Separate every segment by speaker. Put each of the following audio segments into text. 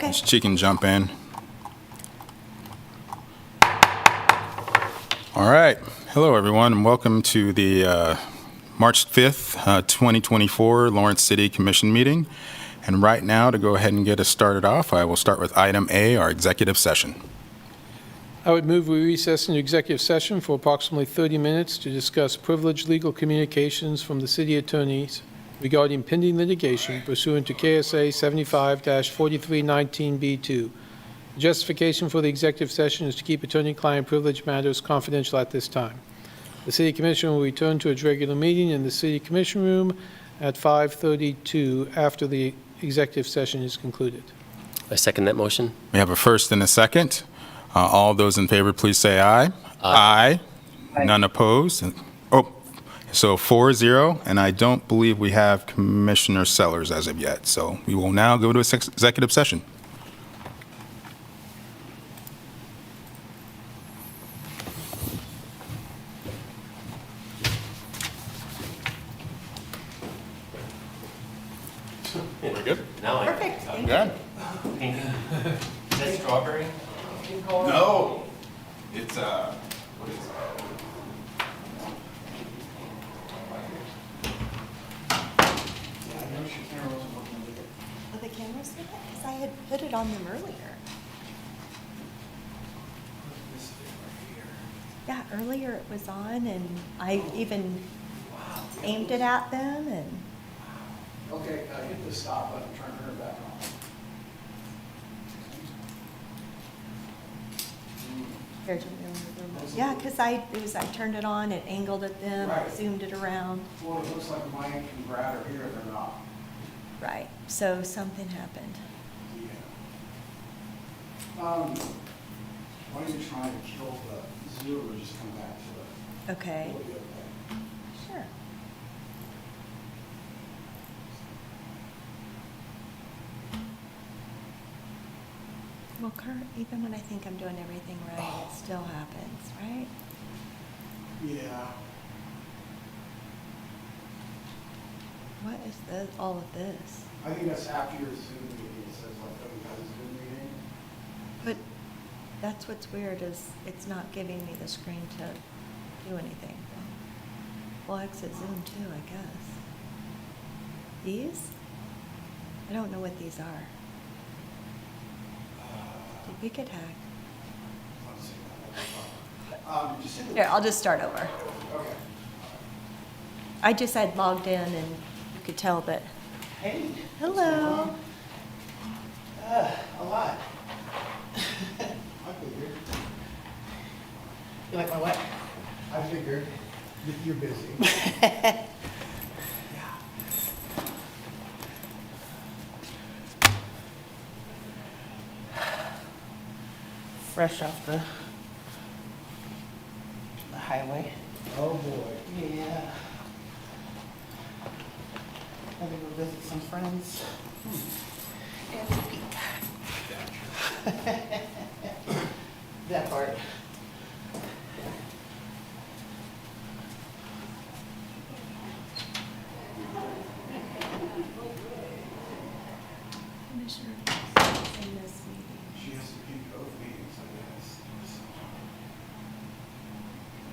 Speaker 1: Okay.
Speaker 2: She can jump in. All right. Hello, everyone, and welcome to the March 5th, 2024 Lawrence City Commission meeting. And right now, to go ahead and get us started off, I will start with item A, our executive session.
Speaker 3: I would move we recess into executive session for approximately 30 minutes to discuss privileged legal communications from the city attorneys regarding pending litigation pursuant to KSA 75-4319B2. The justification for the executive session is to keep attorney-client privilege matters confidential at this time. The city commission will return to its regular meeting in the city commission room at 5:32 after the executive session is concluded.
Speaker 4: I second that motion.
Speaker 2: We have a first and a second. All those in favor, please say aye. Aye. None opposed. Oh, so 4-0, and I don't believe we have Commissioner Sellers as of yet. So we will now go to a executive session. We're good?
Speaker 4: Now
Speaker 1: Perfect. Thank you.
Speaker 2: Good.
Speaker 4: Is that strawberry?
Speaker 2: No, it's what is it?
Speaker 1: Oh, the camera's with it? Because I had put it on them earlier. Yeah, earlier it was on, and I even aimed it at them, and
Speaker 5: Okay, hit the stop button, turn her back on.
Speaker 1: there's your remote. Yeah, because I turned it on, it angled at them,
Speaker 5: Right.
Speaker 1: zoomed it around.
Speaker 5: Well, it looks like Mike and Brad are here, they're not.
Speaker 1: Right, so something happened.
Speaker 5: Yeah. Why don't you try and kill the Zoom or just come back to it?
Speaker 1: Okay,
Speaker 5: It'll be okay.
Speaker 1: sure. Well, Kurt, even when I think I'm doing everything right, it still happens, right?
Speaker 5: Yeah.
Speaker 1: What is all of this?
Speaker 5: I think that's after your Zoom meeting, it says like, oh, we had a Zoom meeting.
Speaker 1: But that's what's weird is it's not giving me the screen to do anything. We'll exit Zoom too, I guess. These? I don't know what these are. Did we get hacked?
Speaker 5: Let's see. Just hit the.
Speaker 1: Here, I'll just start over.
Speaker 5: Okay.
Speaker 1: I just had logged in and you could tell that.
Speaker 5: Hey. what's
Speaker 1: Hello.
Speaker 5: going on? A lot. I figured.
Speaker 6: You like my what?
Speaker 5: I figured. You're busy.
Speaker 6: Fresh off the highway.
Speaker 5: Oh, boy.
Speaker 6: Yeah. I'm gonna go visit some friends. And to peek. That part.
Speaker 1: Commissioner, in this meeting.
Speaker 5: She has to peek both meetings, I guess.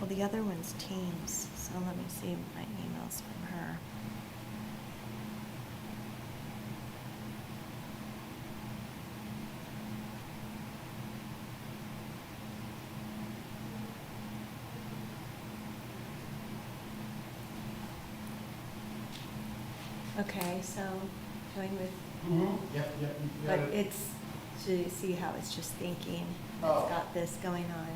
Speaker 1: Well, the other one's Teams, so let me see my emails from her. Okay, so going with,
Speaker 5: Yep. You
Speaker 1: but
Speaker 5: got it.
Speaker 1: it's to see how it's just thinking.
Speaker 5: Oh.
Speaker 1: It's got this going on.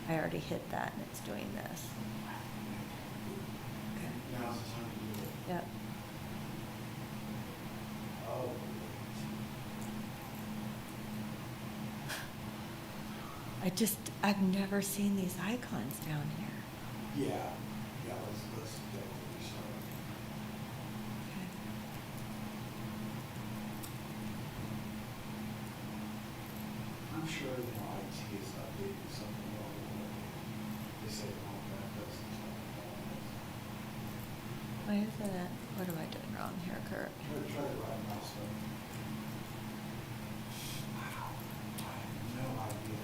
Speaker 1: I already hit that and it's doing this. Okay,
Speaker 5: Now's the time to do it.
Speaker 1: yep.
Speaker 5: Oh.
Speaker 1: I've never seen these icons down here.
Speaker 5: Yeah. Yeah, let's get it started.
Speaker 1: Okay.
Speaker 5: I'm sure the IT is updating something along the way. They say that doesn't.
Speaker 1: Why is it? What am I doing wrong here, Kurt?
Speaker 5: Try the right mouse button. no idea.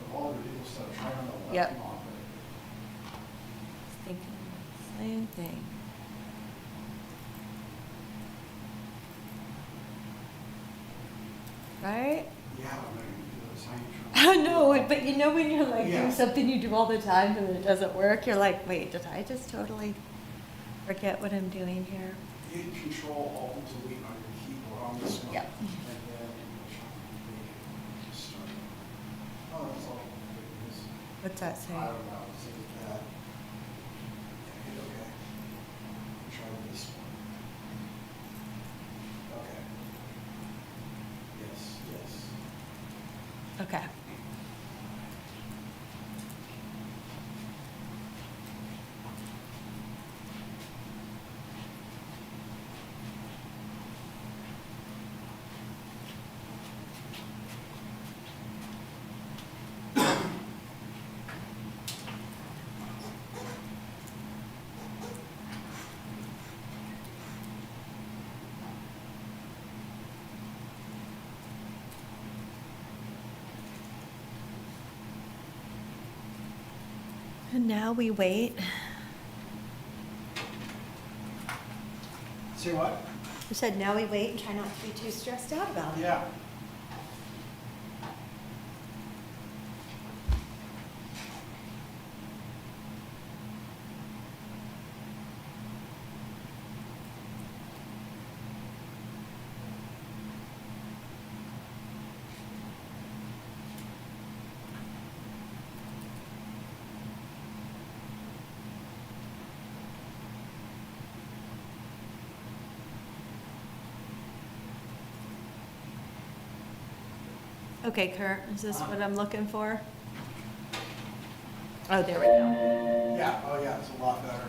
Speaker 5: But all the people start trying to
Speaker 1: Yep.
Speaker 5: let them off.
Speaker 1: Thinking the same thing. Right?
Speaker 5: Yeah, I'm ready to do this.
Speaker 1: I know, but you know when you're like
Speaker 5: Yeah.
Speaker 1: doing something you do all the time and it doesn't work, you're like, wait, did I just totally forget what I'm doing here?
Speaker 5: Hit Control Alt Delete on your keyboard on this one.
Speaker 1: Yep.
Speaker 5: And then just start. Oh, that's all. This-
Speaker 1: What's that say?
Speaker 5: I don't know. It's like that. Yeah, hit OK. Try this one. Okay. Yes, yes.
Speaker 1: Okay. And now we wait.
Speaker 5: Say what?
Speaker 1: You said now we wait and try not to be too stressed out about it.
Speaker 5: Yeah.
Speaker 1: Okay, Kurt, is this what I'm looking for? Oh, there we go.
Speaker 5: Yeah, oh yeah, it's a lot better.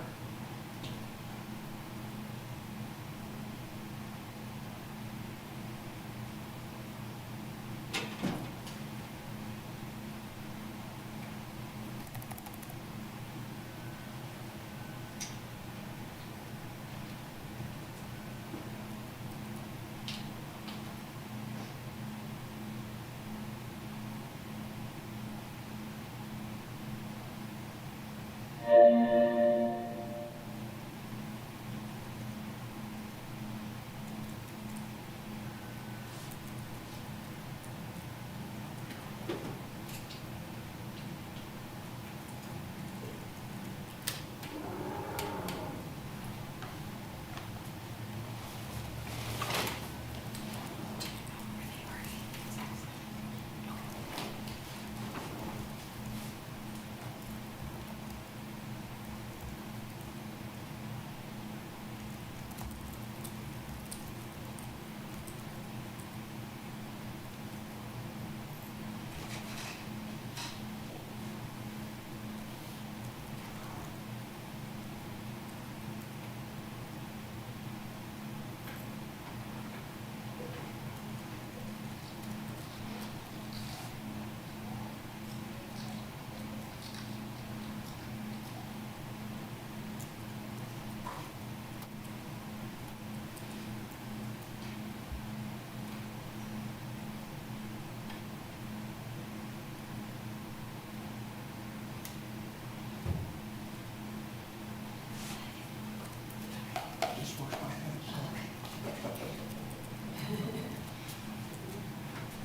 Speaker 5: Just wash my hands, sorry.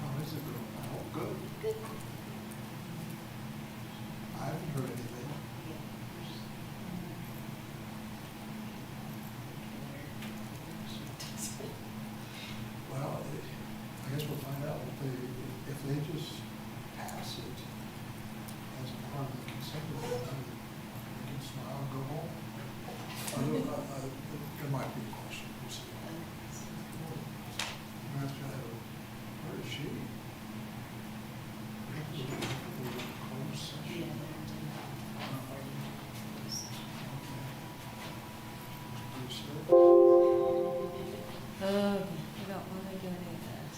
Speaker 5: How is it going? Oh, good.
Speaker 6: Good.
Speaker 5: I haven't heard anything. Well, I guess we'll find out if they just pass it as a part of the consent agenda, we can smile and go home. There might be a question. We'll see. We're gonna have to have where is she? We have to go to the closed session.
Speaker 1: Oh, you don't want to do any of this.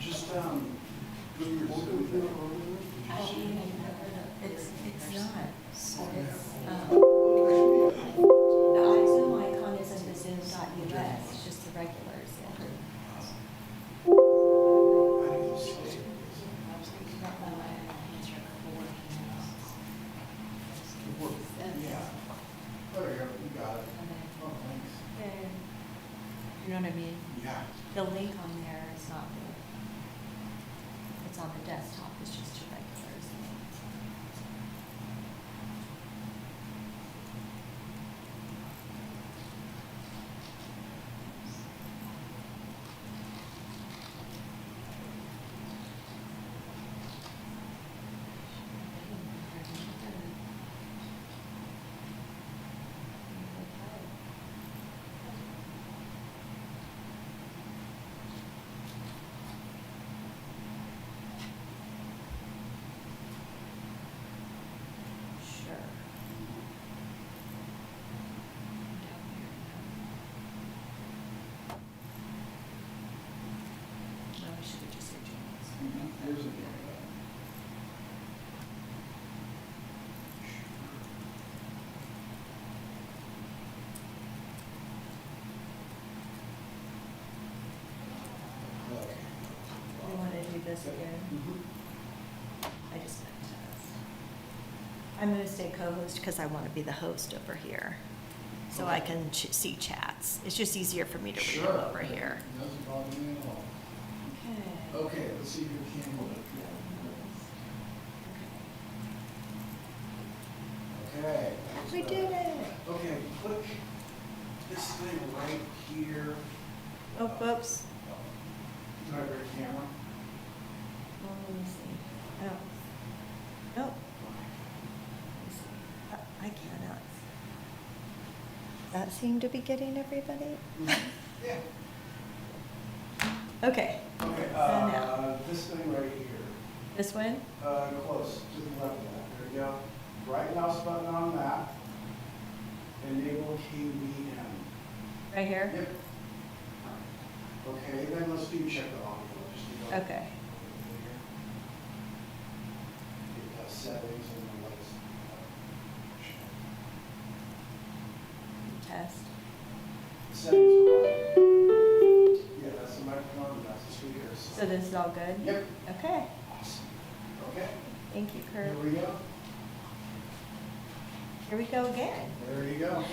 Speaker 5: Just, what do you
Speaker 1: It's not. It's, US, it's just the regulars.
Speaker 5: I need to stay. Yeah. There you go, you got it. Oh, thanks.
Speaker 1: You know what I mean?
Speaker 5: Yeah.
Speaker 1: The link on there is not the, it's on the desktop, it's just to regulars. Sure. No, I should have just said James.
Speaker 5: Here's a
Speaker 1: You want to do this again?
Speaker 5: Mm-hmm.
Speaker 1: I just meant to. I'm going to stay co-host because I want to be the host over here. So I can see chats. It's just easier for me to read them over here.
Speaker 5: Doesn't bother me at all.
Speaker 1: Okay.
Speaker 5: Okay, let's see if you can. Okay.
Speaker 1: We did it.
Speaker 5: Okay, click this thing right here.
Speaker 1: Oh, whoops.
Speaker 5: Can I grab a camera?
Speaker 1: Well, let me see. Oh. Nope. Let me see. I cannot. That seemed to be getting everybody?
Speaker 5: Yeah.
Speaker 1: Okay.
Speaker 5: Okay,
Speaker 1: So now,
Speaker 5: this thing right here.
Speaker 1: this one?
Speaker 5: Close, to the left of that. There you go. Right mouse button on that. Enable KVM.
Speaker 1: Right here?
Speaker 5: Yep. Okay, then let's do check the audio. Just do that.
Speaker 1: Okay.
Speaker 5: Hit settings and then let's.
Speaker 1: Test.
Speaker 5: Settings. Yeah, that's the microphone and that's the speakers.
Speaker 1: So this is all good?
Speaker 5: Yep.
Speaker 1: Okay.
Speaker 5: Awesome. Okay,
Speaker 1: Thank you,
Speaker 5: here
Speaker 1: Kurt.
Speaker 5: we go.
Speaker 1: Here we go again.
Speaker 5: There you go.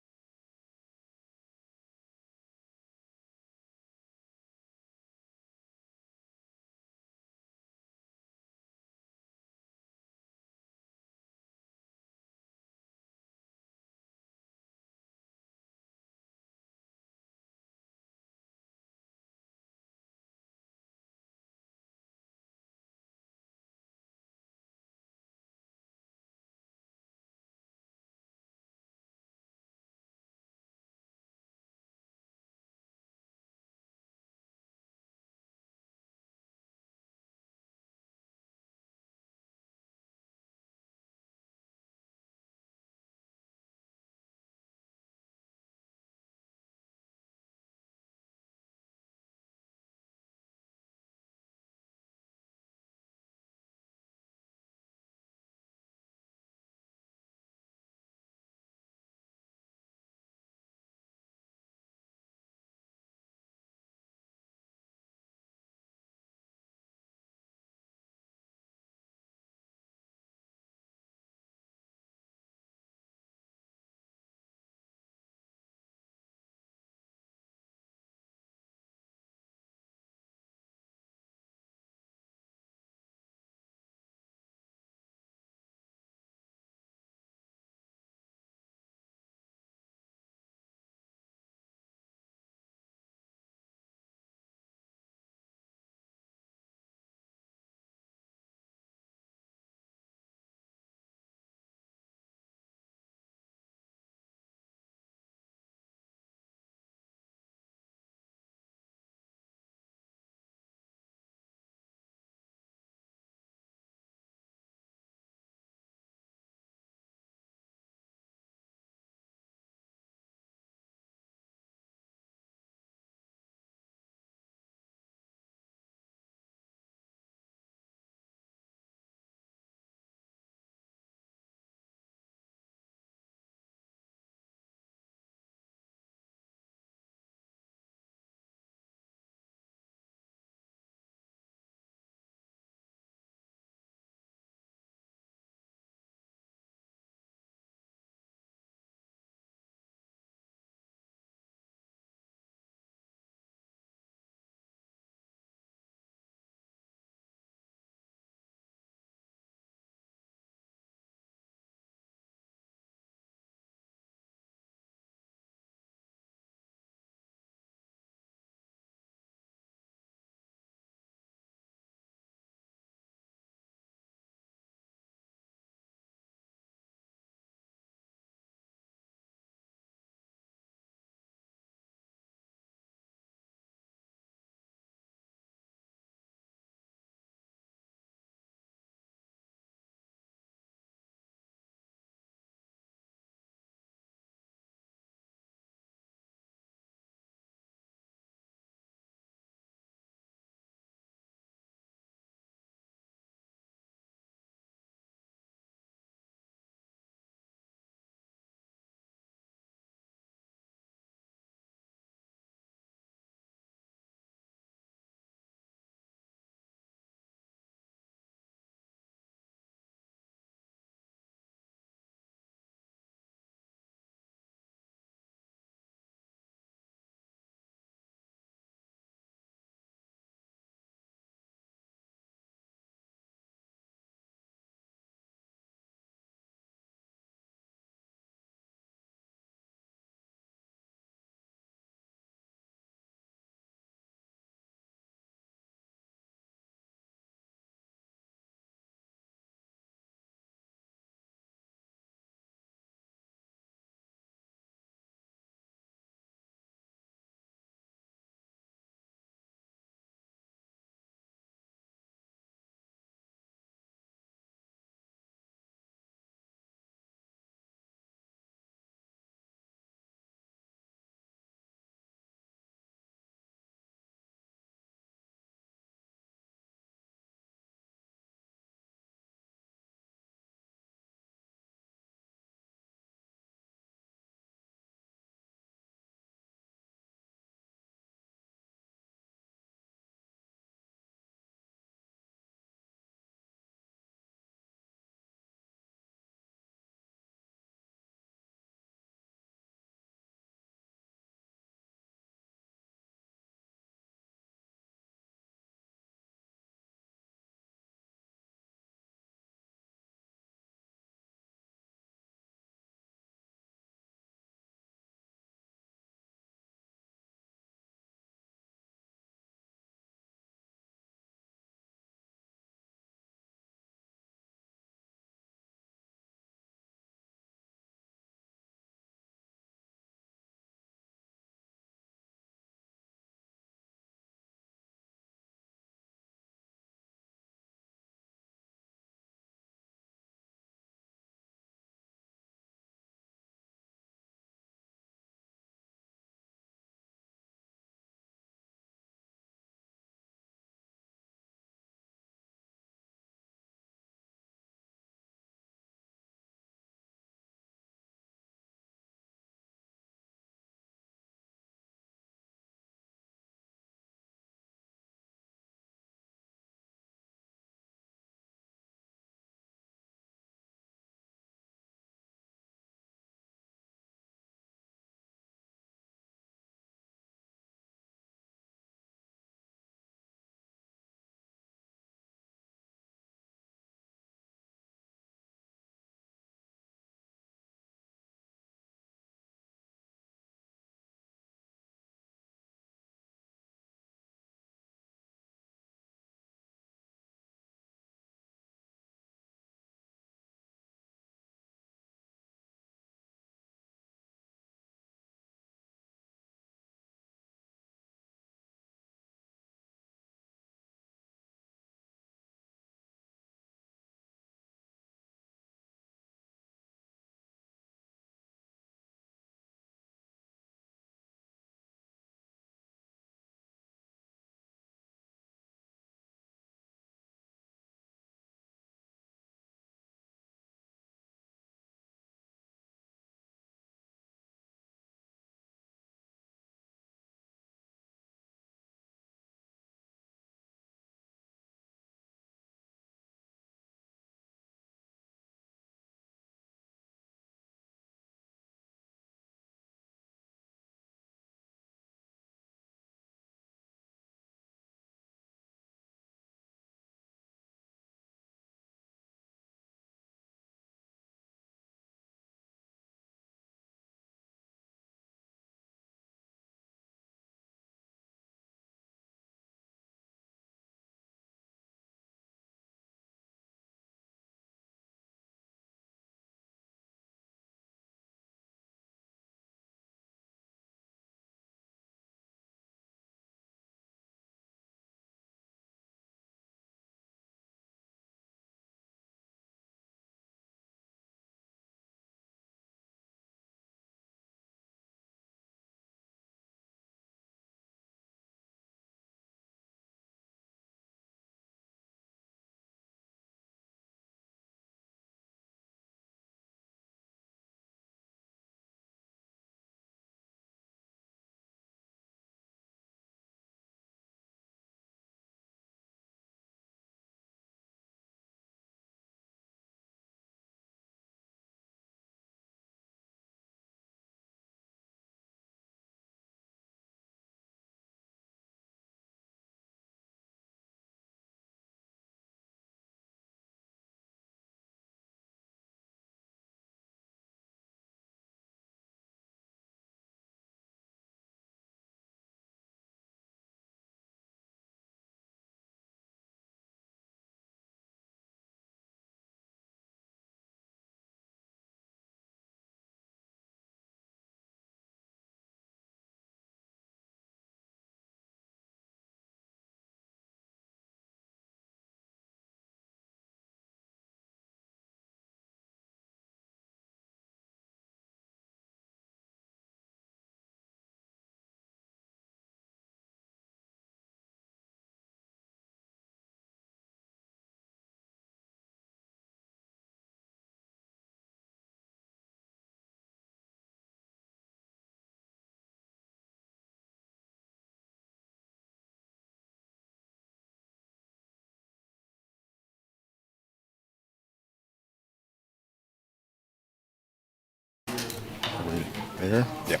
Speaker 2: There? Yep.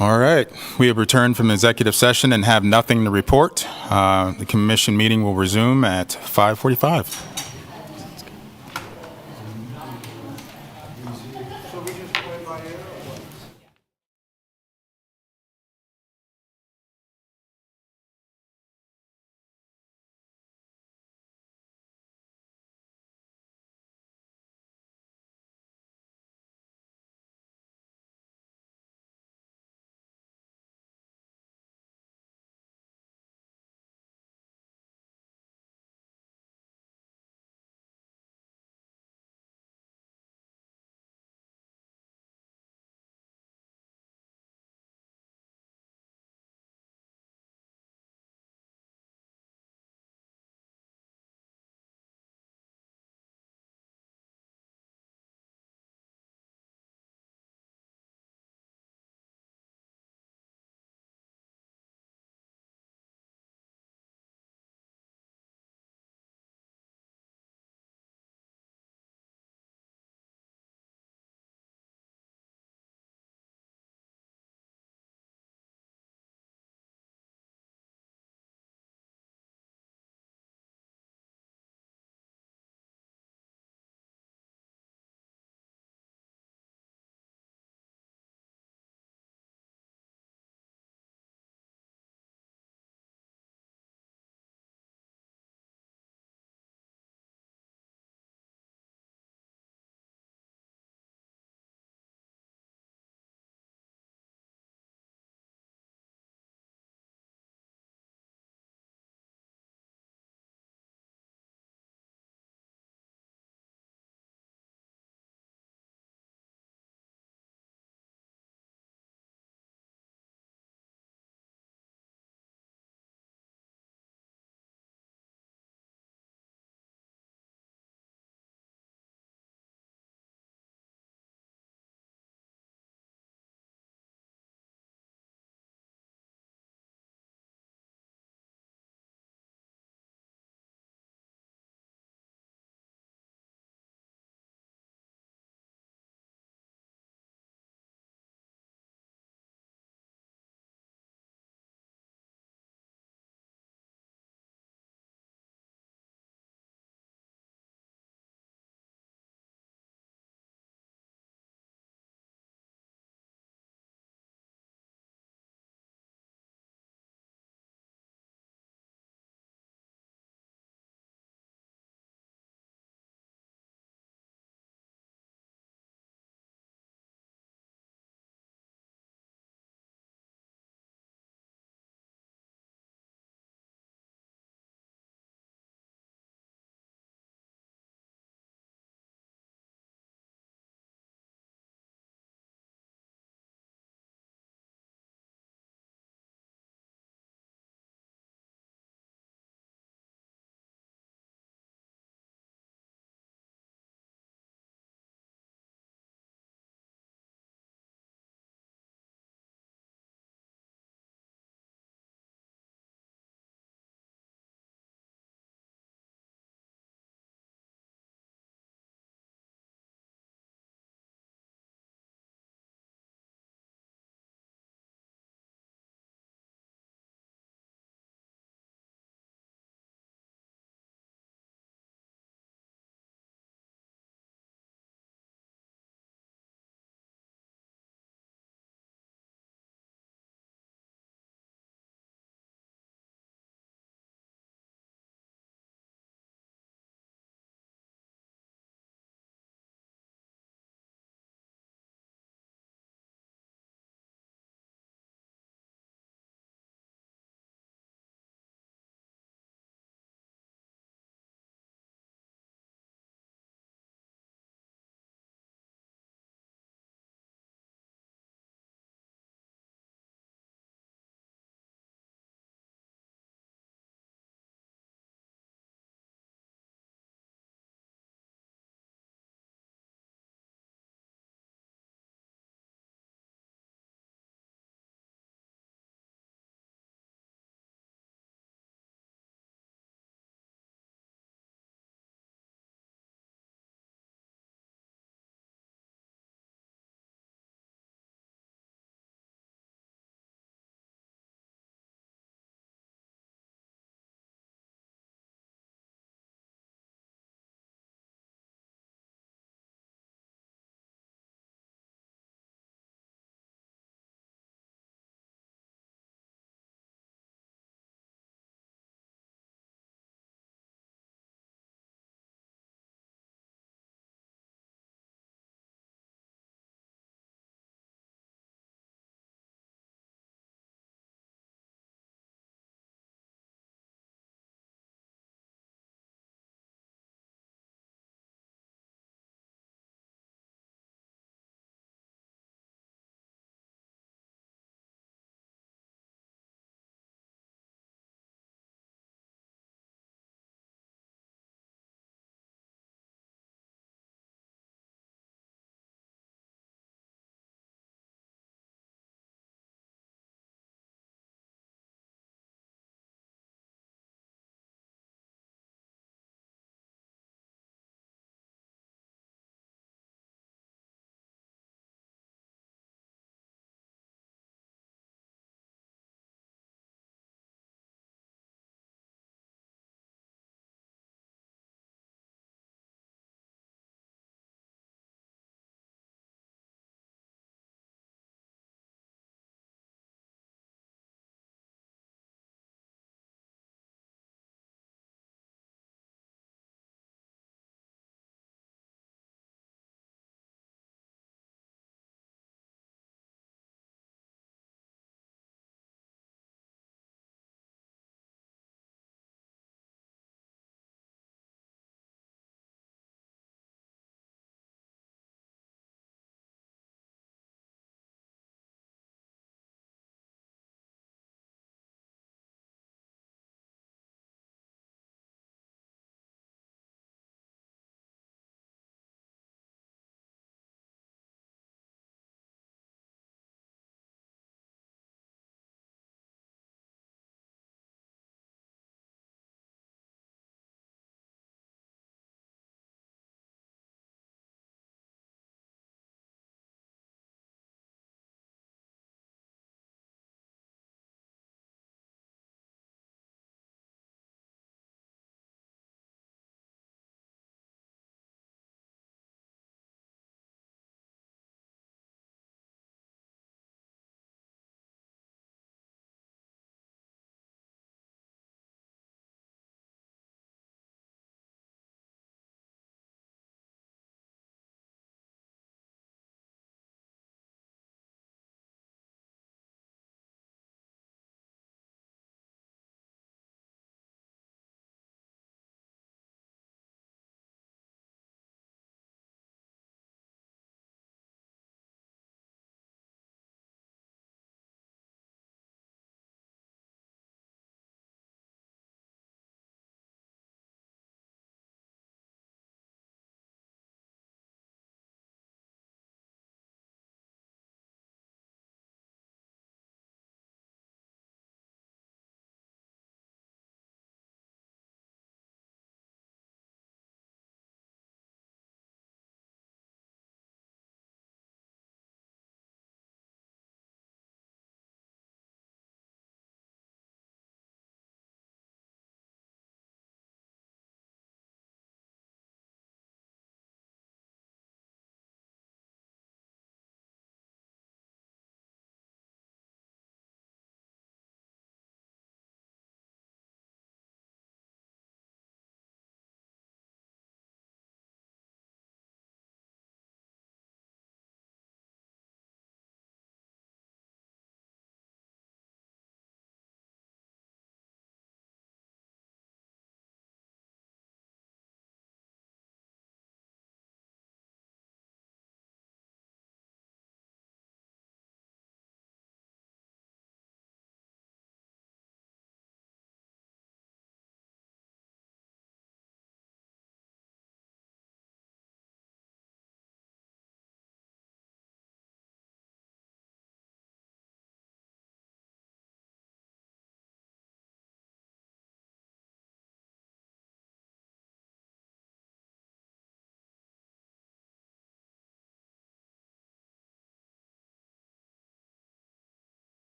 Speaker 2: All right. We have returned from executive session and have nothing to report. The commission meeting will resume at 5:45.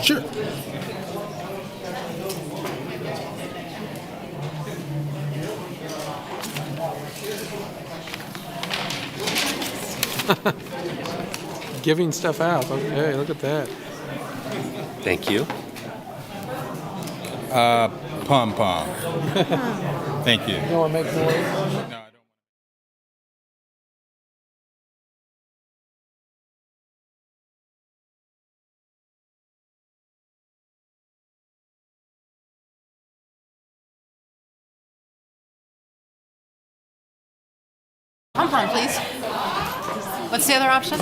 Speaker 2: Sure.
Speaker 3: Giving stuff out. Okay, look at that.
Speaker 4: Thank you.
Speaker 2: Pom pom. Thank you.
Speaker 3: You want to make noise?
Speaker 2: No, I don't.
Speaker 6: Pom-pom, please. What's the other option?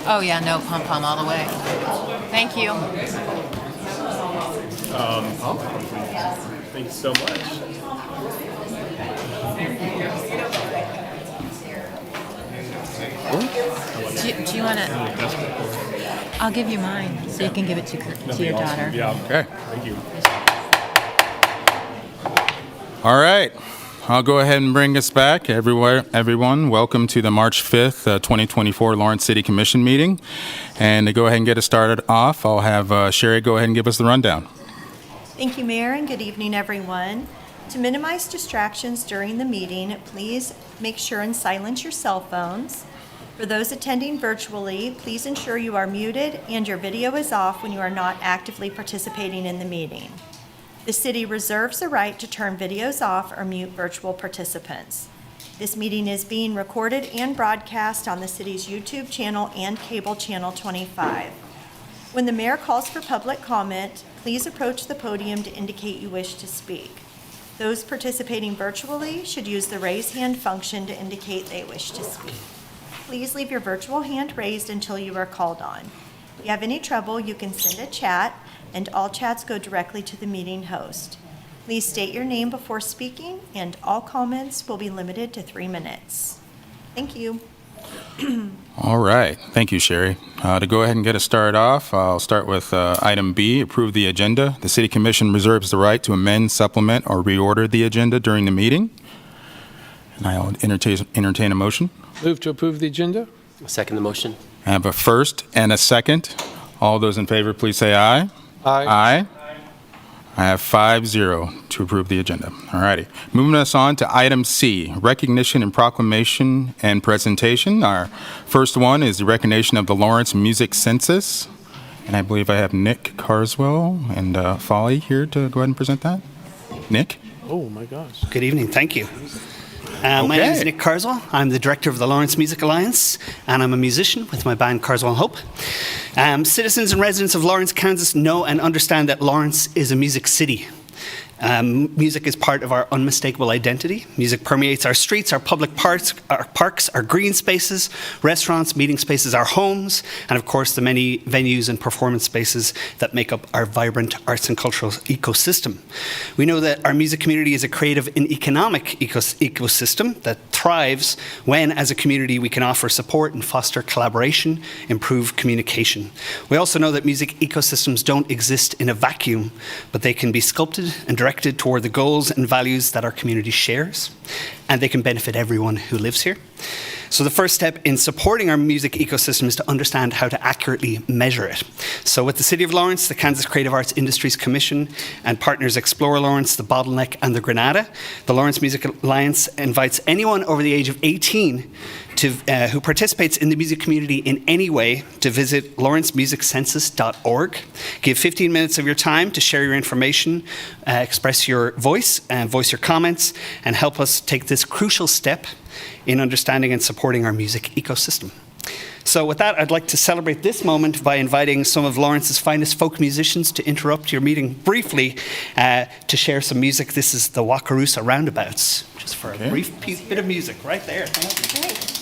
Speaker 6: Oh, yeah, no, pom-pom all the way. Thank you.
Speaker 7: Thanks so much.
Speaker 6: Do you want to? I'll give you mine, so you can give it to your daughter.
Speaker 7: Yeah.
Speaker 2: Okay.
Speaker 7: Thank you.
Speaker 2: All right. I'll go ahead and bring us back. Everyone, welcome to the March 5th, 2024 Lawrence City Commission meeting. And to go ahead and get us started off, I'll have Sherry go ahead and give us the rundown.
Speaker 1: Thank you, Mayor, and good evening, everyone. To minimize distractions during the meeting, please make sure and silence your cell phones. For those attending virtually, please ensure you are muted and your video is off when you are not actively participating in the meeting. The city reserves the right to turn videos off or mute virtual participants. This meeting is being recorded and broadcast on the city's YouTube channel and cable channel 25. When the mayor calls for public comment, please approach the podium to indicate you wish to speak. Those participating virtually should use the raise hand function to indicate they wish to speak. Please leave your virtual hand raised until you are called on. If you have any trouble, you can send a chat, and all chats go directly to the meeting host. Please state your name before speaking, and all comments will be limited to 3 minutes. Thank you.
Speaker 2: All right. Thank you, Sherry. To go ahead and get us started off, I'll start with item B, approve the agenda. The City Commission reserves the right to amend, supplement, or reorder the agenda during the meeting. And I'll entertain a motion.
Speaker 3: Move to approve the agenda?
Speaker 4: Second the motion.
Speaker 2: I have a first and a second. All those in favor, please say aye.
Speaker 3: Aye.
Speaker 2: Aye. I have 5-0 to approve the agenda. All righty. Moving us on to item C, recognition and proclamation and presentation. Our first one is the recognition of the Lawrence Music Census. And I believe I have Nick Carswell and Folly here to go ahead and present that. Nick?
Speaker 3: Oh, my gosh.
Speaker 8: Good evening, thank you. My name is Nick Carswell. I'm the director of the Lawrence Music Alliance, and I'm a musician with my band Carswell Hope. Citizens and residents of Lawrence, Kansas know and understand that Lawrence is a music city. Music is part of our unmistakable identity. Music permeates our streets, our public parks, our green spaces, restaurants, meeting spaces, our homes, and of course the many venues and performance spaces that make up our vibrant arts and cultural ecosystem. We know that our music community is a creative and economic ecosystem that thrives when, as a community, we can offer support and foster collaboration, improve communication. We also know that music ecosystems don't exist in a vacuum, but they can be sculpted and directed toward the goals and values that our community shares, and they can benefit everyone who lives here. So the first step in supporting our music ecosystem is to understand how to accurately measure it. So with the City of Lawrence, the Kansas Creative Arts Industries Commission, and partners Explore Lawrence, The Bottleneck, and The Granada, the Lawrence Music Alliance invites anyone over the age of 18 who participates in the music community in any way to visit lawrencemusiccensus.org. Give 15 minutes of your time to share your information, express your voice, and voice your comments, and help us take this crucial step in understanding and supporting our music ecosystem. So with that, I'd like to celebrate this moment by inviting some of Lawrence's finest folk musicians to interrupt your meeting briefly to share some music. This is the Wakarusa Roundabouts, just for a brief bit of music right there. Thank you.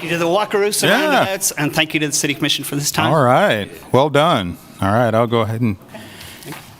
Speaker 8: you to the Walkaroos and
Speaker 2: Yeah.
Speaker 8: roundabouts, and thank you to the City Commission for this time.
Speaker 2: All right, well done. All right, I'll go ahead and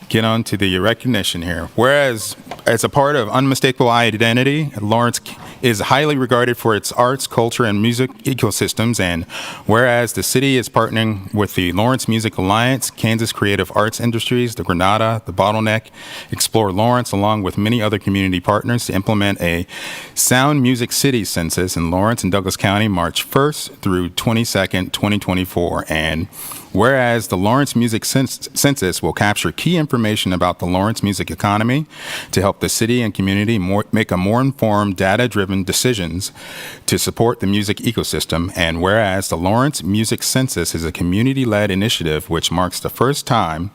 Speaker 2: get on to the recognition here. Whereas, as a part of unmistakable identity, Lawrence is highly regarded for its arts, culture, and music ecosystems, and whereas the city is partnering with the Lawrence Music Alliance, Kansas Creative Arts Industries, the Granada, the Bottleneck, Explore Lawrence, along with many other community partners to implement a Sound Music City Census in Lawrence and Douglas County, March 1st through 22nd, 2024, and whereas the Lawrence Music Census will capture key information about the Lawrence music economy to help the city and community make a more informed, data-driven decisions to support the music ecosystem, and whereas the Lawrence Music Census is a community-led initiative which marks the first time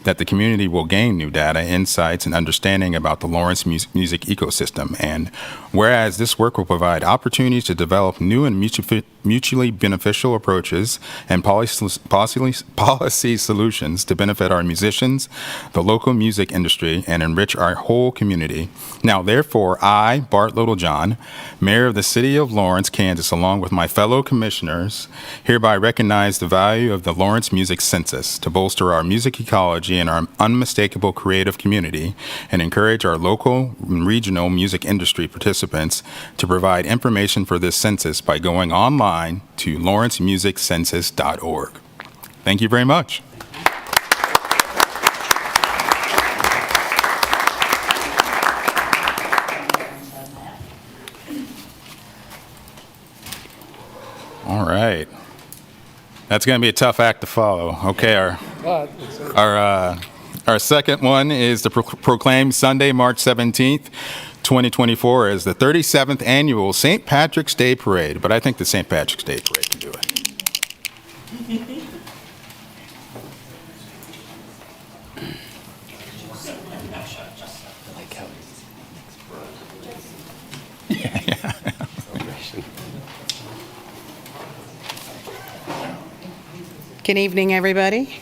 Speaker 2: that the community will gain new data, insights, and understanding about the Lawrence music ecosystem. And whereas this work will provide opportunities to develop new and mutually beneficial approaches and policy solutions to benefit our musicians, the local music industry, and enrich our whole community. Now, therefore, I, Bart Littlejohn, Mayor of the City of Lawrence, Kansas, along with my fellow commissioners, hereby recognize the value of the Lawrence Music Census to bolster our music ecology and our unmistakable creative community, and encourage our local and regional music industry participants to provide information for this census by going online to lawrencemusiccensus.org. Thank you very much. All right. That's going to be a tough act to follow. Okay, our second one is to proclaim Sunday, March 17th, 2024 as the 37th annual St. Patrick's Day Parade, but I think the St. Patrick's Day Parade can do it.
Speaker 7: Good evening, everybody.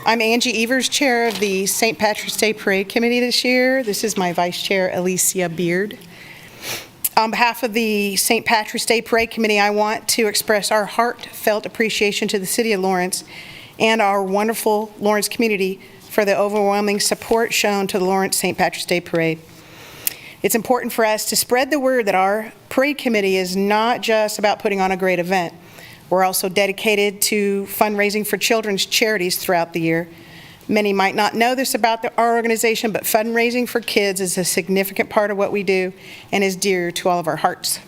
Speaker 7: I'm Angie Evers, Chair of the St. Patrick's Day Parade Committee this year. This is my Vice Chair, Alicia Beard. On behalf of the St. Patrick's Day Parade Committee, I want to express our heartfelt appreciation to the City of Lawrence and our wonderful Lawrence community for the overwhelming support shown to the Lawrence St. Patrick's Day Parade. It's important for us to spread the word that our parade committee is not just about putting on a great event. We're also dedicated to fundraising for children's charities throughout the year. Many might not know this about our organization, but fundraising for kids is a significant part of what we do and is dear to all of our hearts.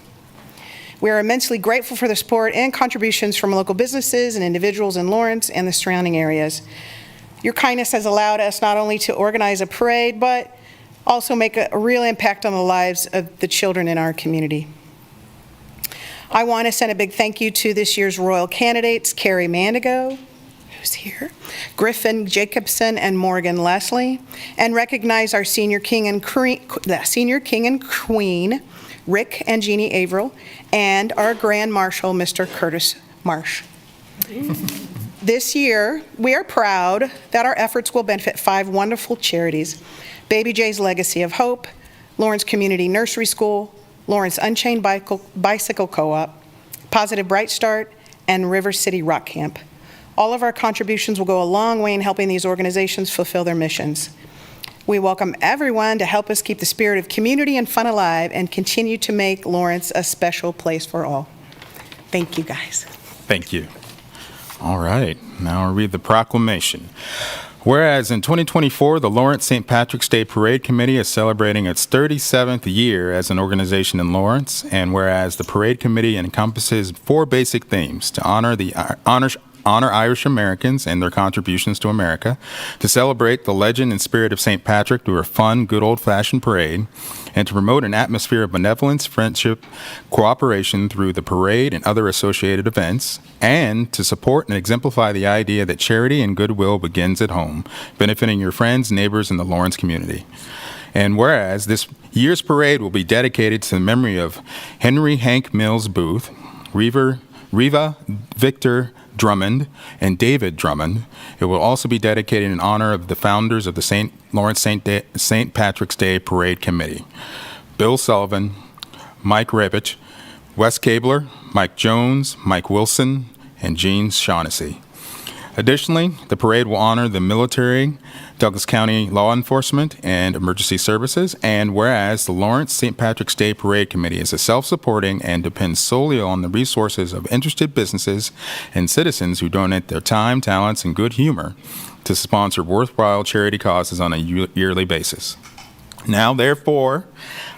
Speaker 7: We are immensely grateful for the support and contributions from local businesses and individuals in Lawrence and the surrounding areas. Your kindness has allowed us not only to organize a parade, but also make a real impact on the lives of the children in our community. I want to send a big thank you to this year's royal candidates, Carrie Mandigo, who's here, Griffin Jacobson, and Morgan Leslie, and recognize our senior king and queen, Rick and Jeannie Averill, and our Grand Marshal, Mr. Curtis Marsh. This year, we are proud that our efforts will benefit 5 wonderful charities: Baby J's Legacy of Hope, Lawrence Community Nursery School, Lawrence Unchained Bicycle Co-op, Positive Bright Start, and River City Rock Camp. All of our contributions will go a long way in helping these organizations fulfill their missions. We welcome everyone to help us keep the spirit of community and fun alive and continue to make Lawrence a special place for all. Thank you, guys.
Speaker 2: Thank you. All right, now I'll read the proclamation. Whereas in 2024, the Lawrence St. Patrick's Day Parade Committee is celebrating its 37th year as an organization in Lawrence, and whereas the Parade Committee encompasses 4 basic themes: to honor Irish Americans and their contributions to America, to celebrate the legend and spirit of St. Patrick through a fun, good old-fashioned parade, and to promote an atmosphere of benevolence, friendship, cooperation through the parade and other associated events, and to support and exemplify the idea that charity and goodwill begins at home, benefiting your friends, neighbors, and the Lawrence community. And whereas this year's parade will be dedicated to the memory of Henry Hank Mills Booth, Reva Victor Drummond, and David Drummond, it will also be dedicated in honor of the founders of the Lawrence St. Patrick's Day Parade Committee: Bill Sullivan, Mike Rebich, Wes Cabler, Mike Jones, Mike Wilson, and Gene Shaughnessy. Additionally, the parade will honor the military, Douglas County law enforcement, and emergency services. And whereas the Lawrence St. Patrick's Day Parade Committee is a self-supporting and depends solely on the resources of interested businesses and citizens who donate their time, talents, and good humor to sponsor worthwhile charity causes on a yearly basis. Now, therefore,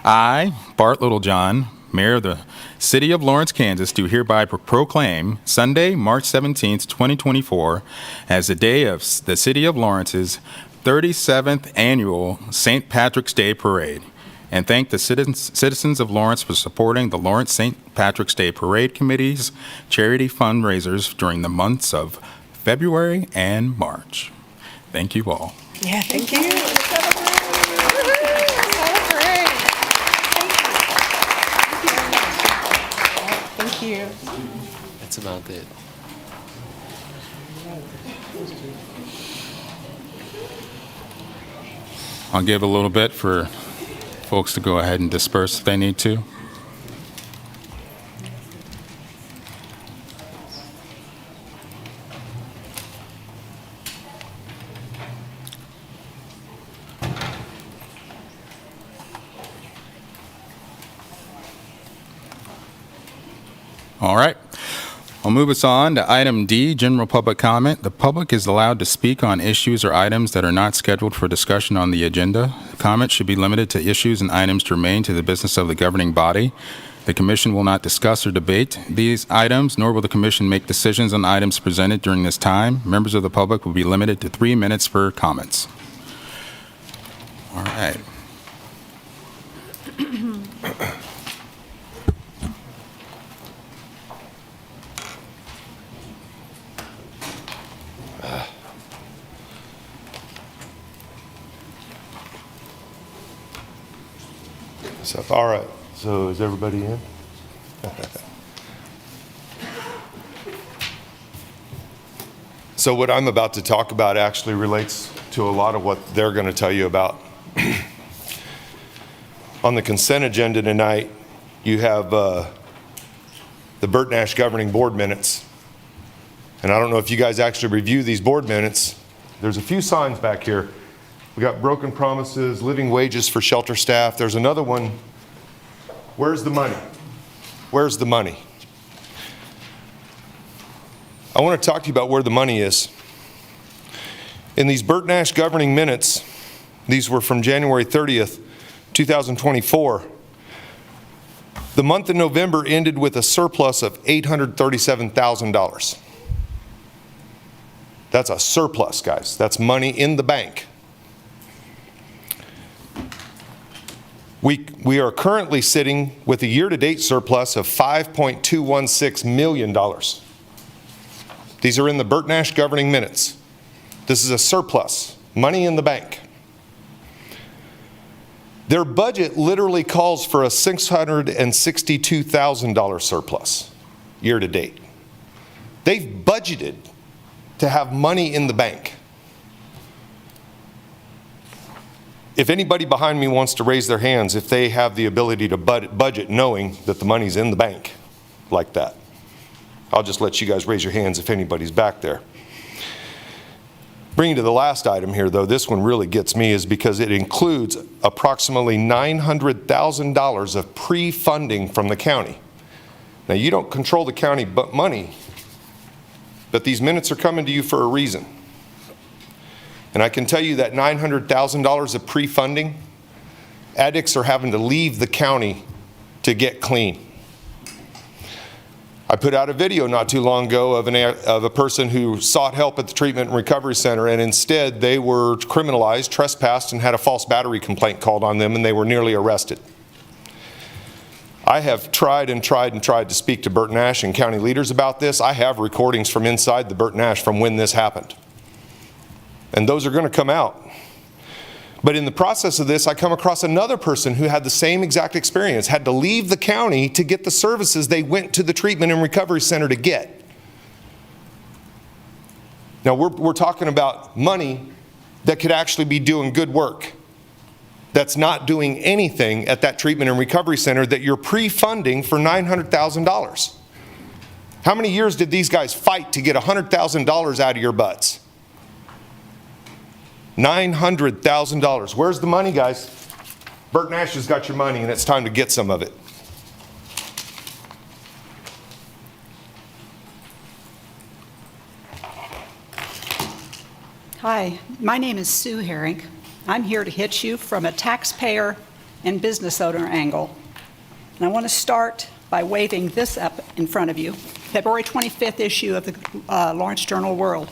Speaker 2: I, Bart Littlejohn, Mayor of the City of Lawrence, Kansas, do hereby proclaim Sunday, March 17th, 2024, as the day of the City of Lawrence's 37th Annual St. Patrick's Day Parade, and thank the citizens of Lawrence for supporting the Lawrence St. Patrick's Day Parade Committee's charity fundraisers during the months of February and March. Thank you all.
Speaker 7: Yeah, thank you. Thank you.
Speaker 4: That's about it.
Speaker 2: I'll give a little bit for folks to go ahead and disperse if they need to. All right. I'll move us on to item D, general public comment. The public is allowed to speak on issues or items that are not scheduled for discussion on the agenda. Comments should be limited to issues and items germane to the business of the governing body. The commission will not discuss or debate these items, nor will the commission make decisions on items presented during this time. Members of the public will be limited to 3 minutes for comments. All right.
Speaker 9: All right, so is everybody in? So what I'm about to talk about actually relates to a lot of what they're going to tell you about. On the consent agenda tonight, you have the Bert Nash Governing Board minutes. And I don't know if you guys actually review these board minutes. There's a few signs back here. We got broken promises, living wages for shelter staff. There's another one. Where's the money? Where's the money? I want to talk to you about where the money is. In these Bert Nash governing minutes, these were from January 30th, 2024. The month of November ended with a surplus of $837,000. That's a surplus, guys. That's money in the bank. We are currently sitting with a year-to-date surplus of $5.216 million. These are in the Bert Nash governing minutes. This is a surplus, money in the bank. Their budget literally calls for a $662,000 surplus year-to-date. They've budgeted to have money in the bank. If anybody behind me wants to raise their hands, if they have the ability to budget knowing that the money's in the bank like that, I'll just let you guys raise your hands if anybody's back there. Bringing to the last item here, though, this one really gets me, is because it includes approximately $900,000 of pre-funding from the county. Now, you don't control the county but money, but these minutes are coming to you for a reason. And I can tell you that $900,000 of pre-funding, addicts are having to leave the county to get clean. I put out a video not too long ago of a person who sought help at the Treatment and Recovery Center, and instead they were criminalized, trespassed, and had a false battery complaint called on them, and they were nearly arrested. I have tried to speak to Bert Nash and county leaders about this. I have recordings from inside the Bert Nash from when this happened. And those are going to come out. But in the process of this, I come across another person who had the same exact experience, had to leave the county to get the services they went to the Treatment and Recovery Center to get. Now, we're talking about money that could actually be doing good work, that's not doing anything at that Treatment and Recovery Center that you're pre-funding for $900,000. How many years did these guys fight to get $100,000 out of your butts? $900,000. Where's the money, guys? Bert Nash has got your money, and it's time to get some of it.
Speaker 10: Hi, my name is Sue Herring. I'm here to hit you from a taxpayer and business owner angle. And I want to start by waving this up in front of you, February 25th issue of the Lawrence Journal-World.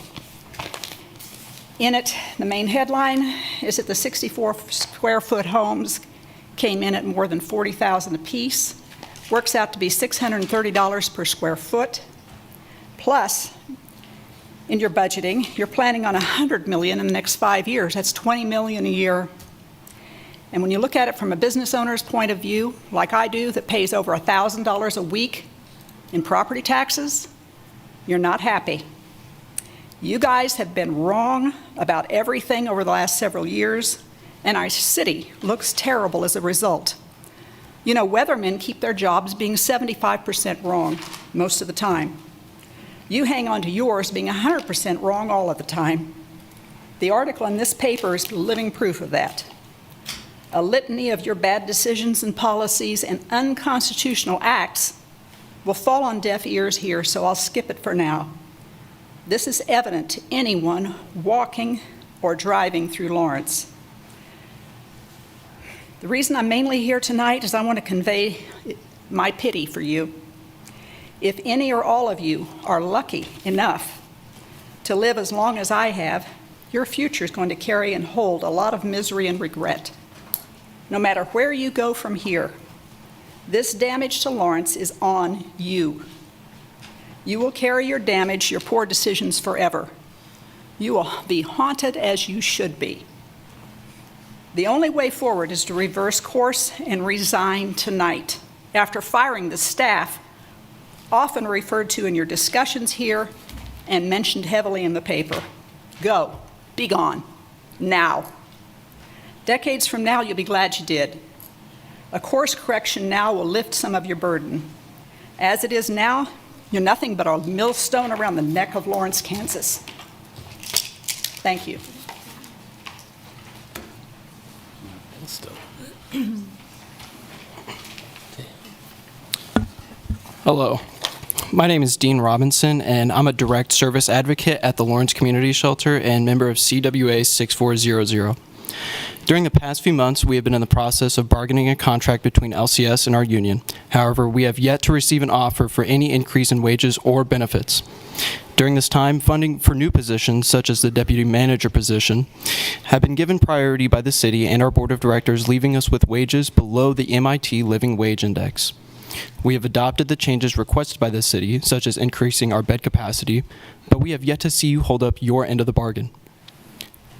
Speaker 10: In it, the main headline is that the 64 square foot homes came in at more than $40,000 apiece, works out to be $630 per square foot, plus in your budgeting, you're planning on $100 million in the next 5 years. That's $20 million a year. And when you look at it from a business owner's point of view, like I do, that pays over $1,000 a week in property taxes, you're not happy. You guys have been wrong about everything over the last several years, and our city looks terrible as a result. You know, weathermen keep their jobs being 75% wrong most of the time. You hang on to yours being 100% wrong all of the time. The article in this paper is living proof of that. A litany of your bad decisions and policies and unconstitutional acts will fall on deaf ears here, so I'll skip it for now. This is evident to anyone walking or driving through Lawrence. The reason I'm mainly here tonight is I want to convey my pity for you. If any or all of you are lucky enough to live as long as I have, your future is going to carry and hold a lot of misery and regret. No matter where you go from here, this damage to Lawrence is on you. You will carry your damage, your poor decisions forever. You will be haunted as you should be. The only way forward is to reverse course and resign tonight after firing the staff often referred to in your discussions here and mentioned heavily in the paper. Go, be gone, now. Decades from now, you'll be glad you did. A course correction now will lift some of your burden. As it is now, you're nothing but a millstone around the neck of Lawrence, Kansas. Thank you.
Speaker 11: Hello. My name is Dean Robinson, and I'm a direct service advocate at the Lawrence Community Shelter and member of CWA 6400. During the past few months, we have been in the process of bargaining a contract between LCS and our union. However, we have yet to receive an offer for any increase in wages or benefits. During this time, funding for new positions, such as the deputy manager position, have been given priority by the city and our board of directors, leaving us with wages below the MIT Living Wage Index. We have adopted the changes requested by the city, such as increasing our bed capacity, but we have yet to see you hold up your end of the bargain.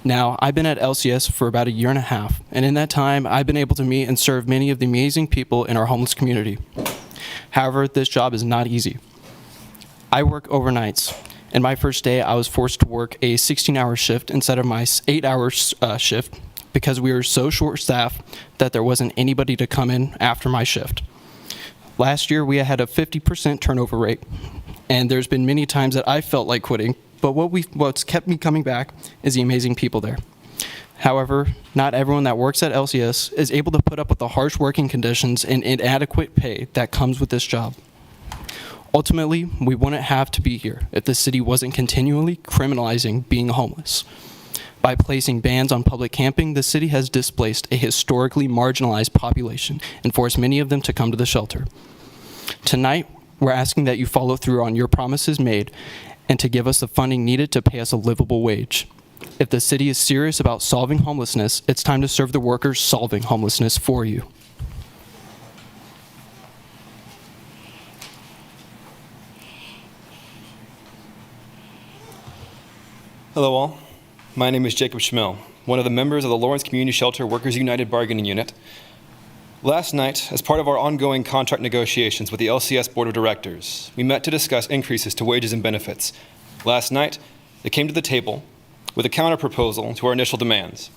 Speaker 11: Now, I've been at LCS for about 1.5 years, and in that time, I've been able to meet and serve many of the amazing people in our homeless community. However, this job is not easy. I work overnights. And my first day, I was forced to work a 16-hour shift instead of my 8-hour shift because we were so short-staffed that there wasn't anybody to come in after my shift. Last year, we had a 50% turnover rate, and there's been many times that I felt like quitting, but what's kept me coming back is the amazing people there. However, not everyone that works at LCS is able to put up with the harsh working conditions and inadequate pay that comes with this job. Ultimately, we wouldn't have to be here if the city wasn't continually criminalizing being homeless. By placing bans on public camping, the city has displaced a historically marginalized population and forced many of them to come to the shelter. Tonight, we're asking that you follow through on your promises made and to give us the funding needed to pay us a livable wage. If the city is serious about solving homelessness, it's time to serve the workers solving homelessness for you.
Speaker 12: Hello all. My name is Jacob Schmill, one of the members of the Lawrence Community Shelter Workers United Bargaining Unit. Last night, as part of our ongoing contract negotiations with the LCS Board of Directors, we met to discuss increases to wages and benefits. Last night, they came to the table with a counter-proposal to our initial demands.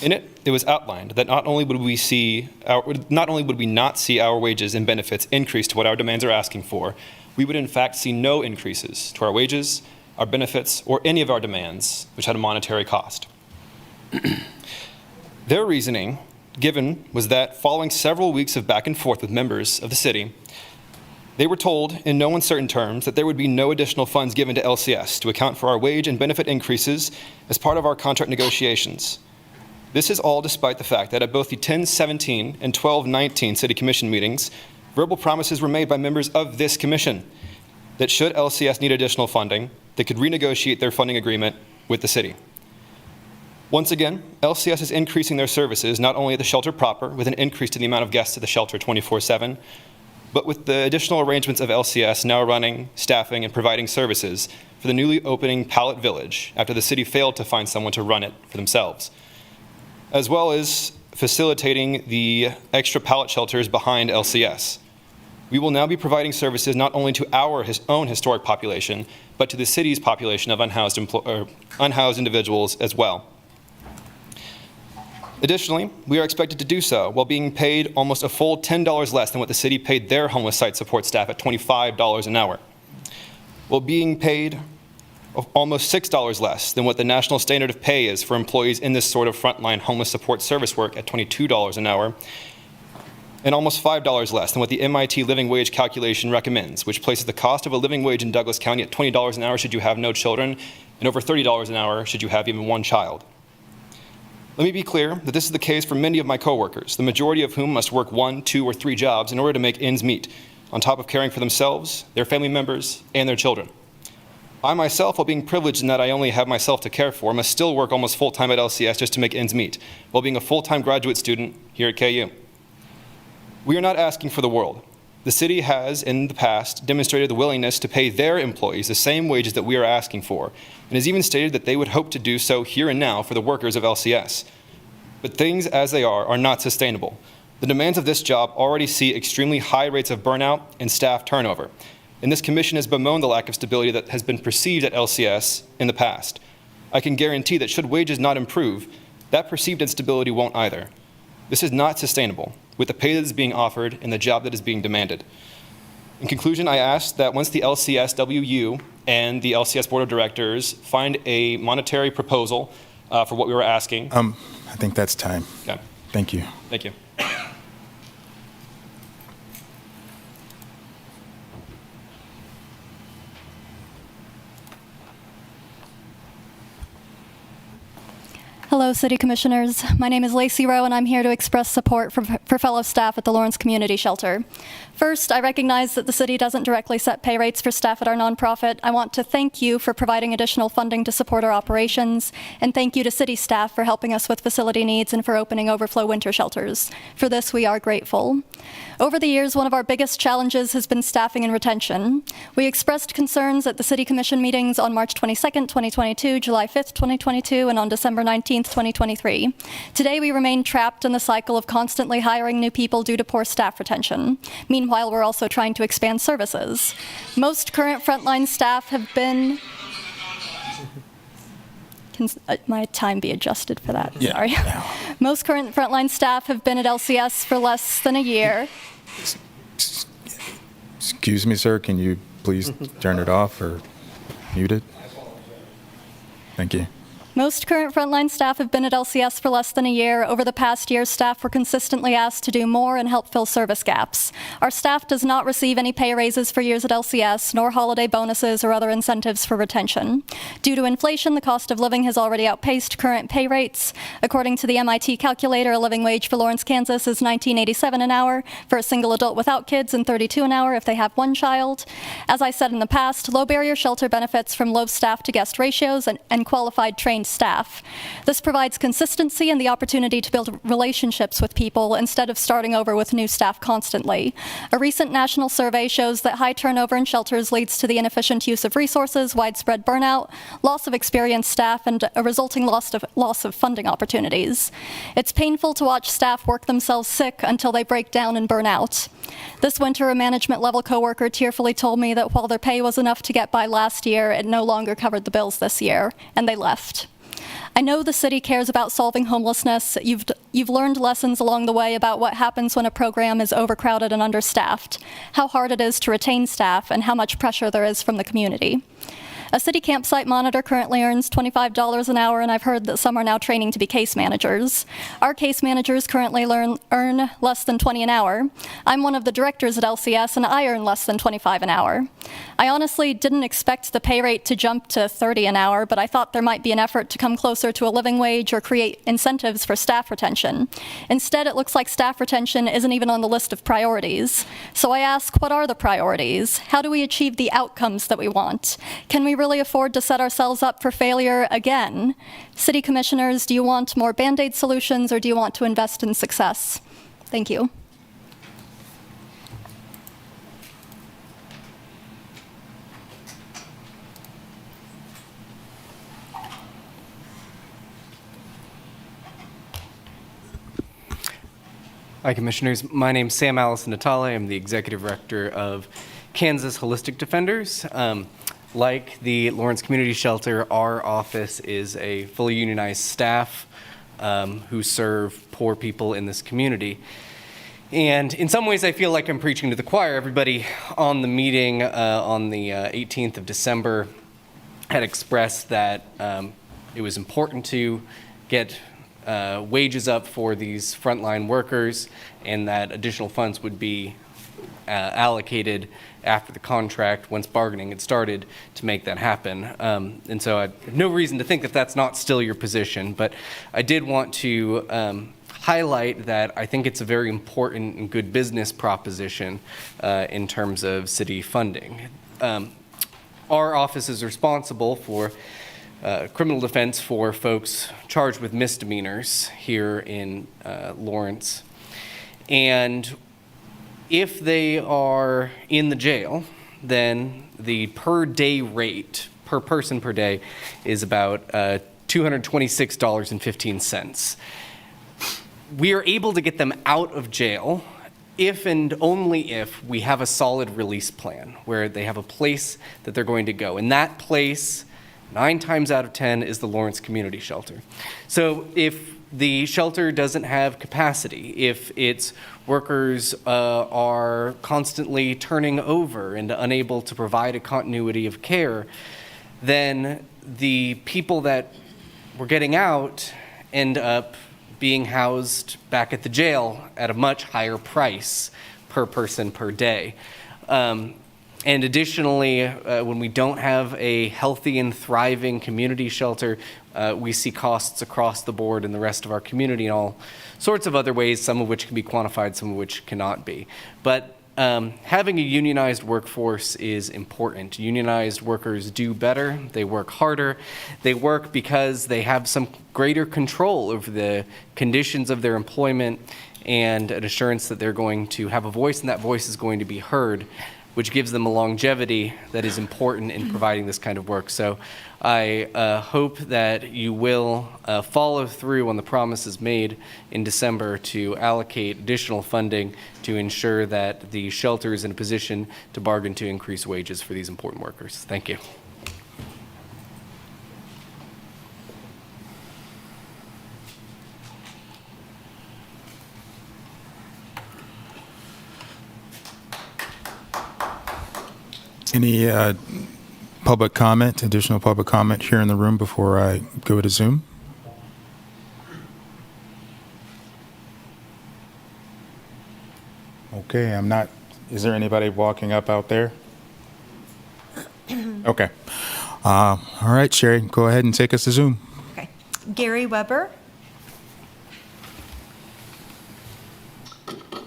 Speaker 12: In it, it was outlined that not only would we not see our wages and benefits increase to what our demands are asking for, we would in fact see no increases to our wages, our benefits, or any of our demands, which had a monetary cost. Their reasoning given was that following several weeks of back and forth with members of the city, they were told in no uncertain terms that there would be no additional funds given to LCS to account for our wage and benefit increases as part of our contract negotiations. This is all despite the fact that at both the 10-17 and 12-19 City Commission meetings, verbal promises were made by members of this commission that should LCS need additional funding, they could renegotiate their funding agreement with the city. Once again, LCS is increasing their services not only at the shelter proper, with an increase to the amount of guests at the shelter 24/7, but with the additional arrangements of LCS now running, staffing, and providing services for the newly opening Pallet Village after the city failed to find someone to run it for themselves, as well as facilitating the extra pallet shelters behind LCS. We will now be providing services not only to our own historic population, but to the city's population of unhoused individuals as well. Additionally, we are expected to do so while being paid almost a full $10 less than what the city paid their homeless site support staff at $25 an hour, while being paid almost $6 less than what the national standard of pay is for employees in this sort of frontline homeless support service work at $22 an hour, and almost $5 less than what the MIT living wage calculation recommends, which places the cost of a living wage in Douglas County at $20 an hour should you have no children, and over $30 an hour should you have even one child. Let me be clear that this is the case for many of my coworkers, the majority of whom must work 1, 2, or 3 jobs in order to make ends meet, on top of caring for themselves, their family members, and their children. I myself, while being privileged in that I only have myself to care for, must still work almost full-time at LCS just to make ends meet, while being a full-time graduate student here at KU. We are not asking for the world. The city has, in the past, demonstrated the willingness to pay their employees the same wages that we are asking for, and has even stated that they would hope to do so here and now for the workers of LCS. But things as they are not sustainable. The demands of this job already see extremely high rates of burnout and staff turnover, and this commission has bemoaned the lack of stability that has been perceived at LCS in the past. I can guarantee that should wages not improve, that perceived instability won't either. This is not sustainable, with the pay that is being offered and the job that is being demanded. In conclusion, I ask that once the LCSWU and the LCS Board of Directors find a monetary proposal for what we were asking.
Speaker 2: I think that's time.
Speaker 12: Okay.
Speaker 2: Thank you.
Speaker 12: Thank you.
Speaker 13: Hello, City Commissioners. My name is Lacey Rowe, and I'm here to express support for fellow staff at the Lawrence Community Shelter. First, I recognize that the city doesn't directly set pay rates for staff at our nonprofit. I want to thank you for providing additional funding to support our operations, and thank you to city staff for helping us with facility needs and for opening overflow winter shelters. For this, we are grateful. Over the years, one of our biggest challenges has been staffing and retention. We expressed concerns at the City Commission meetings on March 22nd, 2022, July 5th, 2022, and on December 19th, 2023. Today, we remain trapped in the cycle of constantly hiring new people due to poor staff retention. Meanwhile, we're also trying to expand services. Most current frontline staff have been... Can my time be adjusted for that?
Speaker 2: Yeah.
Speaker 13: Sorry. Most current frontline staff have been at LCS for less than a year.
Speaker 2: Excuse me, sir, can you please turn it off or mute it? Thank you.
Speaker 13: Most current frontline staff have been at LCS for less than a year. Over the past year, staff were consistently asked to do more and help fill service gaps. Our staff does not receive any pay raises for years at LCS, nor holiday bonuses or other incentives for retention. Due to inflation, the cost of living has already outpaced current pay rates. According to the MIT calculator, a living wage for Lawrence, Kansas is $19.87 an hour for a single adult without kids and $32 an hour if they have one child. As I said in the past, low barrier shelter benefits from low staff to guest ratios and qualified trained staff. This provides consistency and the opportunity to build relationships with people instead of starting over with new staff constantly. A recent national survey shows that high turnover in shelters leads to the inefficient use of resources, widespread burnout, loss of experienced staff, and a resulting loss of funding opportunities. It's painful to watch staff work themselves sick until they break down and burn out. This winter, a management level coworker tearfully told me that while their pay was enough to get by last year, it no longer covered the bills this year, and they left. I know the city cares about solving homelessness. You've learned lessons along the way about what happens when a program is overcrowded and understaffed, how hard it is to retain staff, and how much pressure there is from the community. A city campsite monitor currently earns $25 an hour, and I've heard that some are now training to be case managers. Our case managers currently earn less than $20 an hour. I'm one of the directors at LCS, and I earn less than $25 an hour. I honestly didn't expect the pay rate to jump to $30 an hour, but I thought there might be an effort to come closer to a living wage or create incentives for staff retention. Instead, it looks like staff retention isn't even on the list of priorities. So I ask, what are the priorities? How do we achieve the outcomes that we want? Can we really afford to set ourselves up for failure again? City commissioners, do you want more Band-Aid solutions, or do you want to invest in success? Thank you.
Speaker 14: Hi, Commissioners. My name's Sam Allison Natale. I'm the Executive Director of Kansas Holistic Defenders. Like the Lawrence Community Shelter, our office is a fully unionized staff who serve poor people in this community. And in some ways, I feel like I'm preaching to the choir. Everybody on the meeting on the 18th of December had expressed that it was important to get wages up for these frontline workers, and that additional funds would be allocated after the contract, once bargaining had started, to make that happen. And so I have no reason to think that that's not still your position, but I did want to highlight that I think it's a very important and good business proposition in terms of city funding. Our office is responsible for criminal defense for folks charged with misdemeanors here in Lawrence. And if they are in the jail, then the per day rate, per person per day, is about $226.15. We are able to get them out of jail if and only if we have a solid release plan where they have a place that they're going to go. And that place, 9 times out of 10, is the Lawrence Community Shelter. So if the shelter doesn't have capacity, if its workers are constantly turning over and unable to provide a continuity of care, then the people that we're getting out end up being housed back at the jail at a much higher price per person per day. And additionally, when we don't have a healthy and thriving community shelter, we see costs across the board in the rest of our community in all sorts of other ways, some of which can be quantified, some of which cannot be. But having a unionized workforce is important. Unionized workers do better, they work harder, they work because they have some greater control over the conditions of their employment and an assurance that they're going to have a voice, and that voice is going to be heard, which gives them a longevity that is important in providing this kind of work. So I hope that you will follow through on the promises made in December to allocate additional funding to ensure that the shelter is in a position to bargain to increase wages for these important workers. Thank you.
Speaker 2: Any public comment, additional public comment here in the room before I go to Zoom? Okay, I'm not, is there anybody walking up out there? Okay. All right, Sherry, go ahead and take us to Zoom.
Speaker 1: Okay. Gary Weber.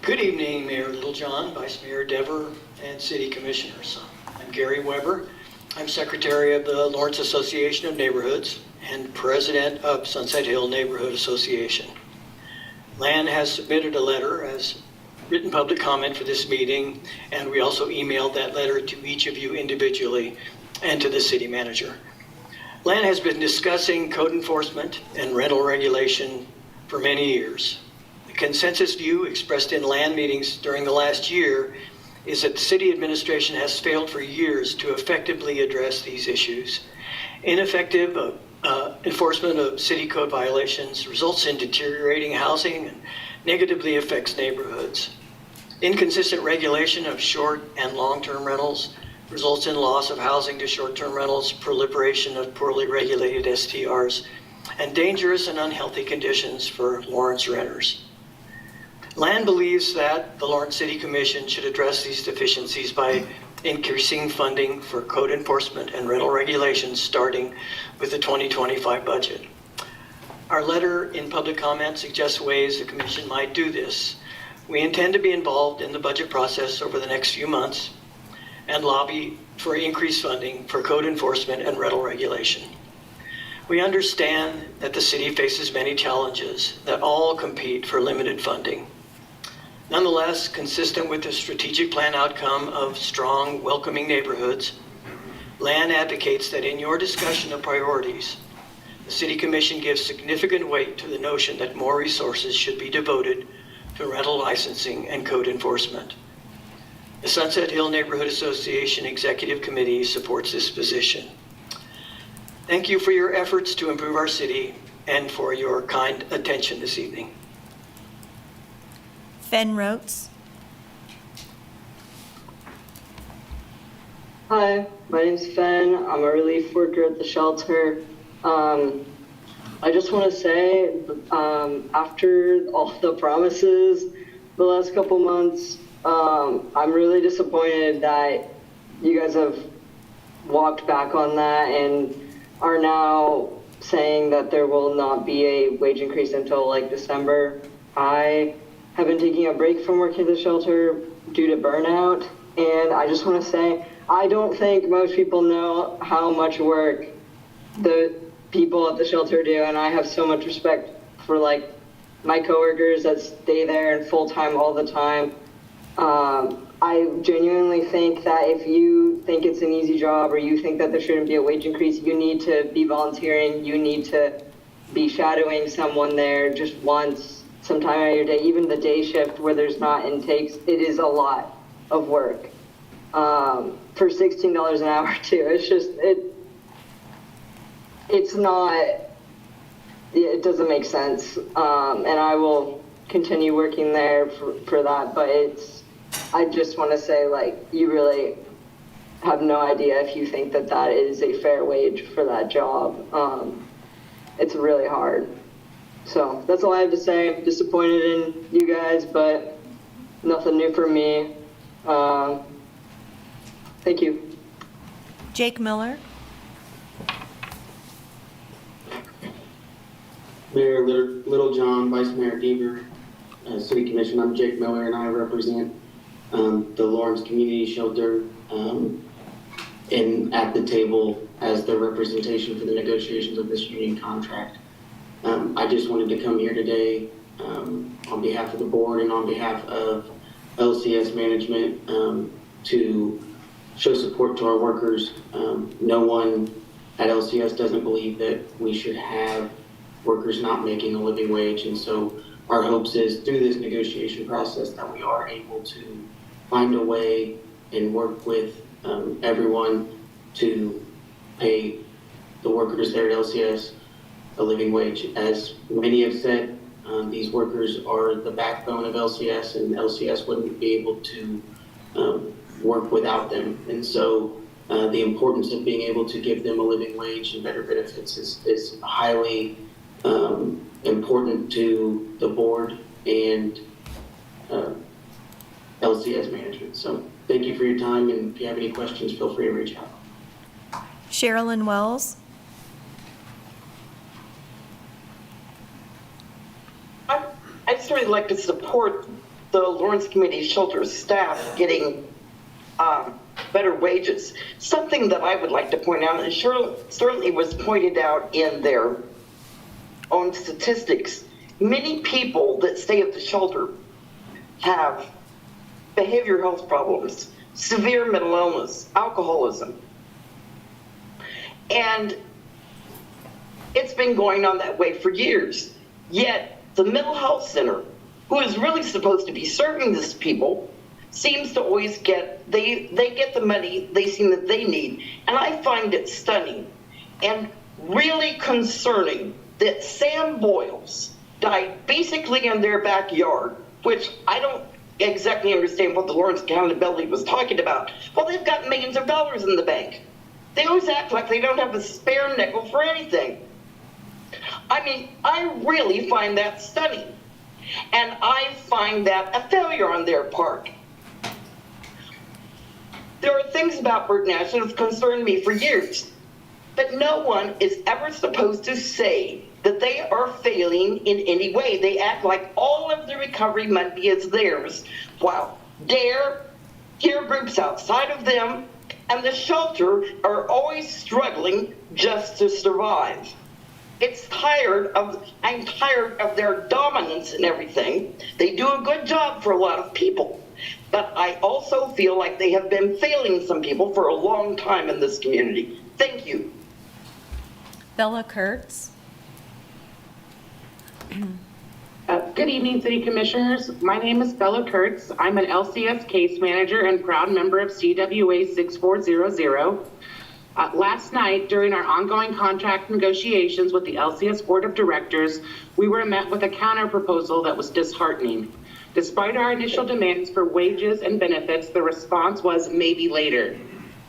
Speaker 15: Good evening, Mayor Littlejohn, Vice Mayor Dever, and City Commissioners. I'm Gary Weber. I'm Secretary of the Lawrence Association of Neighborhoods and President of Sunset Hill Neighborhood Association. LAN has submitted a letter as written public comment for this meeting, and we also emailed that letter to each of you individually and to the City Manager. LAN has been discussing code enforcement and rental regulation for many years. The consensus view expressed in LAN meetings during the last year is that the city administration has failed for years to effectively address these issues. Ineffective enforcement of city code violations results in deteriorating housing and negatively affects neighborhoods. Inconsistent regulation of short and long-term rentals results in loss of housing to short-term rentals, proliferation of poorly regulated STRs, and dangerous and unhealthy conditions for Lawrence renters. Land believes that the Lawrence City Commission should address these deficiencies by increasing funding for code enforcement and rental regulations starting with the 2025 budget. Our letter in public comment suggests ways the Commission might do this. We intend to be involved in the budget process over the next few months and lobby for increased funding for code enforcement and rental regulation. We understand that the city faces many challenges that all compete for limited funding. Nonetheless, consistent with the strategic plan outcome of strong, welcoming neighborhoods, Land advocates that in your discussion of priorities, the City Commission gives significant weight to the notion that more resources should be devoted to rental licensing and code enforcement. The Sunset Hill Neighborhood Association Executive Committee supports this position. Thank you for your efforts to improve our city and for your kind attention this evening.
Speaker 1: Fen Rotes.
Speaker 16: Hi, my name's Fen. I'm a relief worker at the shelter. I just want to say, after all the promises the last couple months, I'm really disappointed that you guys have walked back on that and are now saying that there will not be a wage increase until like December. I have been taking a break from working at the shelter due to burnout, and I just want to say, I don't think most people know how much work the people at the shelter do, and I have so much respect for like my coworkers that stay there and full-time all the time. I genuinely think that if you think it's an easy job or you think that there shouldn't be a wage increase, you need to be volunteering, you need to be shadowing someone there just once, sometime out of your day, even the day shift where there's not intakes, it is a lot of work. For $16 an hour too, it's just, it's not, it doesn't make sense. And I will continue working there for that, but I just want to say, like, you really have no idea if you think that that is a fair wage for that job. It's really hard. So that's all I have to say. Disappointed in you guys, but nothing new for me. Thank you.
Speaker 1: Jake Miller.
Speaker 17: Mayor Littlejohn, Vice Mayor Deaver, City Commission. I'm Jake Miller, and I represent the Lawrence Community Shelter and at the table as the representation for the negotiations of this union contract. I just wanted to come here today on behalf of the board and on behalf of LCS management to show support to our workers. No one at LCS doesn't believe that we should have workers not making a living wage, and so our hopes is through this negotiation process that we are able to find a way and work with everyone to pay the workers there at LCS a living wage. As many have said, these workers are the backbone of LCS, and LCS wouldn't be able to work without them. And so the importance of being able to give them a living wage and better benefits is highly important to the board and LCS management. So thank you for your time, and if you have any questions, feel free to reach out.
Speaker 1: Sherilyn Wells.
Speaker 18: I'd certainly like to support the Lawrence Community Shelter staff getting better wages. Something that I would like to point out, and certainly was pointed out in their own statistics, many people that stay at the shelter have behavioral health problems, severe mental illness, alcoholism. And it's been going on that way for years. Yet the mental health center, who is really supposed to be serving these people, seems to always get, they get the money they seem that they need. And I find it stunning. And really concerning that Sam Boyles died basically in their backyard, which I don't exactly understand what the Lawrence Accountability was talking about. Well, they've got millions of dollars in the bank. They always act like they don't have a spare nickel for anything. I mean, I really find that stunning. And I find that a failure on their part. There are things about Bert Nash that have concerned me for years, but no one is ever supposed to say that they are failing in any way. They act like all of the recovery money is theirs, while their peer groups outside of them and the shelter are always struggling just to survive. I'm tired of their dominance and everything. They do a good job for a lot of people, but I also feel like they have been failing some people for a long time in this community. Thank you.
Speaker 1: Bella Kurtz.
Speaker 19: Good evening, City Commissioners. My name is Bella Kurtz. I'm an LCS case manager and proud member of CWA 6400. Last night, during our ongoing contract negotiations with the LCS Board of Directors, we were met with a counter proposal that was disheartening. Despite our initial demands for wages and benefits, the response was maybe later.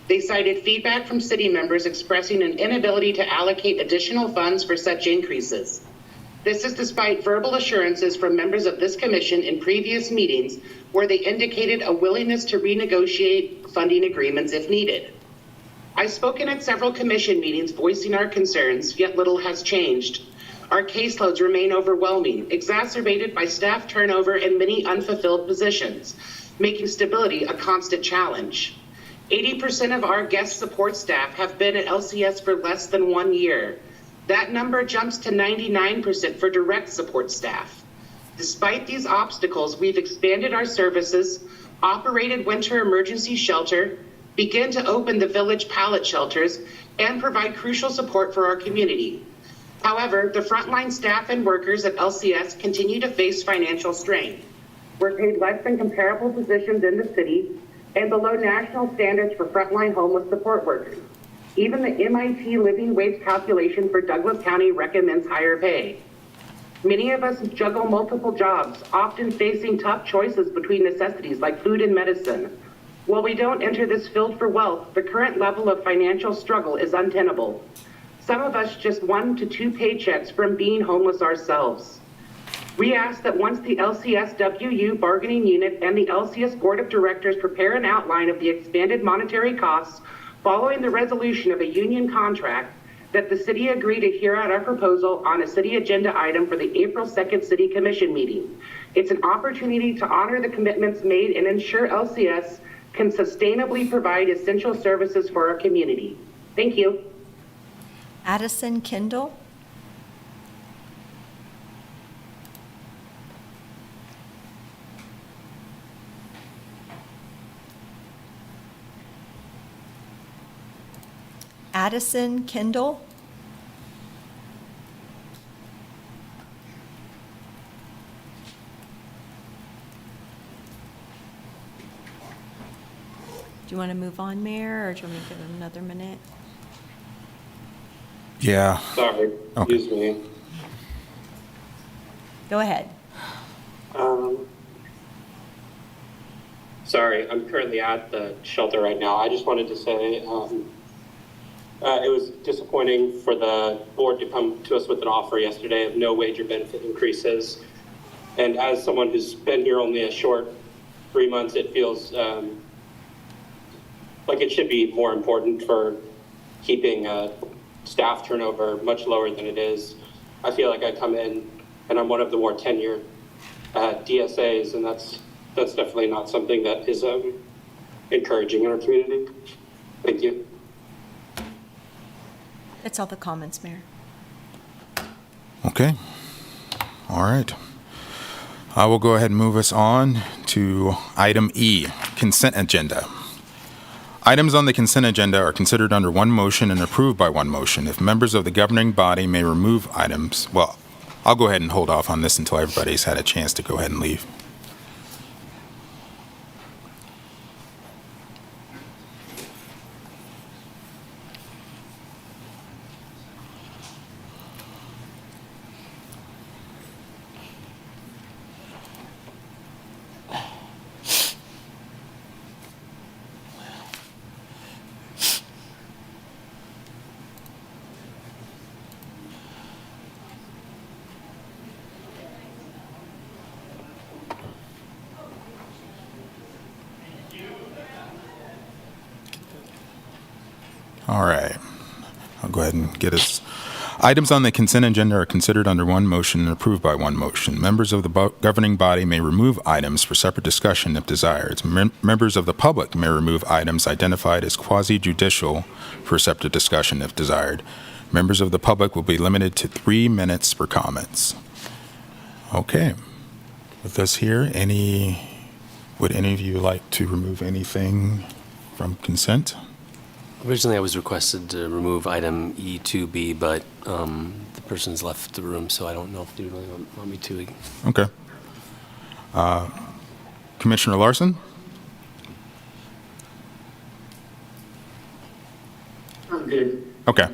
Speaker 19: They cited feedback from city members expressing an inability to allocate additional funds for such increases. This is despite verbal assurances from members of this commission in previous meetings where they indicated a willingness to renegotiate funding agreements if needed. I've spoken at several commission meetings voicing our concerns, yet little has changed. Our caseloads remain overwhelming, exacerbated by staff turnover and many unfulfilled positions, making stability a constant challenge. 80% of our guest support staff have been at LCS for less than 1 year. That number jumps to 99% for direct support staff. Despite these obstacles, we've expanded our services, operated winter emergency shelter, begin to open the village pallet shelters, and provide crucial support for our community. However, the frontline staff and workers at LCS continue to face financial strain. We're paid less than comparable positions in the city and below national standards for frontline homeless support workers. Even the MIT living wage calculation for Douglas County recommends higher pay. Many of us juggle multiple jobs, often facing tough choices between necessities like food and medicine. While we don't enter this field for wealth, the current level of financial struggle is untenable. Some of us just 1 to 2 paychecks from being homeless ourselves. We ask that once the LCSWU bargaining unit and the LCS Board of Directors prepare an outline of the expanded monetary costs following the resolution of a union contract, that the city agree to hear out our proposal on a city agenda item for the April 2nd City Commission meeting. It's an opportunity to honor the commitments made and ensure LCS can sustainably provide essential services for our community. Thank you.
Speaker 1: Addison Kendall. Addison Kendall. Do you want to move on, Mayor, or do you want me to give him another minute?
Speaker 2: Yeah.
Speaker 20: Sorry,
Speaker 2: Okay.
Speaker 20: excuse me.
Speaker 1: Go ahead.
Speaker 20: Sorry, I'm currently at the shelter right now. I just wanted to say it was disappointing for the board to come to us with an offer yesterday of no wage or benefit increases. And as someone who's been here only a short 3 months, it feels like it should be more important for keeping staff turnover much lower than it is. I feel like I come in and I'm one of the more tenured DSAs, and that's definitely not something that is encouraging in our community. Thank you.
Speaker 1: That's all the comments, Mayor.
Speaker 2: Okay. All right. I will go ahead and move us on to item E, consent agenda. Items on the consent agenda are considered under one motion and approved by one motion. If members of the governing body may remove items, well, I'll go ahead and hold off on this until everybody's had a chance to go ahead and leave. All right. I'll go ahead and get us. Items on the consent agenda are considered under one motion and approved by one motion. Members of the governing body may remove items for separate discussion if desired. Members of the public may remove items identified as quasi-judicial for separate discussion if desired. Members of the public will be limited to 3 minutes for comments. Okay. With us here, would any of you like to remove anything from consent?
Speaker 4: Originally, I was requested to remove item E2B, but the person's left the room, so I don't know if they really want me to.
Speaker 2: Okay. Commissioner Larson?
Speaker 17: I'm good.
Speaker 2: Okay.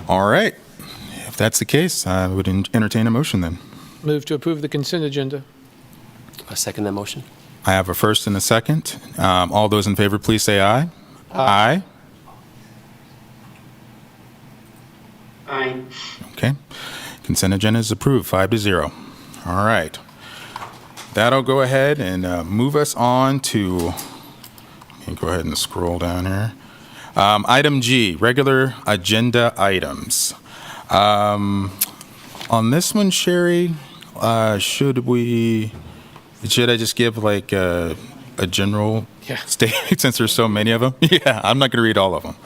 Speaker 2: All right. If that's the case, I would entertain a motion then.
Speaker 3: Move to approve the consent agenda.
Speaker 4: I second that motion.
Speaker 2: I have a first and a second. All those in favor, please say aye. Aye.
Speaker 17: Aye.
Speaker 2: Okay. Consent agenda is approved, 5-0. All right. That'll go ahead and move us on to, let me go ahead and scroll down here. Item G, regular agenda items. On this one, Sherry, should I just give like a general statement since there's so many of them? Yeah, I'm not going to read all of them.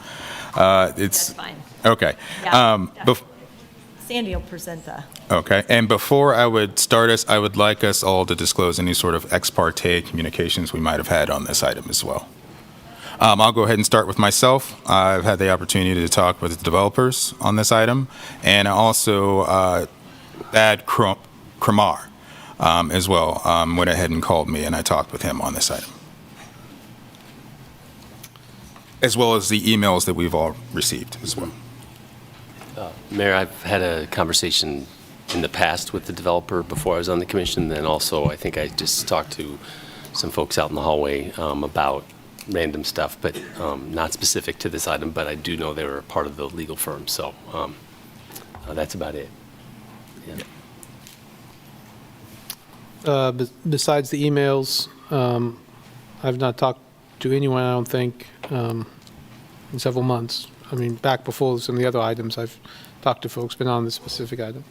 Speaker 1: That's fine.
Speaker 2: Okay.
Speaker 1: Yeah, Sandy will present the.
Speaker 2: Okay. And before I would start us, I would like us all to disclose any sort of ex parte communications we might have had on this item as well. I'll go ahead and start with myself. I've had the opportunity to talk with the developers on this item, and also Bad Kramar as well went ahead and called me, and I talked with him on this item, as well as the emails that we've all received as well.
Speaker 4: Mayor, I've had a conversation in the past with the developer before I was on the commission. Then also, I think I just talked to some folks out in the hallway about random stuff, but not specific to this item. But I do know they were part of the legal firm, so that's about it. Yeah.
Speaker 3: Besides the emails, I've not talked to anyone, I don't think, in several months. I mean, back before some of the other items, I've talked to folks, but not on this specific item.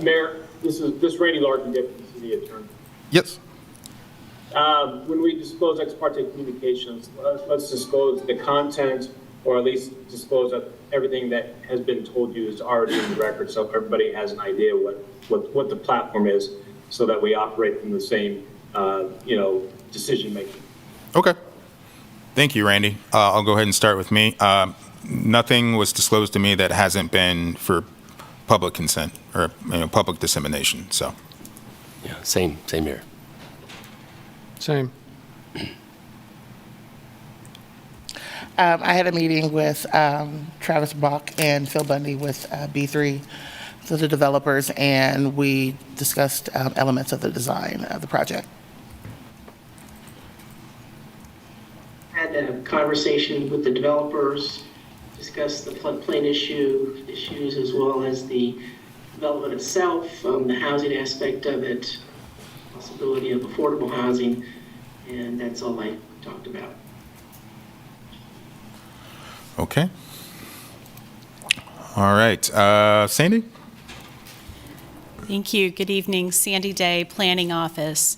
Speaker 21: Mayor, this is Randy Larkin, Deputy City Attorney.
Speaker 2: Yes.
Speaker 21: When we disclose ex parte communications, let's disclose the content, or at least disclose that everything that has been told you is already in the record, so everybody has an idea what the platform is, so that we operate from the same, decision making.
Speaker 2: Okay. Thank you, Randy. I'll go ahead and start with me. Nothing was disclosed to me that hasn't been for public consent or public dissemination. So.
Speaker 4: Yeah. Same here.
Speaker 3: Same.
Speaker 22: I had a meeting with Travis Bach and Phil Bundy with B3, so the developers, and we discussed elements of the design of the project.
Speaker 17: Had a conversation with the developers, discussed the floodplain issues as well as the development itself, the housing aspect of it, possibility of affordable housing, and that's all I talked about.
Speaker 2: Okay. All right. Sandy?
Speaker 23: Thank you. Good evening. Sandy Day, Planning Office.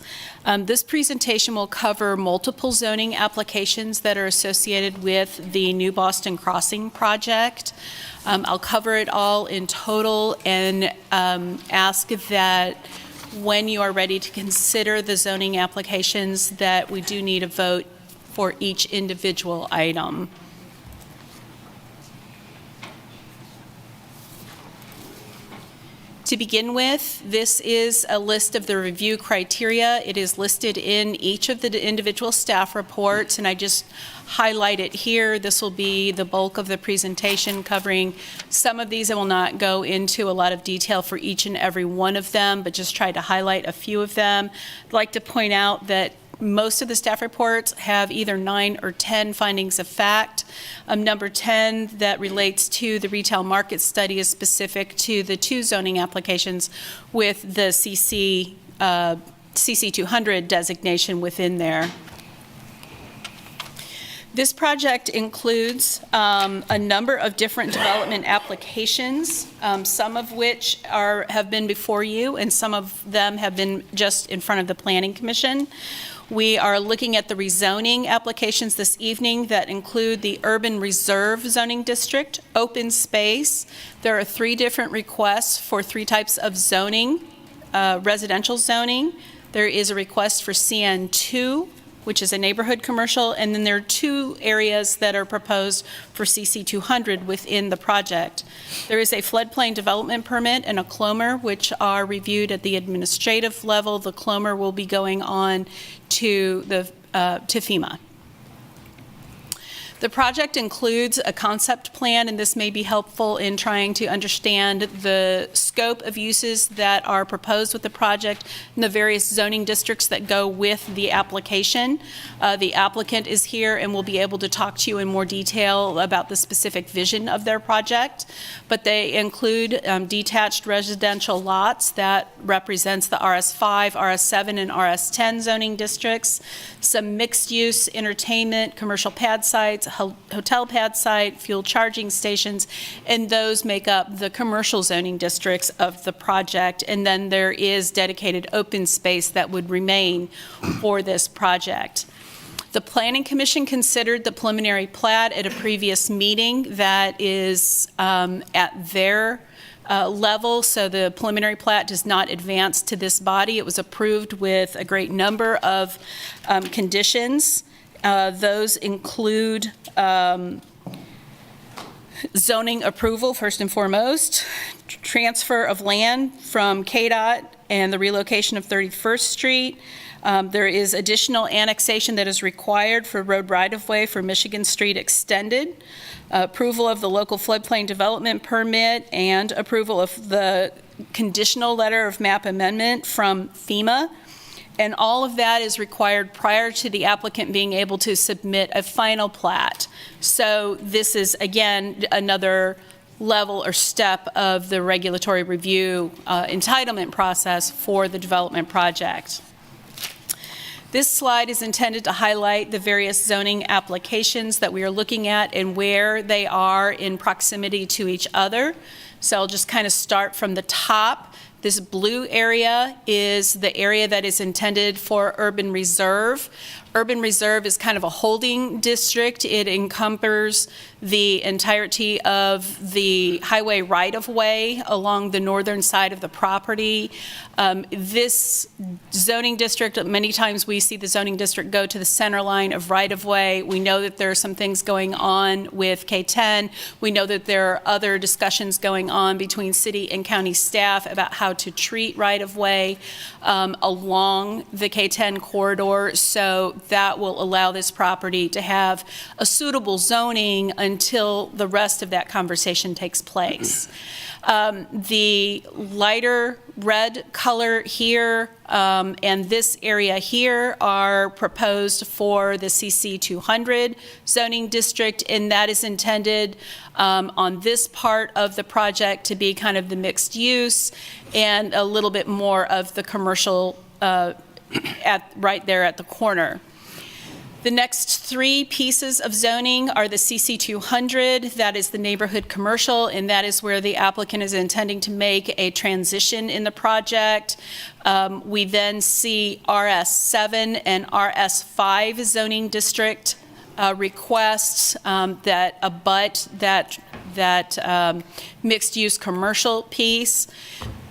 Speaker 23: This presentation will cover multiple zoning applications that are associated with the New Boston Crossing project. I'll cover it all in total and ask that when you are ready to consider the zoning applications that we do need a vote for each individual item. To begin with, this is a list of the review criteria. It is listed in each of the individual staff reports, and I just highlight it here. This will be the bulk of the presentation covering some of these. I will not go into a lot of detail for each and every one of them, but just try to highlight a few of them. I'd like to point out that most of the staff reports have either 9 or 10 findings of fact. Number 10 that relates to the retail market study is specific to the 2 zoning applications with the CC 200 designation within there. This project includes a number of different development applications, some of which have been before you, and some of them have been just in front of the Planning Commission. We are looking at the rezoning applications this evening that include the Urban Reserve Zoning District, Open Space. There are 3 different requests for 3 types of zoning, residential zoning. There is a request for CN2, which is a neighborhood commercial, and then there are 2 areas that are proposed for CC 200 within the project. There is a floodplain development permit and a CLOMR, which are reviewed at the administrative level. The CLOMR will be going on to FEMA. The project includes a concept plan, and this may be helpful in trying to understand the scope of uses that are proposed with the project and the various zoning districts that go with the application. The applicant is here and will be able to talk to you in more detail about the specific vision of their project, but they include detached residential lots that represents the RS5, RS7, and RS10 zoning districts, some mixed-use entertainment, commercial pad sites, hotel pad site, fuel charging stations, and those make up the commercial zoning districts of the project. And then there is dedicated open space that would remain for this project. The Planning Commission considered the preliminary plat at a previous meeting that is at their level, so the preliminary plat does not advance to this body. It was approved with a great number of conditions. Those include zoning approval, first and foremost, transfer of land from KDOT and the relocation of 31st Street. There is additional annexation that is required for road right-of-way for Michigan Street extended, approval of the local floodplain development permit, and approval of the conditional letter of map amendment from FEMA. And all of that is required prior to the applicant being able to submit a final plat. So this is, again, another level or step of the regulatory review entitlement process for the development project. This slide is intended to highlight the various zoning applications that we are looking at and where they are in proximity to each other. So I'll just kind of start from the top. This blue area is the area that is intended for urban reserve. Urban reserve is kind of a holding district. It encompasses the entirety of the highway right-of-way along the northern side of the property. This zoning district, many times we see the zoning district go to the center line of right-of-way. We know that there are some things going on with K10. We know that there are other discussions going on between city and county staff about how to treat right-of-way along the K10 corridor. So that will allow this property to have a suitable zoning until the rest of that conversation takes place. The lighter red color here and this area here are proposed for the CC 200 zoning district, and that is intended on this part of the project to be kind of the mixed use and a little bit more of the commercial right there at the corner. The next 3 pieces of zoning are the CC 200, that is the neighborhood commercial, and that is where the applicant is intending to make a transition in the project. We then see RS7 and RS5 zoning district requests that abut that mixed-use commercial piece.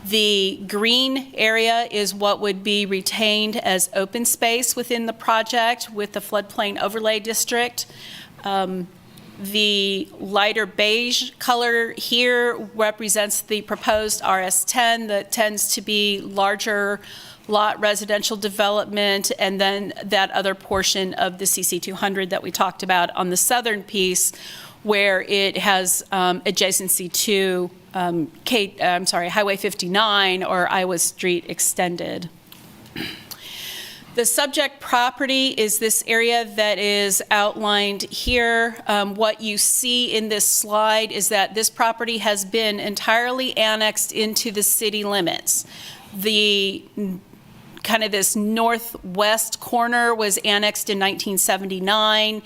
Speaker 23: The green area is what would be retained as open space within the project with the floodplain overlay district. The lighter beige color here represents the proposed RS10 that tends to be larger lot residential development, and then that other portion of the CC 200 that we talked about on the southern piece where it has adjacency to Highway 59 or Iowa Street Extended. The subject property is this area that is outlined here. What you see in this slide is that this property has been entirely annexed into the city limits. The kind of this northwest corner was annexed in 1979.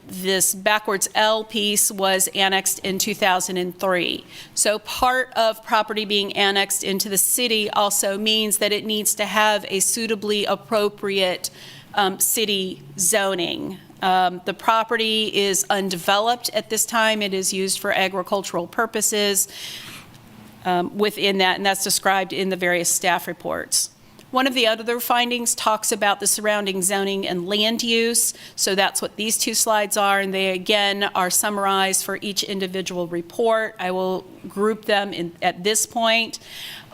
Speaker 23: This backwards L piece was annexed in 2003. So part of property being annexed into the city also means that it needs to have a suitably appropriate city zoning. The property is undeveloped at this time. It is used for agricultural purposes within that, and that's described in the various staff reports. One of the other findings talks about the surrounding zoning and land use. So that's what these two slides are, and they again are summarized for each individual report. I will group them at this point.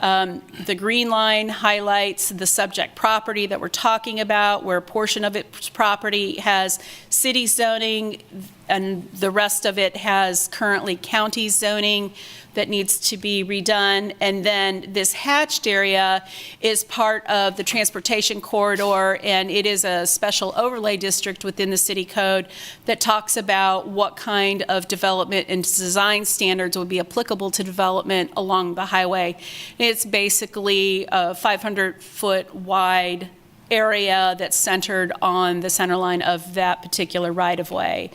Speaker 23: The green line highlights the subject property that we're talking about, where a portion of its property has city zoning and the rest of it has currently county zoning that needs to be redone. And then this hatched area is part of the transportation corridor, and it is a special overlay district within the city code that talks about what kind of development and design standards would be applicable to development along the highway. It's basically a 500-foot wide area that's centered on the center line of that particular right-of-way.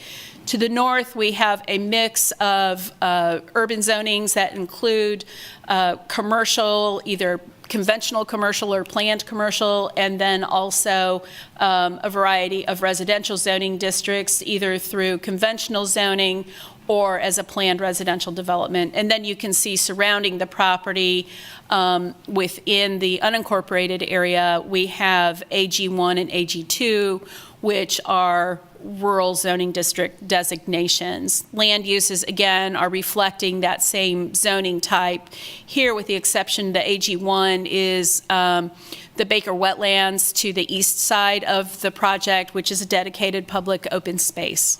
Speaker 23: To the north, we have a mix of urban zonings that include commercial, either conventional commercial or planned commercial, and then also a variety of residential zoning districts, either through conventional zoning or as a planned residential development. And then you can see surrounding the property within the unincorporated area, we have AG1 and AG2, which are rural zoning district designations. Land uses, again, are reflecting that same zoning type. Here, with the exception, the AG1 is the Baker Wetlands to the east side of the project, which is a dedicated public open space.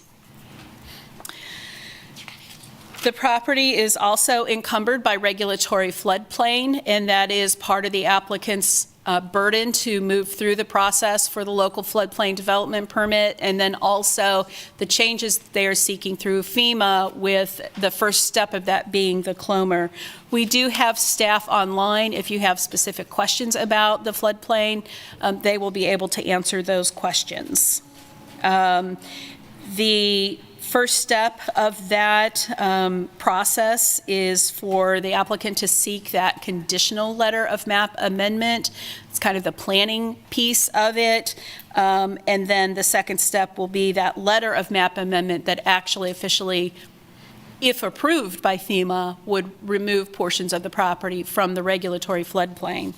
Speaker 23: The property is also encumbered by regulatory floodplain, and that is part of the applicant's burden to move through the process for the local floodplain development permit, and then also the changes they are seeking through FEMA, with the first step of that being the CLOMER. We do have staff online. If you have specific questions about the floodplain, they will be able to answer those questions. The first step of that process is for the applicant to seek that conditional letter of map amendment. It's kind of the planning piece of it. And then the second step will be that letter of map amendment that actually officially, if approved by FEMA, would remove portions of the property from the regulatory floodplain.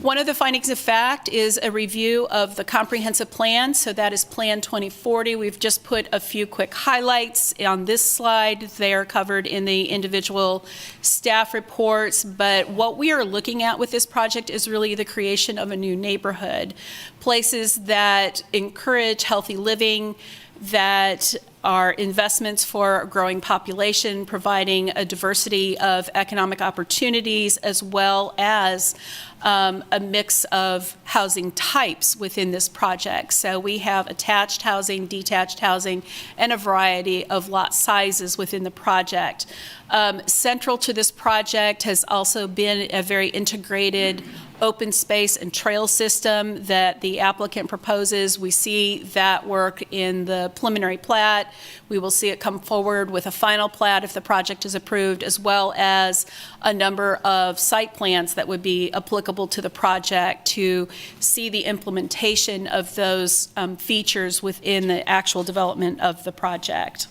Speaker 23: One of the findings of fact is a review of the comprehensive plan. So that is Plan 2040. We've just put a few quick highlights on this slide. They are covered in the individual staff reports. But what we are looking at with this project is really the creation of a new neighborhood. Places that encourage healthy living, that are investments for a growing population, providing a diversity of economic opportunities, as well as a mix of housing types within this project. So we have attached housing, detached housing, and a variety of lot sizes within the project. Central to this project has also been a very integrated open space and trail system that the applicant proposes. We see that work in the preliminary plat. We will see it come forward with a final plat if the project is approved, as well as a number of site plans that would be applicable to the project to see the implementation of those features within the actual development of the project.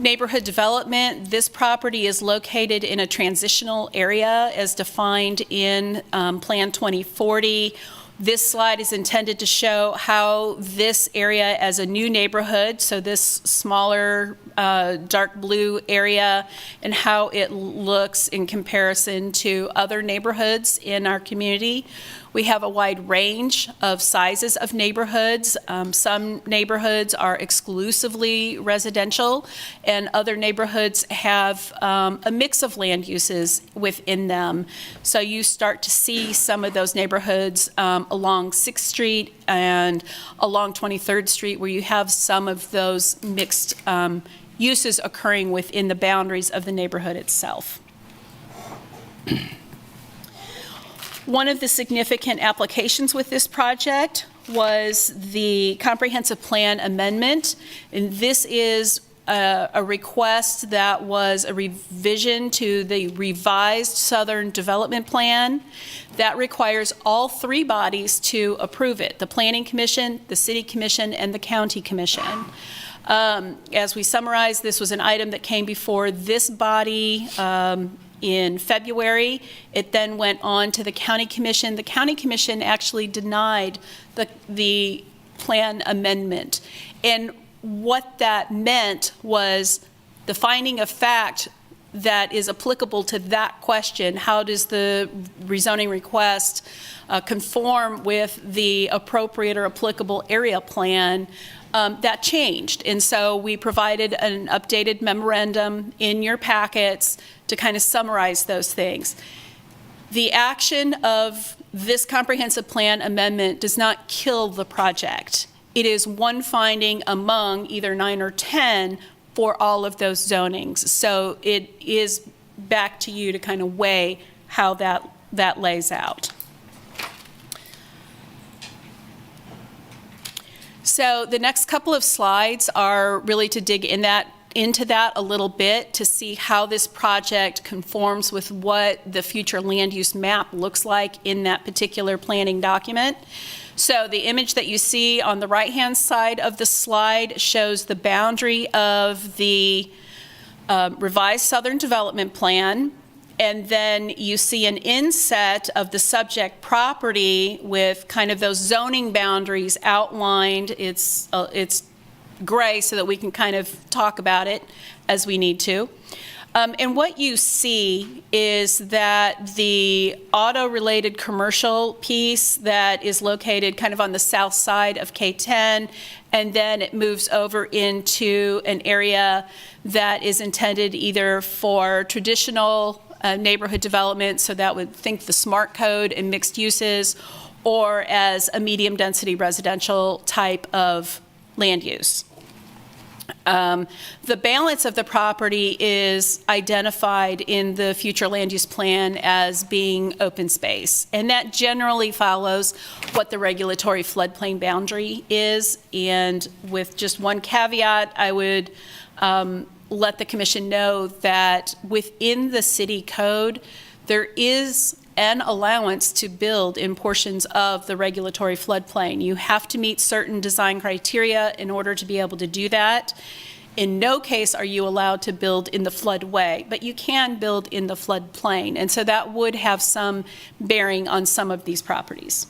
Speaker 23: Neighborhood development. This property is located in a transitional area as defined in Plan 2040. This slide is intended to show how this area as a new neighborhood, so this smaller dark blue area, and how it looks in comparison to other neighborhoods in our community. We have a wide range of sizes of neighborhoods. Some neighborhoods are exclusively residential, and other neighborhoods have a mix of land uses within them. So you start to see some of those neighborhoods along 6th Street and along 23rd Street, where you have some of those mixed uses occurring within the boundaries of the neighborhood itself. One of the significant applications with this project was the comprehensive plan amendment, and this is a request that was a revision to the revised Southern Development Plan that requires all three bodies to approve it: the Planning Commission, the City Commission, and the County Commission. As we summarize, this was an item that came before this body in February. It then went on to the County Commission. The County Commission actually denied the plan amendment. And what that meant was the finding of fact that is applicable to that question: how does the rezoning request conform with the appropriate or applicable area plan? That changed. And so we provided an updated memorandum in your packets to kind of summarize those things. The action of this comprehensive plan amendment does not kill the project. It is one finding among either 9 or 10 for all of those zonings. So it is back to you to kind of weigh how that lays out. So the next couple of slides are really to dig into that a little bit to see how this project conforms with what the future land use map looks like in that particular planning document. So the image that you see on the right-hand side of the slide shows the boundary of the revised Southern Development Plan. And then you see an inset of the subject property with kind of those zoning boundaries outlined. It's gray so that we can kind of talk about it as we need to. And what you see is that the auto-related commercial piece that is located kind of on the south side of K10, and then it moves over into an area that is intended either for traditional neighborhood development, so that would think the SMART code and mixed uses, or as a medium density residential type of land use. The balance of the property is identified in the future land use plan as being open space, and that generally follows what the regulatory floodplain boundary is. And with just one caveat, I would let the commission know that within the city code, there is an allowance to build in portions of the regulatory floodplain. You have to meet certain design criteria in order to be able to do that. In no case are you allowed to build in the floodway, but you can build in the floodplain. And so that would have some bearing on some of these properties.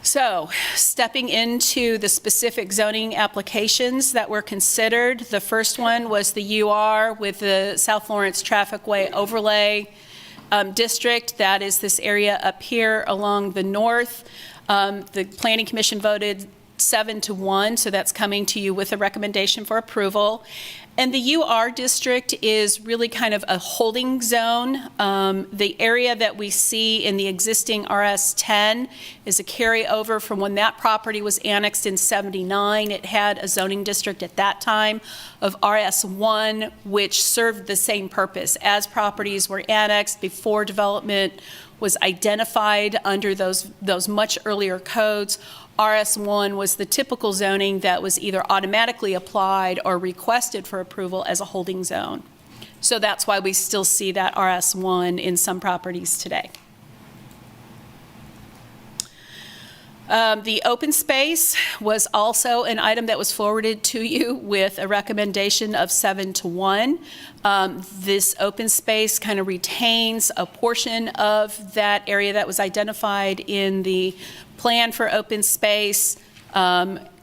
Speaker 23: So, stepping into the specific zoning applications that were considered, the first one was the UR with the South Lawrence Traffic Way Overlay District. That is this area up here along the north. The Planning Commission voted 7-1, so that's coming to you with a recommendation for approval. And the UR district is really kind of a holding zone. The area that we see in the existing RS-10 is a carryover from when that property was annexed in '79. It had a zoning district at that time of RS-1, which served the same purpose. As properties were annexed before development was identified under those much earlier codes, RS1 was the typical zoning that was either automatically applied or requested for approval as a holding zone. So that's why we still see that RS1 in some properties today. The open space was also an item that was forwarded to you with a recommendation of 7-1. This open space kind of retains a portion of that area that was identified in the plan for open space,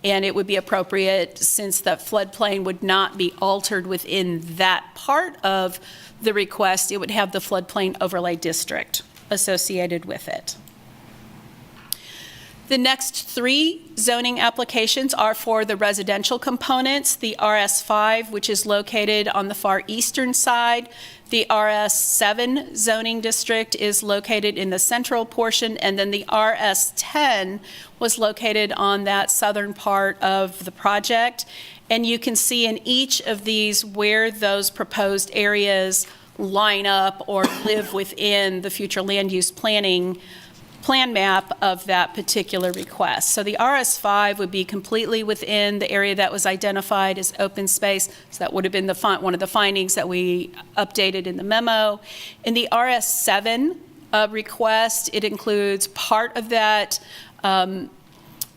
Speaker 23: And it would be appropriate, since the floodplain would not be altered within that part of the request, it would have the floodplain overlay district associated with it. The next 3 zoning applications are for the residential components, the RS5, which is located on the far eastern side. The RS7 zoning district is located in the central portion, and then the RS10 was located on that southern part of the project. And you can see in each of these where those proposed areas line up or live within the future land use plan map of that particular request. So the RS5 would be completely within the area that was identified as open space. So that would have been one of the findings that we updated in the memo. In the RS7 request, it includes part of that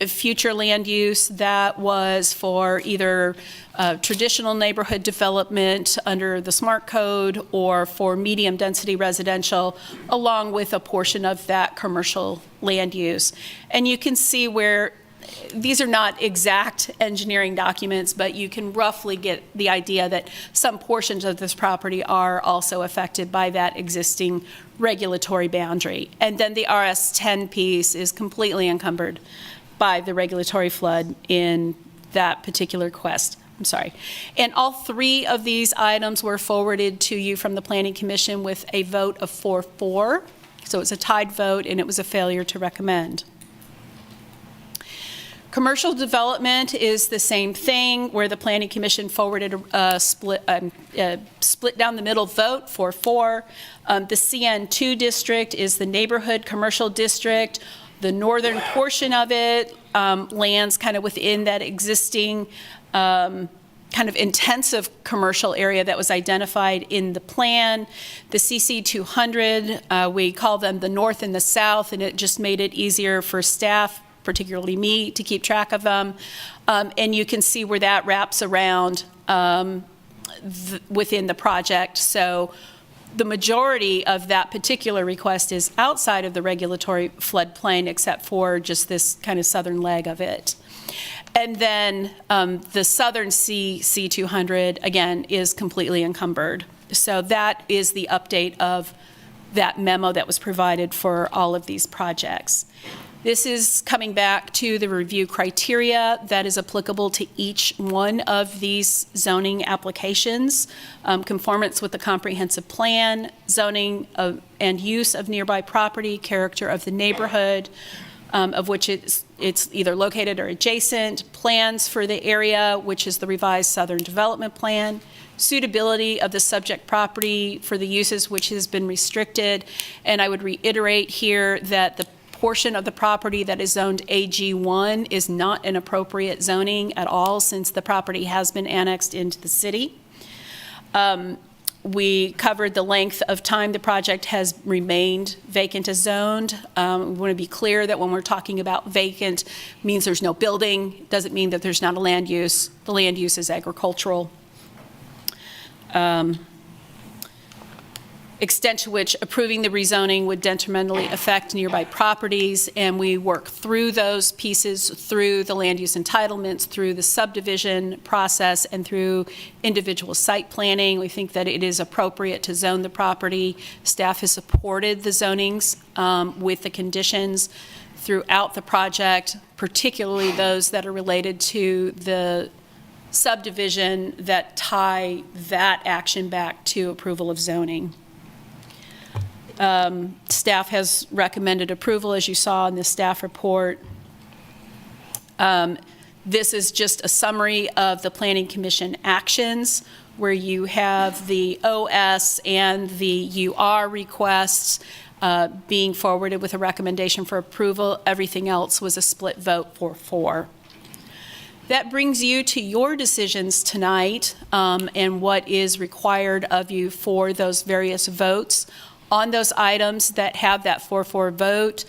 Speaker 23: future land use that was for either traditional neighborhood development under the SMART code or for medium density residential, along with a portion of that commercial land use. And you can see where these are not exact engineering documents, but you can roughly get the idea that some portions of this property are also affected by that existing regulatory boundary. And then the RS10 piece is completely encumbered by the regulatory flood in that particular request. I'm sorry. And all 3 of these items were forwarded to you from the Planning Commission with a vote of 4-4. So it's a tied vote, and it was a failure to recommend. Commercial development is the same thing, where the Planning Commission forwarded a split down the middle vote, 4-4. The CN2 district is the neighborhood commercial district. The northern portion of it lands kind of within that existing kind of intensive commercial area that was identified in the plan. The CC200, we call them the north and the south, and it just made it easier for staff, particularly me, to keep track of them. And you can see where that wraps around within the project. So the majority of that particular request is outside of the regulatory floodplain, except for just this kind of southern leg of it. And then the southern C200, again, is completely encumbered. So that is the update of that memo that was provided for all of these projects. This is coming back to the review criteria that is applicable to each one of these zoning applications. Conformance with the comprehensive plan, zoning and use of nearby property, character of the neighborhood, of which it's either located or adjacent, plans for the area, which is the revised Southern Development Plan, suitability of the subject property for the uses which has been restricted. And I would reiterate here that the portion of the property that is zoned AG1 is not an appropriate zoning at all, since the property has been annexed into the city. We covered the length of time the project has remained vacant as zoned. We want to be clear that when we're talking about vacant, means there's no building, doesn't mean that there's not a land use. The land use is agricultural. Extent to which approving the rezoning would detrimentally affect nearby properties, and we work through those pieces through the land use entitlements, through the subdivision process, and through individual site planning. We think that it is appropriate to zone the property. Staff has supported the zonings with the conditions throughout the project, particularly those that are related to the subdivision that tie that action back to approval of zoning. Staff has recommended approval, as you saw in the staff report. This is just a summary of the Planning Commission actions, where you have the OS and the UR requests being forwarded with a recommendation for approval. Everything else was a split vote 4-4. That brings you to your decisions tonight and what is required of you for those various votes. On those items that have that 4-4 vote,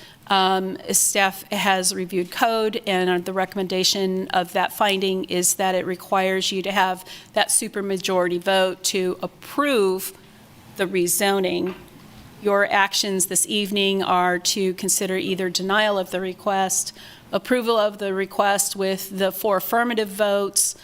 Speaker 23: staff has reviewed code, and the recommendation of that finding is that it requires you to have that supermajority vote to approve the rezoning. Your actions this evening are to consider either denial of the request, approval of the request with the 4 affirmative votes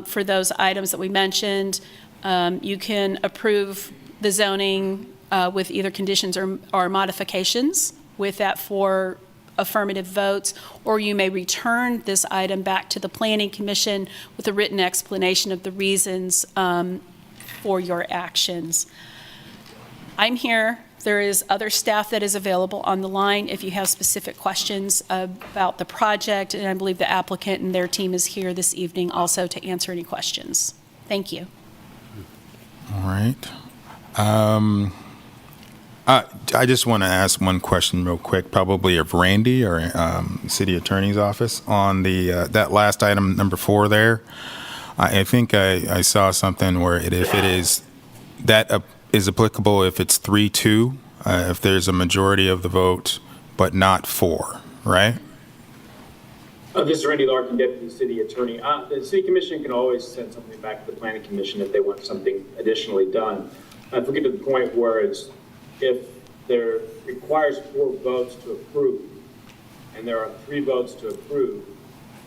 Speaker 23: for those items that we mentioned. You can approve the zoning with either conditions or modifications with that 4 affirmative votes, or you may return this item back to the Planning Commission with a written explanation of the reasons for your actions. I'm here. There is other staff that is available on the line if you have specific questions about the project, and I believe the applicant and their team is here this evening also to answer any questions. Thank you.
Speaker 2: All right. I just want to ask one question real quick, probably of Randy or City Attorney's Office on the that last item, number 4 there. I think I saw something where if it is, that is applicable if it's 3-2, if there's a majority of the vote, but not 4, right?
Speaker 21: This is Randy Larkin, Deputy City Attorney. The City Commission can always send something back to the Planning Commission if they want something additionally done. If we get to the point where if there requires 4 votes to approve, and there are 3 votes to approve,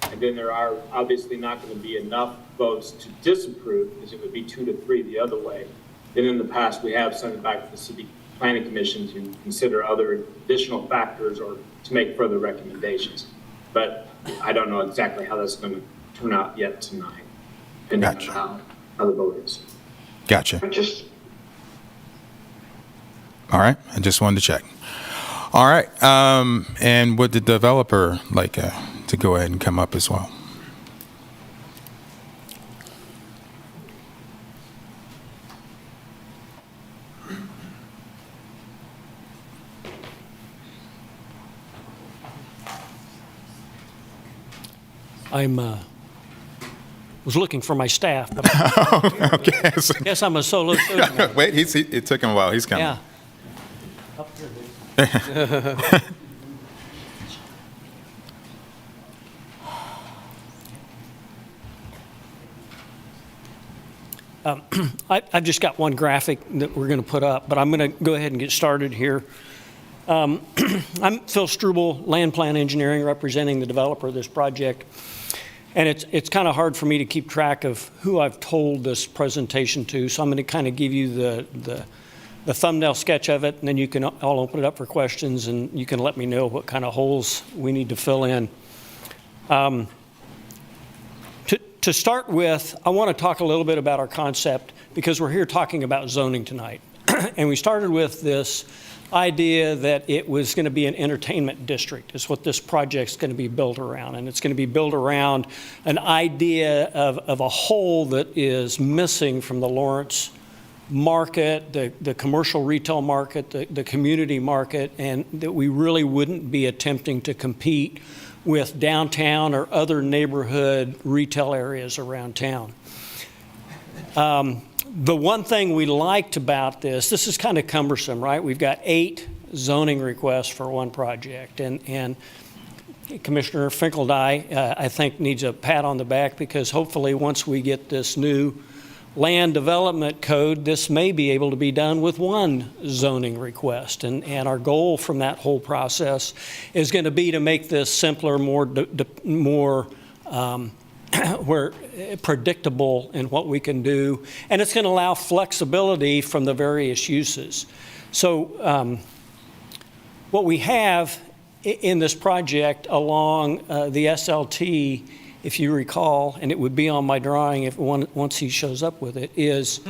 Speaker 21: and then there are obviously not going to be enough votes to disapprove, because it would be 2 to 3 the other way. Then in the past, we have sent it back to the City Planning Commission to consider other additional factors or to make further recommendations. But I don't know exactly how that's going to turn out yet tonight, depending on how the vote is.
Speaker 2: Gotcha. All right. I just wanted to check. All right. And would the developer like to go ahead and come up as well?
Speaker 5: Was looking for my staff, but I
Speaker 2: Okay.
Speaker 5: guess I'm a solo student.
Speaker 2: Wait, it took him a while. He's coming.
Speaker 5: Yeah. I've just got one graphic that we're going to put up, but I'm going to go ahead and get started here. I'm Phil Struble, Land Plan Engineering, representing the developer of this project. And it's kind of hard for me to keep track of who I've told this presentation to, so I'm going to kind of give you the thumbnail sketch of it, and then you can all open it up for questions, and you can let me know what kind of holes we need to fill in. To start with, I want to talk a little bit about our concept, because we're here talking about zoning tonight. And we started with this idea that it was going to be an entertainment district is what this project's going to be built around. And it's going to be built around an idea of a whole that is missing from the Lawrence market, the commercial retail market, the community market, and that we really wouldn't be attempting to compete with downtown or other neighborhood retail areas around town. The one thing we liked about this is kind of cumbersome, right? We've got 8 zoning requests for one project, and Commissioner Finkeldye, I think, needs a pat on the back, because hopefully once we get this new land development code, this may be able to be done with one zoning request. And our goal from that whole process is going to be to make this simpler, more we're predictable in what we can do, and it's going to allow flexibility from the various uses. So what we have in this project along the SLT, if you recall, and it would be on my drawing if once he shows up with it, is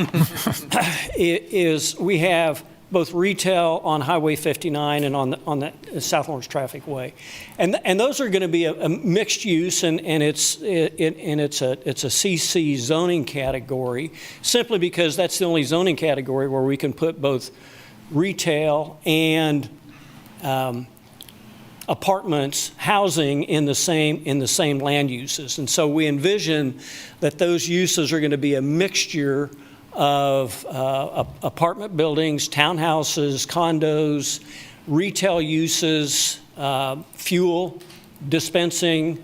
Speaker 5: we have both retail on Highway 59 and on the South Lawrence Traffic Way, and those are going to be a mixed use, and it's a CC zoning category, simply because that's the only zoning category where we can put both retail and apartments, housing in the same land uses. And so we envision that those uses are going to be a mixture of apartment buildings, townhouses, condos, retail uses, fuel dispensing,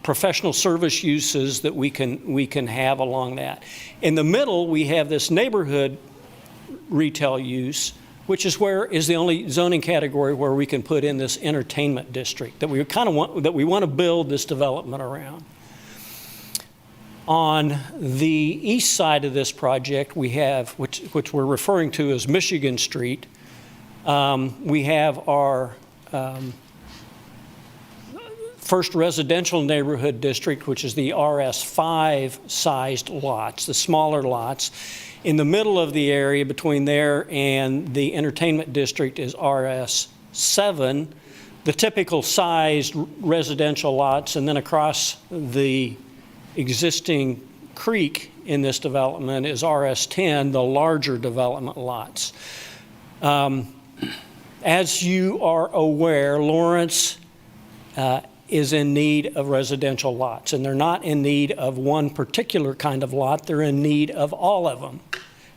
Speaker 5: professional service uses that we can have along that. In the middle, we have this neighborhood retail use which is the only zoning category where we can put in this entertainment district that we want to build this development around. On the east side of this project, we have, which we're referring to as Michigan Street, we have our first residential neighborhood district, which is the RS5 sized lots, the smaller lots. In the middle of the area between there and the entertainment district is RS7, the typical sized residential lots, and then across the existing creek in this development is RS10, the larger development lots. As you are aware, Lawrence is in need of residential lots, and they're not in need of one particular kind of lot, they're in need of all of them.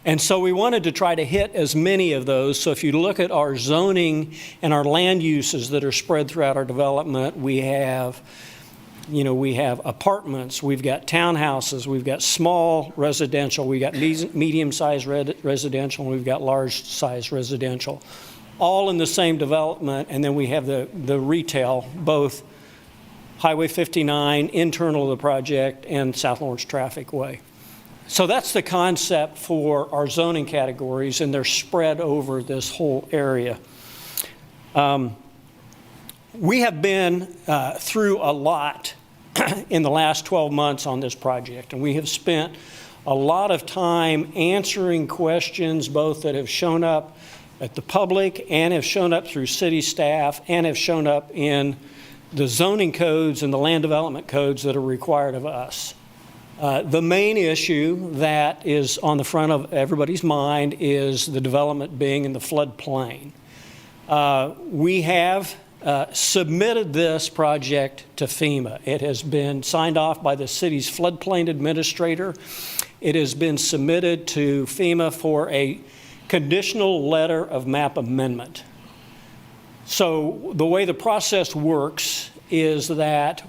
Speaker 5: And so we wanted to try to hit as many of those. So if you look at our zoning and our land uses that are spread throughout our development, we have apartments, we've got townhouses, we've got small residential, we've got medium-sized residential, and we've got large-sized residential, all in the same development. And then we have the retail, both Highway 59, internal to the project, and South Lawrence Traffic Way. So that's the concept for our zoning categories, and they're spread over this whole area. We have been through a lot in the last 12 months on this project, and we have spent a lot of time answering questions both that have shown up at the public and have shown up through city staff and have shown up in the zoning codes and the land development codes that are required of us. The main issue that is on the front of everybody's mind is the development being in the floodplain. We have submitted this project to FEMA. It has been signed off by the city's floodplain administrator. It has been submitted to FEMA for a conditional letter of map amendment. So the way the process works is that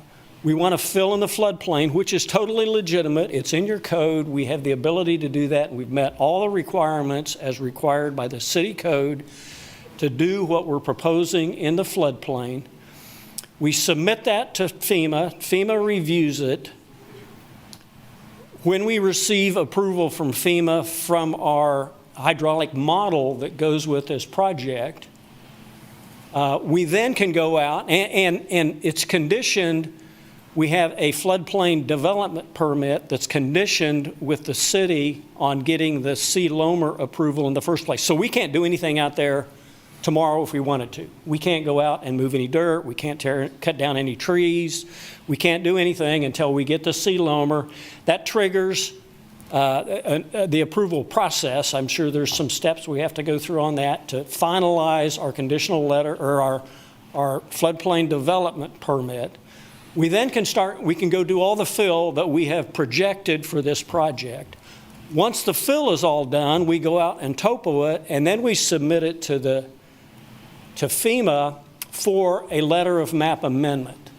Speaker 5: we want to fill in the floodplain, which is totally legitimate. It's in your code. We have the ability to do that. We've met all the requirements as required by the city code to do what we're proposing in the floodplain. We submit that to FEMA. FEMA reviews it. When we receive approval from FEMA from our hydraulic model that goes with this project, we then can go out, and it's conditioned. We have a floodplain development permit that's conditioned with the city on getting the C-LOMR approval in the first place. So we can't do anything out there tomorrow if we wanted to. We can't go out and move any dirt. We can't cut down any trees. We can't do anything until we get the C-LOMR. That triggers the approval process. I'm sure there's some steps we have to go through on that to finalize our conditional letter or our floodplain development permit. We then we can go do all the fill that we have projected for this project. Once the fill is all done, we go out and topo it, and then we submit it to FEMA for a letter of map amendment.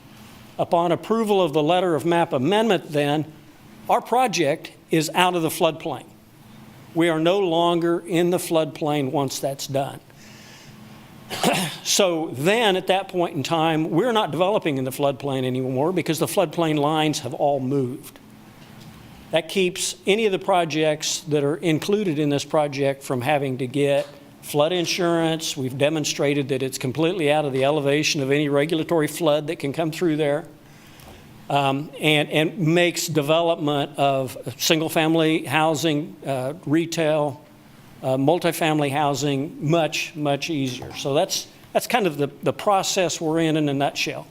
Speaker 5: Upon approval of the letter of map amendment, then, our project is out of the floodplain. We are no longer in the floodplain once that's done. So then, at that point in time, we're not developing in the floodplain anymore because the floodplain lines have all moved. That keeps any of the projects that are included in this project from having to get flood insurance. We've demonstrated that it's completely out of the elevation of any regulatory flood that can come through there, and makes development of single-family housing, retail, multifamily housing much, much easier. So that's kind of the process we're in a nutshell.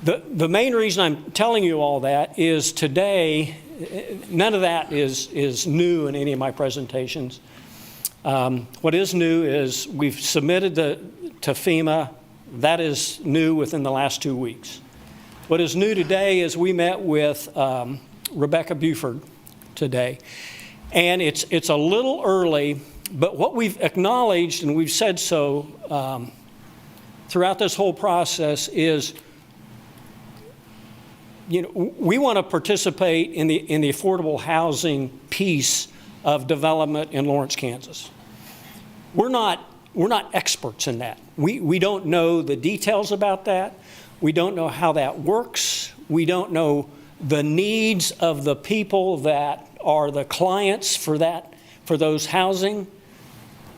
Speaker 5: The main reason I'm telling you all that is today, none of that is new in any of my presentations. What is new is we've submitted to FEMA. That is new within the last 2 weeks. What is new today is we met with Rebecca Buford today. And it's a little early, but what we've acknowledged, and we've said so throughout this whole process, is we want to participate in the affordable housing piece of development in Lawrence, Kansas. We're not we're not experts in that. We don't know the details about that. We don't know how that works. We don't know the needs of the people that are the clients for those housing.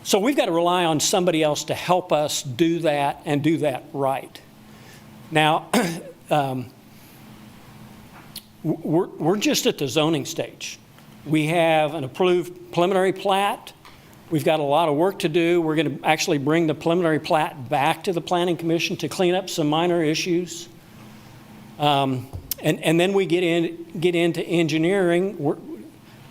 Speaker 5: So we've got to rely on somebody else to help us do that and do that right. Now, we're just at the zoning stage. We have an approved preliminary plat. We've got a lot of work to do. We're going to actually bring the preliminary plat back to the Planning Commission to clean up some minor issues. And then we get into engineering.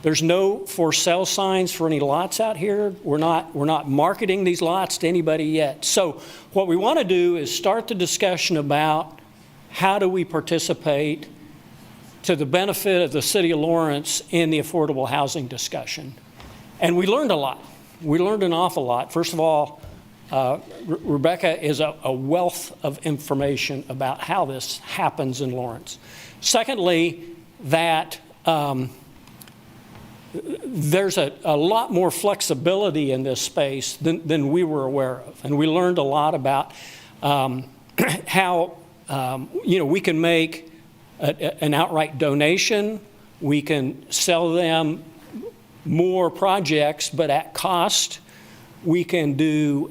Speaker 5: There's no for sale signs for any lots out here. We're not marketing these lots to anybody yet. So what we want to do is start the discussion about how do we participate to the benefit of the city of Lawrence in the affordable housing discussion. And we learned a lot. We learned an awful lot. First of all, Rebecca is a wealth of information about how this happens in Lawrence. Secondly, that there's a lot more flexibility in this space than we were aware of. And we learned a lot about how we can make an outright donation. We can sell them more projects, but at cost. We can do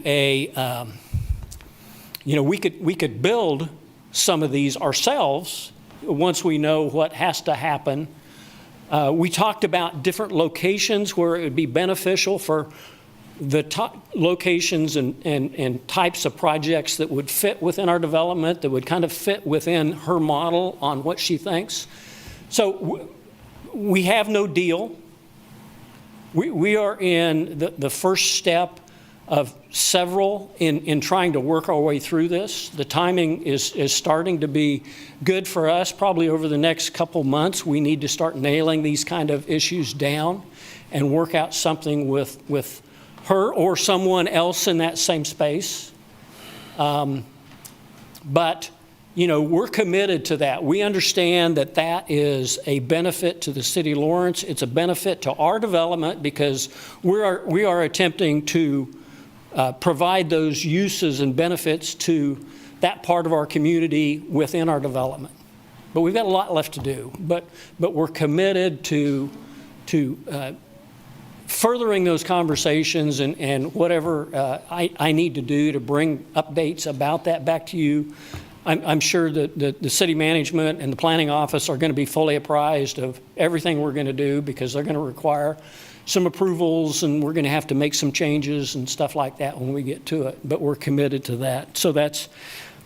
Speaker 5: we could build some of these ourselves once we know what has to happen. We talked about different locations where it would be beneficial for the locations and types of projects that would fit within our development, that would kind of fit within her model on what she thinks. So we have no deal. We are in the first step of several in trying to work our way through this. The timing is starting to be good for us. Probably over the next couple months, we need to start nailing these kind of issues down and work out something with her or someone else in that same space. But we're committed to that. We understand that that is a benefit to the city of Lawrence. It's a benefit to our development because we are attempting to provide those uses and benefits to that part of our community within our development. But we've got a lot left to do. But we're committed to furthering those conversations and whatever I need to do to bring updates about that back to you. I'm sure that the city management and the planning office are going to be fully apprised of everything we're going to do because they're going to require some approvals and we're going to have to make some changes and stuff like that when we get to it. But we're committed to that. So that's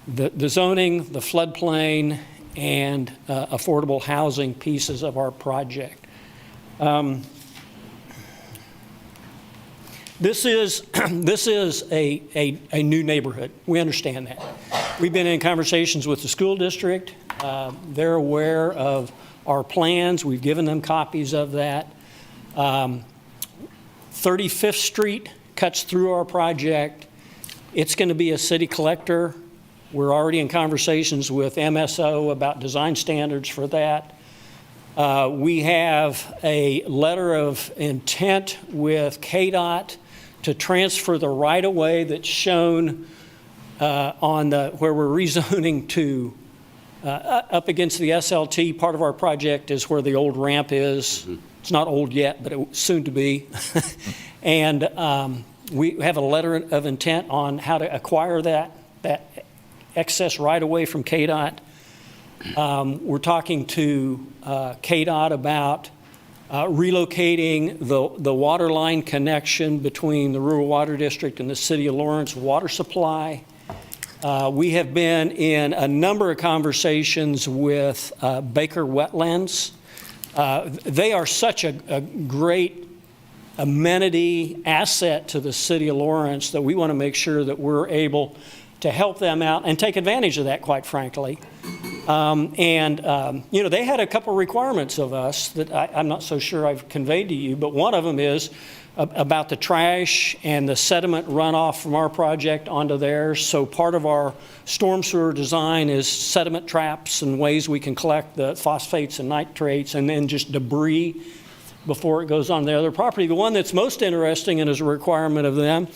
Speaker 5: the zoning, the floodplain, and affordable housing pieces of our project. This is a new neighborhood. We understand that. We've been in conversations with the school district. They're aware of our plans. We've given them copies of that. 35th Street cuts through our project. It's going to be a city collector. We're already in conversations with MSO about design standards for that. We have a letter of intent with KDOT to transfer the right-of-way that's shown on where we're rezoning to up against the SLT. Part of our project is where the old ramp is. It's not old yet, but it's soon to be. And we have a letter of intent on how to acquire that excess right-of-way from KDOT. We're talking to KDOT about relocating the water line connection between the Rural Water District and the City of Lawrence water supply. We have been in a number of conversations with Baker Wetlands. They are such a great amenity asset to the City of Lawrence that we want to make sure that we're able to help them out and take advantage of that, quite frankly. They had a couple requirements of us that I'm not so sure I've conveyed to you, but one of them is about the trash and the sediment runoff from our project onto theirs. So part of our storm sewer design is sediment traps and ways we can collect the phosphates and nitrates and then just debris before it goes on the other property. The one that's most interesting and is a requirement of them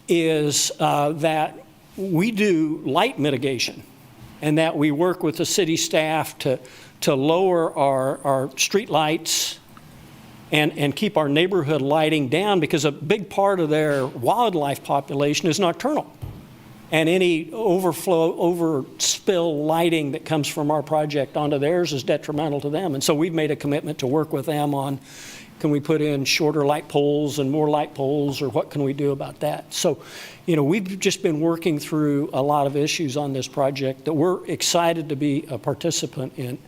Speaker 5: is that we do light mitigation, and that we work with the city staff to lower our street lights and keep our neighborhood lighting down, because a big part of their wildlife population is nocturnal. And any overspill lighting that comes from our project onto theirs is detrimental to them. And so we've made a commitment to work with them on, can we put in shorter light poles and more light poles, or what can we do about that? So, we've just been working through a lot of issues on this project that we're excited to be a participant in.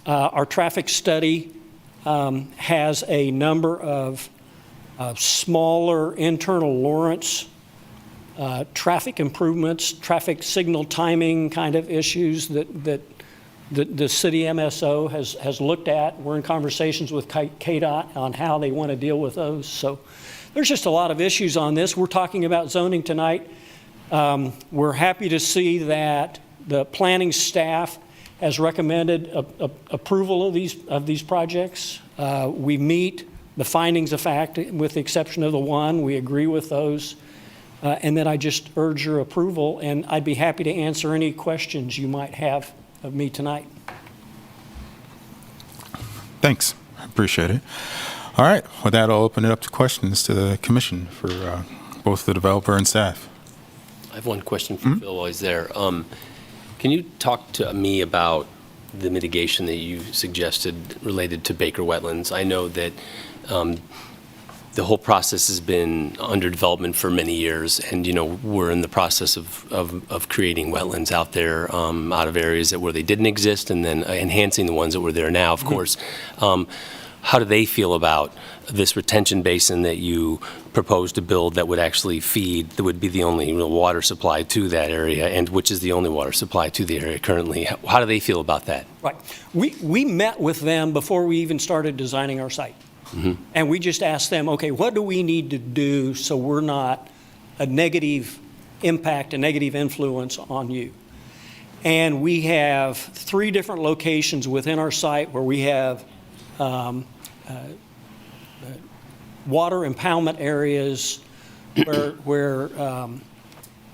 Speaker 5: Our traffic study has a number of smaller internal Lawrence traffic improvements, traffic signal timing kind of issues that the city MSO has looked at. We're in conversations with KDOT on how they want to deal with those. So there's just a lot of issues on this. We're talking about zoning tonight. We're happy to see that the planning staff has recommended approval of these projects. We meet the findings of fact, with the exception of the one. We agree with those. And then I just urge your approval, and I'd be happy to answer any questions you might have of me tonight.
Speaker 2: Thanks. I appreciate it. All right. With that, I'll open it up to questions to the commission for both the developer and staff.
Speaker 4: I have one question for Phil while he's there. Can you talk to me about the mitigation that you suggested related to Baker wetlands? I know that the whole process has been under development for many years, and we're in the process of creating wetlands out there, out of areas where they didn't exist, and then enhancing the ones that were there now, of course. How do they feel about this retention basin that you propose to build that would actually feed, that would be the only real water supply to that area, and which is the only water supply to the area currently? How do they feel about that?
Speaker 5: Right. We met with them before we even started designing our site. Mm-hmm. And we just asked them, okay, what do we need to do so we're not a negative impact, a negative influence on you? And we have 3 different locations within our site where we have water impoundment areas where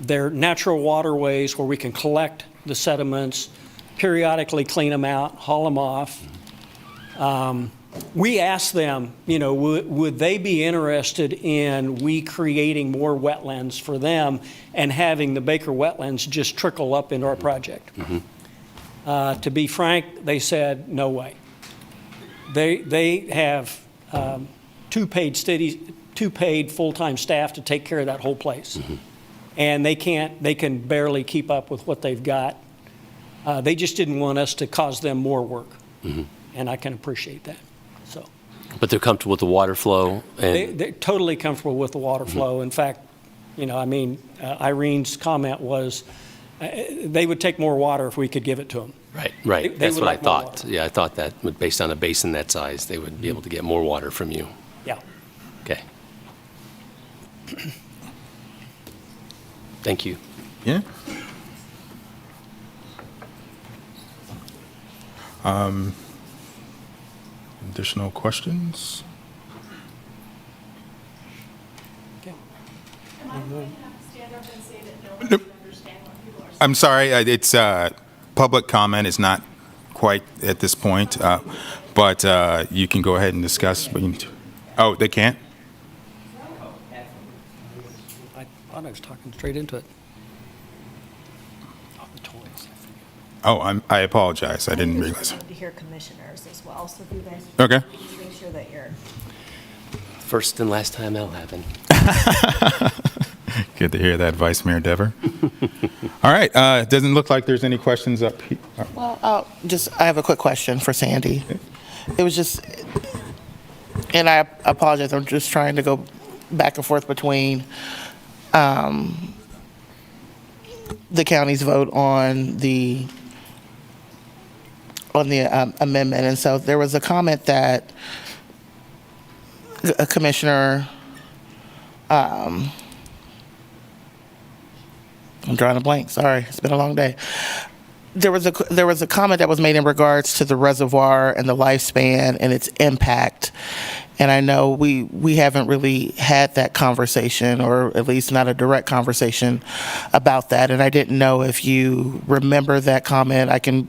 Speaker 5: they're natural waterways where we can collect the sediments, periodically clean them out, haul them off. We asked them, would they be interested in we creating more wetlands for them and having the Baker wetlands just trickle up into our project? Mm-hmm. To be frank, they said, no way. They have 2 paid full-time staff to take care of that whole place. Mm-hmm. And they can barely keep up with what they've got. They just didn't want us to cause them more work. Mm-hmm. And I can appreciate that. So,
Speaker 4: but they're comfortable with the water flow?
Speaker 5: They're totally comfortable with the water flow. Mm-hmm. In fact, Irene's comment was they would take more water if we could give it to them.
Speaker 4: Right. That's what I thought. Yeah, I thought that based on a basin that size, they would be able to get more water from you.
Speaker 5: Yeah.
Speaker 4: Okay. Thank you.
Speaker 2: Yeah. Additional questions?
Speaker 5: Okay.
Speaker 2: I'm sorry, it's public comment is not quite at this point, but you can go ahead and discuss. Oh, they can't?
Speaker 5: I thought I was talking straight into it.
Speaker 2: Oh, I apologize. I didn't realize.
Speaker 1: To hear commissioners as well, so if you guys
Speaker 2: okay.
Speaker 1: Make sure that you're.
Speaker 4: First and last time that'll happen.
Speaker 2: Good to hear that, Vice Mayor Dever. All right. It doesn't look like there's any questions up here.
Speaker 22: Well, I have a quick question for Sandy. It was just, and I apologize, I'm just trying to go back and forth between the county's vote on the amendment. And so there was a comment that a commissioner, I'm drawing a blank, sorry, it's been a long day. There was a comment that was made in regards to the reservoir and the lifespan and its impact. And I know we haven't really had that conversation, or at least not a direct conversation about that. And I didn't know if you remember that comment. I can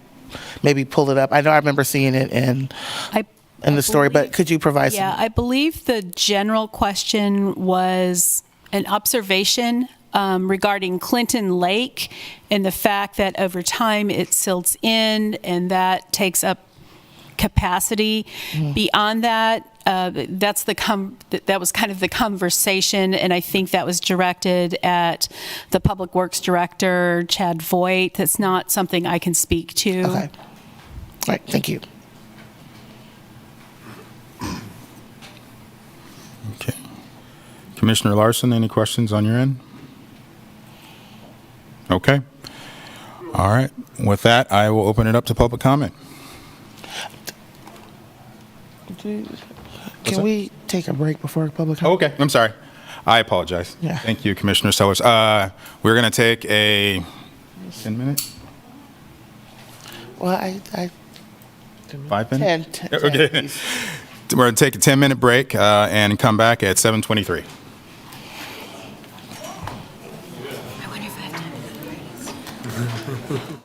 Speaker 22: maybe pull it up. I know I remember seeing it in the story, but could you provide some?
Speaker 23: Yeah, I believe the general question was an observation regarding Clinton Lake and the fact that over time it silts in and that takes up capacity. Beyond that, that was kind of the conversation, and I think that was directed at the Public Works Director, Chad Voigt. That's not something I can speak to.
Speaker 22: Okay. All right, thank you.
Speaker 2: Okay. Commissioner Larson, any questions on your end? Okay. All right. With that, I will open it up to public comment.
Speaker 22: Can we take a break before public comment?
Speaker 2: Okay, I'm sorry. I apologize.
Speaker 22: Yeah.
Speaker 2: Thank you, Commissioner Sellers. We're going to take a 10-minute?
Speaker 22: Well, I
Speaker 2: 5 minutes?
Speaker 22: 10,
Speaker 2: Okay.
Speaker 22: please.
Speaker 2: We're going to take a 10-minute break and come back at 7:23.
Speaker 23: I wonder if I have time.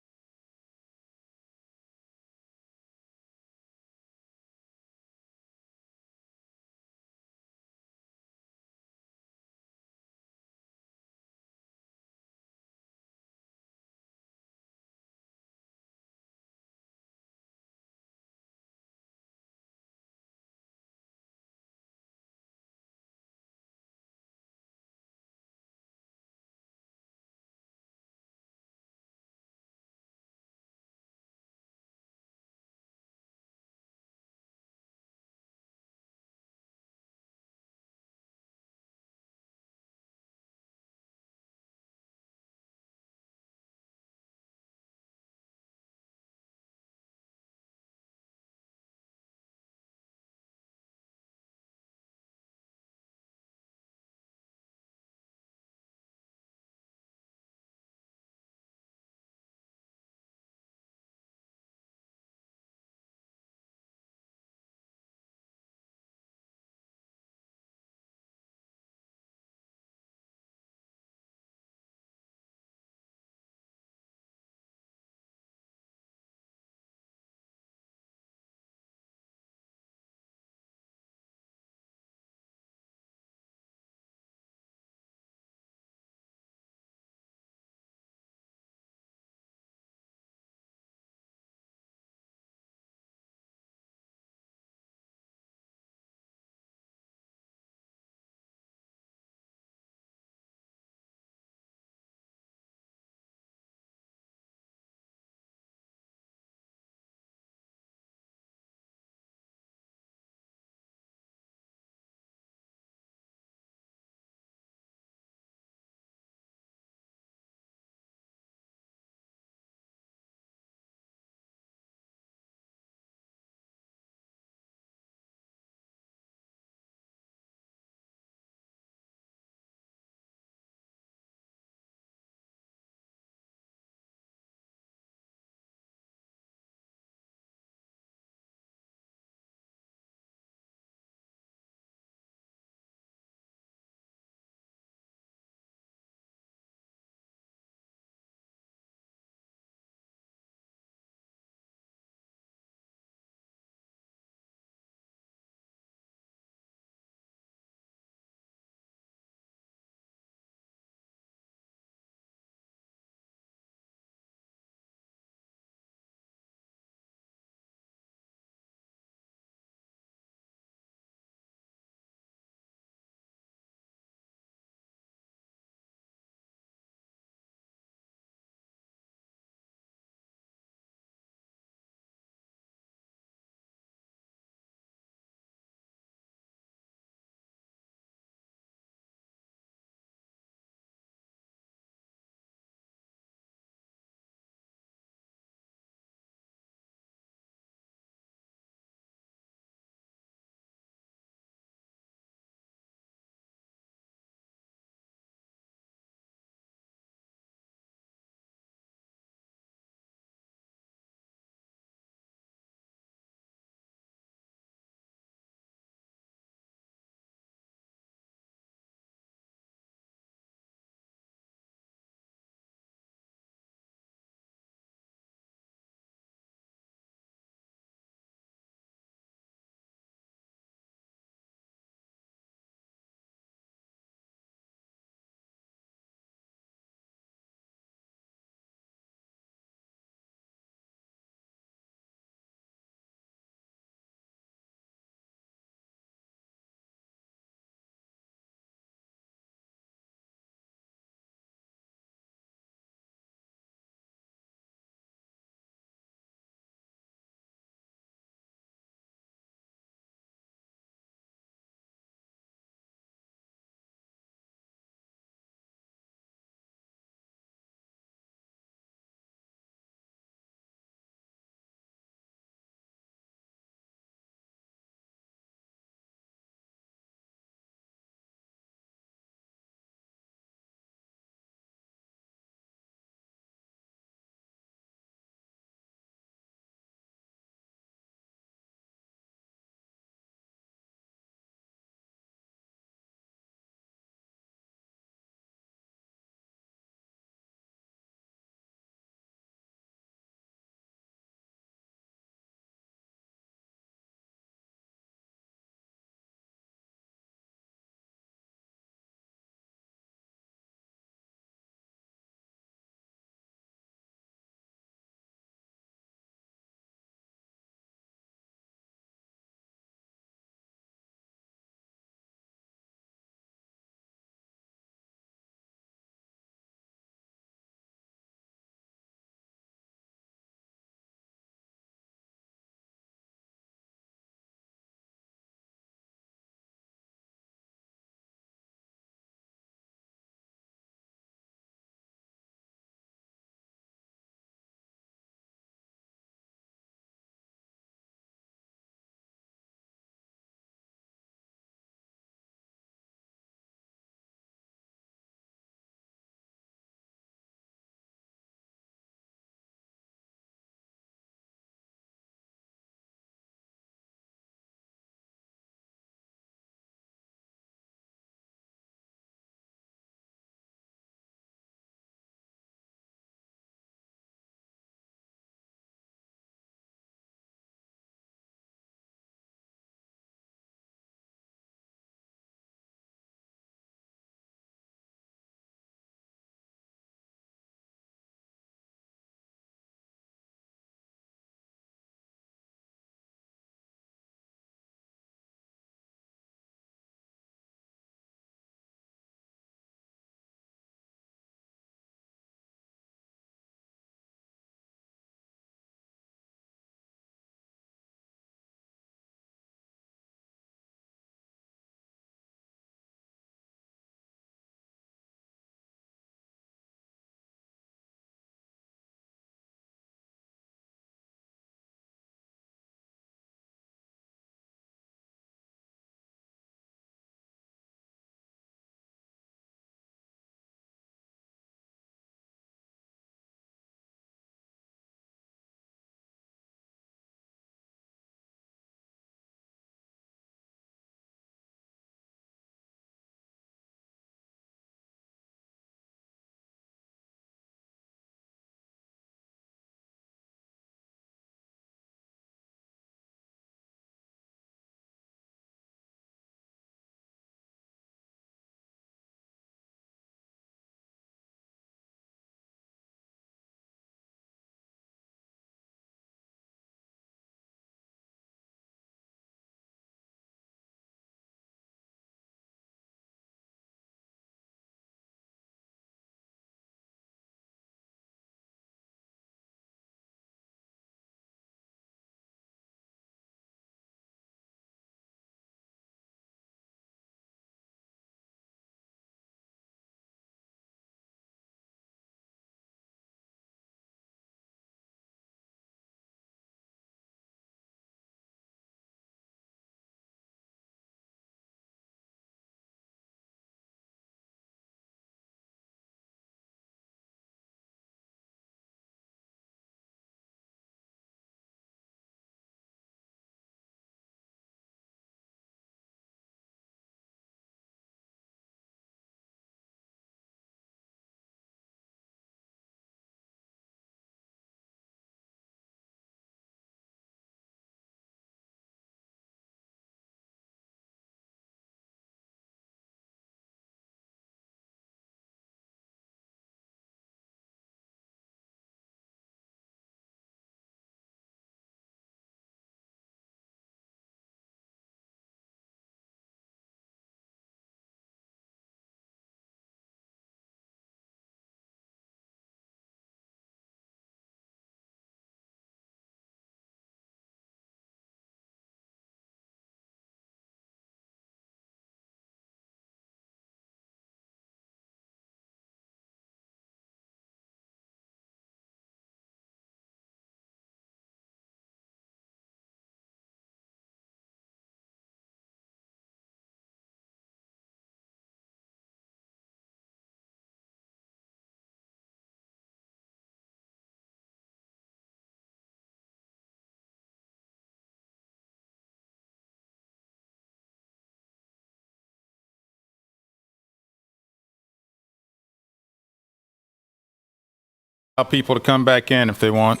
Speaker 2: Allow people to come back in if they want.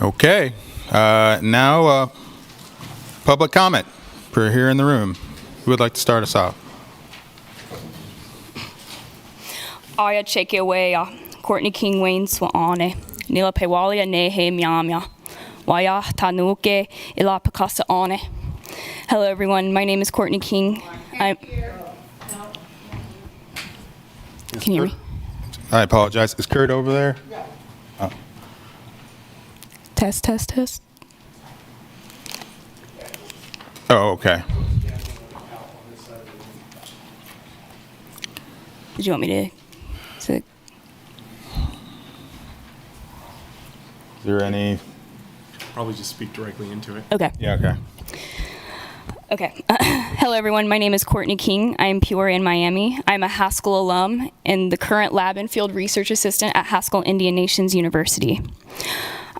Speaker 2: Okay, now public comment for here in the room. Who would like to start us off?
Speaker 6: Aya Chekewea, Courtney King Wayne Swaane, Nila Pewalia Nehe Miamia, Waya Tanuke Ila Picasa Ane. Hello everyone, my name is Courtney King. Can you hear me?
Speaker 2: I apologize. Is Kurt over there? Oh.
Speaker 6: Test, test, test.
Speaker 2: Oh, okay.
Speaker 6: Did you want me to?
Speaker 2: Is there any?
Speaker 7: Probably just speak directly into it.
Speaker 6: Okay.
Speaker 2: Yeah, okay.
Speaker 6: Okay. Hello, everyone. My name is Courtney King. I'm Peoria in Miami. I'm a Haskell alum and the current lab and field research assistant at Haskell Indian Nations University.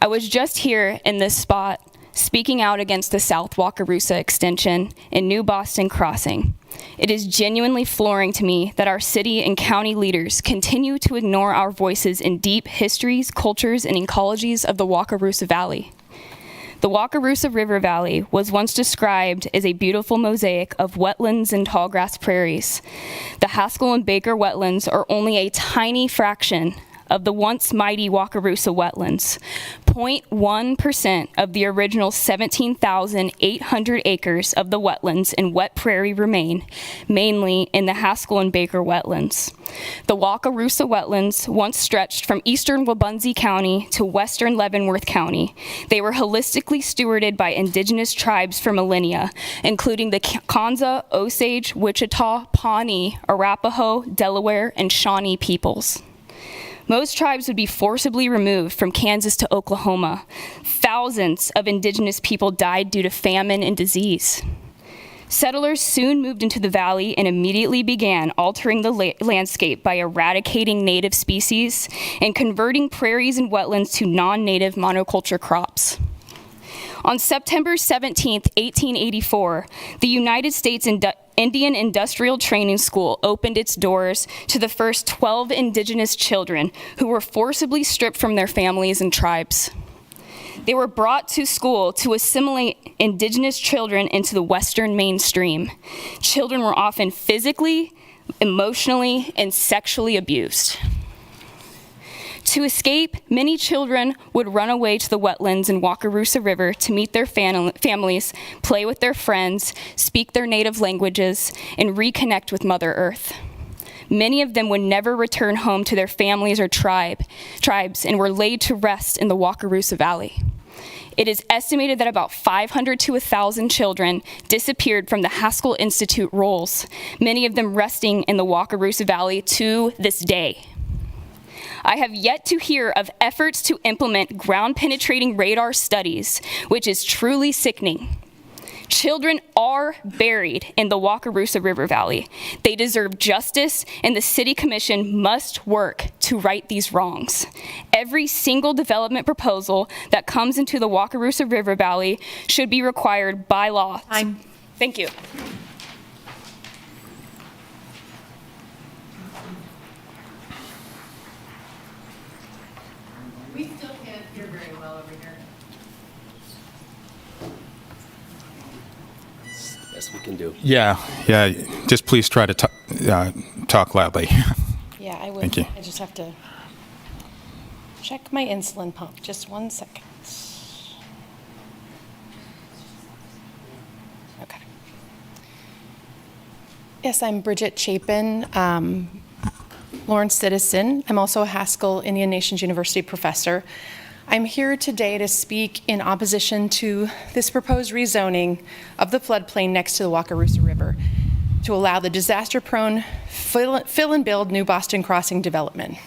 Speaker 6: I was just here in this spot speaking out against the South Wakarusa extension in New Boston Crossing. It is genuinely flooring to me that our city and county leaders continue to ignore our voices in deep histories, cultures, and ecologies of the Wakarusa Valley. The Wakarusa River Valley was once described as a beautiful mosaic of wetlands and tallgrass prairies. The Haskell and Baker wetlands are only a tiny fraction of the once mighty Wakarusa wetlands. 0.1% of the original 17,800 acres of the wetlands and wet prairie remain, mainly in the Haskell and Baker wetlands. The Wakarusa wetlands once stretched from eastern Wabaunsee County to western Leavenworth County. They were holistically stewarded by indigenous tribes for millennia, including the Kanza, Osage, Wichita, Pawnee, Arapaho, Delaware, and Shawnee peoples. Most tribes would be forcibly removed from Kansas to Oklahoma. Thousands of indigenous people died due to famine and disease. Settlers soon moved into the valley and immediately began altering the landscape by eradicating native species and converting prairies and wetlands to non-native monoculture crops. On September 17, 1884, the United States Indian Industrial Training School opened its doors to the first 12 indigenous children who were forcibly stripped from their families and tribes. They were brought to school to assimilate indigenous children into the Western mainstream. Children were often physically, emotionally, and sexually abused. To escape, many children would run away to the wetlands in Wakarusa River to meet their families, play with their friends, speak their native languages, and reconnect with Mother Earth. Many of them would never return home to their families or tribes and were laid to rest in the Wakarusa Valley. It is estimated that about 500 to 1,000 children disappeared from the Haskell Institute rolls, many of them resting in the Wakarusa Valley to this day. I have yet to hear of efforts to implement ground-penetrating radar studies, which is truly sickening. Children are buried in the Wakarusa River Valley. They deserve justice, and the City Commission must work to right these wrongs. Every single development proposal that comes into the Wakarusa River Valley should be required by law. Thank you.
Speaker 8: We still can't hear very well over here.
Speaker 4: It's the best we can do.
Speaker 2: Yeah. Just please try to talk loudly.
Speaker 8: Yeah, I will.
Speaker 2: Thank you.
Speaker 8: I just have to check my insulin pump. Just 1 second. Okay. Yes, I'm Bridget Chapin, Lawrence citizen. I'm also a Haskell Indian Nations University professor. I'm here today to speak in opposition to this proposed rezoning of the floodplain next to the Wakarusa River to allow the disaster-prone fill and build New Boston Crossing development.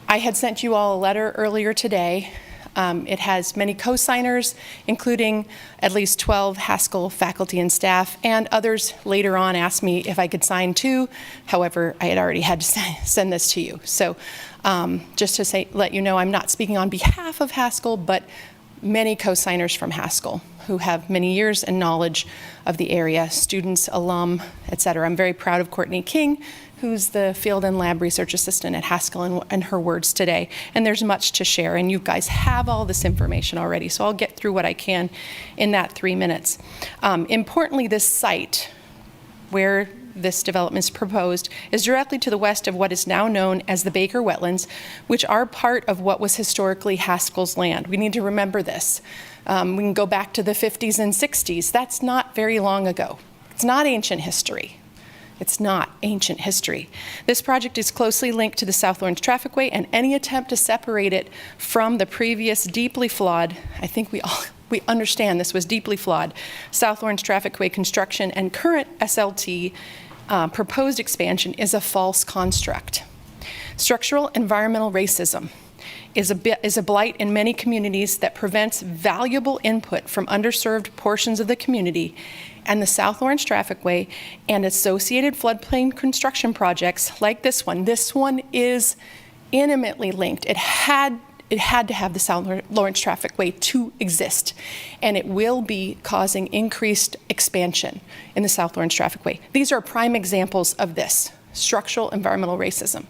Speaker 8: I had sent you all a letter earlier today It has many co-signers, including at least 12 Haskell faculty and staff, and others later on asked me if I could sign too. However, I had already had to send this to you. So just to let you know, I'm not speaking on behalf of Haskell, but many co-signers from Haskell who have many years and knowledge of the area, students, alum, et cetera. I'm very proud of Courtney King, who's the Field and Lab Research Assistant at Haskell, and her words today. And there's much to share, and you guys have all this information already, so I'll get through what I can in that 3 minutes. Importantly, this site, where this development is proposed, is directly to the west of what is now known as the Baker Wetlands, which are part of what was historically Haskell's land. We need to remember this. We can go back to the 50s and 60s. That's not very long ago. It's not ancient history. It's not ancient history. This project is closely linked to the South Lawrence Trafficway, and any attempt to separate it from the previous deeply flawed, I think we understand this was deeply flawed, South Lawrence Trafficway construction and current SLT proposed expansion is a false construct. Structural environmental racism is a blight in many communities that prevents valuable input from underserved portions of the community, and the South Lawrence Trafficway and associated floodplain construction projects like this one. This one is intimately linked. It had to have the South Lawrence Trafficway to exist, and it will be causing increased expansion in the South Lawrence Trafficway. These are prime examples of this, structural environmental racism.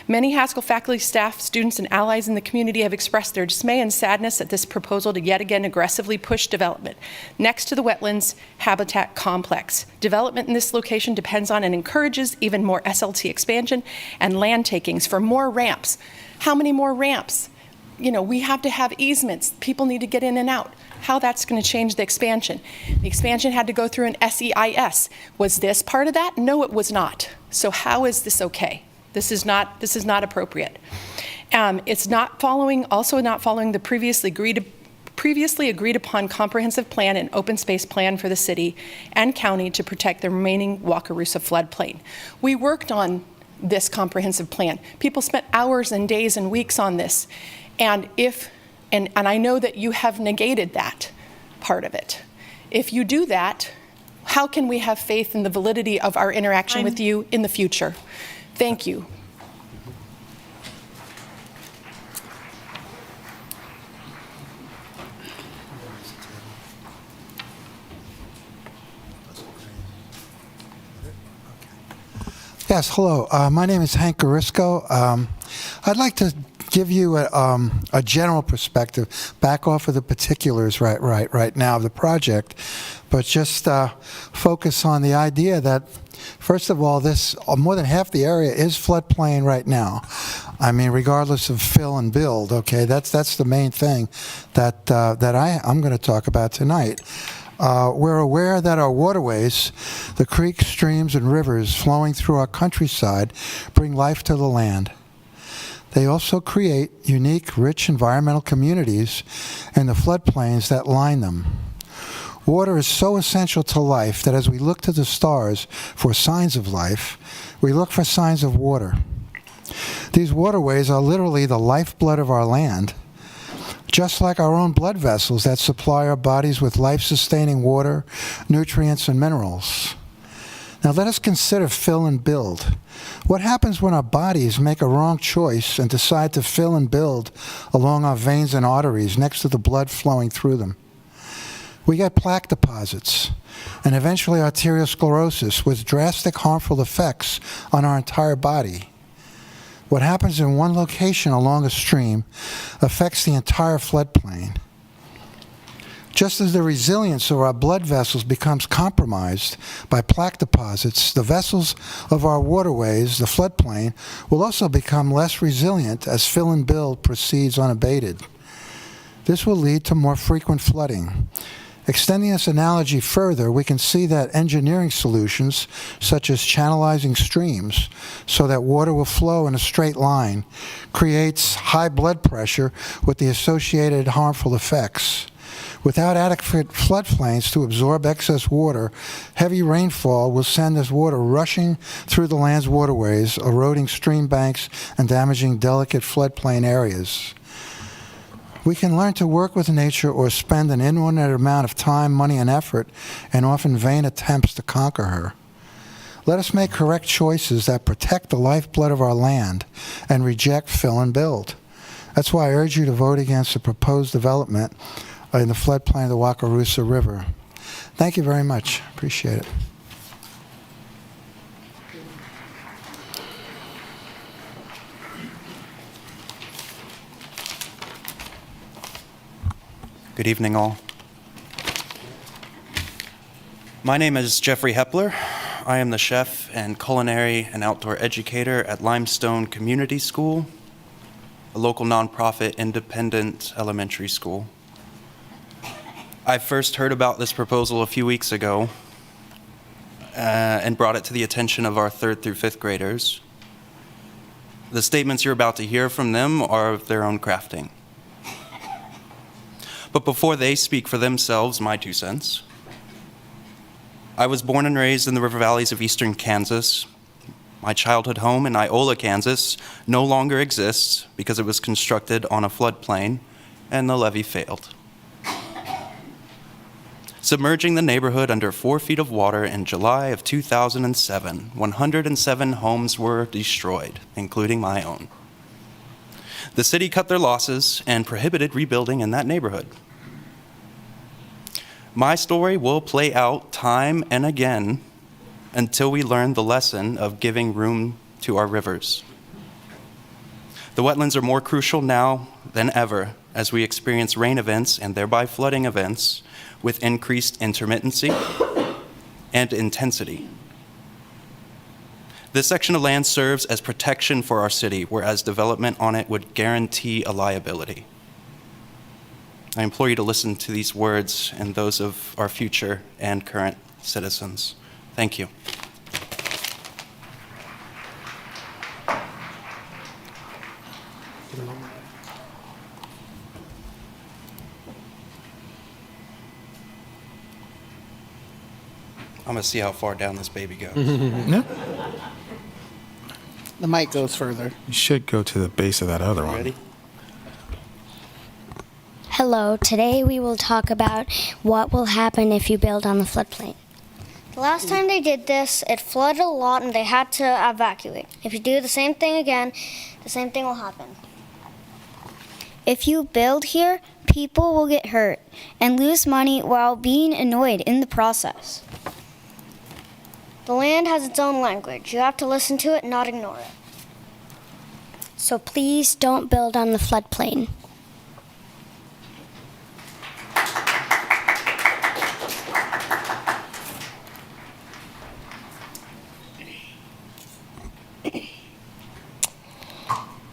Speaker 8: Many Haskell faculty, staff, students, and allies in the community have expressed their dismay and sadness at this proposal to yet again aggressively push development next to the wetlands habitat complex. Development in this location depends on and encourages even more SLT expansion and land takings for more ramps. How many more ramps? You know, we have to have easements. People need to get in and out. How that's going to change the expansion. The expansion had to go through an SEIS. Was this part of that? No, it was not. So how is this okay? This is not appropriate. It's not following the previously agreed upon comprehensive plan and open space plan for the city and county to protect the remaining Wakarusa floodplain. We worked on this comprehensive plan. People spent hours and days and weeks on this, and I know that you have negated that part of it. If you do that, how can we have faith in the validity of our interaction with you in the future? Thank you.
Speaker 9: Yes, hello. My name is Hank Garisco. I'd like to give you a general perspective, back off of the particulars right now of the project, but just focus on the idea that, first of all, this more than half the area is floodplain right now. I mean, regardless of fill and build. Okay, that's the main thing that I'm going to talk about tonight. We're aware that our waterways, the creeks, streams, and rivers flowing through our countryside, bring life to the land. They also create unique, rich environmental communities in the floodplains that line them. Water is so essential to life that as we look to the stars for signs of life, we look for signs of water. These waterways are literally the lifeblood of our land, just like our own blood vessels that supply our bodies with life-sustaining water, nutrients, and minerals. Now let us consider fill and build. What happens when our bodies make a wrong choice and decide to fill and build along our veins and arteries next to the blood flowing through them? We get plaque deposits and eventually arteriosclerosis with drastic harmful effects on our entire body. What happens in one location along a stream affects the entire floodplain. Just as the resilience of our blood vessels becomes compromised by plaque deposits, the vessels of our waterways, the floodplain, will also become less resilient as fill and build proceeds unabated. This will lead to more frequent flooding. Extending this analogy further, we can see that engineering solutions, such as channelizing streams so that water will flow in a straight line, creates high blood pressure with the associated harmful effects. Without adequate floodplains to absorb excess water, heavy rainfall will send this water rushing through the land's waterways, eroding stream banks and damaging delicate floodplain areas. We can learn to work with nature or spend an inordinate amount of time, money, and effort in often vain attempts to conquer her. Let us make correct choices that protect the lifeblood of our land and reject fill and build. That's why I urge you to vote against the proposed development in the floodplain of the Wakarusa River. Thank you very much. Appreciate it.
Speaker 10: Good evening, all. My name is Jeffrey Hepler. I am the chef and culinary and outdoor educator at Limestone Community School, a local nonprofit independent elementary school. I first heard about this proposal a few weeks ago and brought it to the attention of our 3rd through 5th graders. The statements you're about to hear from them are of their own crafting. But before they speak for themselves, my 2 cents. I was born and raised in the river valleys of eastern Kansas. My childhood home in Iola, Kansas, no longer exists because it was constructed on a floodplain and the levee failed, submerging the neighborhood under 4 feet of water in July of 2007. 107 homes were destroyed, including my own. The city cut their losses and prohibited rebuilding in that neighborhood. My story will play out time and again until we learn the lesson of giving room to our rivers. The wetlands are more crucial now than ever as we experience rain events and thereby flooding events with increased intermittency and intensity. This section of land serves as protection for our city, whereas development on it would guarantee a liability. I implore you to listen to these words and those of our future and current citizens. Thank you. I'm going to see how far down this baby goes.
Speaker 2: No,
Speaker 22: The mic goes further.
Speaker 2: you should go to the base of that other one.
Speaker 10: Ready?
Speaker 11: Hello, today we will talk about what will happen if you build on the floodplain. The last time they did this, it flooded a lot and they had to evacuate. If you do the same thing again, the same thing will happen. If you build here, people will get hurt and lose money while being annoyed in the process. The land has its own language. You have to listen to it and not ignore it. So please don't build on the floodplain.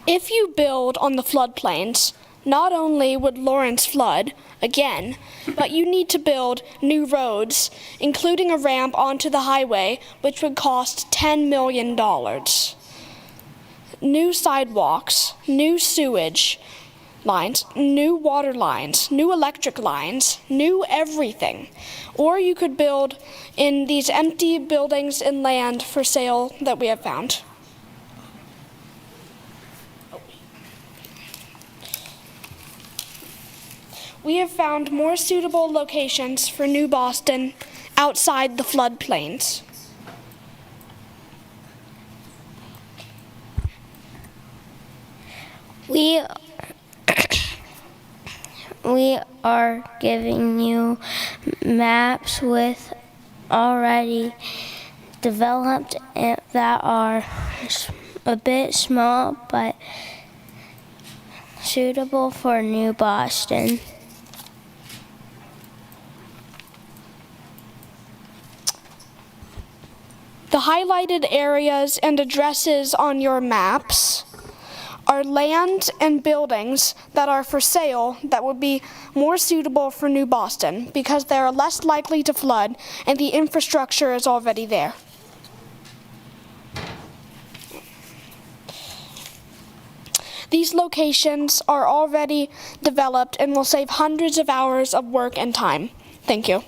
Speaker 12: If you build on the floodplains, not only would Lawrence flood again, but you need to build new roads, including a ramp onto the highway, which would cost $10 million. New sidewalks, new sewage lines, new water lines, new electric lines, new everything. Or you could build in these empty buildings and land for sale that we have found. We have found more suitable locations for New Boston outside the floodplains.
Speaker 11: We are giving you maps with already developed that are a bit small but suitable for New Boston.
Speaker 12: The highlighted areas and addresses on your maps are land and buildings that are for sale that would be more suitable for New Boston because they are less likely to flood and the infrastructure is already there. These locations are already developed and will save hundreds of hours of work and time. Thank you.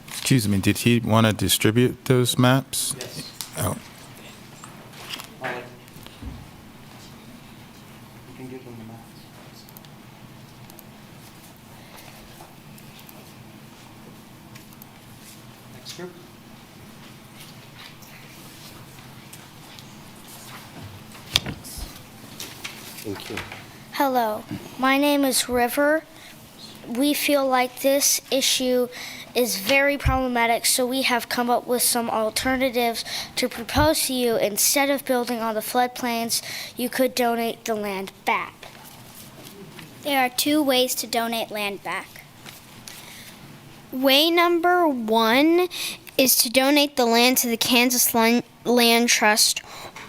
Speaker 2: Excuse me, did he want to distribute those maps?
Speaker 10: Yes.
Speaker 2: Oh.
Speaker 10: You can give them the maps.
Speaker 4: Thank you.
Speaker 11: Hello, my name is River. We feel like this issue is very problematic, so we have come up with some alternatives to propose to you. Instead of building on the floodplains, you could donate the land back.
Speaker 13: There are 2 ways to donate land back. Way number 1 is to donate the land to the Kansas Land Trust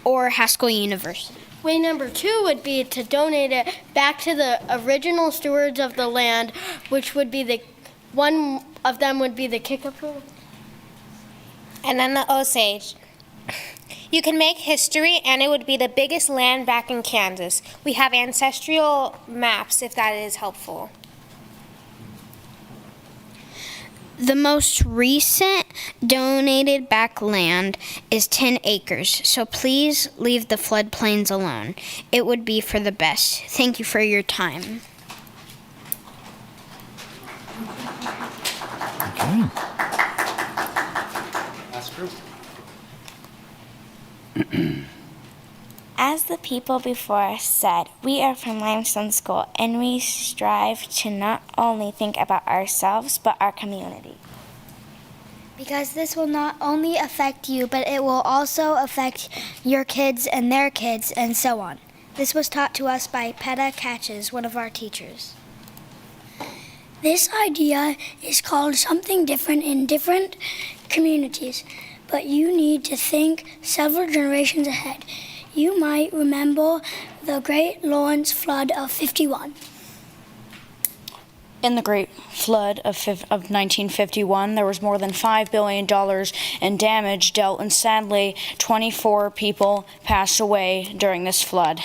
Speaker 13: or Haskell University.
Speaker 11: Way number 2 would be to donate it back to the original stewards of the land, which would be one of them would be the Kickapoo.
Speaker 13: And then the Osage. You can make history, and it would be the biggest land back in Kansas. We have ancestral maps, if that is helpful. The most recent donated back land is 10 acres, so please leave the floodplains alone. It would be for the best. Thank you for your time.
Speaker 2: Okay.
Speaker 10: Last group.
Speaker 13: As the people before us said, we are from Limestone School, and we strive to not only think about ourselves, but our community.
Speaker 11: Because this will not only affect you, but it will also affect your kids and their kids, and so on. This was taught to us by Peta Catches, one of our teachers.
Speaker 13: This idea is called something different in different communities, but you need to think several generations ahead. You might remember the Great Lawrence Flood of '51.
Speaker 6: In the Great Flood of 1951, there was more than $5 billion in damage dealt, and sadly, 24 people passed away during this flood.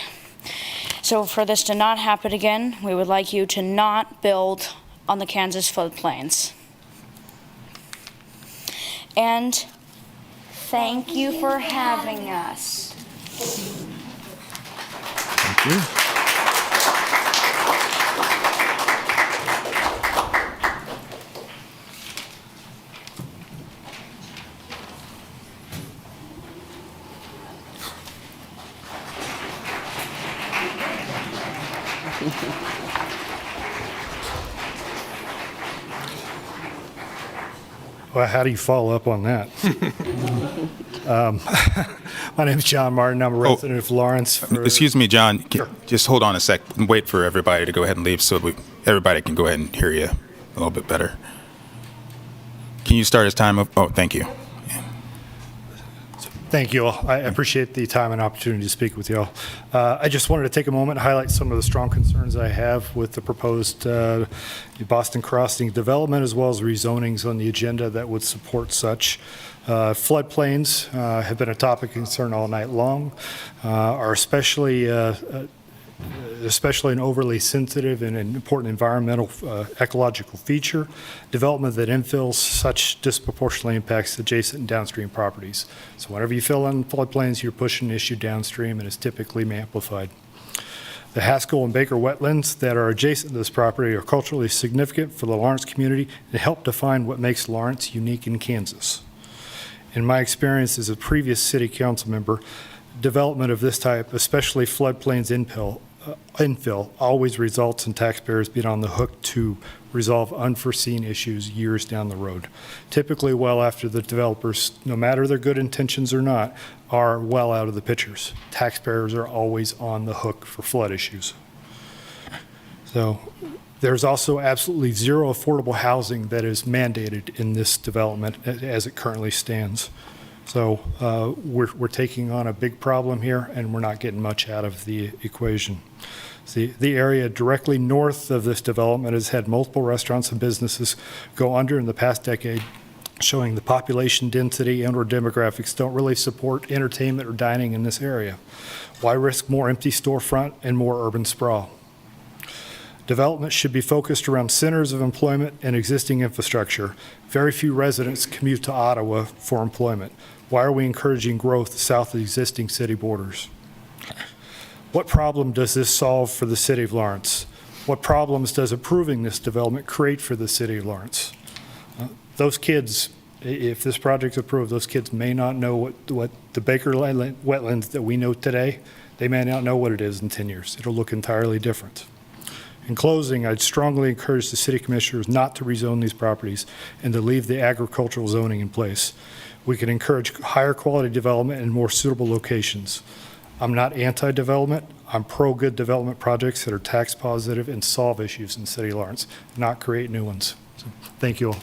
Speaker 6: So for this to not happen again, we would like you to not build on the Kansas floodplains. And thank you for having us.
Speaker 2: Thank you.
Speaker 14: Well, how do you follow up on that? My name is John Martin. I'm a resident of Lawrence.
Speaker 2: Excuse me, John. Just hold on a sec and wait for everybody to go ahead and leave so everybody can go ahead and hear you a little bit better. Can you start as time of? Oh, thank you.
Speaker 14: Thank you all. I appreciate the time and opportunity to speak with you all. I just wanted to take a moment and highlight some of the strong concerns I have with the proposed Boston Crossing development, as well as rezonings on the agenda that would support such. Floodplains have been a topic of concern all night long, are especially an overly sensitive and an important environmental ecological feature. Development that infills such disproportionately impacts adjacent and downstream properties. So whenever you fill in floodplains, you're pushing an issue downstream, and it's typically amplified. The Haskell and Baker wetlands that are adjacent to this property are culturally significant for the Lawrence community and help define what makes Lawrence unique in Kansas. In my experience as a previous city council member, development of this type, especially floodplains infill, always results in taxpayers being on the hook to resolve unforeseen issues years down the road. Typically well after the developers, no matter their good intentions or not, are well out of the pictures. Taxpayers are always on the hook for flood issues. So there's also absolutely zero affordable housing that is mandated in this development as it currently stands. So we're taking on a big problem here, and we're not getting much out of the equation. The area directly north of this development has had multiple restaurants and businesses go under in the past decade, showing the population density and/or demographics don't really support entertainment or dining in this area. Why risk more empty storefront and more urban sprawl? Development should be focused around centers of employment and existing infrastructure. Very few residents commute to Ottawa for employment. Why are we encouraging growth south of existing city borders? What problem does this solve for the city of Lawrence? What problems does approving this development create for the city of Lawrence? Those kids If this project's approved, those kids may not know what the Baker wetlands that we know today, they may not know what it is in 10 years. It'll look entirely different. In closing, I'd strongly encourage the city commissioners not to rezone these properties and to leave the agricultural zoning in place. We can encourage higher quality development in more suitable locations. I'm not anti-development. I'm pro-good development projects that are tax positive and solve issues in City of Lawrence, not create new ones. So, thank you all.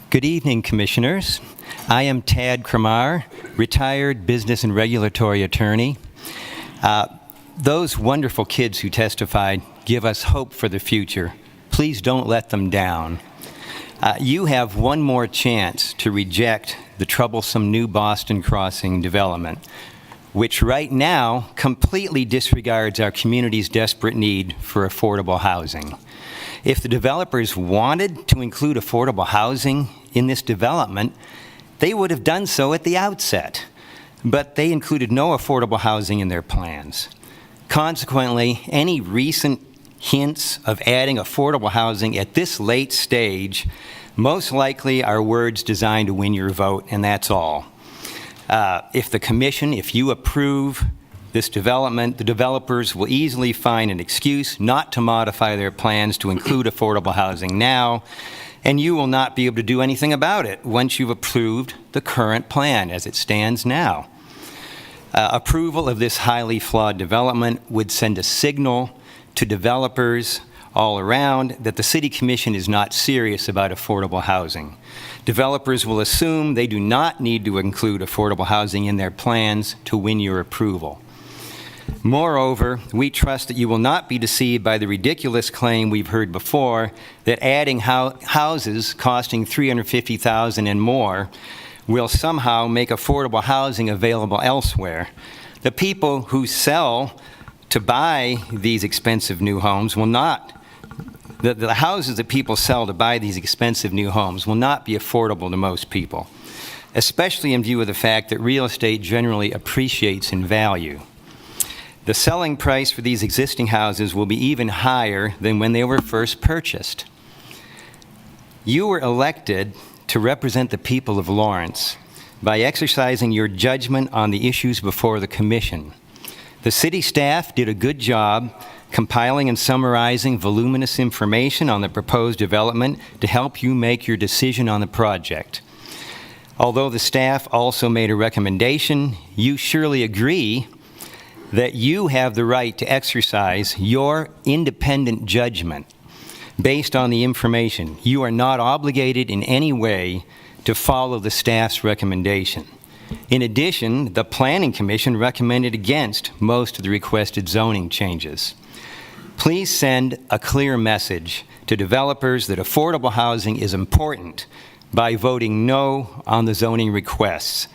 Speaker 15: Good evening, Commissioners. I am Tad Kramar, retired business and regulatory attorney. Those wonderful kids who testified give us hope for the future. Please don't let them down. You have one more chance to reject the troublesome new Boston Crossing development, which right now completely disregards our community's desperate need for affordable housing. If the developers wanted to include affordable housing in this development, they would have done so at the outset, but they included no affordable housing in their plans. Consequently, any recent hints of adding affordable housing at this late stage most likely are words designed to win your vote, and that's all. If the commission, if you approve this development, the developers will easily find an excuse not to modify their plans to include affordable housing now, and you will not be able to do anything about it once you've approved the current plan as it stands now. Approval of this highly flawed development would send a signal to developers all around that the City Commission is not serious about affordable housing. Developers will assume they do not need to include affordable housing in their plans to win your approval. Moreover, we trust that you will not be deceived by the ridiculous claim we've heard before that adding houses costing $350,000 and more will somehow make affordable housing available elsewhere. The people who sell to buy these expensive new homes will not, the houses that people sell to buy these expensive new homes will not be affordable to most people, especially in view of the fact that real estate generally appreciates in value. The selling price for these existing houses will be even higher than when they were first purchased. You were elected to represent the people of Lawrence by exercising your judgment on the issues before the commission. The city staff did a good job compiling and summarizing voluminous information on the proposed development to help you make your decision on the project. Although the staff also made a recommendation, you surely agree that you have the right to exercise your independent judgment based on the information. You are not obligated in any way to follow the staff's recommendation. In addition, the Planning Commission recommended against most of the requested zoning changes. Please send a clear message to developers that affordable housing is important by voting no on the zoning requests.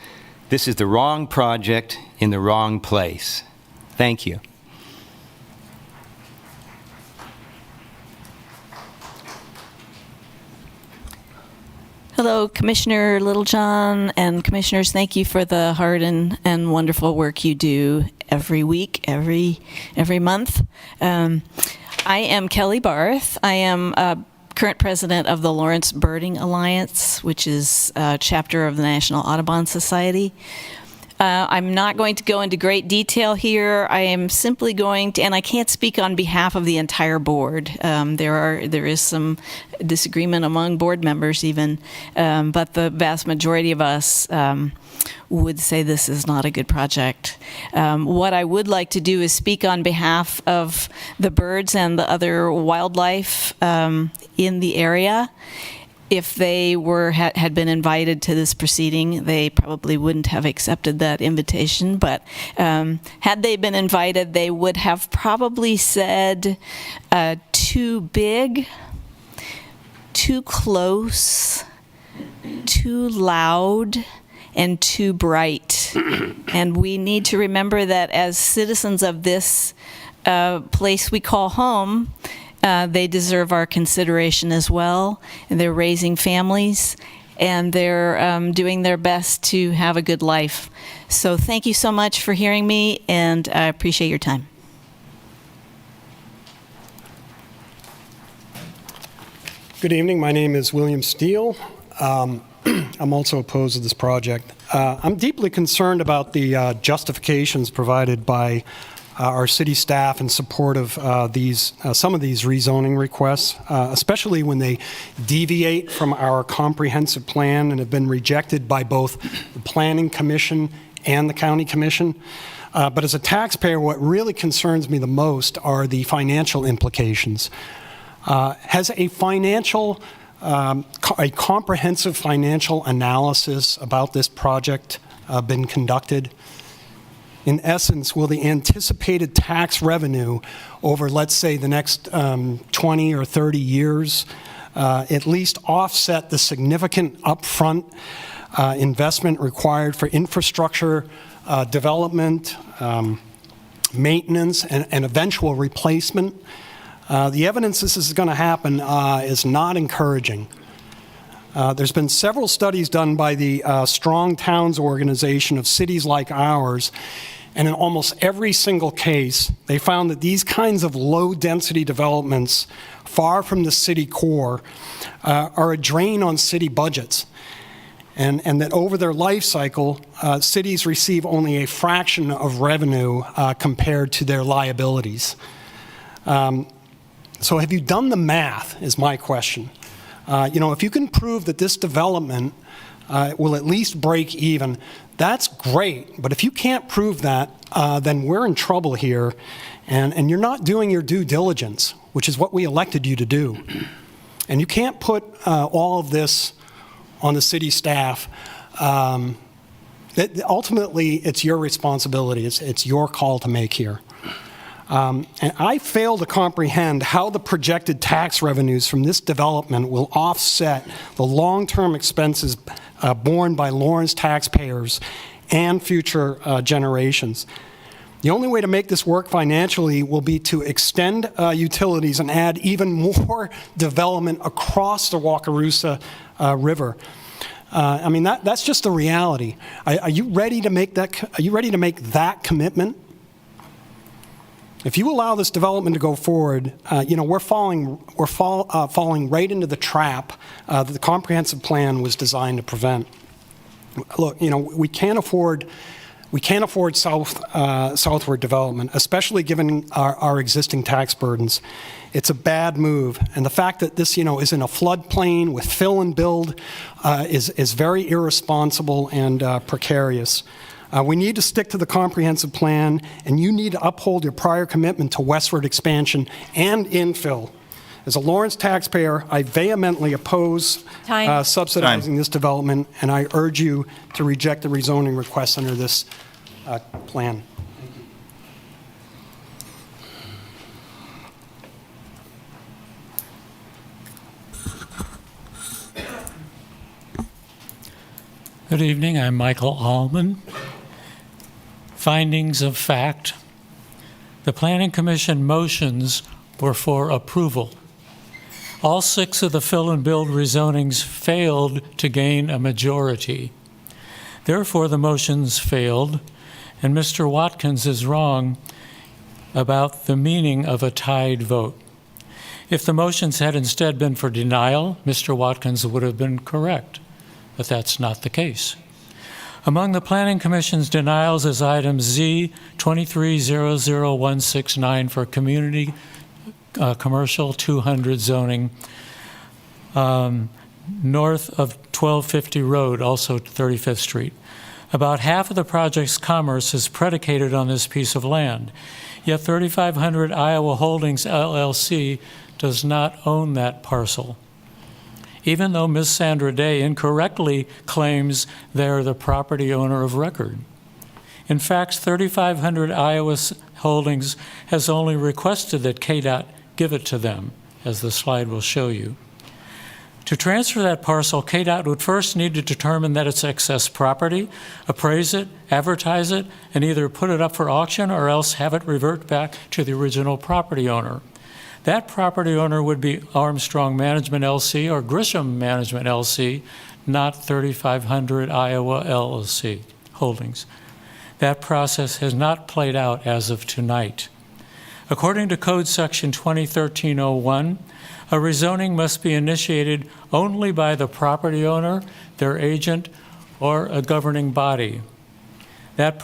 Speaker 15: This is the wrong project in the wrong place. Thank you.
Speaker 16: Hello, Commissioner Littlejohn and Commissioners. Thank you for the hard and wonderful work you do every week, every month. I am Kelly Barth. I am current president of the Lawrence Birding Alliance, which is a chapter of the National Audubon Society. I'm not going to go into great detail here. I am simply going to, and I can't speak on behalf of the entire board. There is some disagreement among board members even, but the vast majority of us would say this is not a good project. What I would like to do is speak on behalf of the birds and the other wildlife in the area. If they had been invited to this proceeding, they probably wouldn't have accepted that invitation. But had they been invited, they would have probably said too big, too close, too loud, and too bright. And we need to remember that as citizens of this place we call home, they deserve our consideration as well, and they're raising families, and they're doing their best to have a good life. So thank you so much for hearing me, and I appreciate your time.
Speaker 18: Good evening. My name is William Steele. I'm also opposed to this project. I'm deeply concerned about the justifications provided by our city staff in support of some of these rezoning requests, especially when they deviate from our comprehensive plan and have been rejected by both the Planning Commission and the County Commission. But as a taxpayer, what really concerns me the most are the financial implications. Has a comprehensive financial analysis about this project been conducted? In essence, will the anticipated tax revenue over, let's say, the next 20 or 30 years at least offset the significant upfront investment required for infrastructure development, maintenance, and eventual replacement? The evidence this is going to happen is not encouraging. There's been several studies done by the Strong Towns organization of cities like ours, and in almost every single case, they found that these kinds of low-density developments far from the city core are a drain on city budgets, and that over their life cycle, cities receive only a fraction of revenue compared to their liabilities. So have you done the math, is my question. If you can prove that this development will at least break even, that's great. But if you can't prove that, then we're in trouble here, and you're not doing your due diligence, which is what we elected you to do. And you can't put all of this on the city staff. Ultimately, it's your responsibility. It's your call to make here. And I fail to comprehend how the projected tax revenues from this development will offset the long-term expenses borne by Lawrence taxpayers and future generations. The only way to make this work financially will be to extend utilities and add even more development across the Wakarusa River. That's just the reality. Are you ready to make that? Are you ready to make that commitment? If you allow this development to go forward, we're falling right into the trap that the comprehensive plan was designed to prevent. Look, we can't afford southward development, especially given our existing tax burdens. It's a bad move, and the fact that this, is in a floodplain with fill and build is very irresponsible and precarious. We need to stick to the comprehensive plan, and you need to uphold your prior commitment to westward expansion and infill. As a Lawrence taxpayer, I vehemently oppose subsidizing this development, and I urge you to reject the rezoning request under this plan.
Speaker 19: Good evening. I'm Michael Allman. Findings of fact. The Planning Commission motions were for approval. All 6 of the fill and build rezonings failed to gain a majority. Therefore, the motions failed, and Mr. Watkins is wrong about the meaning of a tied vote. If the motions had instead been for denial, Mr. Watkins would have been correct, but that's not the case. Among the Planning Commission's denials is item Z 2300169 for community commercial 200 zoning north of 1250 Road, also 35th Street. About half of the project's commerce is predicated on this piece of land, yet 3500 Iowa Holdings LLC does not own that parcel, even though Ms. Sandra Day incorrectly claims they're the property owner of record. In fact, 3,500 Iowa Holdings has only requested that KDOT give it to them, as the slide will show you. To transfer that parcel, KDOT would first need to determine that it's excess property, appraise it, advertise it, and either put it up for auction or else have it revert back to the original property owner. That property owner would be Armstrong Management LC or Grisham Management LC, not 3500 Iowa LLC Holdings. That process has not played out as of tonight. According to Code Section 2013-01, a rezoning must be initiated only by the property owner, their agent, or a governing body. That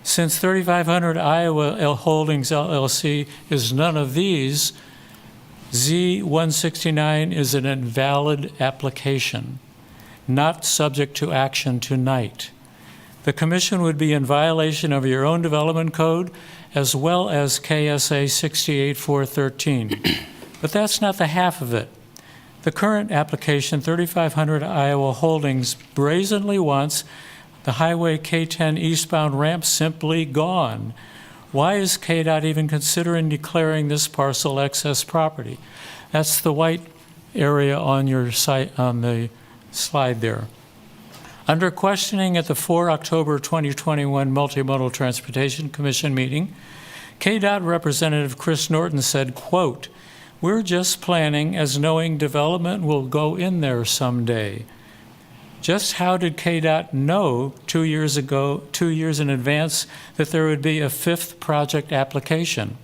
Speaker 19: Since 3500 Iowa Holdings LLC is none of these, Z-169 is an invalid application, not subject to action tonight. The Commission would be in violation of your own development code as well as KSA 68413. But that's not the half of it. The current application, 3500 Iowa Holdings, brazenly wants the Highway K-10 eastbound ramp simply gone. Why is KDOT even considering declaring this parcel excess property? That's the white area on your site, on the slide there. Under questioning at the 4 October 2021 Multimodal Transportation Commission meeting, KDOT Representative Chris Norton said, quote, "We're just planning as knowing development will go in there someday." Just how did KDOT know 2 years ago, 2 years in advance, that there would be a fifth project application?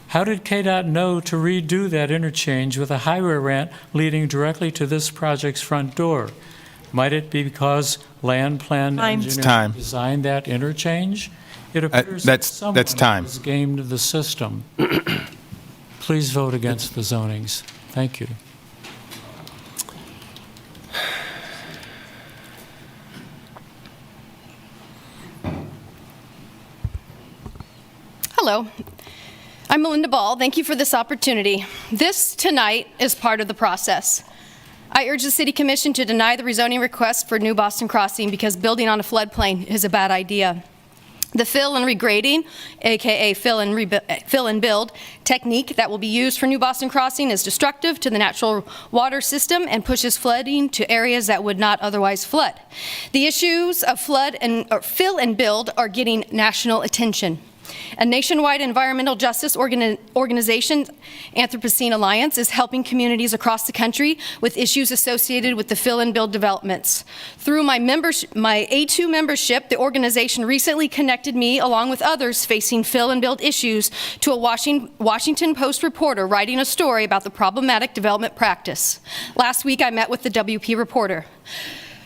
Speaker 19: How did KDOT know to redo that interchange with a highway ramp leading directly to this project's front door? Might it be because land plan engineers
Speaker 2: Time.
Speaker 19: designed that interchange? It appears
Speaker 2: that's
Speaker 19: someone
Speaker 2: time.
Speaker 19: has gamed the system. Please vote against the zonings. Thank you.
Speaker 3: Hello, I'm Melinda Ball. Thank you for this opportunity. This tonight is part of the process. I urge the City Commission to deny the rezoning request for New Boston Crossing because building on a floodplain is a bad idea. The fill and regrading, aka fill and build technique that will be used for New Boston Crossing is destructive to the natural water system and pushes flooding to areas that would not otherwise flood. The issues of fill and build are getting national attention. A nationwide environmental justice organization, Anthropocene Alliance, is helping communities across the country with issues associated with the fill and build developments. Through my A2 membership, the organization recently connected me, along with others facing fill and build issues, to a Washington Post reporter writing a story about the problematic development practice. Last week, I met with the WP reporter.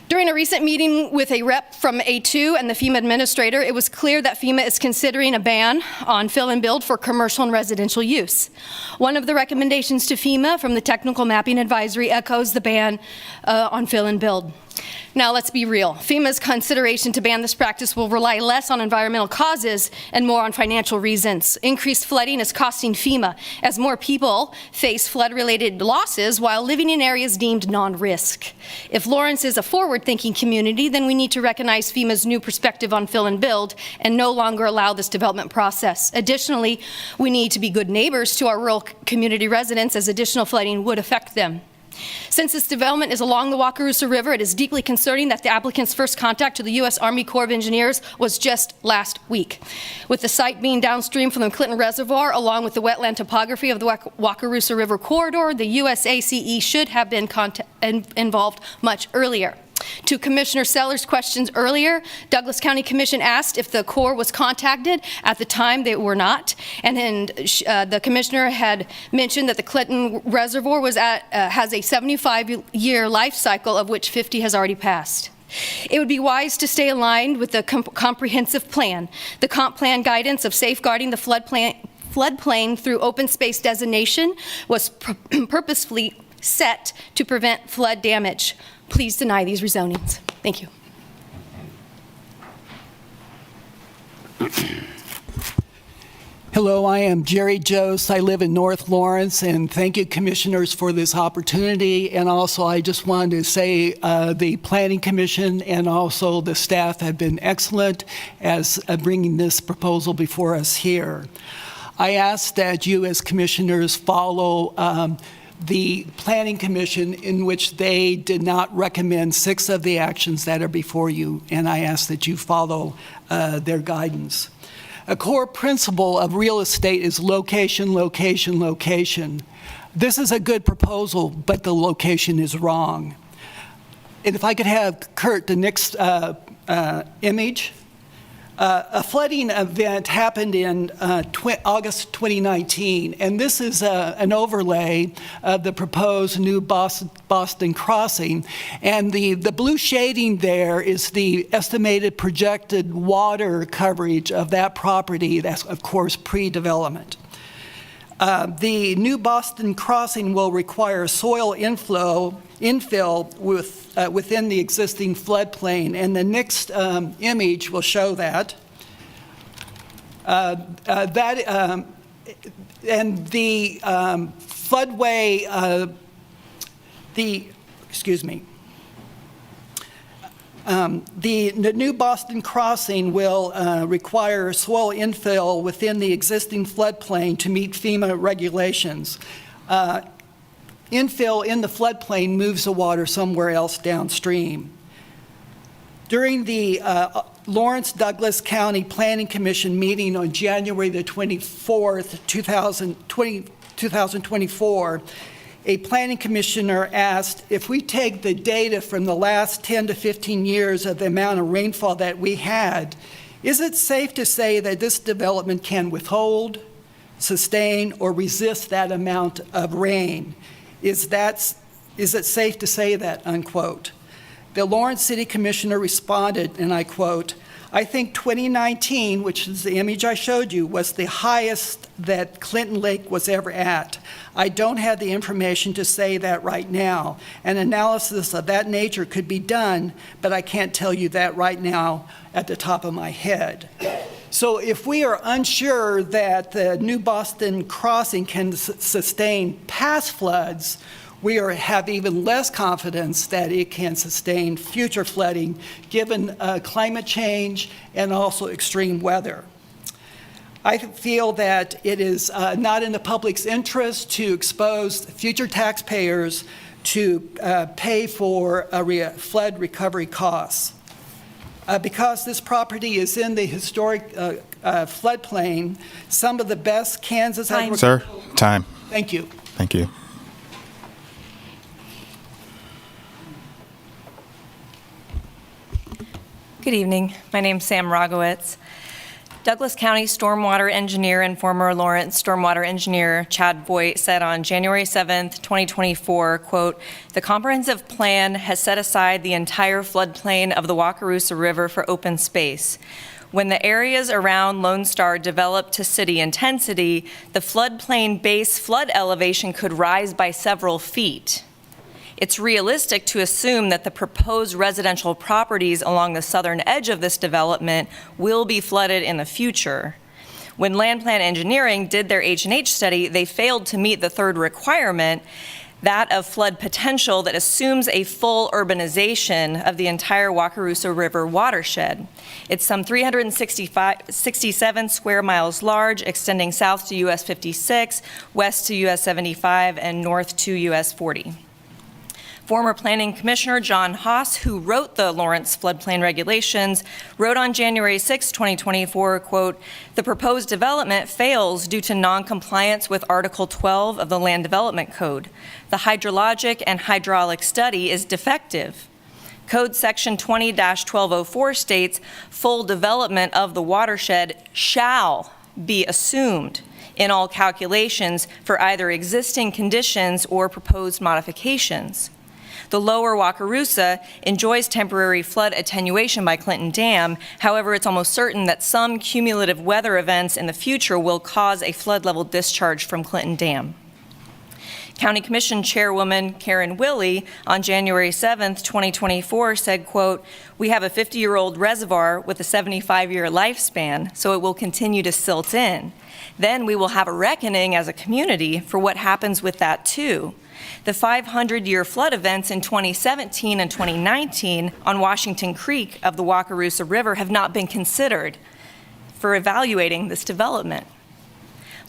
Speaker 3: During a recent meeting with a rep from A2 and the FEMA administrator, it was clear that FEMA is considering a ban on fill and build for commercial and residential use. One of the recommendations to FEMA from the Technical Mapping Advisory echoes the ban on fill and build. Now, let's be real. FEMA's consideration to ban this practice will rely less on environmental causes and more on financial reasons. Increased flooding is costing FEMA as more people face flood-related losses while living in areas deemed non-risk. If Lawrence is a forward-thinking community, then we need to recognize FEMA's new perspective on fill and build and no longer allow this development process. Additionally, we need to be good neighbors to our rural community residents as additional flooding would affect them. Since this development is along the Wakarusa River, it is deeply concerning that the applicant's first contact to the U.S. Army Corps of Engineers was just last week. With the site being downstream from the Clinton Reservoir, along with the wetland topography of the Wakarusa River corridor, the USACE should have been involved much earlier. To Commissioner Seller's questions earlier, Douglas County Commission asked if the Corps was contacted. At the time, they were not. And then the Commissioner had mentioned that the Clinton Reservoir has a 75-year life cycle, of which 50 has already passed. It would be wise to stay aligned with the comprehensive plan. The comp plan guidance of safeguarding the floodplain through open space designation was purposefully set to prevent flood damage. Please deny these rezonings. Thank you.
Speaker 17: Hello, I am Jerry Jost. I live in North Lawrence, and thank you, commissioners, for this opportunity. And also, I just wanted to say the Planning Commission and also the staff have been excellent as bringing this proposal before us here. I ask that you, as commissioners, follow the Planning Commission, in which they did not recommend 6 of the actions that are before you, and I ask that you follow their guidance. A core principle of real estate is location, location, location. This is a good proposal, but the location is wrong. And if I could have, Kurt, the next image. A flooding event happened in August 2019, and this is an overlay of the proposed new Boston crossing. And the blue shading there is the estimated projected water coverage of that property. That's, of course, pre-development. The new Boston crossing will require soil infill within the existing floodplain, and the next image will show that. And the floodway, the new Boston crossing will require soil infill within the existing floodplain to meet FEMA regulations. Infill in the floodplain moves the water somewhere else downstream. During the Lawrence Douglas County Planning Commission meeting on January the 24th, 2024, a planning commissioner asked, if we take the data from the last 10 to 15 years of the amount of rainfall that we had, is it safe to say that this development can withhold, sustain, or resist that amount of rain? Is it safe to say that, unquote? The Lawrence City Commissioner responded, and I quote, I think 2019, which is the image I showed you, was the highest that Clinton Lake was ever at. I don't have the information to say that right now. An analysis of that nature could be done, but I can't tell you that right now at the top of my head. So if we are unsure that the new Boston crossing can sustain past floods, we have even less confidence that it can sustain future flooding given climate change and also extreme weather. I feel that it is not in the public's interest to expose future taxpayers to pay for flood recovery costs. Because this property is in the historic floodplain, some of the best Kansas...
Speaker 2: Sir, time.
Speaker 17: Thank you.
Speaker 2: Thank you.
Speaker 5: Good evening. My name's Sam Rogowitz. Douglas County stormwater engineer and former Lawrence stormwater engineer Chad Voigt said on January 7th, 2024, quote, the comprehensive plan has set aside the entire floodplain of the Wakarusa River for open space. When the areas around Lone Star develop to city intensity, the floodplain base flood elevation could rise by several feet. It's realistic to assume that the proposed residential properties along the southern edge of this development will be flooded in the future. When Land Plan Engineering did their H&H study, they failed to meet the third requirement, that of flood potential that assumes a full urbanization of the entire Wakarusa River watershed. It's some 367 square miles large, extending south to US 56, west to US 75, and north to US 40. Former Planning Commissioner John Haas, who wrote the Lawrence floodplain regulations, wrote on January 6, 2024, quote, the proposed development fails due to non-compliance with Article 12 of the Land Development Code. The hydrologic and hydraulic study is defective. Code Section 20-1204 states, full development of the watershed shall be assumed in all calculations for either existing conditions or proposed modifications. The lower Wakarusa enjoys temporary flood attenuation by Clinton Dam. However, it's almost certain that some cumulative weather events in the future will cause a flood level discharge from Clinton Dam. County Commission Chairwoman Karen Willey on January 7th, 2024 said, quote, we have a 50-year-old reservoir with a 75-year lifespan, so it will continue to silt in. Then we will have a reckoning as a community for what happens with that too. The 500-year flood events in 2017 and 2019 on Washington Creek of the Wakarusa River have not been considered for evaluating this development.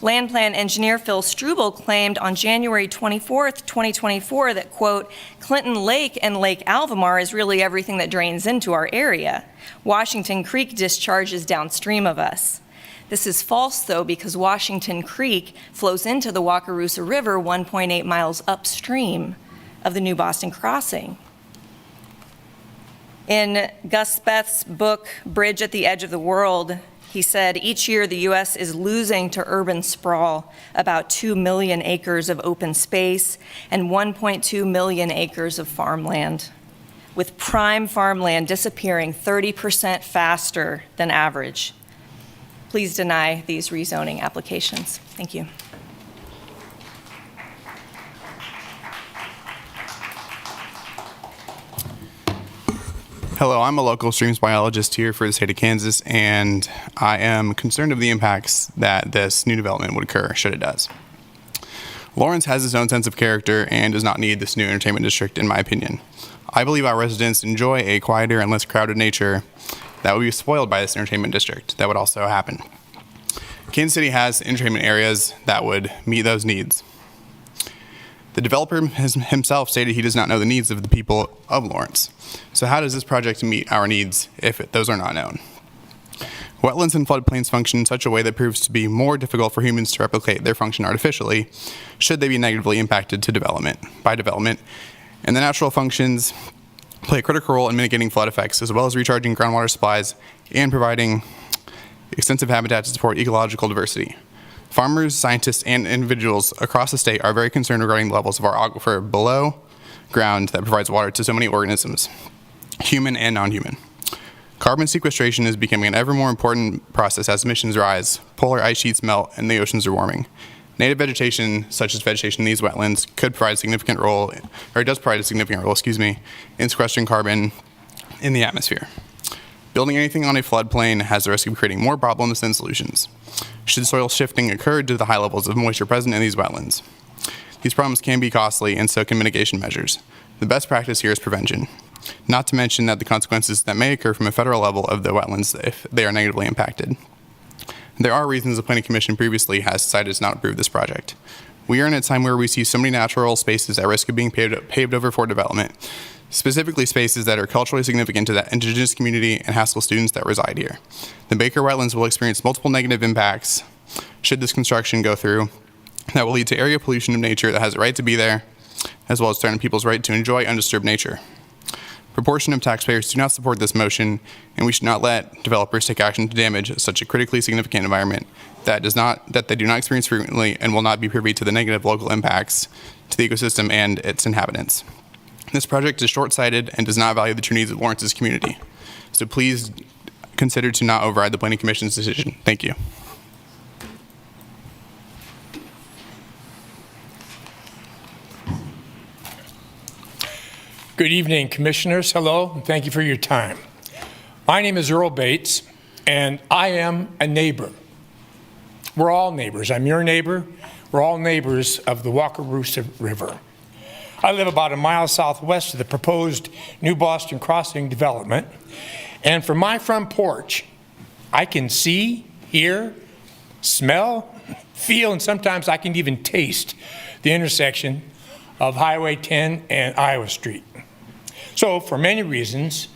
Speaker 5: Land Plan engineer Phil Struble claimed on January 24th, 2024 that, quote, Clinton Lake and Lake Albemarle is really everything that drains into our area. Washington Creek discharges downstream of us. This is false, though, because Washington Creek flows into the Wakarusa River 1.8 miles upstream of the New Boston Crossing. In Gus Speth's book, Bridge at the Edge of the World, he said, each year the U.S. is losing to urban sprawl about 2 million acres of open space and 1.2 million acres of farmland, with prime farmland disappearing 30% faster than average. Please deny these rezoning applications. Thank you.
Speaker 1: Hello, I'm a local streams biologist here for the state of Kansas, and I am concerned of the impacts that this new development would occur should it does. Lawrence has its own sense of character and does not need this new entertainment district, in my opinion. I believe our residents enjoy a quieter and less crowded nature that would be spoiled by this entertainment district. That would also happen. Kansas City has entertainment areas that would meet those needs. The developer has himself stated he does not know the needs of the people of Lawrence. So how does this project meet our needs if those are not known? Wetlands and floodplains function in such a way that proves to be more difficult for humans to replicate their function artificially, should they be negatively impacted by development. And the natural functions play a critical role in mitigating flood effects, as well as recharging groundwater supplies and providing extensive habitat to support ecological diversity. Farmers, scientists, and individuals across the state are very concerned regarding the levels of our aquifer below ground that provides water to so many organisms, human and non-human. Carbon sequestration is becoming an ever more important process as emissions rise, polar ice sheets melt, and the oceans are warming. Native vegetation, such as vegetation in these wetlands, could provide a significant role, or it does provide a significant role, in sequestering carbon in the atmosphere. Building anything on a floodplain has the risk of creating more problems than solutions, should soil shifting occur due to the high levels of moisture present in these wetlands. These problems can be costly, and so can mitigation measures. The best practice here is prevention, not to mention that the consequences that may occur from a federal level of the wetlands if they are negatively impacted. There are reasons the Planning Commission previously has decided to not approve this project. We are in a time where we see so many natural spaces at risk of being paved over for development, specifically spaces that are culturally significant to the indigenous community and Haskell students that reside here. The Baker Wetlands will experience multiple negative impacts should this construction go through that will lead to area pollution of nature that has a right to be there, as well as threaten people's right to enjoy undisturbed nature. Proportion of taxpayers do not support this motion, and we should not let developers take action to damage such a critically significant environment that they do not experience frequently and will not be privy to the negative local impacts to the ecosystem and its inhabitants. This project is short-sighted and does not value the true needs of Lawrence's community. So please consider to not override the Planning Commission's decision. Thank you.
Speaker 20: Good evening, Commissioners. Hello, and thank you for your time. My name is Earl Bates, and I am a neighbor. We're all neighbors. I'm your neighbor. We're all neighbors of the Wakarusa River. I live about a mile southwest of the proposed New Boston Crossing development, and from my front porch, I can see, hear, smell, feel, and sometimes I can even taste the intersection of Highway 10 and Iowa Street. So for many reasons,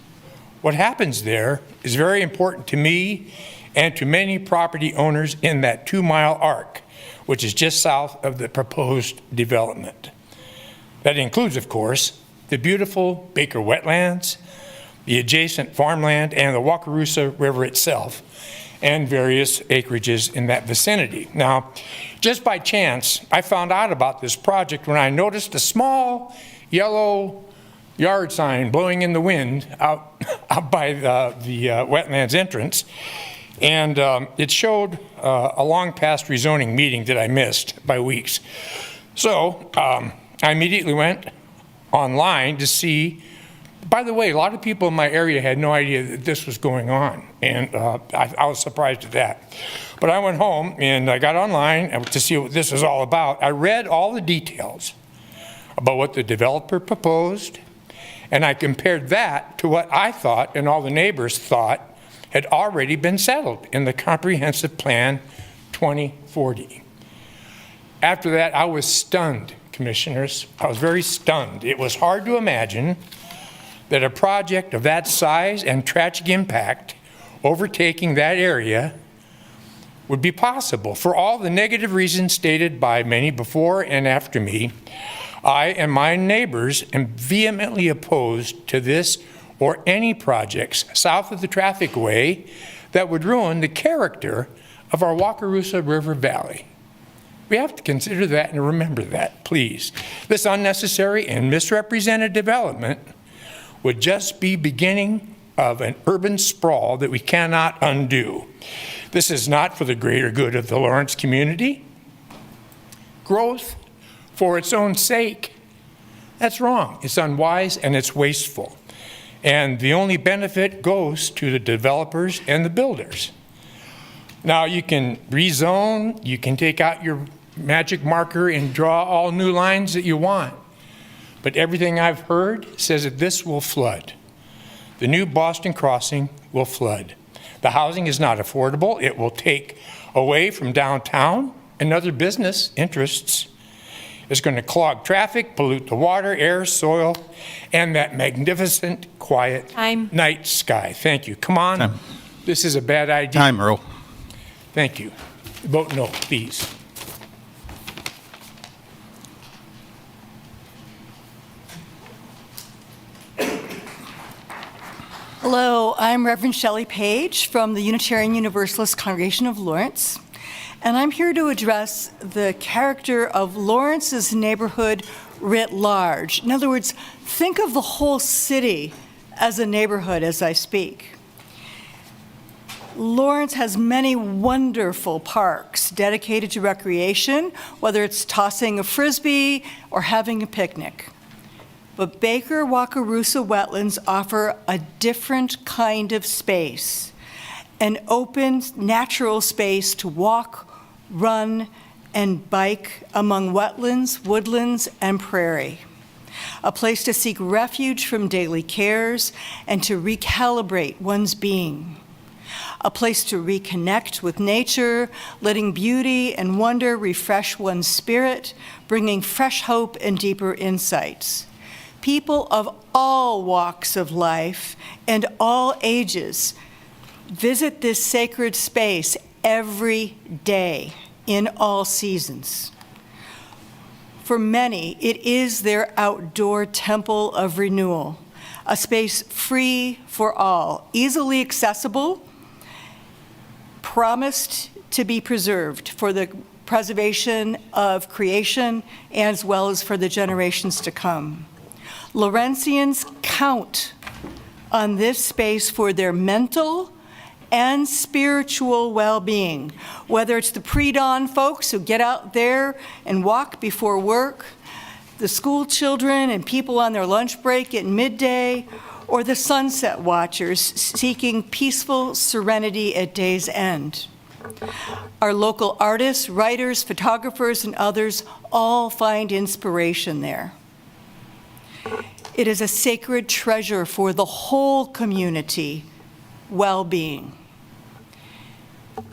Speaker 20: what happens there is very important to me and to many property owners in that 2-mile arc, which is just south of the proposed development. That includes, of course, the beautiful Baker wetlands, the adjacent farmland, and the Wakarusa River itself, and various acreages in that vicinity. Now, just by chance, I found out about this project when I noticed a small yellow yard sign blowing in the wind out by the wetlands entrance. And it showed a long past rezoning meeting that I missed by weeks. So I immediately went online to see. By the way, a lot of people in my area had no idea that this was going on, and I was surprised at that. But I went home and I got online to see what this is all about. I read all the details about what the developer proposed, and I compared that to what I thought and all the neighbors thought had already been settled in the Comprehensive Plan 2040. After that, I was stunned, Commissioners. I was very stunned. It was hard to imagine that a project of that size and tragic impact overtaking that area would be possible. For all the negative reasons stated by many before and after me, I and my neighbors am vehemently opposed to this or any projects south of the trafficway that would ruin the character of our Wakarusa River Valley. We have to consider that and remember that, please. This unnecessary and misrepresented development would just be beginning of an urban sprawl that we cannot undo. This is not for the greater good of the Lawrence community. Growth for its own sake, that's wrong. It's unwise and it's wasteful. And the only benefit goes to the developers and the builders. Now you can rezone, you can take out your magic marker and draw all new lines that you want. But everything I've heard says that this will flood. The new Boston crossing will flood. The housing is not affordable. It will take away from downtown and other business interests. It's going to clog traffic, pollute the water, air, soil, and that magnificent, quiet night sky. Thank you. Come on.
Speaker 2: Time.
Speaker 20: This is a bad idea.
Speaker 2: Time, Earl.
Speaker 20: Thank you. Vote no, please.
Speaker 7: Hello, I'm Reverend Shelley Page from the Unitarian Universalist Congregation of Lawrence, and I'm here to address the character of Lawrence's neighborhood writ large. In other words, think of the whole city as a neighborhood as I speak. Lawrence has many wonderful parks dedicated to recreation, whether it's tossing a frisbee or having a picnic. But Baker Wakarusa wetlands offer a different kind of space, an open, natural space to walk, run, and bike among wetlands, woodlands, and prairie. A place to seek refuge from daily cares and to recalibrate one's being. A place to reconnect with nature, letting beauty and wonder refresh one's spirit, bringing fresh hope and deeper insights. People of all walks of life and all ages visit this sacred space every day in all seasons. For many, it is their outdoor temple of renewal, a space free for all, easily accessible, promised to be preserved for the preservation of creation as well as for the generations to come. Lawrenceans count on this space for their mental and spiritual well-being, whether it's the pre-dawn folks who get out there and walk before work, the school children and people on their lunch break at midday, or the sunset watchers seeking peaceful serenity at day's end. Our local artists, writers, photographers, and others all find inspiration there. It is a sacred treasure for the whole community well-being.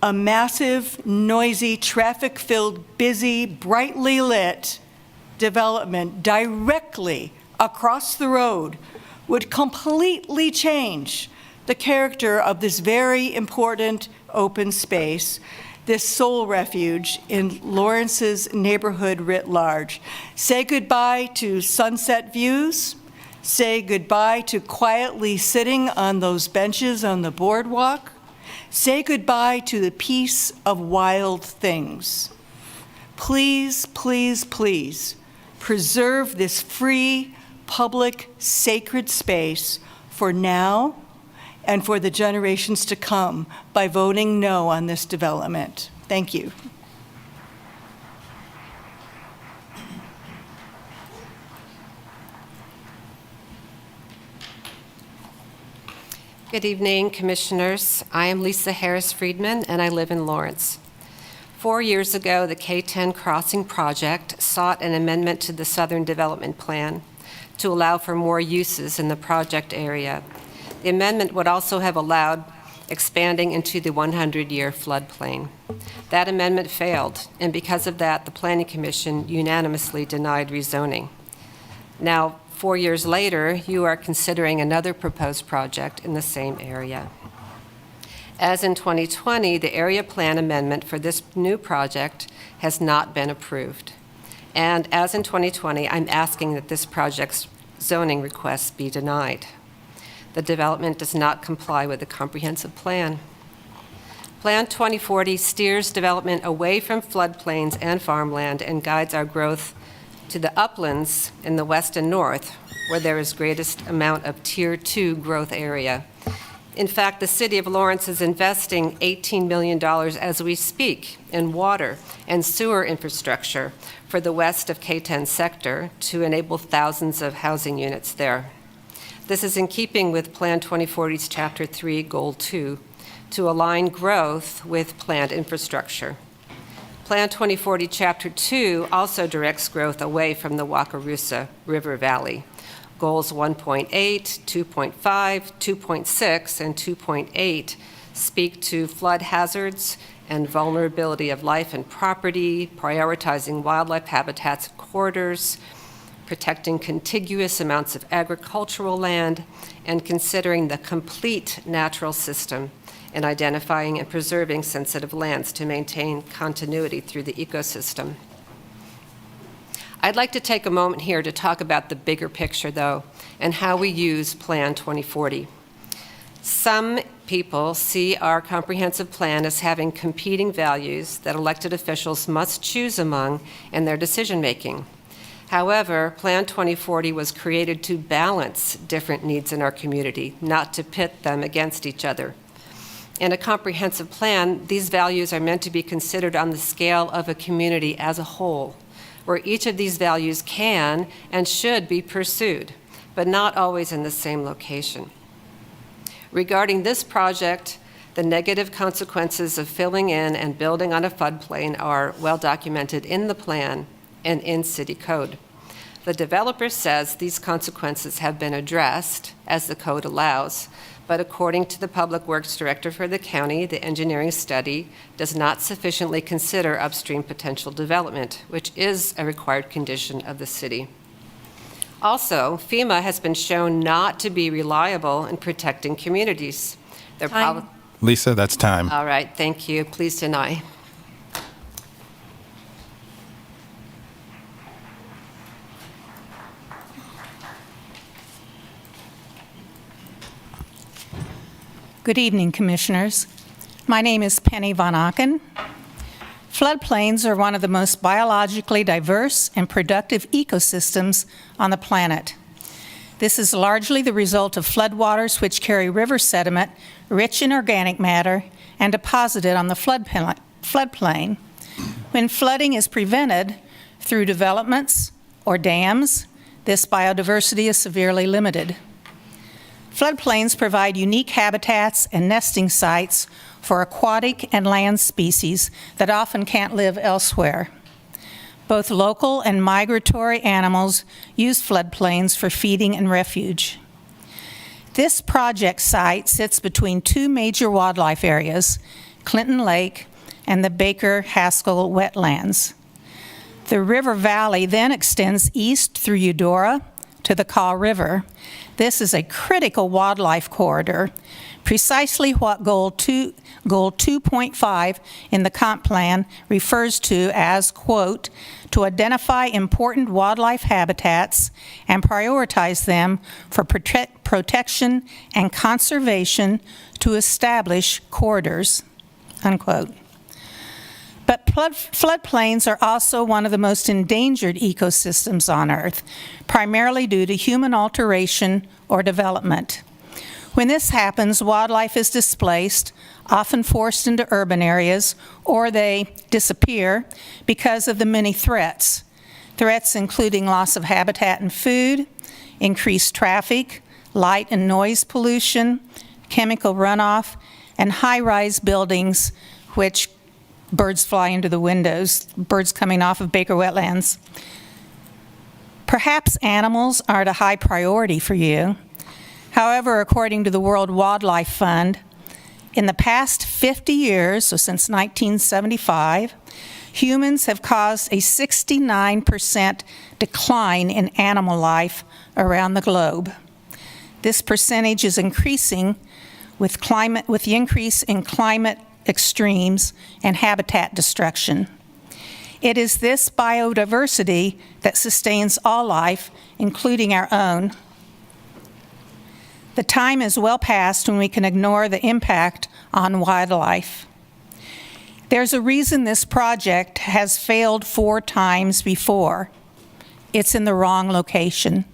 Speaker 7: A massive, noisy, traffic-filled, busy, brightly lit development directly across the road would completely change the character of this very important open space, this soul refuge in Lawrence's neighborhood writ large. Say goodbye to sunset views. Say goodbye to quietly sitting on those benches on the boardwalk. Say goodbye to the peace of wild things. Please, please, please preserve this free, public, sacred space for now and for the generations to come by voting no on this development. Thank you.
Speaker 21: Good evening, Commissioners. I am Lisa Harris-Friedman, and I live in Lawrence. 4 years ago, the K-10 Crossing Project sought an amendment to the Southern Development Plan to allow for more uses in the project area. The amendment would also have allowed expanding into the 100-year floodplain. That amendment failed, and because of that, the Planning Commission unanimously denied rezoning. Now, 4 years later, you are considering another proposed project in the same area. As in 2020, the area plan amendment for this new project has not been approved. And as in 2020, I'm asking that this project's zoning request be denied. The development does not comply with the comprehensive plan. Plan 2040 steers development away from floodplains and farmland and guides our growth to the uplands in the west and north, where there is greatest amount of Tier 2 growth area. In fact, the City of Lawrence is investing $18 million as we speak in water and sewer infrastructure for the west of K-10 sector to enable thousands of housing units there. This is in keeping with Plan 2040's Chapter 3, Goal 2, to align growth with planned infrastructure. Plan 2040 Chapter 2 also directs growth away from the Wakarusa River Valley. Goals 1.8, 2.5, 2.6, and 2.8 speak to flood hazards and vulnerability of life and property, prioritizing wildlife habitats and corridors, protecting contiguous amounts of agricultural land, and considering the complete natural system and identifying and preserving sensitive lands to maintain continuity through the ecosystem. I'd like to take a moment here to talk about the bigger picture, though, and how we use Plan 2040. Some people see our comprehensive plan as having competing values that elected officials must choose among in their decision-making. However, Plan 2040 was created to balance different needs in our community, not to pit them against each other. In a comprehensive plan, these values are meant to be considered on the scale of a community as a whole, where each of these values can and should be pursued, but not always in the same location. Regarding this project, the negative consequences of filling in and building on a floodplain are well documented in the plan and in city code. The developer says these consequences have been addressed as the code allows, but according to the Public Works Director for the county, the engineering study does not sufficiently consider upstream potential development, which is a required condition of the city. Also, FEMA has been shown not to be reliable in protecting communities.
Speaker 2: Lisa, that's time.
Speaker 21: All right, thank you. Please deny.
Speaker 8: Good evening, Commissioners. My name is Penny Von Aken. Floodplains are one of the most biologically diverse and productive ecosystems on the planet. This is largely the result of floodwaters which carry river sediment rich in organic matter and deposited on the floodplain. When flooding is prevented through developments or dams, this biodiversity is severely limited. Floodplains provide unique habitats and nesting sites for aquatic and land species that often can't live elsewhere. Both local and migratory animals use floodplains for feeding and refuge. This project site sits between two major wildlife areas, Clinton Lake and the Baker-Haskell wetlands. The river valley then extends east through Eudora to the Kaw River. This is a critical wildlife corridor, precisely what Goal 2.5 in the comp plan refers to as, quote, to identify important wildlife habitats and prioritize them for protection and conservation to establish corridors, unquote. But floodplains are also one of the most endangered ecosystems on Earth, primarily due to human alteration or development. When this happens, wildlife is displaced, often forced into urban areas, or they disappear because of the many threats. Threats including loss of habitat and food, increased traffic, light and noise pollution, chemical runoff, and high-rise buildings which birds fly into the windows, birds coming off of Baker wetlands. Perhaps animals aren't a high priority for you. However, according to the World Wildlife Fund, in the past 50 years, so since 1975, humans have caused a 69% decline in animal life around the globe. This percentage is increasing with the increase in climate extremes and habitat destruction. It is this biodiversity that sustains all life, including our own. The time is well past when we can ignore the impact on wildlife. There's a reason this project has failed 4 times before. It's in the wrong location.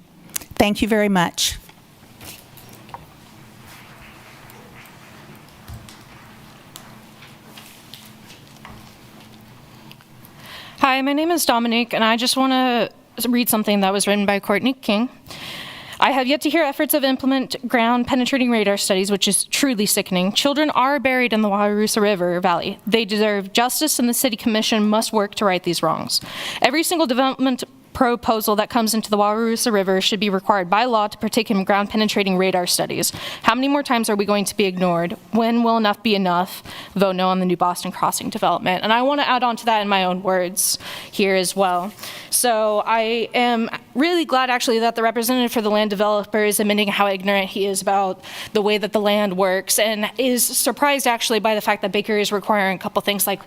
Speaker 8: Thank you very much.
Speaker 9: Hi, my name is Dominique, and I just want to read something that was written by Courtney King. I have yet to hear efforts of implement ground-penetrating radar studies, which is truly sickening. Children are buried in the Wauwatosa River Valley. They deserve justice, and the City Commission must work to right these wrongs. Every single development proposal that comes into the Wauwatosa River should be required by law to partake in ground-penetrating radar studies. How many more times are we going to be ignored? When will enough be enough? Vote no on the new Boston Crossing development. And I want to add on to that in my own words here as well. So I am really glad actually that the representative for the land developer is admitting how ignorant he is about the way that the land works, and is surprised actually by the fact that Baker is requiring a couple things like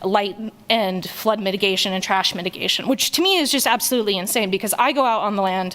Speaker 9: light and flood mitigation and trash mitigation, which to me is just absolutely insane, because I go out on the land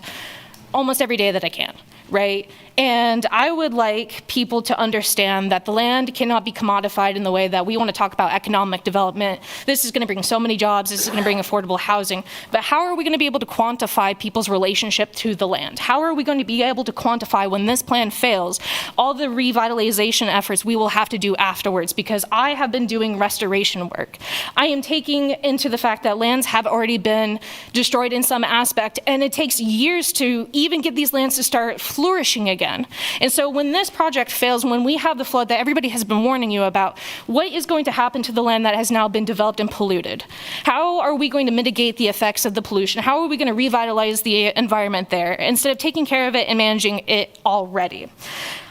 Speaker 9: almost every day that I can, right? And I would like people to understand that the land cannot be commodified in the way that we want to talk about economic development. This is going to bring so many jobs, this is going to bring affordable housing, but how are we going to be able to quantify people's relationship to the land? How are we going to be able to quantify when this plan fails all the revitalization efforts we will have to do afterwards? Because I have been doing restoration work. I am taking into the fact that lands have already been destroyed in some aspect, and it takes years to even get these lands to start flourishing again. And so when this project fails, when we have the flood that everybody has been warning you about, what is going to happen to the land that has now been developed and polluted? How are we going to mitigate the effects of the pollution? How are we going to revitalize the environment there instead of taking care of it and managing it already?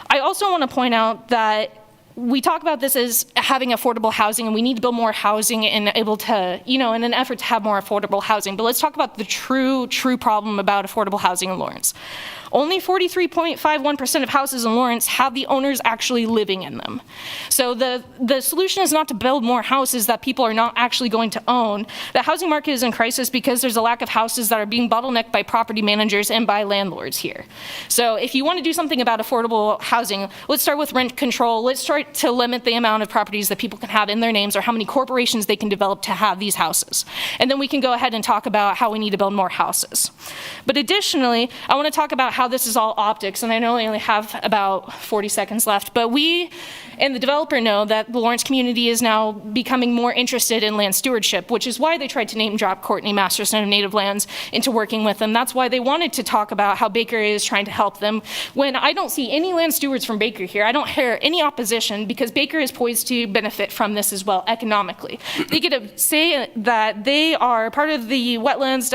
Speaker 9: I also want to point out that we talk about this as having affordable housing, and we need to build more housing and able to, in an effort to have more affordable housing. But let's talk about the true problem about affordable housing in Lawrence. Only 43.51% of houses in Lawrence have the owners actually living in them. So the solution is not to build more houses that people are not actually going to own. The housing market is in crisis because there's a lack of houses that are being bottlenecked by property managers and by landlords here. So if you want to do something about affordable housing, let's start with rent control. Let's try to limit the amount of properties that people can have in their names, or how many corporations they can develop to have these houses. And then we can go ahead and talk about how we need to build more houses. But additionally, I want to talk about how this is all optics, and I know I only have about 40 seconds left, but we and the developer know that the Lawrence community is now becoming more interested in land stewardship, which is why they tried to name drop Courtney Masterson of Native Lands into working with them. That's why they wanted to talk about how Baker is trying to help them. When I don't see any land stewards from Baker here, I don't hear any opposition, because Baker is poised to benefit from this as well economically. They get to say that they are part of the wetlands,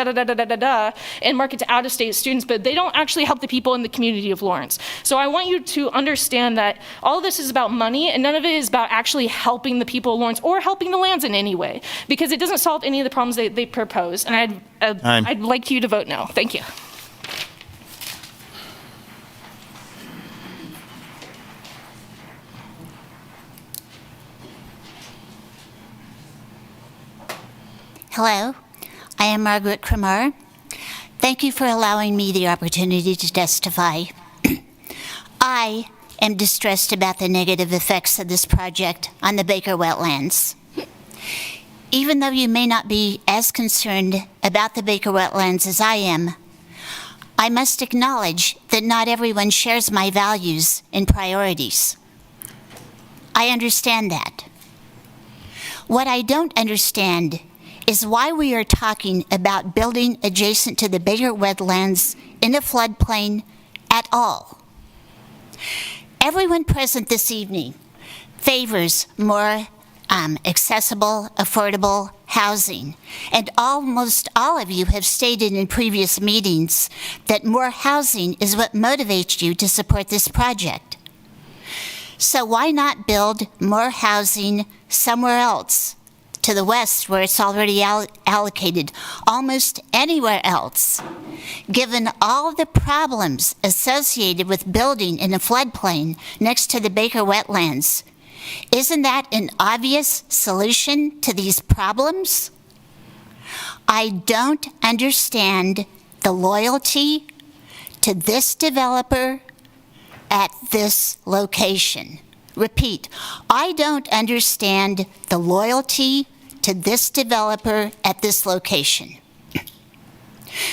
Speaker 9: and market to out-of-state students, but they don't actually help the people in the community of Lawrence. So I want you to understand that all of this is about money, and none of it is about actually helping the people of Lawrence or helping the lands in any way, because it doesn't solve any of the problems they propose. And I'd like you to vote no. Thank you.
Speaker 22: Hello, I am Margaret Kramar. Thank you for allowing me the opportunity to testify. I am distressed about the negative effects of this project on the Baker wetlands. Even though you may not be as concerned about the Baker wetlands as I am, I must acknowledge that not everyone shares my values and priorities. I understand that. What I don't understand is why we are talking about building adjacent to the Baker wetlands in a floodplain at all. Everyone present this evening favors more accessible, affordable housing, and almost all of you have stated in previous meetings that more housing is what motivates you to support this project. So why not build more housing somewhere else to the west where it's already allocated almost anywhere else. Given all the problems associated with building in a floodplain next to the Baker wetlands, isn't that an obvious solution to these problems? I don't understand the loyalty to this developer at this location. Repeat, I don't understand the loyalty to this developer at this location.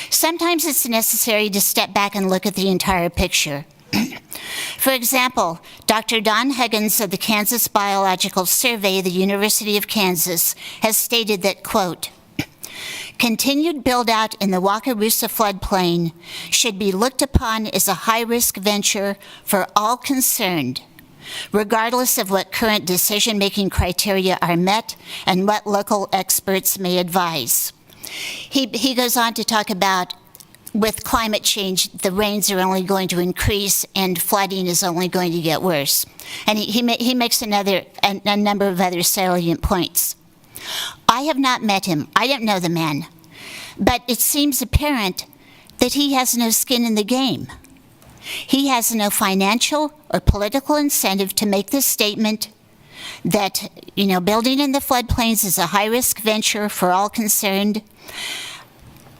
Speaker 22: Sometimes it's necessary to step back and look at the entire picture. For example, Dr. Don Huggins of the Kansas Biological Survey of the University of Kansas has stated that, quote, continued build-out in the Wakarusa floodplain should be looked upon as a high-risk venture for all concerned, regardless of what current decision-making criteria are met and what local experts may advise. He goes on to talk about with climate change, the rains are only going to increase and flooding is only going to get worse. And he makes a number of other salient points. I have not met him. I don't know the man. But it seems apparent that he has no skin in the game. He has no financial or political incentive to make this statement that, building in the floodplains is a high-risk venture for all concerned.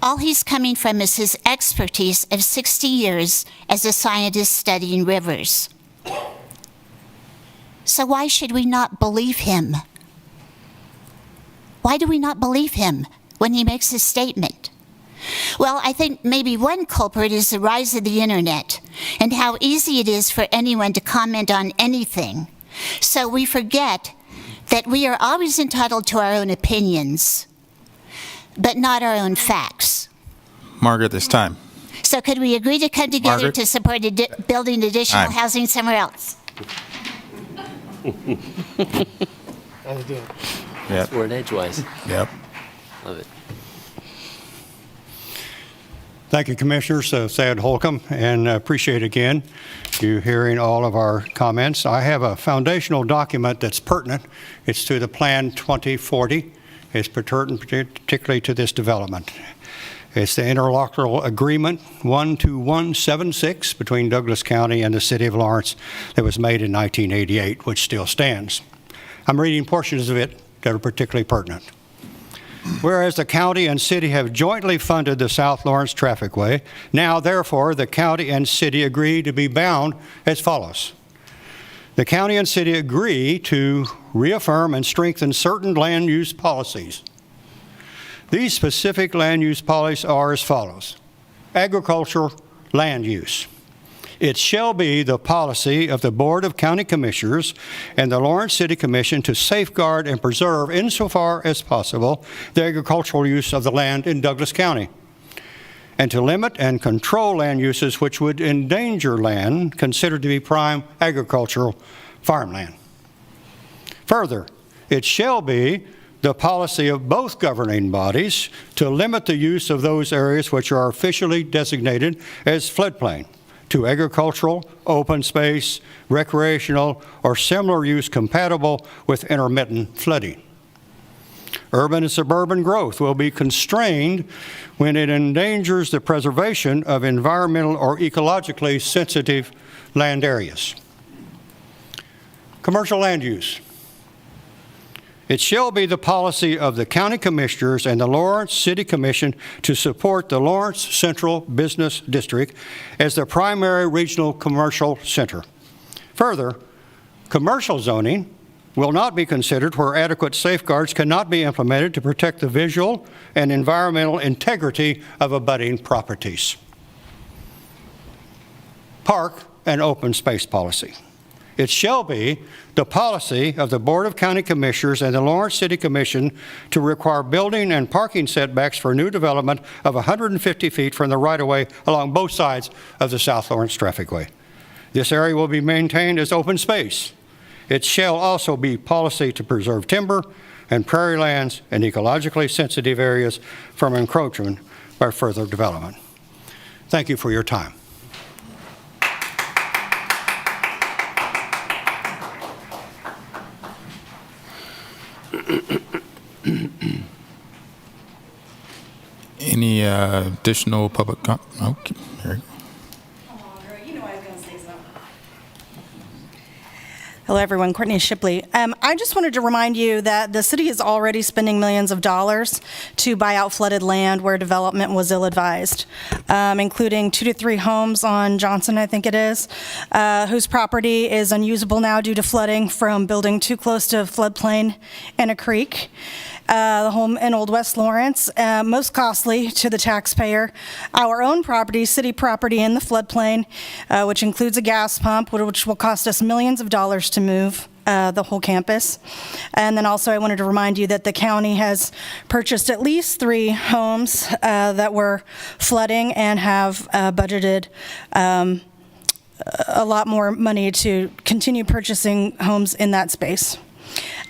Speaker 22: All he's coming from is his expertise of 60 years as a scientist studying rivers. So why should we not believe him? Why do we not believe him when he makes his statement? Well, I think maybe one culprit is the rise of the internet and how easy it is for anyone to comment on anything. So we forget that we are always entitled to our own opinions, but not our own facts.
Speaker 2: Margaret, this time.
Speaker 22: So could we agree to come together
Speaker 2: Margaret?
Speaker 22: to support building additional
Speaker 2: Aye.
Speaker 22: housing somewhere else?
Speaker 4: That's good.
Speaker 2: Yep.
Speaker 4: Word edgewise.
Speaker 2: Yep.
Speaker 4: Love it.
Speaker 12: Thank you, Commissioners. Thad Holcomb, and appreciate again you hearing all of our comments. I have a foundational document that's pertinent. It's to the Plan 2040. It's pertinent particularly to this development. It's the interlocutor agreement 12176 between Douglas County and the City of Lawrence that was made in 1988, which still stands. I'm reading portions of it that are particularly pertinent. Whereas the county and city have jointly funded the South Lawrence Trafficway, now therefore the county and city agree to be bound as follows. The county and city agree to reaffirm and strengthen certain land use policies. These specific land use policies are as follows. Agricultural land use. It shall be the policy of the Board of County Commissioners and the Lawrence City Commission to safeguard and preserve, insofar as possible, the agricultural use of the land in Douglas County, and to limit and control land uses which would endanger land considered to be prime agricultural farmland. Further, it shall be the policy of both governing bodies to limit the use of those areas which are officially designated as floodplain to agricultural, open space, recreational, or similar use compatible with intermittent flooding. Urban and suburban growth will be constrained when it endangers the preservation of environmental or ecologically sensitive land areas. Commercial land use. It shall be the policy of the County Commissioners and the Lawrence City Commission to support the Lawrence Central Business District as the primary regional commercial center. Further, commercial zoning will not be considered where adequate safeguards cannot be implemented to protect the visual and environmental integrity of abutting properties. Park and open space policy. It shall be the policy of the Board of County Commissioners and the Lawrence City Commission to require building and parking setbacks for new development of 150 feet from the right-of-way along both sides of the South Lawrence Trafficway. This area will be maintained as open space. It shall also be policy to preserve timber and prairie lands and ecologically sensitive areas from encroachment by further development. Thank you for your time.
Speaker 2: additional public okay, here.
Speaker 10: Hello, everyone. Courtney Shipley. I just wanted to remind you that the city is already spending millions of dollars to buy out flooded land where development was ill-advised, including 2 to 3 homes on Johnson, I think it is, whose property is unusable now due to flooding from building too close to a floodplain and a creek. The home in Old West Lawrence, most costly to the taxpayer. Our own property, city property in the floodplain, which includes a gas pump, which will cost us millions of dollars to move the whole campus. And then also I wanted to remind you that the county has purchased at least 3 homes that were flooding and have budgeted a lot more money to continue purchasing homes in that space.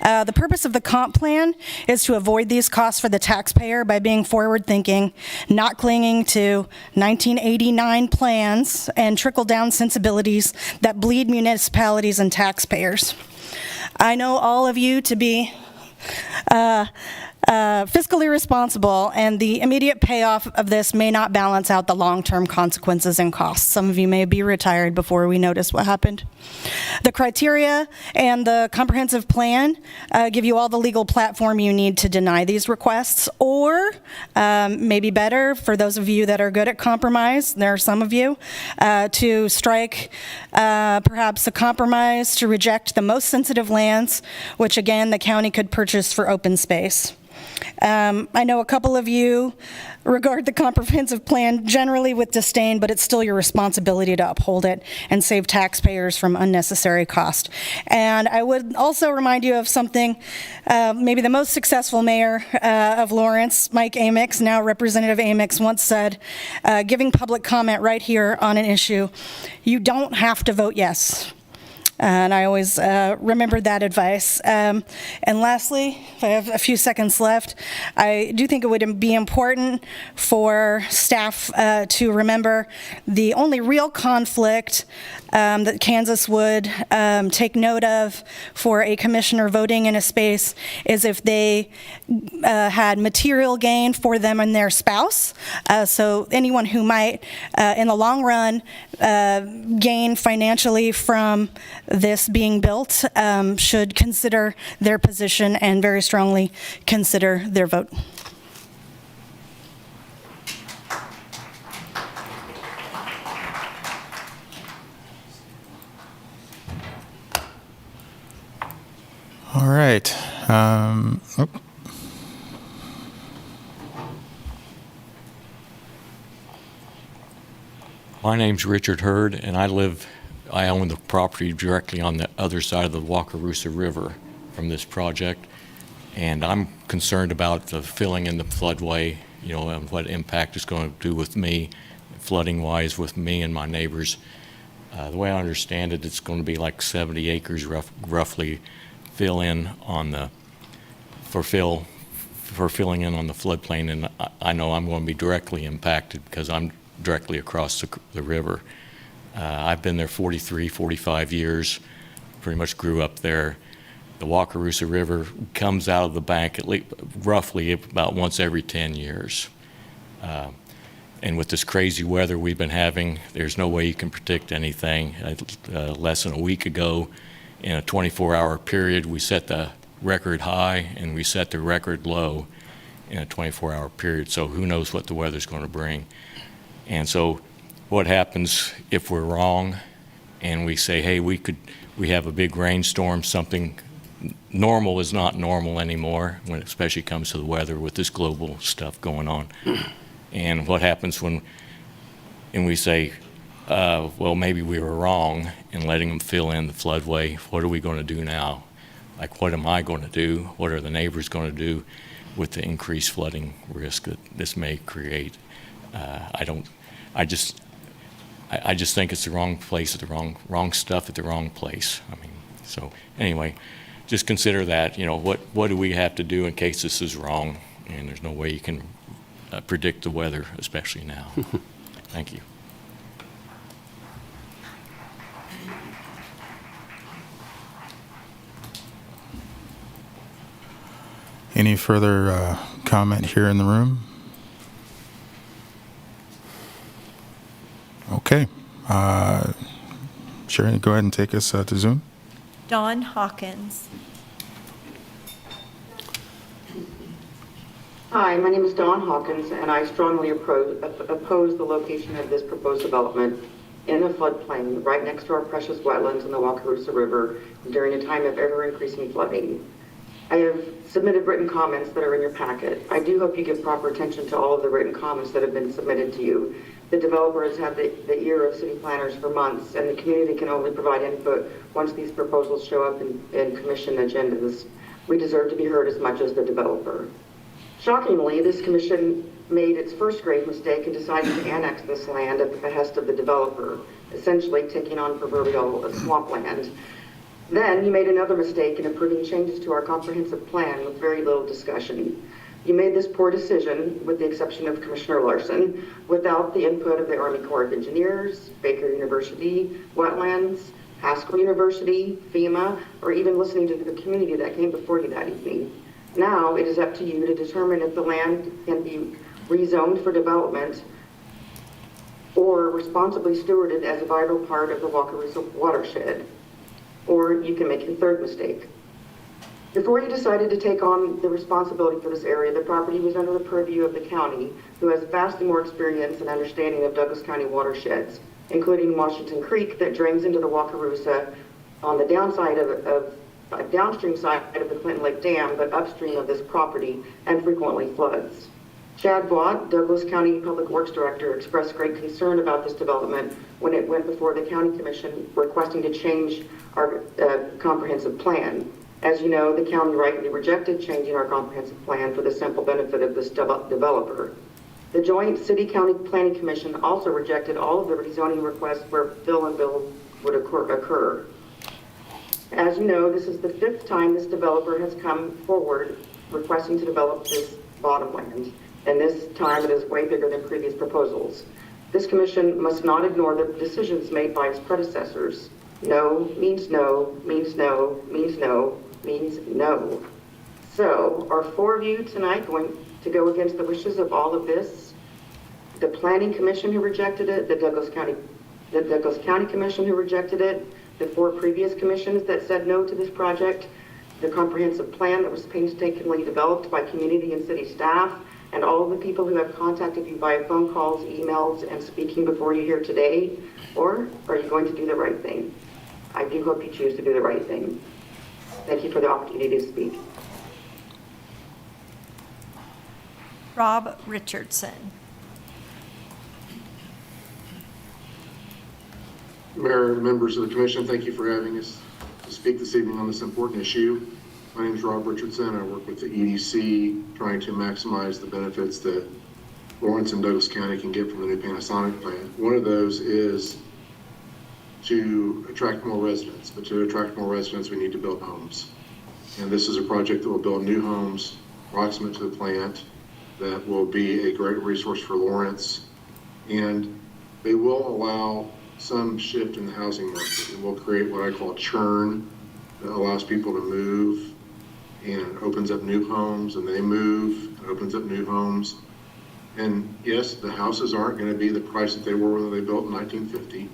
Speaker 10: The purpose of the comp plan is to avoid these costs for the taxpayer by being forward-thinking, not clinging to 1989 plans and trickle-down sensibilities that bleed municipalities and taxpayers. I know all of you to be fiscally responsible, and the immediate payoff of this may not balance out the long-term consequences and costs. Some of you may be retired before we notice what happened. The criteria and the comprehensive plan give you all the legal platform you need to deny these requests, or maybe better, for those of you that are good at compromise, there are some of you, to strike perhaps a compromise to reject the most sensitive lands, which again the county could purchase for open space. I know a couple of you regard the comprehensive plan generally with disdain, but it's still your responsibility to uphold it and save taxpayers from unnecessary cost. And I would also remind you of something, maybe the most successful mayor of Lawrence, Mike Amix, now Representative Amix, once said, giving public comment right here on an issue, you don't have to vote yes. And I always remember that advice. And lastly, if I have a few seconds left, I do think it would be important for staff to remember the only real conflict that Kansas would take note of for a commissioner voting in a space is if they had material gain for them and their spouse. So anyone who might, in the long run, gain financially from this being built should consider their position and very strongly consider their vote.
Speaker 2: All right.
Speaker 11: My name's Richard Hurd, and I own the property directly on the other side of the Wakarusa River from this project. And I'm concerned about the filling in the floodway, and what impact it's going to do with me, flooding-wise, with me and my neighbors. The way I understand it, it's going to be like 70 acres roughly for filling in on the floodplain, and I know I'm going to be directly impacted because I'm directly across the river. I've been there 45 years, pretty much grew up there. The Wakarusa River comes out of the bank at least roughly about once every 10 years. And with this crazy weather we've been having, there's no way you can predict anything. Less than a week ago, in a 24-hour period, we set the record high and we set the record low in a 24-hour period. So who knows what the weather's going to bring. And so what happens if we're wrong and we say, hey, we have a big rainstorm, something normal is not normal anymore, when it especially comes to the weather with this global stuff going on. And what happens when we say, well, maybe we were wrong in letting them fill in the floodway. What are we going to do now? Like, what am I going to do? What are the neighbors going to do with the increased flooding risk that this may create? I just think it's the wrong place at the wrong stuff at the wrong place. So anyway, just consider that. What do we have to do in case this is wrong? And there's no way you can predict the weather, especially now. Thank you.
Speaker 2: Any further comment here in the room? Sherry, go ahead and take us to Zoom.
Speaker 5: Dawn Hawkins.
Speaker 6: Hi, my name is Dawn Hawkins, and I strongly oppose the location of this proposed development in a floodplain right next to our precious wetlands in the Wakarusa River during a time of ever-increasing flooding. I have submitted written comments that are in your packet. I do hope you give proper attention to all of the written comments that have been submitted to you. The developer has had the ear of city planners for months, and the community can only provide input once these proposals show up in commission agendas. We deserve to be heard as much as the developer. Shockingly, this commission made its first grave mistake in deciding to annex this land at the behest of the developer, essentially taking on proverbial swampland. Then you made another mistake in approving changes to our comprehensive plan with very little discussion. You made this poor decision, with the exception of Commissioner Larson, without the input of the Army Corps of Engineers, Baker University, Wetlands, Haskell University, FEMA, or even listening to the community that came before you that evening. Now it is up to you to determine if the land can be rezoned for development or responsibly stewarded as a vital part of the Wakarusa watershed. Or you can make your third mistake. Before you decided to take on the responsibility for this area, the property was under the purview of the county, who has vastly more experience and understanding of Douglas County watersheds, including Washington Creek that drains into the Wakarusa on the downside downstream side of the Clinton Lake Dam, but upstream of this property and frequently floods. Chad Bott, Douglas County Public Works Director, expressed great concern about this development when it went before the County Commission requesting to change our comprehensive plan. As you know, the county rightly rejected changing our comprehensive plan for the simple benefit of this developer. The Joint City-County Planning Commission also rejected all of the rezoning requests where fill and build would occur. As you know, this is the 5th time this developer has come forward requesting to develop this bottomland, and this time it is way bigger than previous proposals. This commission must not ignore the decisions made by its predecessors. No means no, means no, means no, means no. So, are 4 of you tonight going to go against the wishes of all of this? The Planning Commission who rejected it, the Douglas County Commission who rejected it, the 4 previous commissions that said no to this project, the comprehensive plan that was painstakingly developed by community and city staff, and all of the people who have contacted you via phone calls, emails, and speaking before you here today? Or are you going to do the right thing? I do hope you choose to do the right thing. Thank you for the opportunity to speak.
Speaker 5: Rob Richardson.
Speaker 13: Mayor and members of the commission, thank you for having us to speak this evening on this important issue. My name is Rob Richardson. I work with the EDC, trying to maximize the benefits that Lawrence and Douglas County can get from the new Panasonic plant. One of those is to attract more residents, but to attract more residents, we need to build homes. And this is a project that will build new homes proximate to the plant that will be a great resource for Lawrence. And they will allow some shift in the housing market. It will create what I call churn that allows people to move and opens up new homes, and they move and opens up new homes. And yes, the houses aren't going to be the price that they were when they built in 1950,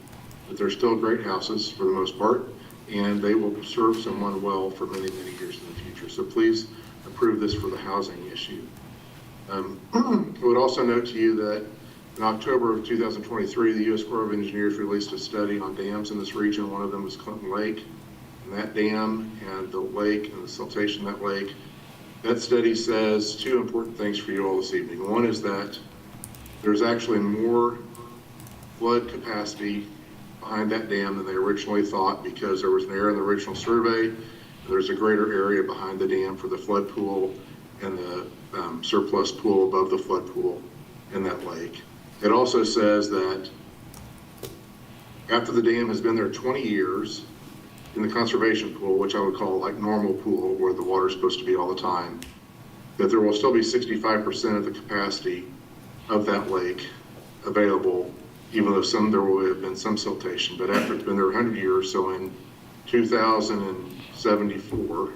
Speaker 13: but they're still great houses for the most part, and they will serve someone well for many, many years in the future. So please approve this for the housing issue. I would also note to you that in October of 2023, the U.S. Corps of Engineers released a study on dams in this region. One of them was Clinton Lake. And that dam and the lake and the siltation of that lake, that study says 2 important things for you all this evening. One is that there's actually more flood capacity behind that dam than they originally thought, because there was an error in the original survey. There's a greater area behind the dam for the flood pool and the surplus pool above the flood pool in that lake. It also says that after the dam has been there 20 years in the conservation pool, which I would call like normal pool where the water is supposed to be all the time, that there will still be 65% of the capacity of that lake available, even though there will have been some siltation. But after it's been there 100 years, so in 2074,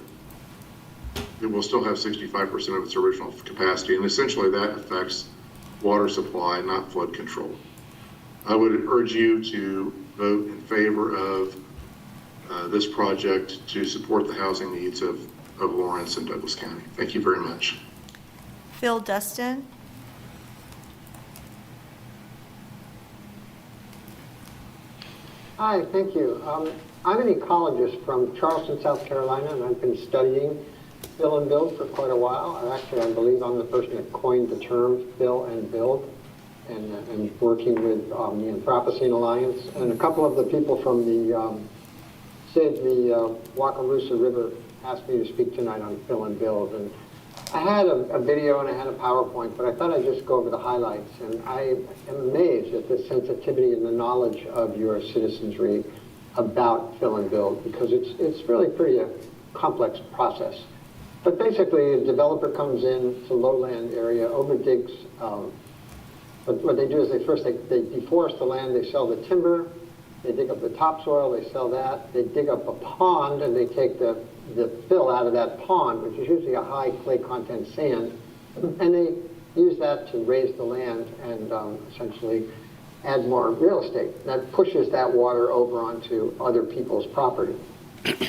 Speaker 13: it will still have 65% of its original capacity. And essentially that affects water supply, not flood control. I would urge you to vote in favor of this project to support the housing needs of Lawrence and Douglas County. Thank you very much.
Speaker 14: Phil Dustin.
Speaker 15: Hi, thank you. I'm an ecologist from Charleston, South Carolina, and I've been studying fill and build for quite a while. I believe I'm the person that coined the term fill and build, and working with the Anthropocene Alliance, and a couple of the people from the Wakarusa River asked me to speak tonight on fill and build. And I had a video and I had a PowerPoint, but I thought I'd just go over the highlights. And I am amazed at the sensitivity and the knowledge of your citizenry about fill and build, because it's really pretty a complex process. But basically, a developer comes in to lowland area, overdigs. What they do is they deforest the land, they sell the timber, they dig up the topsoil, they sell that, they dig up a pond, and they take the fill out of that pond, which is usually a high clay content sand, and they use that to raise the land and essentially add more real estate. That pushes that water over onto other people's property.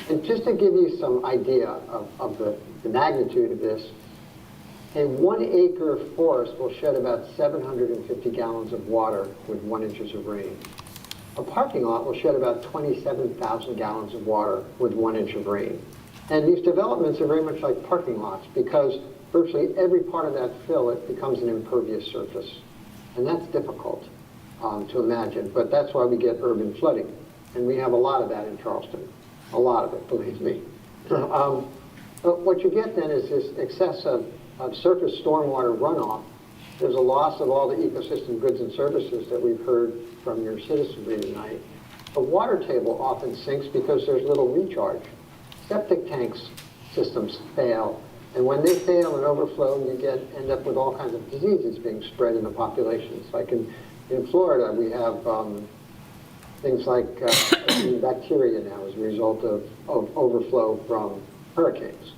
Speaker 15: And just to give you some idea of the magnitude of this, a 1 acre forest will shed about 750 gallons of water with 1 inch of rain. A parking lot will shed about 27,000 gallons of water with 1 inch of rain. And these developments are very much like parking lots, because virtually every part of that fill, it becomes an impervious surface. And that's difficult to imagine, but that's why we get urban flooding. And we have a lot of that in Charleston. A lot of it, believe me. But what you get then is this excess of surface stormwater runoff. There's a loss of all the ecosystem goods and services that we've heard from your citizenry tonight. The water table often sinks because there's little recharge. Septic tanks systems fail, and when they fail and overflow, you end up with all kinds of diseases being spread in the populations. Like in Florida, we have things like bacteria now as a result of overflow from hurricanes.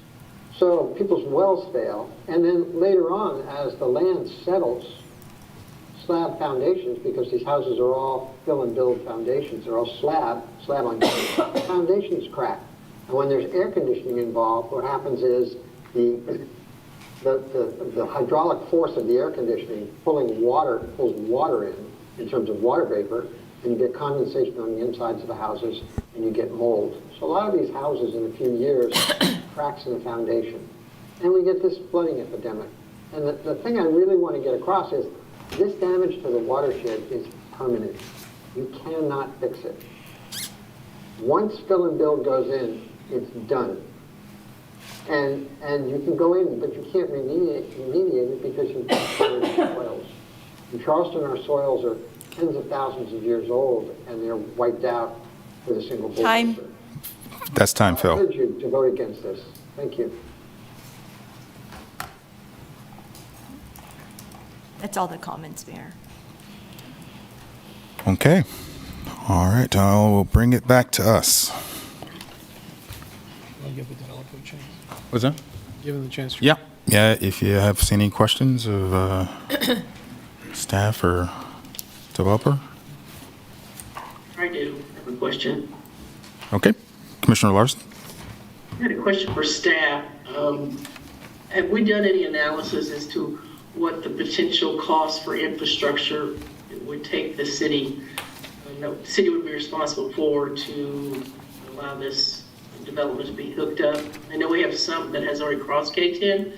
Speaker 15: So people's wells fail, and then later on, as the land settles, slab foundations, because these houses are all fill and build foundations, they're all slab on foundations crack. And when there's air conditioning involved, what happens is the hydraulic force of the air conditioning pulls water in terms of water vapor, and you get condensation on the insides of the houses, and you get mold. So a lot of these houses in a few years, cracks in the foundation. And we get this flooding epidemic. And the thing I really want to get across is this damage to the watershed is permanent. You cannot fix it. Once fill and build goes in, it's done. And you can go in, but you can't remediate it because you've got soils. In Charleston, our soils are tens of thousands of years old, and they're wiped out with a single bulldozer.
Speaker 14: Time.
Speaker 2: That's time, Phil.
Speaker 15: I urge you to vote against this. Thank you.
Speaker 14: That's all the comments, Mayor.
Speaker 2: Okay. All right. I will bring it back to us.
Speaker 4: I'll give the developer a chance.
Speaker 2: What's that?
Speaker 4: Give them the chance.
Speaker 2: Yeah. Yeah. If you have any questions of staff or developer.
Speaker 23: I do have a question.
Speaker 2: Okay. Commissioner Larson.
Speaker 23: I had a question for staff. Have we done any analysis as to what the potential cost for infrastructure it would take the city, the city would be responsible for to allow this development to be hooked up? I know we have some that has already crossed K10.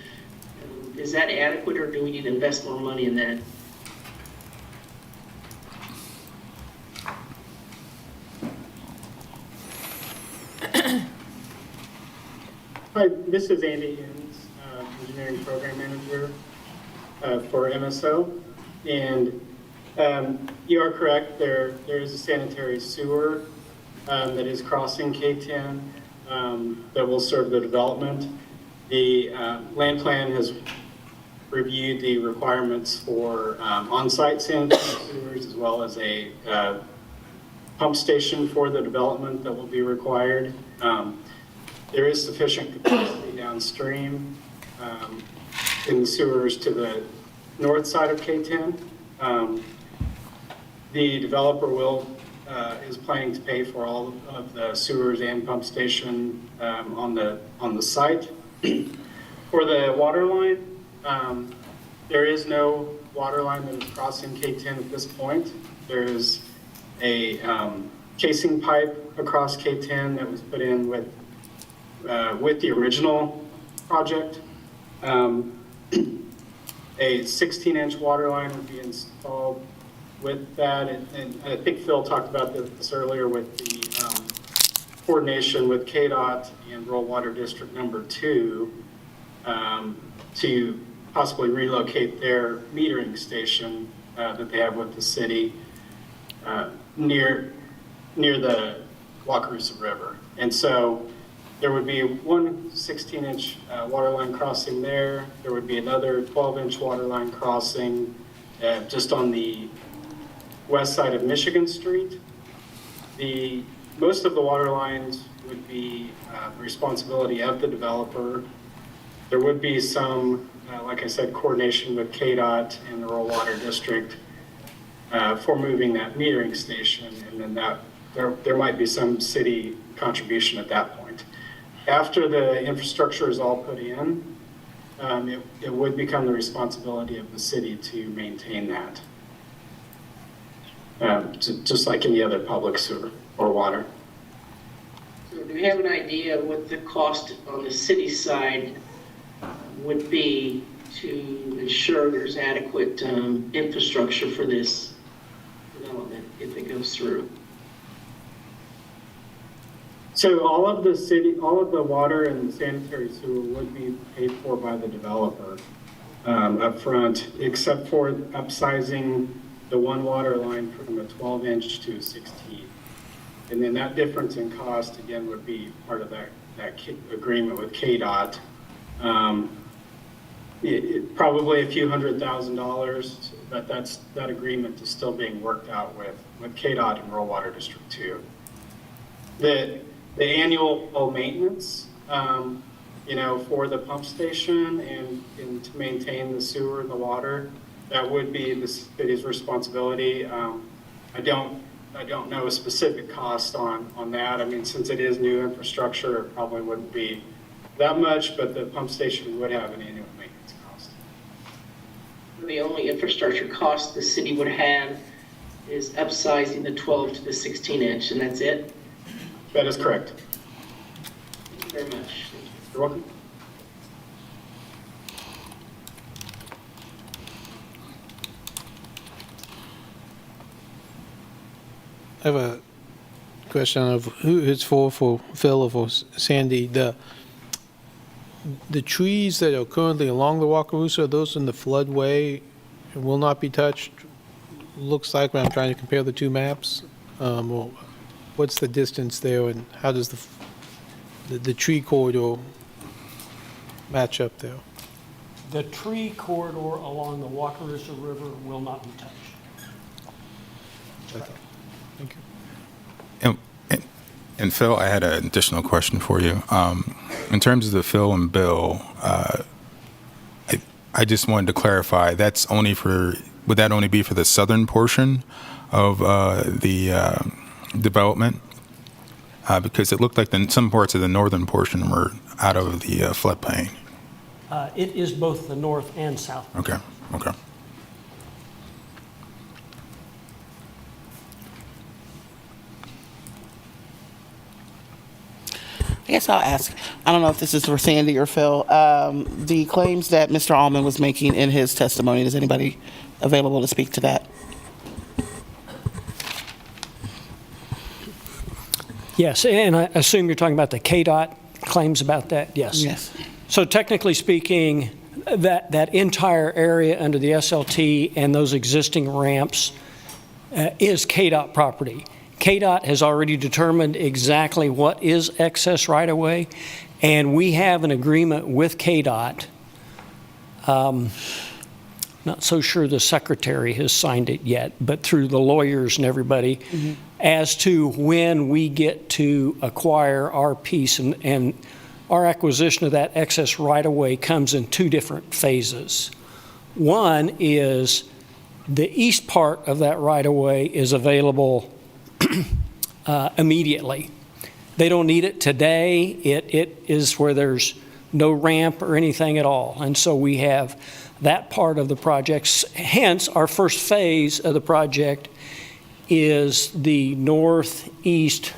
Speaker 23: Is that adequate, or do we need to invest more money in that?
Speaker 24: Hi, this is Andy Hins, Engineering Program Manager for MSO. And you are correct, there is a sanitary sewer that is crossing K10 that will serve the development. The land plan has reviewed the requirements for on-site sanitary sewers, as well as a pump station for the development that will be required. There is sufficient capacity downstream in the sewers to the north side of K10. The developer is planning to pay for all of the sewers and pump station on the site. For the water line, there is no water line that is crossing K10 at this point. There is a casing pipe across K10 that was put in with the original project. A 16-inch water line would be installed with that, and I think Phil talked about this earlier with the coordination with KDOT and Rural Water District Number 2 to possibly relocate their metering station that they have with the city near the Wakarusa River. And so there would be one 16-inch water line crossing there. There would be another 12-inch water line crossing just on the west side of Michigan Street. Most of the water lines would be the responsibility of the developer. There would be some, like I said, coordination with KDOT and the Rural Water District for moving that metering station, and then there might be some city contribution at that point. After the infrastructure is all put in, it would become the responsibility of the city to maintain that, just like any other public sewer or water.
Speaker 23: So do you have an idea of what the cost on the city side would be to ensure there's adequate infrastructure for this development if it goes through?
Speaker 24: So all of the water and sanitary sewer would be paid for by the developer up front, except for upsizing the one water line from a 12-inch to a 16. And then that difference in cost, again, would be part of that agreement with KDOT. Probably a few $100,000, but that agreement is still being worked out with KDOT and Rural Water District 2. The annual maintenance, for the pump station and to maintain the sewer and the water, that would be the city's responsibility. I don't know a specific cost on that. I mean, since it is new infrastructure, it probably wouldn't be that much, but the pump station would have an annual maintenance cost.
Speaker 23: The only infrastructure cost the city would have is upsizing the 12 to the 16-inch, and that's it?
Speaker 24: That is correct.
Speaker 23: Thank you very much.
Speaker 24: You're welcome.
Speaker 4: I have a question of who it's for Phil or for Sandy. The trees that are currently along the Wakarusa, are those in the floodway and will not be touched? Looks like when I'm trying to compare the two maps. Well, what's the distance there, and how does the tree corridor match up there?
Speaker 3: The tree corridor along the Wakarusa River will not be touched.
Speaker 4: Thank you.
Speaker 2: And Phil, I had an additional question for you. In terms of the Phil and Bill, I just wanted to clarify, would that only be for the southern portion of the development? Because it looked like some parts of the northern portion were out of the floodplain.
Speaker 3: It is both the north and south.
Speaker 2: Okay.
Speaker 16: I guess I'll ask. I don't know if this is for Sandy or Phil. The claims that Mr. Allman was making in his testimony, is anybody available to speak to that?
Speaker 3: Yes, and I assume you're talking about the KDOT claims about that? Yes.
Speaker 16: Yes.
Speaker 3: So technically speaking, that entire area under the SLT and those existing ramps is KDOT property. KDOT has already determined exactly what is excess right-of-way, and we have an agreement with KDOT. Not so sure the secretary has signed it yet, but through the lawyers and everybody, as to when we get to acquire our piece, and our acquisition of that excess right-of-way comes in two different phases. One is The east part of that right-of-way is available immediately. They don't need it today. It is where there's no ramp or anything at all. And so we have that part of the project. Hence, our first phase of the project is the northeast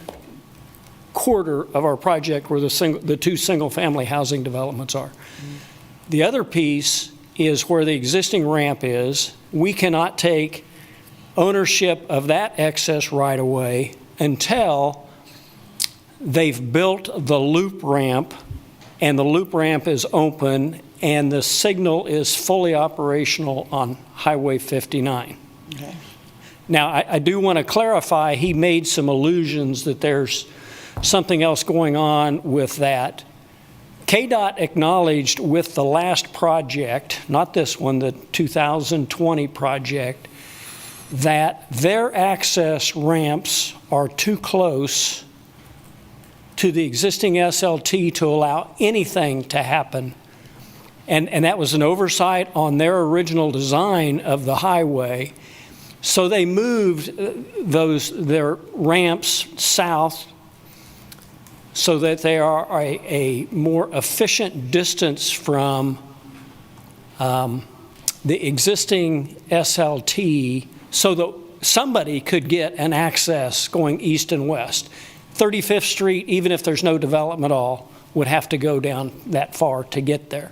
Speaker 3: quarter of our project where the two single-family housing developments are. The other piece is where the existing ramp is. We cannot take ownership of that excess right-of-way until they've built the loop ramp, and the loop ramp is open, and the signal is fully operational on Highway 59.
Speaker 16: Okay.
Speaker 3: Now, I do want to clarify, he made some allusions that there's something else going on with that. KDOT acknowledged with the last project, not this one, the 2020 project, that their access ramps are too close to the existing SLT to allow anything to happen. And that was an oversight on their original design of the highway. So they moved their ramps south so that they are a more efficient distance from the existing SLT so that somebody could get an access going east and west. 35th Street, even if there's no development at all, would have to go down that far to get there.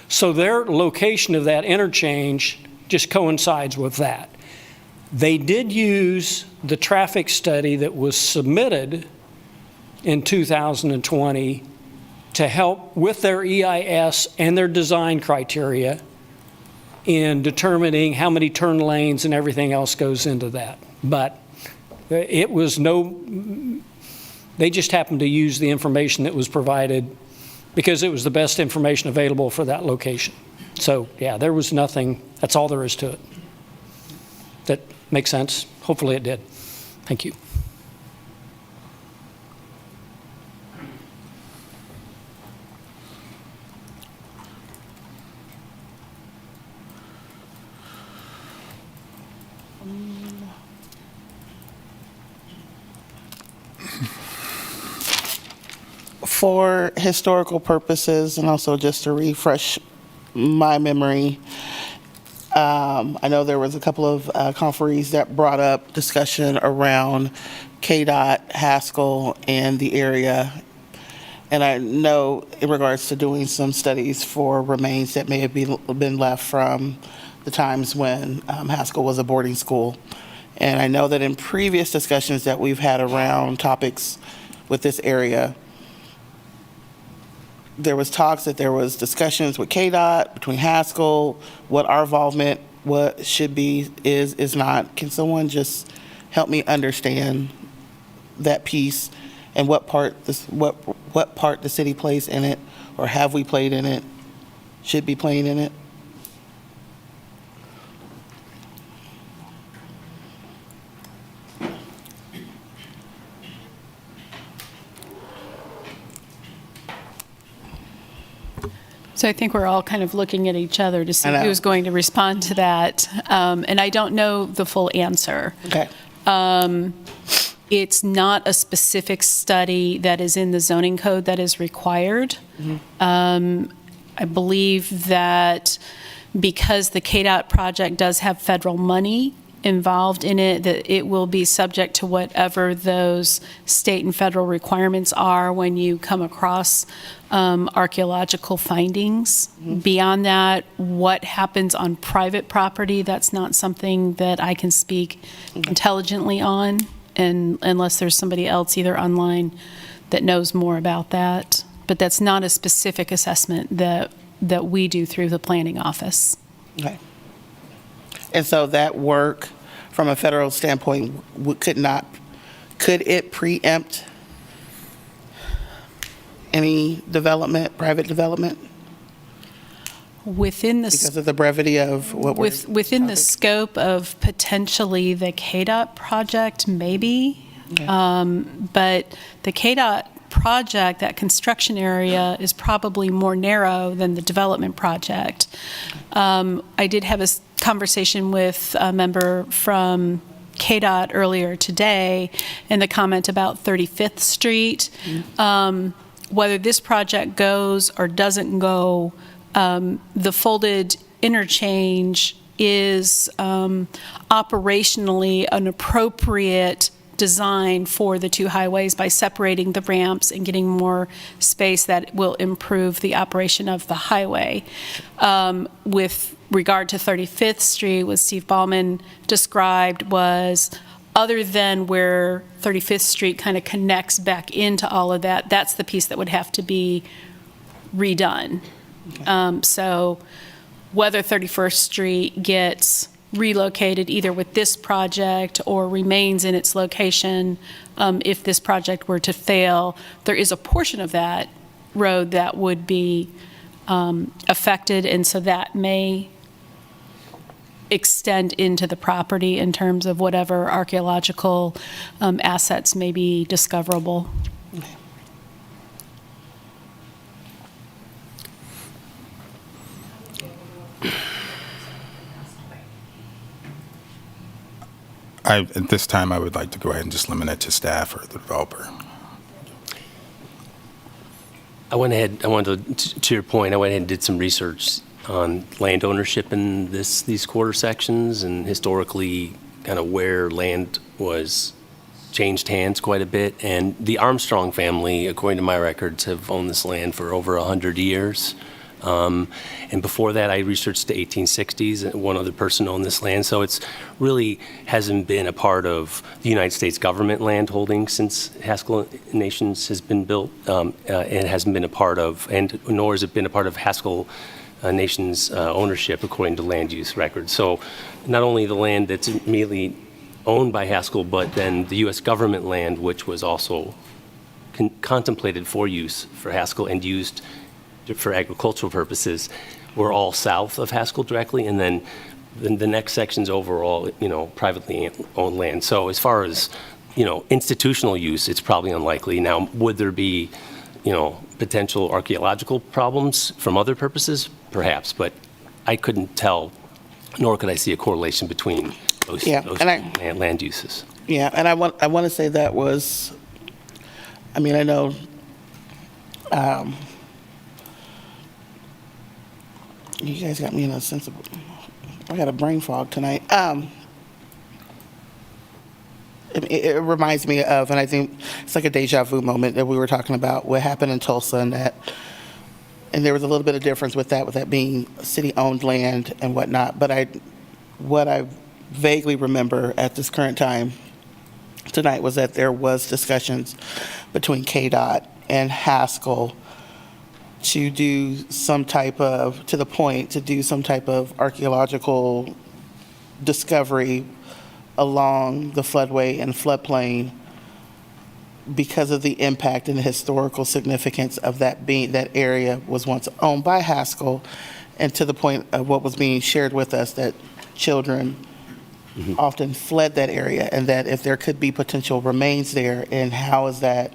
Speaker 3: So their location of that interchange just coincides with that. They did use the traffic study that was submitted in 2020 to help with their EIS and their design criteria in determining how many turn lanes and everything else goes into that. But it was they just happened to use the information that was provided because it was the best information available for that location. So yeah, there was nothing, that's all there is to it. That makes sense? Hopefully it did. Thank you.
Speaker 16: For historical purposes, and also just to refresh my memory, I know there was a couple of conferees that brought up discussion around KDOT, Haskell, and the area. And I know in regards to doing some studies for remains that may have been left from the times when Haskell was a boarding school. And I know that in previous discussions that we've had around topics with this area, there was talks that there was discussions with KDOT, between Haskell, what our involvement, what should be, is not. Can someone just help me understand that piece and what part the city plays in it, or have we played in it, should be playing in it?
Speaker 1: So I think we're all kind of looking at each other to see who's going to respond to that. And I don't know the full answer.
Speaker 16: Okay.
Speaker 1: It's not a specific study that is in the zoning code that is required. I believe that because the KDOT project does have federal money involved in it, that it will be subject to whatever those state and federal requirements are when you come across archaeological findings. Beyond that, what happens on private property, that's not something that I can speak intelligently on, and unless there's somebody else either online that knows more about that. But that's not a specific assessment that we do through the planning office.
Speaker 16: Okay. And so that work, from a federal standpoint, could it preempt any development, private development? Because of the brevity of what we're...
Speaker 1: Within the scope of potentially the KDOT project, maybe.
Speaker 16: Okay.
Speaker 1: But the KDOT project, that construction area, is probably more narrow than the development project. I did have a conversation with a member from KDOT earlier today and the comment about 35th Street. Whether this project goes or doesn't go, the folded interchange is operationally an appropriate design for the two highways by separating the ramps and getting more space that will improve the operation of the highway. With regard to 35th Street, what Steve Ballman described was, other than where 35th Street kind of connects back into all of that, that's the piece that would have to be redone. So whether 31st Street gets relocated either with this project or remains in its location, if this project were to fail, there is a portion of that road that would be affected, and so that may extend into the property in terms of whatever archaeological assets may be discoverable.
Speaker 2: At this time, I would like to go ahead and just limit it to staff or the developer.
Speaker 17: I wanted to your point, I went ahead and did some research on land ownership in these quarter sections, and historically kind of where land was changed hands quite a bit. And the Armstrong family, according to my records, have owned this land for over 100 years. And before that, I researched the 1860s, and one other person owned this land. So it's really hasn't been a part of the United States government land holding since Haskell Nations has been built. It hasn't been a part of, and nor has it been a part of Haskell Nations ownership according to land use records. So not only the land that's immediately owned by Haskell, but then the U.S. government land, which was also contemplated for use for Haskell and used for agricultural purposes, were all south of Haskell directly, and then the next section's overall, privately owned land. So as far as, institutional use, it's probably unlikely. Now, would there be, potential archaeological problems from other purposes? Perhaps, but I couldn't tell, nor could I see a correlation between those land uses.
Speaker 16: Yeah, and I want to say that was, I know, you guys got me in a sense of, I got a brain fog tonight. It reminds me of, and I think it's like a deja vu moment that we were talking about what happened in Tulsa, and there was a little bit of difference with that being city-owned land and whatnot. But what I vaguely remember at this current time tonight was that there was discussions between KDOT and Haskell to do some type of archaeological discovery along the floodway and floodplain because of the impact and the historical significance of that area was once owned by Haskell, and to the point of what was being shared with us, that children often fled that area, and that if there could be potential remains there, and how is that,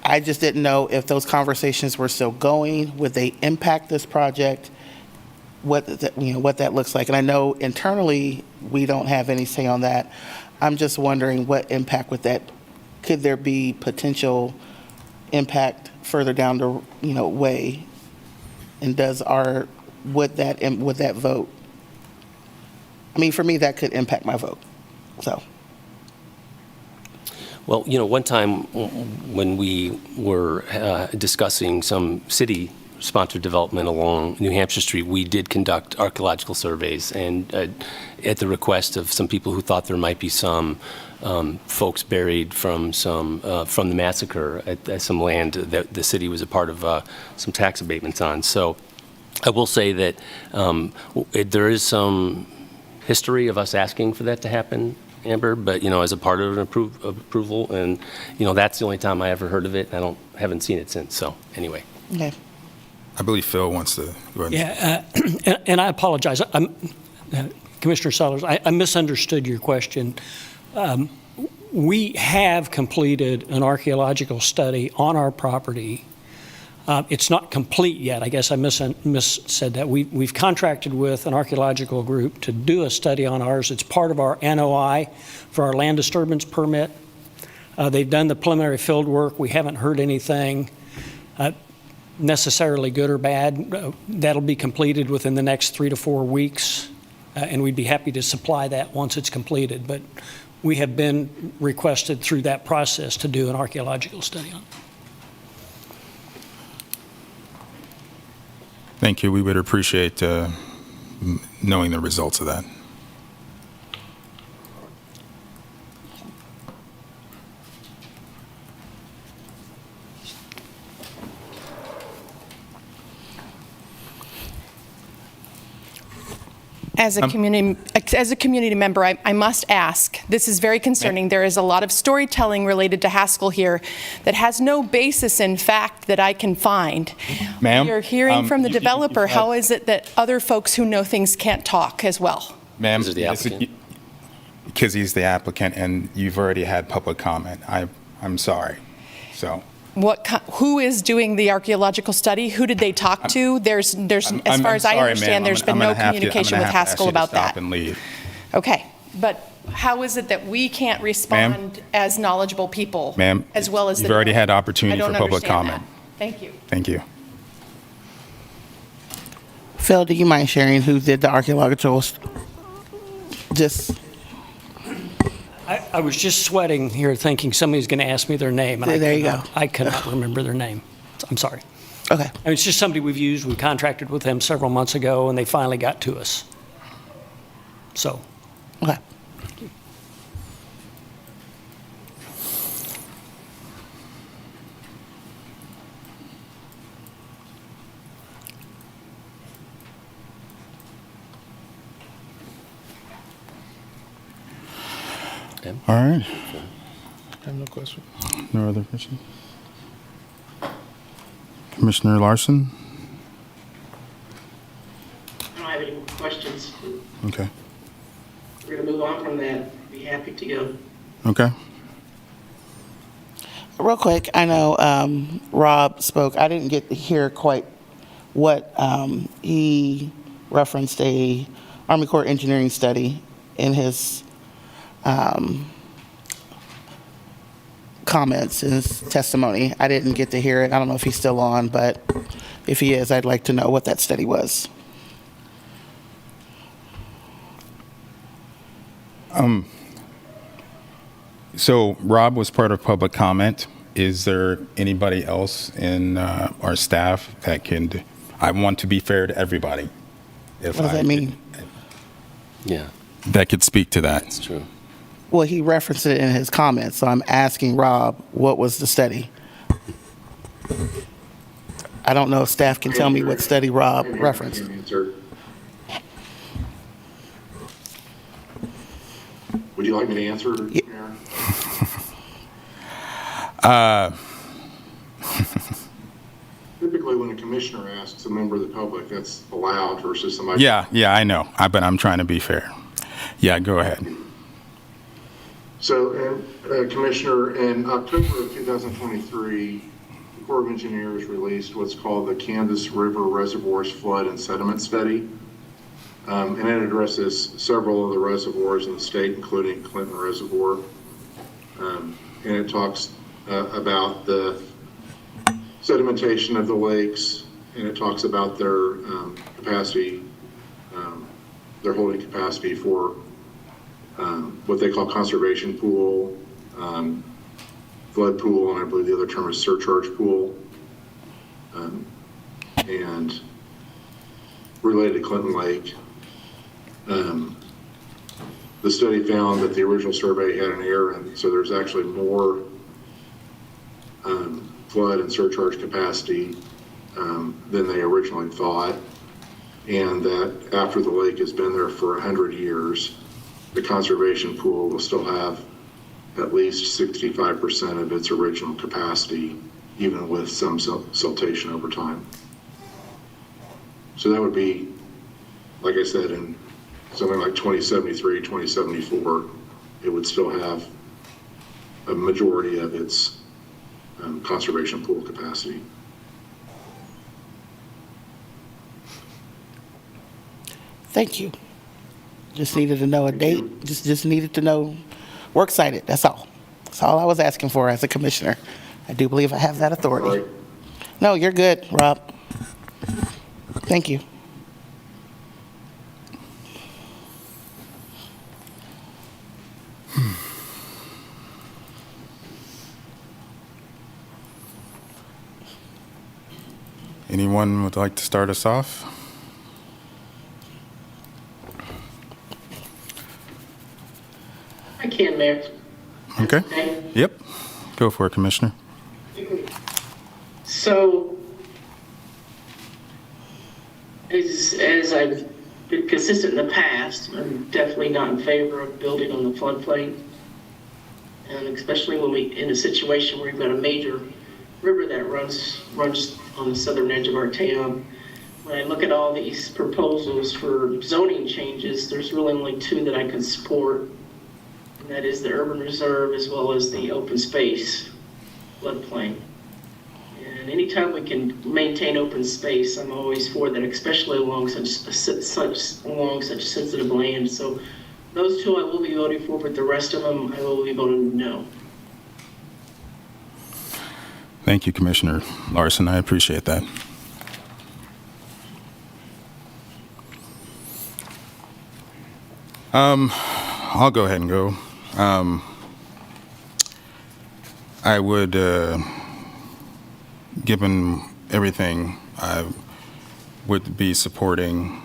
Speaker 16: I just didn't know if those conversations were still going. Would they impact this project? What that looks like. And I know internally we don't have any say on that. I'm just wondering what impact would that, could there be potential impact further down the way? And would that vote? For me, that could impact my vote. So.
Speaker 17: Well, one time when we were discussing some city-sponsored development along New Hampshire Street, we did conduct archaeological surveys, and at the request of some people who thought there might be some folks buried from the massacre at some land that the city was a part of some tax abatements on. So I will say that there is some history of us asking for that to happen, Amber, but as a part of an approval, and that's the only time I ever heard of it. I haven't seen it since. So anyway.
Speaker 16: Okay.
Speaker 2: I believe Phil wants to go ahead.
Speaker 3: Yeah, and I apologize. Commissioner Sellers, I misunderstood your question. We have completed an archaeological study on our property It's not complete yet. I guess I said that. We've contracted with an archaeological group to do a study on ours. It's part of our NOI for our land disturbance permit. They've done the preliminary field work. We haven't heard anything necessarily good or bad. That'll be completed within the next 3 to 4 weeks, and we'd be happy to supply that once it's completed. But we have been requested through that process to do an archaeological study on it.
Speaker 2: Thank you. We would appreciate knowing the results of that.
Speaker 7: As a community member, I must ask, this is very concerning. There is a lot of storytelling related to Haskell here that has no basis in fact that I can find.
Speaker 2: Ma'am?
Speaker 7: You're hearing from the developer. How is it that other folks who know things can't talk as well?
Speaker 2: Ma'am,
Speaker 17: Is it the applicant?
Speaker 2: because he's the applicant and you've already had public comment. I'm sorry. So.
Speaker 7: Who is doing the archeological study? Who did they talk to? There's as far as I understand, there's been no communication with Haskell about that.
Speaker 2: Stop and leave.
Speaker 7: Okay, but how is it that we can't respond as knowledgeable people?
Speaker 2: Ma'am,
Speaker 7: as well as
Speaker 2: you've already had opportunity
Speaker 7: I
Speaker 2: for
Speaker 7: don't
Speaker 2: public
Speaker 7: understand
Speaker 2: comment.
Speaker 7: that. Thank you.
Speaker 2: Thank you.
Speaker 16: Phil, do you mind sharing who did the archaeological? Just.
Speaker 3: I was just sweating here thinking somebody's going to ask me their name. And
Speaker 16: There you go.
Speaker 3: I cannot remember their name. I'm sorry.
Speaker 16: Okay.
Speaker 3: I mean, it's just somebody we've used. We contracted with them several months ago, and they finally got to us. So.
Speaker 16: Okay.
Speaker 2: All right.
Speaker 4: I have no question.
Speaker 2: No other questions? Commissioner Larson?
Speaker 23: I don't have any questions.
Speaker 2: Okay.
Speaker 23: We're going to move on from that. Be happy to go.
Speaker 2: Okay.
Speaker 16: Real quick, I know Rob spoke. I didn't get to hear quite what he referenced a Army Corps engineering study in his comments in his testimony. I didn't get to hear it. I don't know if he's still on, but if he is, I'd like to know what that study was.
Speaker 2: So Rob was part of public comment. Is there anybody else in our staff that can, I want to be fair to everybody.
Speaker 16: What does that mean?
Speaker 17: Yeah,
Speaker 2: That could speak to that.
Speaker 17: that's true.
Speaker 16: Well, he referenced it in his comments, so I'm asking Rob, what was the study? I don't know if staff can tell me what study Rob referenced.
Speaker 13: Would you like me to answer, Mayor? Typically, when a commissioner asks a member of the public, that's allowed versus somebody.
Speaker 2: Yeah, I know, but I'm trying to be fair. Yeah, go ahead.
Speaker 13: So, Commissioner, in October of 2023, the Corps of Engineers released what's called the Kansas River Reservoirs Flood and Sediment Study. And it addresses several of the reservoirs in the state, including Clinton Reservoir. And it talks about the sedimentation of the lakes, and it talks about their capacity, their holding capacity for what they call conservation pool, flood pool, and I believe the other term is surcharge pool. And related to Clinton Lake, the study found that the original survey had an error, and so there's actually more flood and surcharge capacity than they originally thought, and that after the lake has been there for 100 years, the conservation pool will still have at least 65% of its original capacity, even with some siltation over time. So that would be, like I said, in something like 2073, 2074, it would still have a majority of its conservation pool capacity.
Speaker 16: Thank you. Just needed to know a date, just needed to know, we're excited, that's all. That's all I was asking for as a commissioner. I do believe I have that authority. No, you're good, Rob. Thank you.
Speaker 2: Anyone would like to start us off?
Speaker 23: I can, Mayor.
Speaker 2: Okay. Yep. Go for it, Commissioner.
Speaker 23: So, as I've been consistent in the past, I'm definitely not in favor of building on the floodplain. And especially when we in a situation where we've got a major river that runs on the southern edge of our town. When I look at all these proposals for zoning changes, there's really only two that I can support. And that is the urban reserve as well as the open space floodplain. And anytime we can maintain open space, I'm always for that, especially along such sensitive land. So those two I will be voting for, but the rest of them I will be voting no.
Speaker 2: Thank you, Commissioner Larson. I appreciate that. I'll go ahead and go. I would, given everything, I would be supporting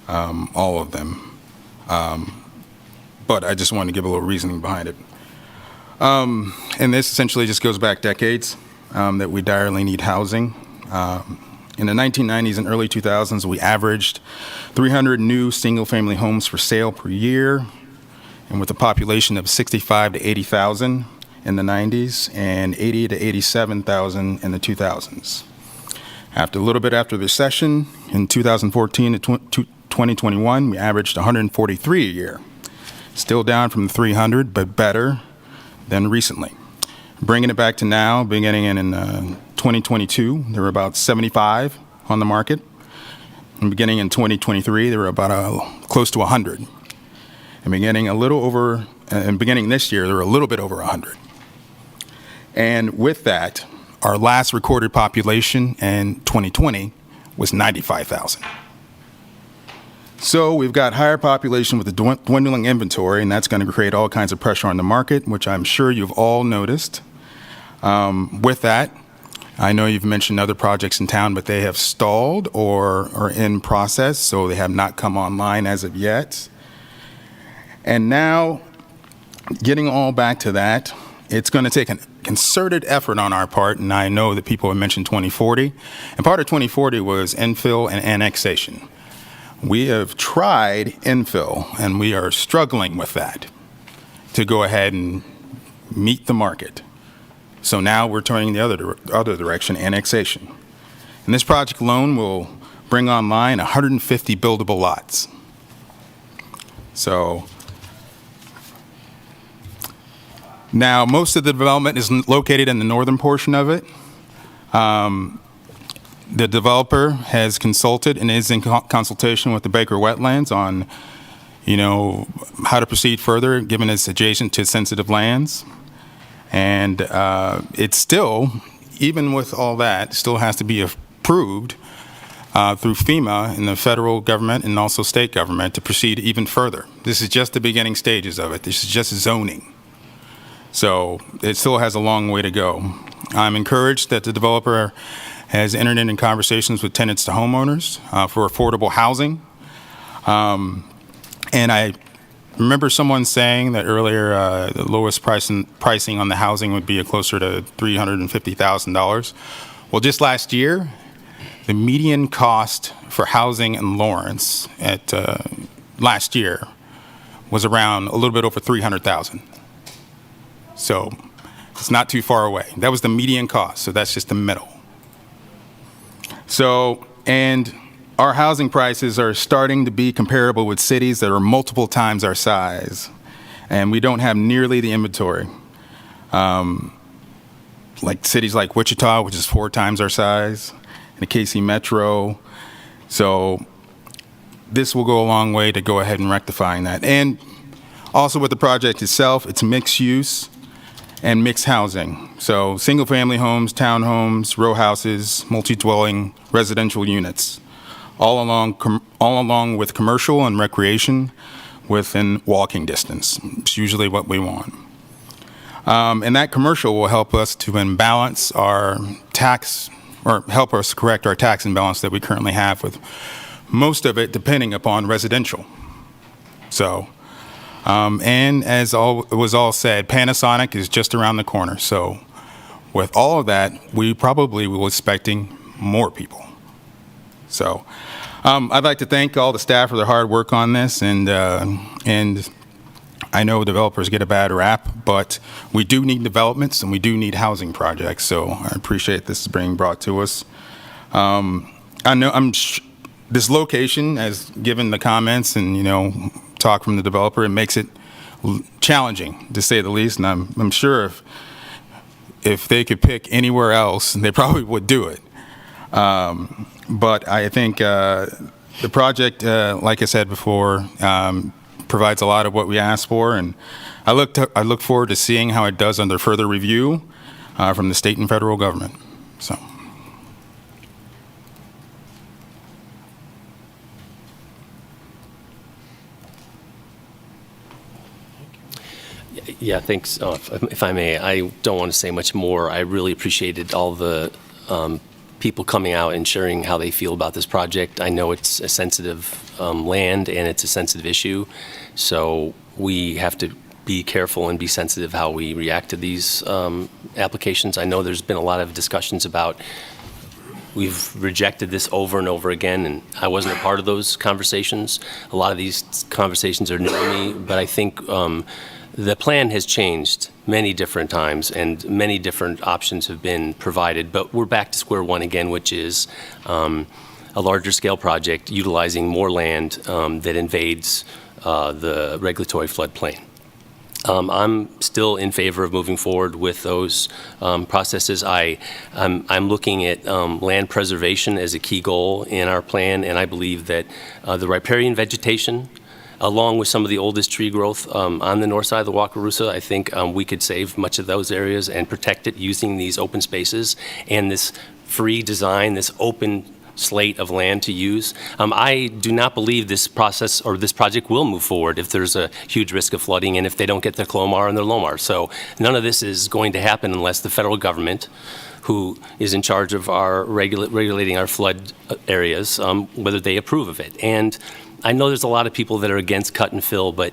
Speaker 2: all of them. But I just wanted to give a little reasoning behind it. And this essentially just goes back decades that we direly need housing. In the 1990s and early 2000s, we averaged 300 new single-family homes for sale per year, and with a population of 65 to 80,000 in the 90s and 80 to 87,000 in the 2000s. After a little bit after the recession, in 2014 to 2021, we averaged 143 a year. Still down from the 300, but better than recently. Bringing it back to now, beginning in 2022, there were about 75 on the market. And beginning in 2023, there were about close to 100. And beginning this year, there were a little bit over 100. And with that, our last recorded population in 2020 was 95,000. So we've got higher population with a dwindling inventory, and that's going to create all kinds of pressure on the market, which I'm sure you've all noticed. With that, I know you've mentioned other projects in town, but they have stalled or are in process, so they have not come online as of yet. And now, getting all back to that, it's going to take a concerted effort on our part, and I know that people have mentioned 2040, and part of 2040 was infill and annexation. We have tried infill, and we are struggling with that to go ahead and meet the market. So now we're turning the other direction, annexation. And this project alone will bring online 150 buildable lots. So now most of the development is located in the northern portion of it. The developer has consulted and is in consultation with the Baker Wetlands on, how to proceed further, given it's adjacent to sensitive lands. And it's still, even with all that, still has to be approved through FEMA and the federal government and also state government to proceed even further. This is just the beginning stages of it. This is just zoning. So it still has a long way to go. I'm encouraged that the developer has entered into conversations with tenants to homeowners for affordable housing. And I remember someone saying that earlier the lowest pricing on the housing would be closer to $350,000. Well, just last year, the median cost for housing in Lawrence at last year was around a little bit over $300,000. So it's not too far away. That was the median cost, so that's just the middle. So, and our housing prices are starting to be comparable with cities that are multiple times our size, and we don't have nearly the inventory. Like cities like Wichita, which is 4 times our size, and the KC Metro. So this will go a long way to go ahead and rectifying that. And also with the project itself, it's mixed use and mixed housing. So single-family homes, townhomes, row houses, multi-dwelling residential units, all along with commercial and recreation within walking distance. It's usually what we want. And that commercial will help us to imbalance our tax, or help us correct our tax imbalance that we currently have, with most of it depending upon residential. So, and as was all said, Panasonic is just around the corner. So with all of that, we probably will be expecting more people. So I'd like to thank all the staff for their hard work on this, and I know developers get a bad rap, but we do need developments and we do need housing projects. So I appreciate this being brought to us. I know this location, as given the comments and talk from the developer, it makes it challenging to say the least. And I'm sure if they could pick anywhere else, they probably would do it. But I think the project, like I said before, provides a lot of what we asked for, and I look forward to seeing how it does under further review from the state and federal government. So.
Speaker 17: Yeah, thanks. If I may, I don't want to say much more. I really appreciated all the people coming out and sharing how they feel about this project. I know it's a sensitive land and it's a sensitive issue, so we have to be careful and be sensitive how we react to these applications. I know there's been a lot of discussions about, we've rejected this over and over again, and I wasn't a part of those conversations. A lot of these conversations are new to me, but I think the plan has changed many different times and many different options have been provided, but we're back to square one again, which is a larger scale project utilizing more land that invades the regulatory floodplain. I'm still in favor of moving forward with those processes. I'm looking at land preservation as a key goal in our plan, and I believe that the riparian vegetation, along with some of the oldest tree growth on the north side of the Wakarusa, I think we could save much of those areas and protect it using these open spaces and this free design, this open slate of land to use. I do not believe this process or this project will move forward if there's a huge risk of flooding and if they don't get their CLOMAR and their LOMAR. So none of this is going to happen unless the federal government, who is in charge of our regulating our flood areas, whether they approve of it. And I know there's a lot of people that are against cut and fill, but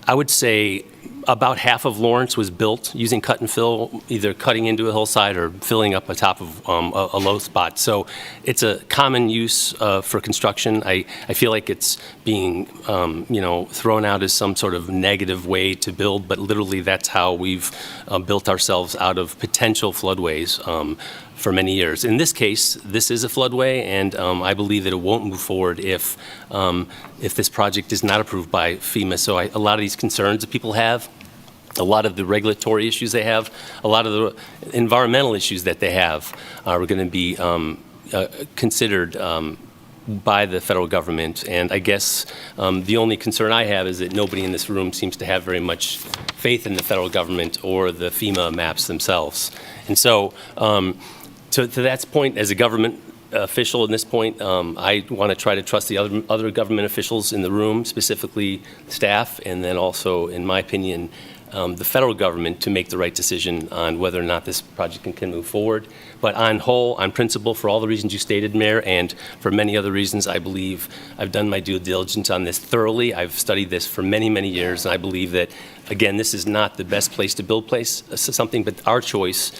Speaker 17: I would say about half of Lawrence was built using cut and fill, either cutting into a hillside or filling up a top of a low spot. So it's a common use for construction. I feel like it's being thrown out as some sort of negative way to build, but literally that's how we've built ourselves out of potential floodways for many years. In this case, this is a floodway, and I believe that it won't move forward if this project is not approved by FEMA. So a lot of these concerns that people have, a lot of the regulatory issues they have, a lot of the environmental issues that they have are going to be considered by the federal government. And I guess the only concern I have is that nobody in this room seems to have very much faith in the federal government or the FEMA maps themselves. And so to that point, as a government official at this point, I want to try to trust the other government officials in the room, specifically staff, and then also, in my opinion, the federal government to make the right decision on whether or not this project can move forward. But on whole, on principle, for all the reasons you stated, Mayor, and for many other reasons, I believe I've done my due diligence on this thoroughly. I've studied this for many, many years, and I believe that, again, this is not the best place to build something, but our choice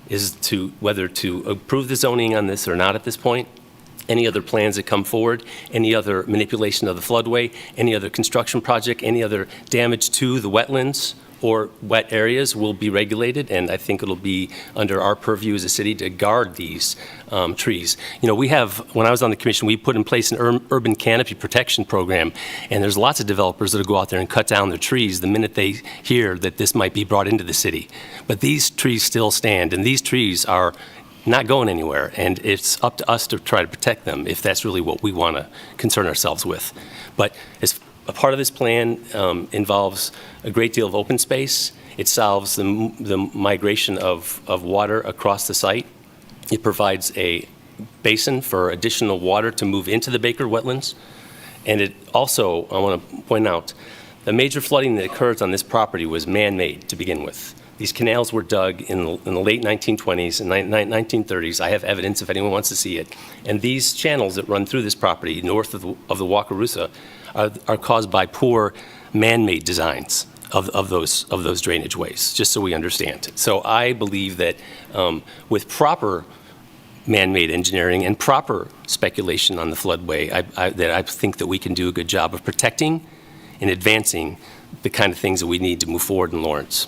Speaker 17: is whether to approve the zoning on this or not at this point. Any other plans that come forward, any other manipulation of the floodway, any other construction project, any other damage to the wetlands or wet areas will be regulated, and I think it'll be under our purview as a city to guard these trees. We have, when I was on the commission, we put in place an urban canopy protection program, and there's lots of developers that'll go out there and cut down their trees the minute they hear that this might be brought into the city. But these trees still stand, and these trees are not going anywhere, and it's up to us to try to protect them if that's really what we want to concern ourselves with. But as a part of this plan involves a great deal of open space. It solves the migration of water across the site. It provides a basin for additional water to move into the Baker wetlands. And it also, I want to point out, the major flooding that occurs on this property was man-made to begin with. These canals were dug in the late 1920s and 1930s. I have evidence if anyone wants to see it. And these channels that run through this property north of the Wakarusa are caused by poor man-made designs of those drainage ways, just so we understand. So I believe that with proper man-made engineering and proper speculation on the floodway, I think that we can do a good job of protecting and advancing the kind of things that we need to move forward in Lawrence.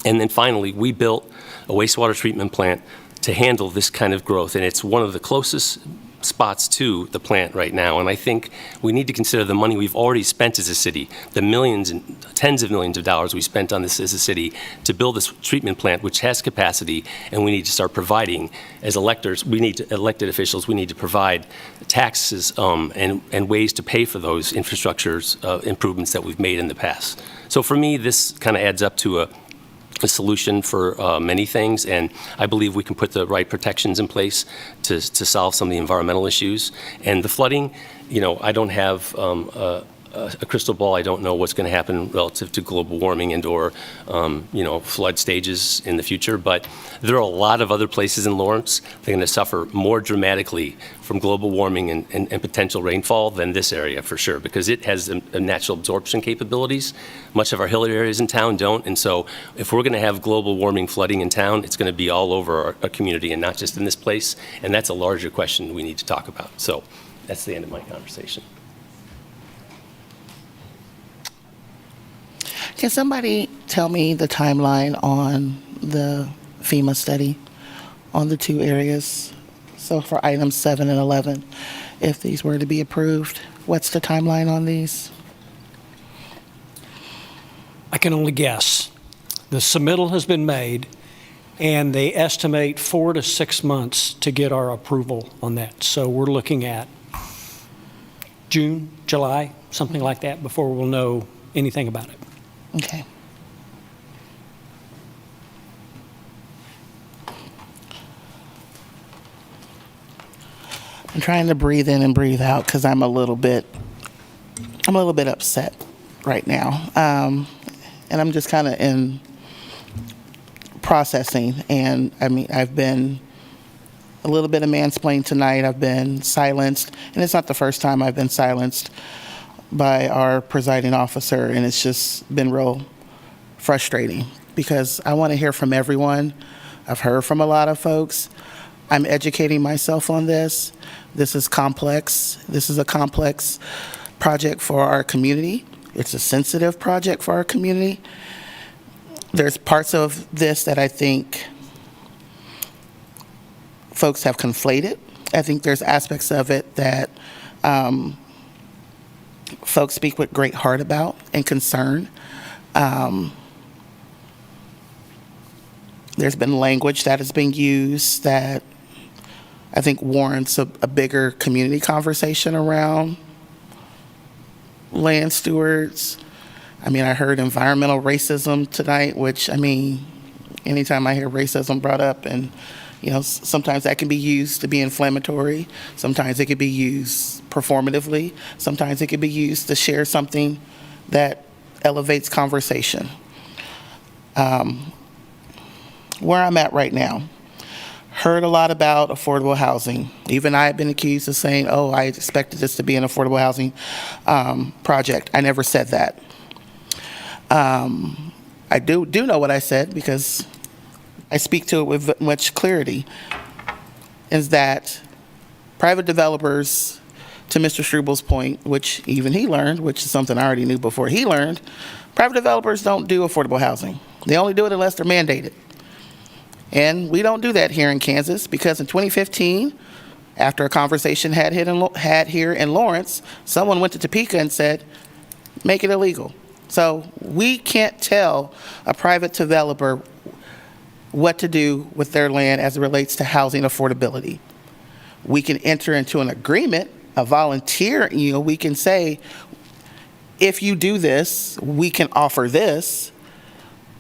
Speaker 17: And then finally, we built a wastewater treatment plant to handle this kind of growth, and it's one of the closest spots to the plant right now. And I think we need to consider the money we've already spent as a city, the millions and tens of millions of dollars we spent on this as a city to build this treatment plant, which has capacity, and we need to start providing, as electors, elected officials, we need to provide taxes and ways to pay for those infrastructures improvements that we've made in the past. So for me, this kind of adds up to a solution for many things, and I believe we can put the right protections in place to solve some of the environmental issues. And the flooding, you know, I don't have a crystal ball. I don't know what's going to happen relative to global warming and or, you know, flood stages in the future, but there are a lot of other places in Lawrence that are going to suffer more dramatically from global warming and potential rainfall than this area for sure, because it has a natural absorption capabilities. Much of our hill areas in town don't, and so if we're going to have global warming flooding in town, it's going to be all over our community and not just in this place, and that's a larger question we need to talk about. So that's the end of my conversation.
Speaker 16: Can somebody tell me the timeline on the FEMA study on the two areas? So for items 7 and 11, if these were to be approved, what's the timeline on these?
Speaker 3: I can only guess. The submittal has been made, and they estimate 4 to 6 months to get our approval on that. So we're looking at June, July, something like that, before we'll know anything about it.
Speaker 16: Okay. I'm trying to breathe in and breathe out because I'm a little bit upset right now, and I'm just kind of in processing. And I mean, I've been a little bit of mansplained tonight. I've been silenced, and it's not the first time I've been silenced by our presiding officer, and it's just been real frustrating because I want to hear from everyone. I've heard from a lot of folks. I'm educating myself on this. This is complex. This is a complex project for our community. It's a sensitive project for our community. There's parts of this that I think folks have conflated. I think there's aspects of it that folks speak with great heart about and concern. There's been language that has been used that I think warrants a bigger community conversation around land stewards. I mean, I heard environmental racism tonight, which, I mean, anytime I hear racism brought up, and, you know, sometimes that can be used to be inflammatory. Sometimes it could be used performatively. Sometimes it could be used to share something that elevates conversation. Where I'm at right now, heard a lot about affordable housing. Even I have been accused of saying, oh, I expected this to be an affordable housing project. I never said that. I do know what I said because I speak to it with much clarity, is that private developers, to Mr. Strubel's point, which even he learned, which is something I already knew before he learned, private developers don't do affordable housing. They only do it unless they're mandated. And we don't do that here in Kansas because in 2015, after a conversation had here in Lawrence, someone went to Topeka and said, make it illegal. So we can't tell a private developer what to do with their land as it relates to housing affordability. We can enter into an agreement, a volunteer, we can say, if you do this, we can offer this,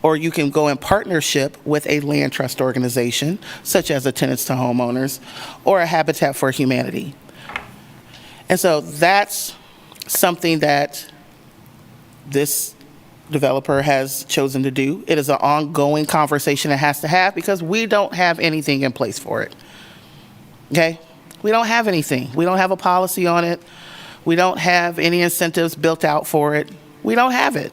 Speaker 16: or you can go in partnership with a land trust organization, such as a Tenants to Homeowners or a Habitat for Humanity. And so that's something that this developer has chosen to do. It is an ongoing conversation it has to have because we don't have anything in place for it. Okay? We don't have anything. We don't have a policy on it. We don't have any incentives built out for it. We don't have it.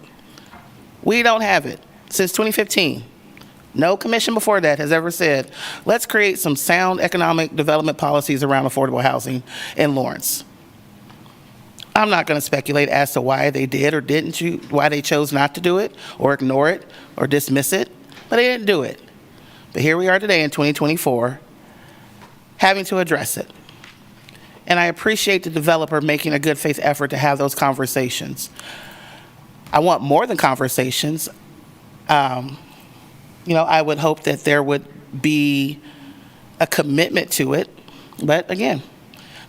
Speaker 16: We don't have it. Since 2015, no commission before that has ever said, let's create some sound economic development policies around affordable housing in Lawrence. I'm not going to speculate as to why they did or didn't choose, why they chose not to do it or ignore it or dismiss it, but they didn't do it. But here we are today in 2024, having to address it. And I appreciate the developer making a good faith effort to have those conversations. I want more than conversations. I would hope that there would be a commitment to it. But again,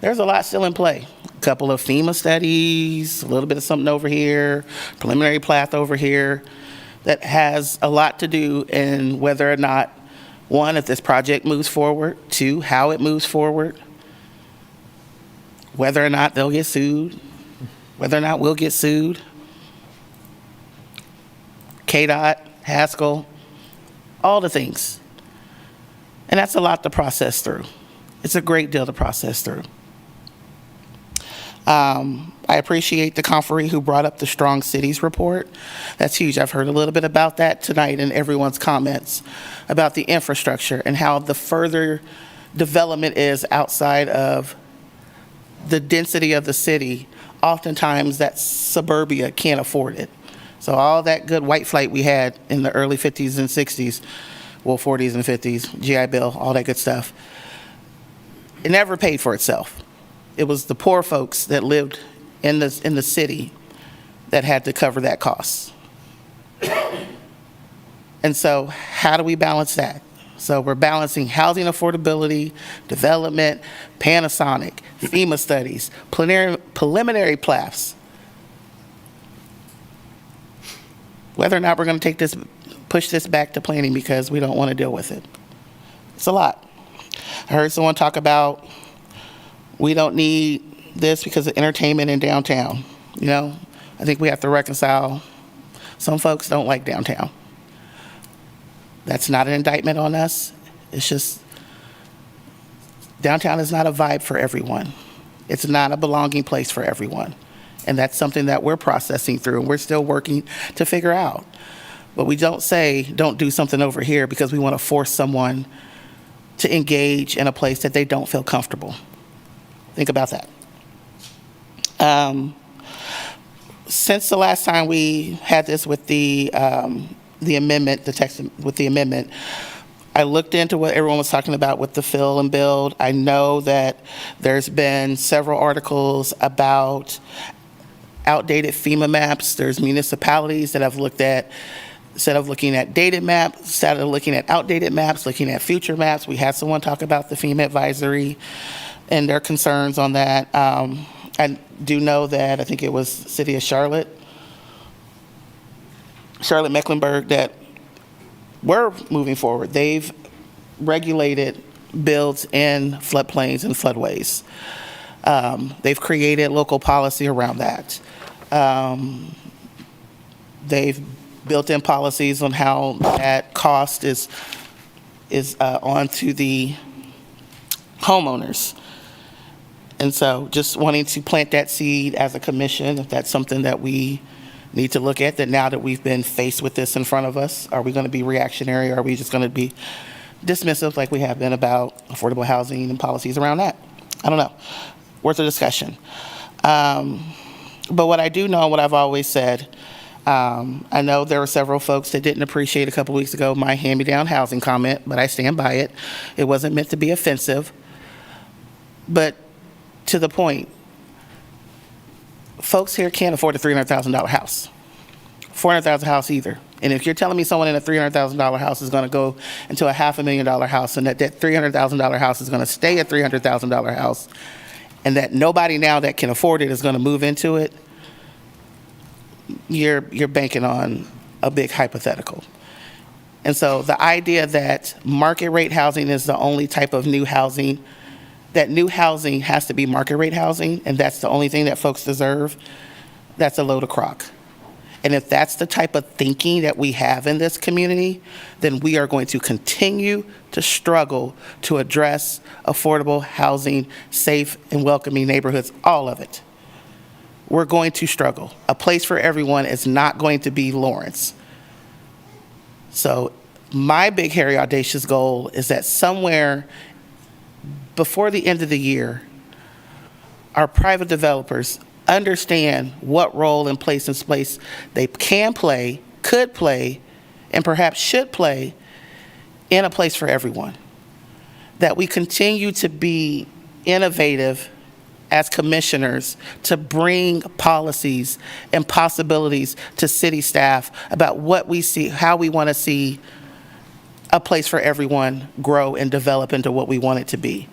Speaker 16: there's a lot still in play. A couple of FEMA studies, a little bit of something over here, preliminary plat over here, that has a lot to do in whether or not, one, if this project moves forward, two, how it moves forward, whether or not they'll get sued, whether or not we'll get sued, KDOT, Haskell, all the things. And that's a lot to process through. It's a great deal to process through. I appreciate the conferee who brought up the Strong Cities report. That's huge. I've heard a little bit about that tonight in everyone's comments about the infrastructure and how the further development is outside of the density of the city, oftentimes that suburbia can't afford it. So all that good white flight we had in the early 50s and 60s, well, 40s and 50s, GI Bill, all that good stuff, it never paid for itself. It was the poor folks that lived in the city that had to cover that cost. And so how do we balance that? So we're balancing housing affordability, development, Panasonic, FEMA studies, preliminary plats. Whether or not we're going to push this back to planning because we don't want to deal with it. It's a lot. I heard someone talk about we don't need this because of entertainment in downtown. I think we have to reconcile. Some folks don't like downtown. That's not an indictment on us. It's just downtown is not a vibe for everyone. It's not a belonging place for everyone. And that's something that we're processing through and we're still working to figure out. But we don't say, don't do something over here because we want to force someone to engage in a place that they don't feel comfortable. Think about that. Since the last time we had this with the amendment, the text with the amendment, I looked into what everyone was talking about with the fill and build. I know that there's been several articles about outdated FEMA maps. There's municipalities that have looked at, instead of looking at dated maps, instead of looking at outdated maps, looking at future maps. We had someone talk about the FEMA advisory and their concerns on that. I do know that, I think it was City of Charlotte Mecklenburg, that we're moving forward. They've regulated builds in floodplains and floodways. They've created local policy around that. They've built in policies on how that cost is onto the homeowners. And so just wanting to plant that seed as a commission, if that's something that we need to look at, that now that we've been faced with this in front of us, are we going to be reactionary or are we just going to be dismissive like we have been about affordable housing and policies around that? I don't know. Worth a discussion. But what I do know, what I've always said, I know there were several folks that didn't appreciate a couple weeks ago my hand-me-down housing comment, but I stand by it. It wasn't meant to be offensive. But to the point, folks here can't afford a $300,000 house, $400,000 house either, And if you're telling me someone in a $300,000 house is going to go into a $500,000 house, and that $300,000 house is going to stay a $300,000 house, and that nobody now that can afford it is going to move into it, you're banking on a big hypothetical. And so the idea that market rate housing is the only type of new housing, that new housing has to be market rate housing, and that's the only thing that folks deserve, that's a load of crock. And if that's the type of thinking that we have in this community, then we are going to continue to struggle to address affordable housing, safe and welcoming neighborhoods, all of it. We're going to struggle. A place for everyone is not going to be Lawrence. So my big, hairy, audacious goal is that somewhere before the end of the year, our private developers understand what role and place and space they can play, could play, and perhaps should play in a place for everyone. That we continue to be innovative as commissioners to bring policies and possibilities to city staff about what we see, how we want to see a place for everyone grow and develop into what we want it to be,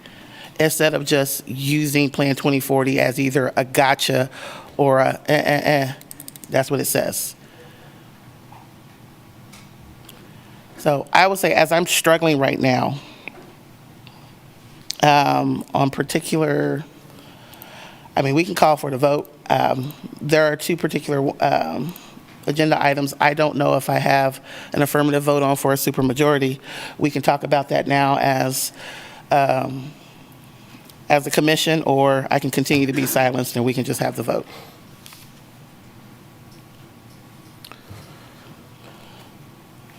Speaker 16: instead of just using Plan 2040 as either a gotcha or a that's what it says. So I would say, as I'm struggling right now on particular, I mean, we can call for the vote. There are two particular agenda items I don't know if I have an affirmative vote on for a supermajority. We can talk about that now as a commission, or I can continue to be silenced and we can just have the vote.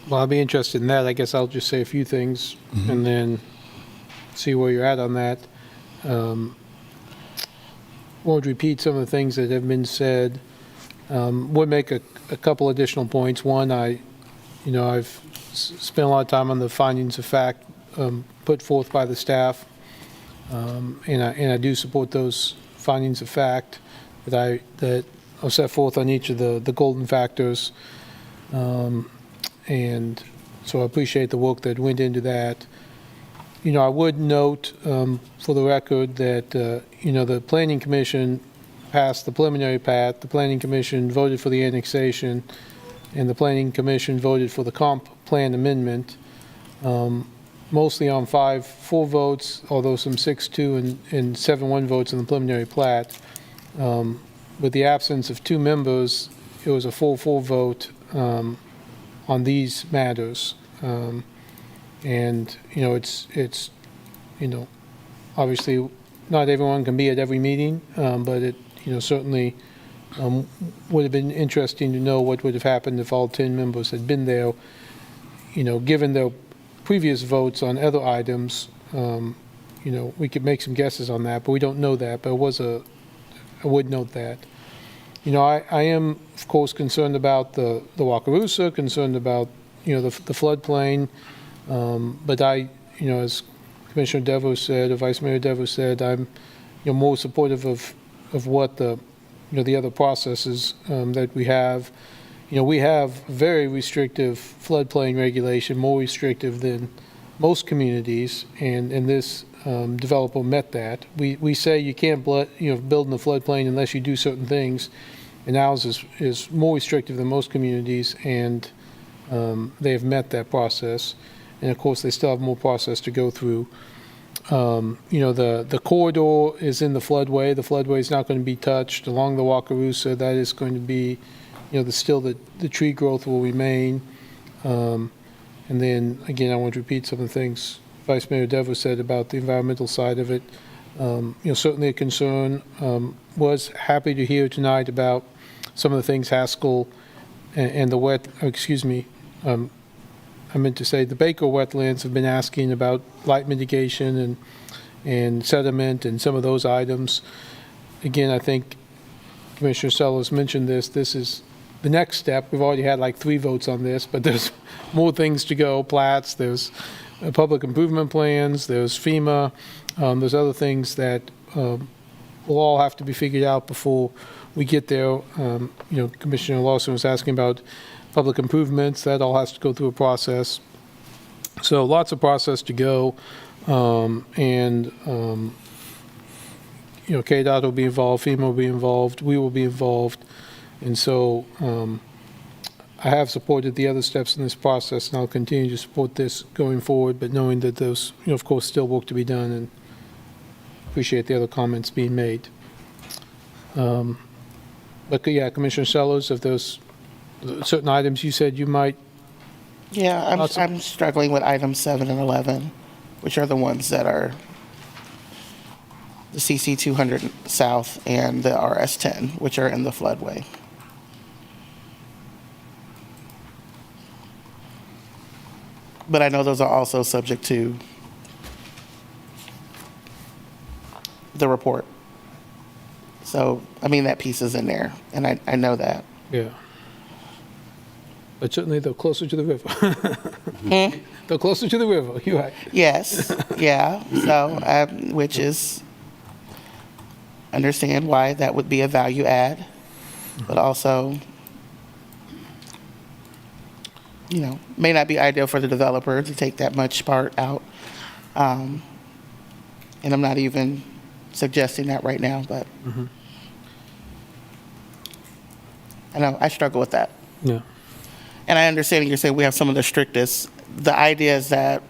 Speaker 4: Well, I'll be interested in that. I guess I'll just say a few things and then see where you're at on that. Won't repeat some of the things that have been said. Would make a couple additional points. One, I've spent a lot of time on the findings of fact put forth by the staff, and I do support those findings of fact that are set forth on each of the golden factors, and so I appreciate the work that went into that. I would note for the record that, the Planning Commission passed the preliminary plat, the Planning Commission voted for the annexation, and the Planning Commission voted for the comp plan amendment, mostly on 5-4 votes, although some 6-2 and 7-1 votes in the preliminary plat. With the absence of 2 members, it was a 4-4 vote on these matters. And, it's obviously not everyone can be at every meeting, but it, certainly would have been interesting to know what would have happened if all 10 members had been there. Given their previous votes on other items, we could make some guesses on that, but we don't know that, but I would note that. I am, of course, concerned about the Wakarusa, concerned about, the floodplain. But as Commissioner Devo said, or Vice Mayor Devo said, I'm, more supportive of what the other processes that we have. We have very restrictive floodplain regulation, more restrictive than most communities, and this developer met that. We say you can't build in the floodplain unless you do certain things, and ours is more restrictive than most communities, and they have met that process. And of course, they still have more process to go through. The corridor is in the floodway. The floodway is not going to be touched. Along the Wakarusa, that is going to be, still the tree growth will remain. And then, again, I want to repeat some of the things Vice Mayor Devo said about the environmental side of it. Certainly a concern. Was happy to hear tonight about some of the things Haskell and the I meant to say the Baker wetlands have been asking about light mitigation and sediment and some of those items. Again, I think Commissioner Sellers mentioned this. This is the next step. We've already had like 3 votes on this, but there's more things to go. Plats, there's public improvement plans, there's FEMA, there's other things that will all have to be figured out before we get there. Commissioner Lawson was asking about public improvements, that all has to go through a process. So lots of process to go. KDOT will be involved, FEMA will be involved, we will be involved. And so I have supported the other steps in this process, and I'll continue to support this going forward, but knowing that there's, of course, still work to be done, and appreciate the other comments being made. But yeah, Commissioner Sellers, if there's certain items you said you might.
Speaker 16: Yeah, I'm struggling with items 7 and 11, which are the ones that are the CC 200 South and the RS 10, which are in the floodway. But I know those are also subject to the report. So, I mean, that piece is in there, and I know that.
Speaker 4: Yeah. But certainly they're closer to the river. They're closer to the river, you're right.
Speaker 16: Yes, yeah, so, which is, understand why that would be a value add, but also, may not be ideal for the developer to take that much part out. And I'm not even suggesting that right now, but I know I struggle with that.
Speaker 4: Yeah.
Speaker 16: And I understand you're saying we have some of the strictest. The idea is that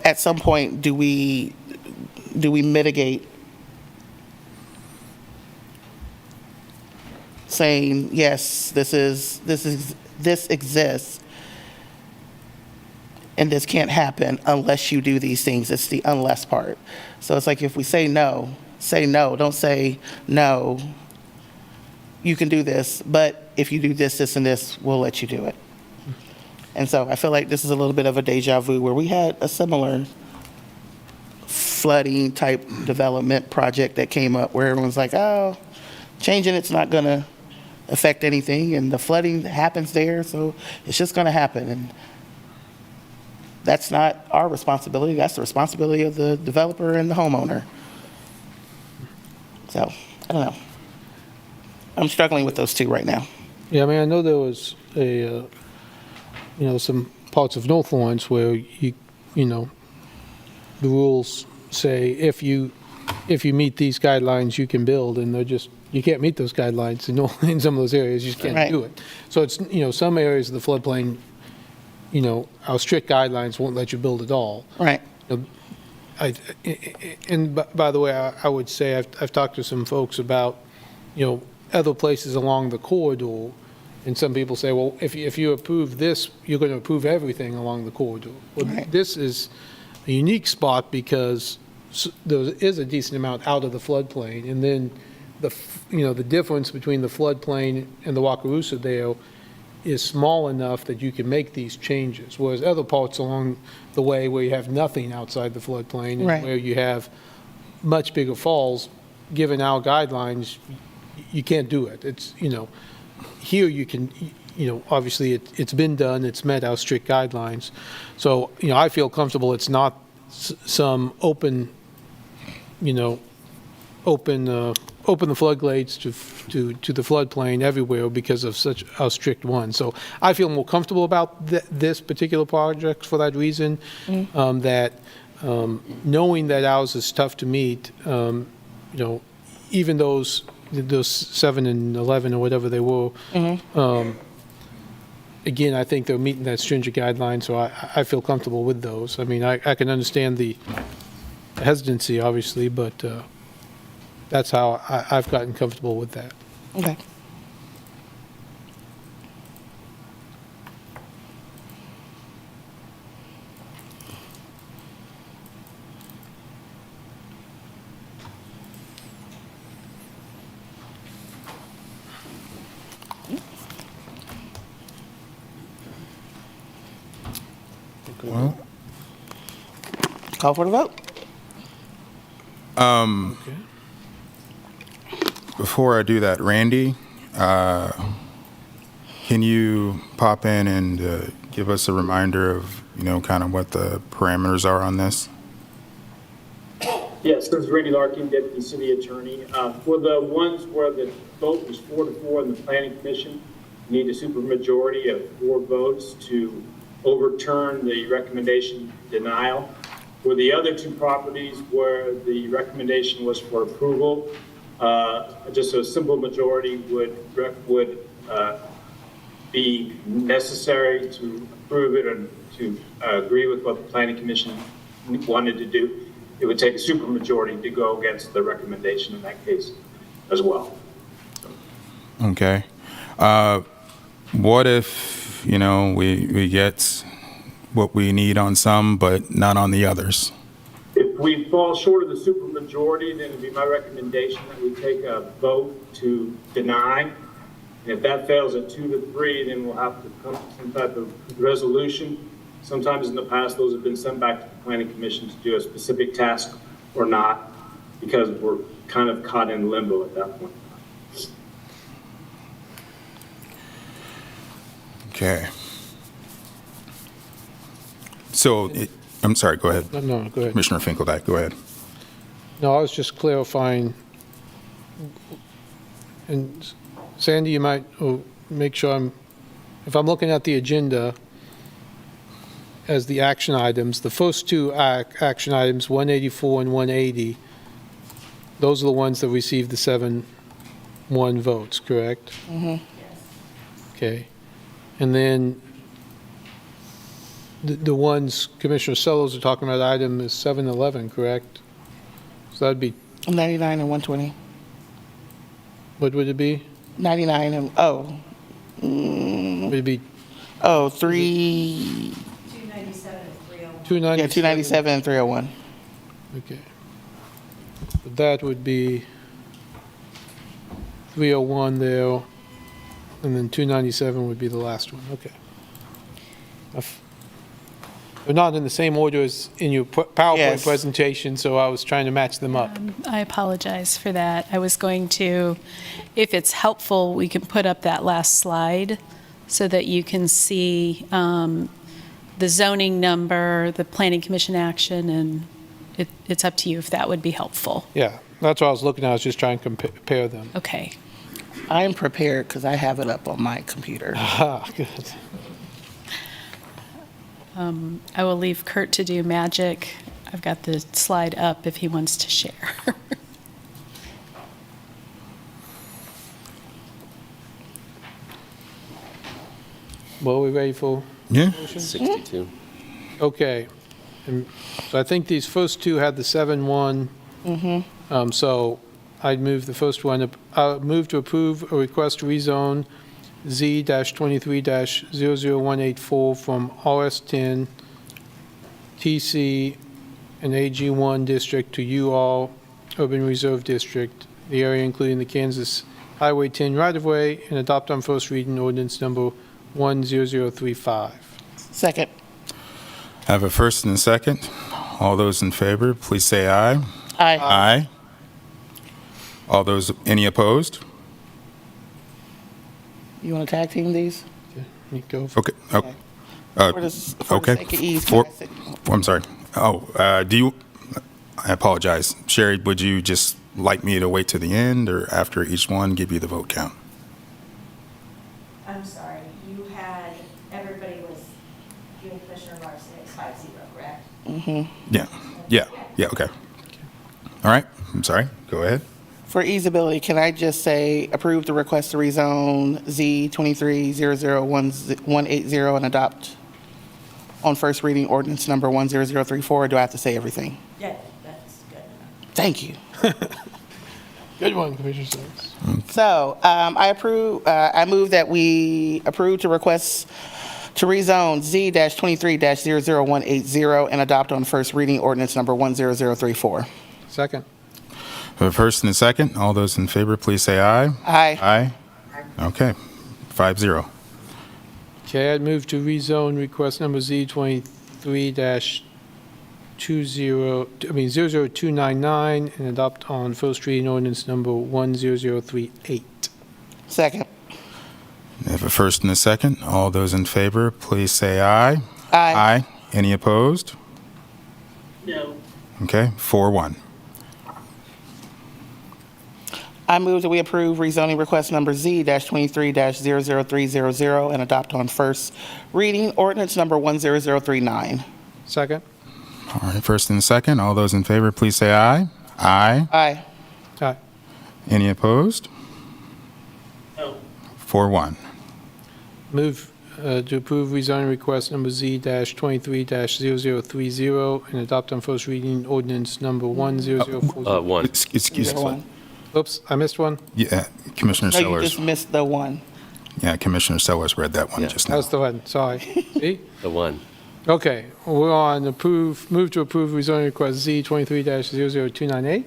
Speaker 16: at some point, do we mitigate saying, yes, this exists, and this can't happen unless you do these things. It's the unless part. So it's like if we say no. Don't say no, you can do this, but if you do this, this, and this, we'll let you do it. And so I feel like this is a little bit of a deja vu where we had a similar flooding type development project that came up where everyone's like, oh, changing it's not going to affect anything, and the flooding happens there, so it's just going to happen. And that's not our responsibility. That's the responsibility of the developer and the homeowner. So, I don't know. I'm struggling with those two right now.
Speaker 4: Yeah, I mean, I know there was some parts of North Lawrence where the rules say if you meet these guidelines, you can build, and you can't meet those guidelines in some of those areas. You just can't do it. So it's, some areas of the floodplain, our strict guidelines won't let you build at all.
Speaker 16: Right.
Speaker 4: And by the way, I would say I've talked to some folks about, other places along the corridor, and some people say, well, if you approve this, you're going to approve everything along the corridor. Well, this is a unique spot because there is a decent amount out of the floodplain, and then the difference between the floodplain and the Wakarusa there is small enough that you can make these changes, whereas other parts along the way where you have nothing outside the floodplain, and where you have much bigger falls, given our guidelines, you can't do it. It's, here you can, obviously it's been done, it's met our strict guidelines. So, I feel comfortable it's not some open the floodgates to the floodplain everywhere because of such a strict one. So I feel more comfortable about this particular project for that reason, that knowing that ours is tough to meet, even those 7 and 11 or whatever they were, again, I think they're meeting that stringent guideline, so I feel comfortable with those. I mean, I can understand the hesitancy, obviously, but that's how I've gotten comfortable with that.
Speaker 16: Okay.
Speaker 2: Well,
Speaker 16: call for the vote.
Speaker 2: Before I do that, Randy, can you pop in and give us a reminder of, kind of what the parameters are on this?
Speaker 18: Yes, this is Randy Larkin, Deputy City Attorney. For the ones where the vote was 4-4 in the Planning Commission,
Speaker 24: You need a supermajority of 4 votes to overturn the recommendation denial. For the other 2 properties where the recommendation was for approval, just a simple majority would be necessary to approve it and to agree with what the Planning Commission wanted to do. It would take a supermajority to go against the recommendation in that case as well.
Speaker 2: Okay. What if, we get what we need on some, but not on the others?
Speaker 24: If we fall short of the supermajority, then it'd be my recommendation that we take a vote to deny. And if that fails at 2 to 3, then we'll have to come to some type of resolution. Sometimes in the past, those have been sent back to the Planning Commission to do a specific task or not, because we're kind of caught in limbo at that point.
Speaker 2: Okay. So, I'm sorry, go ahead.
Speaker 4: No, go ahead.
Speaker 2: Commissioner Finkeldyke, go ahead.
Speaker 4: No, I was just clarifying. And Sandy, you might make sure if I'm looking at the agenda as the action items, the first 2 action items, 184 and 180, those are the ones that received the 7-1 votes, correct?
Speaker 16: Mhm.
Speaker 4: Okay. And then the ones Commissioner Sellos are talking about, item is 711, correct? So that'd be,
Speaker 16: 99 and 120.
Speaker 4: what would it be?
Speaker 16: 99 and,
Speaker 4: Would it be
Speaker 16: 3.
Speaker 4: 297?
Speaker 16: Yeah, 297 and 301.
Speaker 4: Okay. But that would be 301 there, and then 297 would be the last one. Okay. They're not in the same order as in your PowerPoint
Speaker 16: Yes.
Speaker 4: presentation, so I was trying to match them up.
Speaker 1: I apologize for that. I was going to, if it's helpful, we can put up that last slide so that you can see the zoning number, the Planning Commission action, and it's up to you if that would be helpful.
Speaker 4: Yeah, that's what I was looking at. I was just trying to compare them.
Speaker 1: Okay.
Speaker 16: I'm prepared because I have it up on my computer.
Speaker 4: Ah, good.
Speaker 1: I will leave Kurt to do magic. I've got the slide up if he wants to share.
Speaker 4: What are we ready for?
Speaker 2: Yeah.
Speaker 17: 62.
Speaker 4: Okay. And so I think these first 2 had the 7-1. So I'd move the first one. Move to approve a request to rezone Z-23-00184 from RS10 TC and AG1 district to UR Urban Reserve District, the area including the Kansas Highway 10 right-of-way, and adopt on first reading ordinance number 10035.
Speaker 16: Second.
Speaker 2: I have a first and a second. All those in favor, please say aye.
Speaker 16: Aye.
Speaker 2: Aye. All those, any opposed?
Speaker 16: You want to tag team these?
Speaker 4: You go.
Speaker 2: Okay.
Speaker 16: For the
Speaker 2: Okay.
Speaker 16: sake of ease,
Speaker 2: For-
Speaker 16: can I say-
Speaker 2: I'm sorry. I apologize. Sherry, would you just like me to wait to the end or after each one, give you the vote count?
Speaker 14: I'm sorry, everybody was giving Commissioner Larson 5-0, correct?
Speaker 2: Yeah, okay. All right, I'm sorry. Go ahead.
Speaker 16: For easeability, can I just say approve the request to rezone Z-23-00180 and adopt on first reading ordinance number 10034? Or do I have to say everything?
Speaker 14: Yeah, that's good.
Speaker 16: Thank you.
Speaker 4: Good one, Commissioner Sims.
Speaker 16: So I move that we approve to request to rezone Z-23-00180 and adopt on first reading ordinance number 10034.
Speaker 4: Second.
Speaker 2: The first and the second. All those in favor, please say aye.
Speaker 16: Aye.
Speaker 2: Aye. Okay, 5-0.
Speaker 4: Okay, I'd move to rezone request number Z-23-00299 and adopt on first reading ordinance number 10038.
Speaker 16: Second.
Speaker 2: I have a first and a second. All those in favor, please say aye.
Speaker 16: Aye.
Speaker 2: Aye. Any opposed?
Speaker 23: No.
Speaker 2: Okay, 4-1.
Speaker 16: I move that we approve rezoning request number Z-23-00300 and adopt on first reading ordinance number 10039.
Speaker 4: Second?
Speaker 2: All right, first and second, all those in favor, please say aye. Aye.
Speaker 16: Aye.
Speaker 4: Aye.
Speaker 2: Any opposed?
Speaker 23: No.
Speaker 2: 4-1.
Speaker 4: Move to approve rezoning request number Z-23-0030 and adopt on first reading ordinance number 10040.
Speaker 17: One.
Speaker 2: Excuse me.
Speaker 16: One.
Speaker 4: Oops, I missed one.
Speaker 2: Yeah, Commissioner
Speaker 16: No, you
Speaker 2: Sellers.
Speaker 16: just missed the one.
Speaker 2: Yeah, Commissioner Sellers read that one just now.
Speaker 4: That's the one, sorry. See?
Speaker 17: The one.
Speaker 4: Okay, we're on move to approve rezoning request Z-23-00298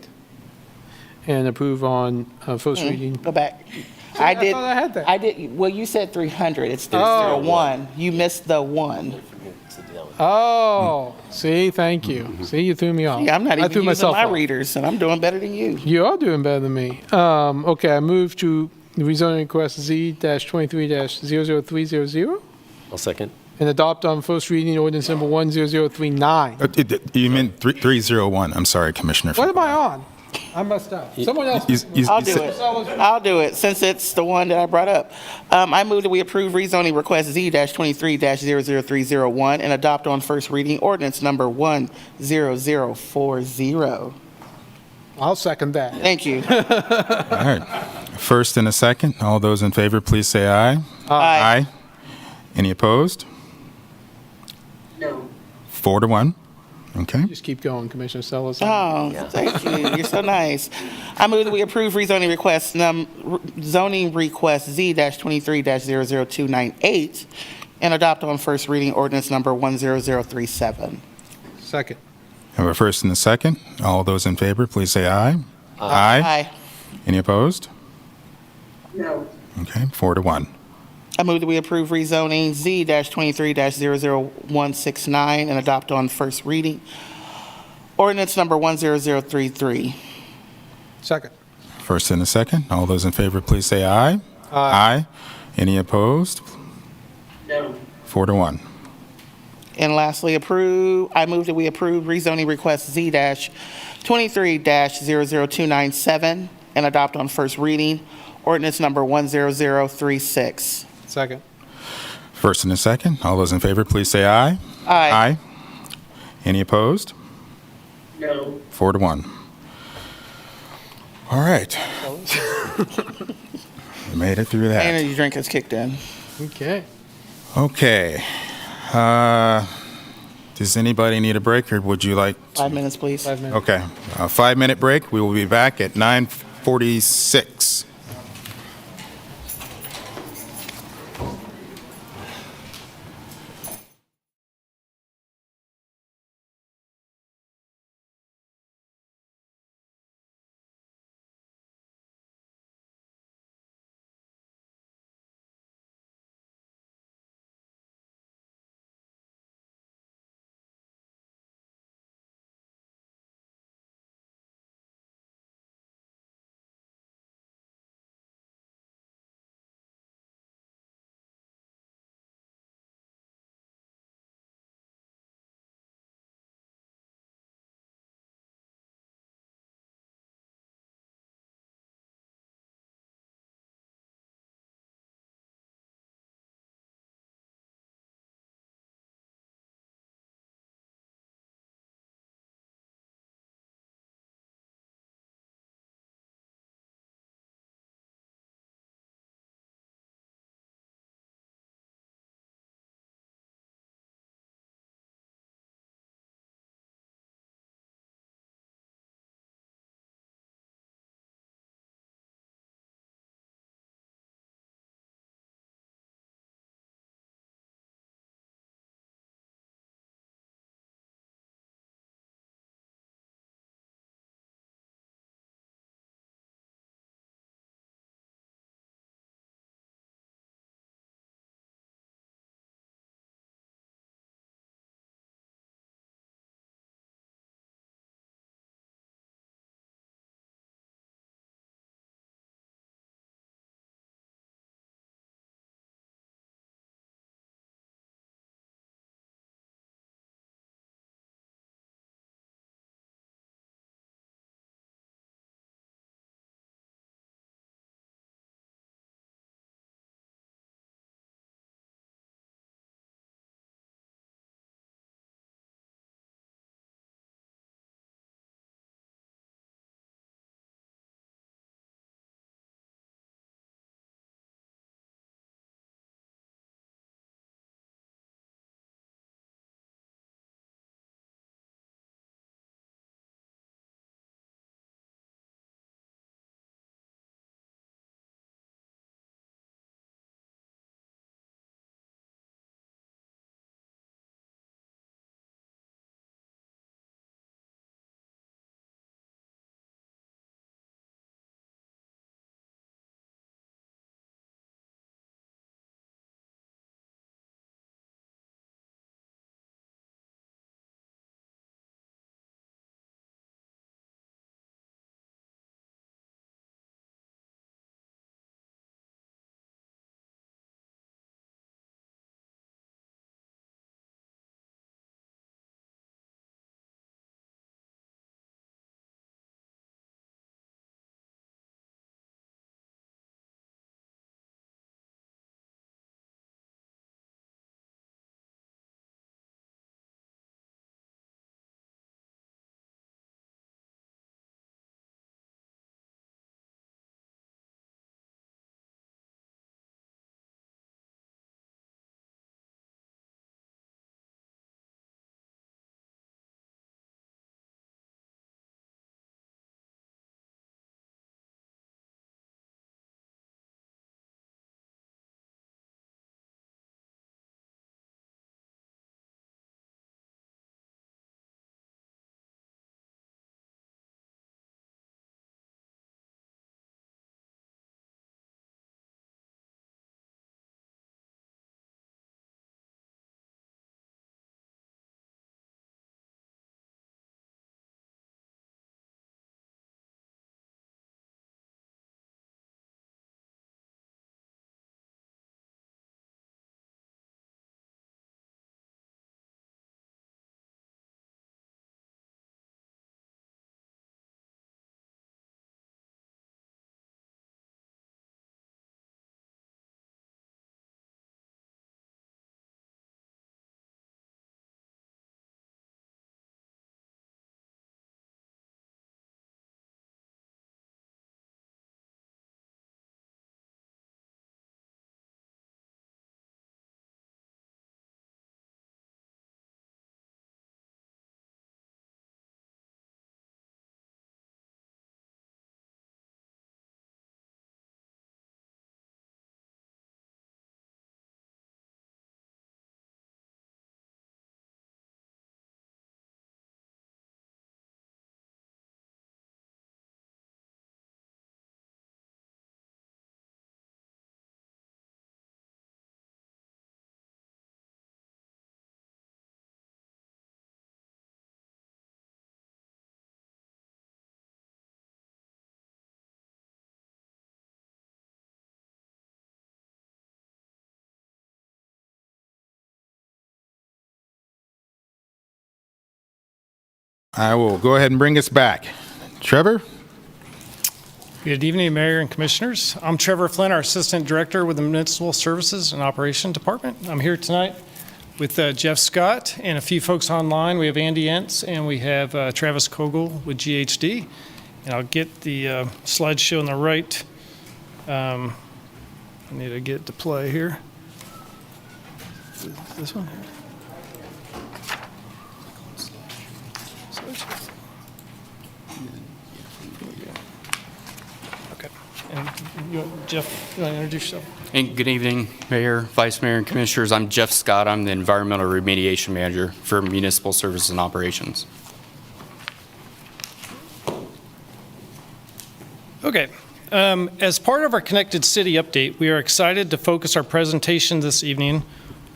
Speaker 4: and approve on first reading.
Speaker 16: Go back.
Speaker 4: I thought I had that.
Speaker 16: I did, well, you said 300. It's
Speaker 4: Oh.
Speaker 16: 301. You missed the one.
Speaker 4: Oh, see, thank you. See, you threw me off.
Speaker 16: Yeah, I'm not
Speaker 4: I
Speaker 16: even
Speaker 4: threw
Speaker 16: using
Speaker 4: myself
Speaker 16: my
Speaker 4: off.
Speaker 16: readers, and I'm doing better than you.
Speaker 4: You are doing better than me. Okay, I move to rezoning request Z-23-00300
Speaker 17: I'll second.
Speaker 4: and adopt on first reading ordinance number 10039.
Speaker 2: You meant 301. I'm sorry, Commissioner.
Speaker 4: What am I on? I messed up. Someone else.
Speaker 16: I'll do it. I'll do it, since it's the one that I brought up. I move that we approve rezoning request Z-23-00301 and adopt on first reading ordinance number 10040.
Speaker 4: I'll second that.
Speaker 16: Thank you.
Speaker 2: All right. First and a second, all those in favor, please say aye.
Speaker 16: Aye.
Speaker 2: Any opposed?
Speaker 23: No.
Speaker 2: 4-1. Okay.
Speaker 4: Just keep going, Commissioner Sellers.
Speaker 16: Oh, thank you. You're so nice. I move that we approve rezoning request Z-23-00298 and adopt on first reading ordinance number 10037.
Speaker 4: Second.
Speaker 2: Have a first and a second. All those in favor, please say aye.
Speaker 16: Aye.
Speaker 2: Any opposed?
Speaker 23: No.
Speaker 2: Okay, 4-1.
Speaker 16: I move that we approve rezoning Z-23-00169 and adopt on first reading ordinance number 10033.
Speaker 4: Second.
Speaker 2: First and a second. All those in favor, please say aye. Aye. Any opposed?
Speaker 23: No.
Speaker 2: 4-1.
Speaker 16: And lastly, I move that we approve rezoning request Z-23-00297 and adopt on first reading ordinance number 10036.
Speaker 4: Second.
Speaker 2: First and a second. All those in favor, please say aye.
Speaker 16: Aye.
Speaker 2: Any opposed?
Speaker 23: No.
Speaker 2: 4-1. All right. We made it through that.
Speaker 16: Energy drink has kicked in.
Speaker 4: Okay.
Speaker 2: Okay. Does anybody need a break, or would you like?
Speaker 16: 5 minutes, please.
Speaker 4: 5 minutes.
Speaker 2: Okay. A 5-minute break. We will be back at 9:46. I will go ahead and bring us back. Trevor?
Speaker 18: Good evening, Mayor and Commissioners. I'm Trevor Flynn, our Assistant Director with the Municipal Services and Operation Department. I'm here tonight with Jeff Scott and a few folks online. We have Andy Entz and we have Travis Kogel with GHD. And I'll get the slideshow on the right. I need to get it to play here. This one here. Okay. And Jeff, you want to introduce yourself?
Speaker 19: And good evening, Mayor, Vice Mayor, and Commissioners. I'm Jeff Scott. I'm the Environmental Remediation Manager for Municipal Services and Operations.
Speaker 18: Okay. As part of our Connected City update, we are excited to focus our presentation this evening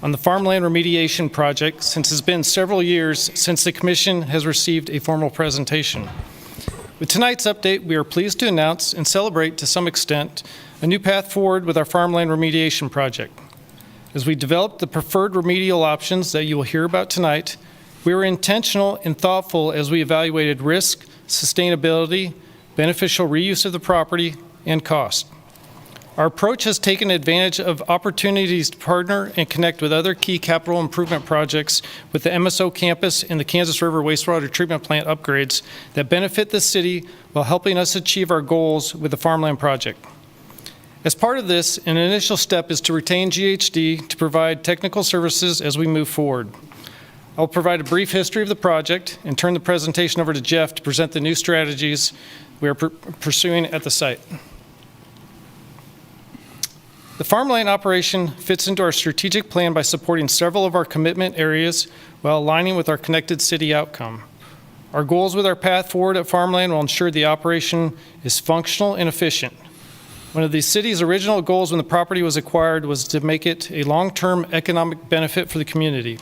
Speaker 18: on the Farmland remediation project, since it's been several years since the Commission has received a formal presentation. With tonight's update, we are pleased to announce and celebrate to some extent a new path forward with our Farmland remediation project. As we developed the preferred remedial options that you will hear about tonight, we were intentional and thoughtful as we evaluated risk, sustainability, beneficial reuse of the property, and cost. Our approach has taken advantage of opportunities to partner and connect with other key capital improvement projects with the MSO campus and the Kansas River wastewater treatment plant upgrades that benefit the city while helping us achieve our goals with the Farmland project. As part of this, an initial step is to retain GHD to provide technical services as we move forward. I'll provide a brief history of the project and turn the presentation over to Jeff to present the new strategies we are pursuing at the site. The Farmland operation fits into our strategic plan by supporting several of our commitment areas while aligning with our connected city outcome. Our goals with our path forward at Farmland will ensure the operation is functional and efficient. One of the city's original goals when the property was acquired was to make it a long-term economic benefit for the community.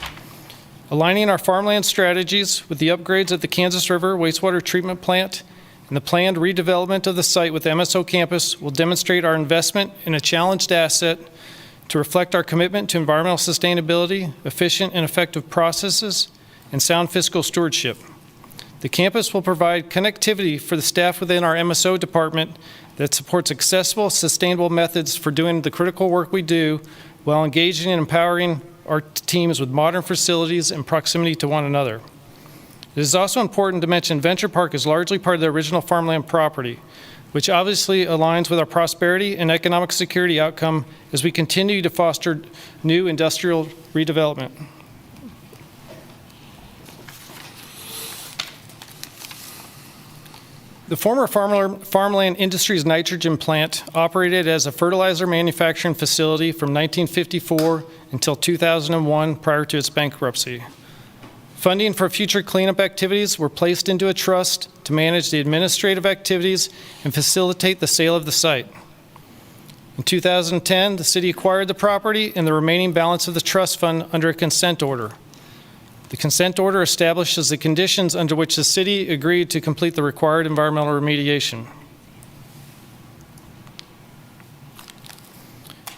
Speaker 18: Aligning our Farmland strategies with the upgrades at the Kansas River wastewater treatment plant and the planned redevelopment of the site with the MSO campus will demonstrate our investment in a challenged asset to reflect our commitment to environmental sustainability, efficient and effective processes, and sound fiscal stewardship. The campus will provide connectivity for the staff within our MSO department that supports accessible, sustainable methods for doing the critical work we do while engaging and empowering our teams with modern facilities and proximity to one another. It is also important to mention Venture Park is largely part of the original Farmland property, which obviously aligns with our prosperity and economic security outcome as we continue to foster new industrial redevelopment. The former Farmland Industries nitrogen plant operated as a fertilizer manufacturing facility from 1954 until 2001 prior to its bankruptcy. Funding for future cleanup activities were placed into a trust to manage the administrative activities and facilitate the sale of the site. In 2010, the city acquired the property and the remaining balance of the trust fund under a consent order. The consent order establishes the conditions under which the city agreed to complete the required environmental remediation.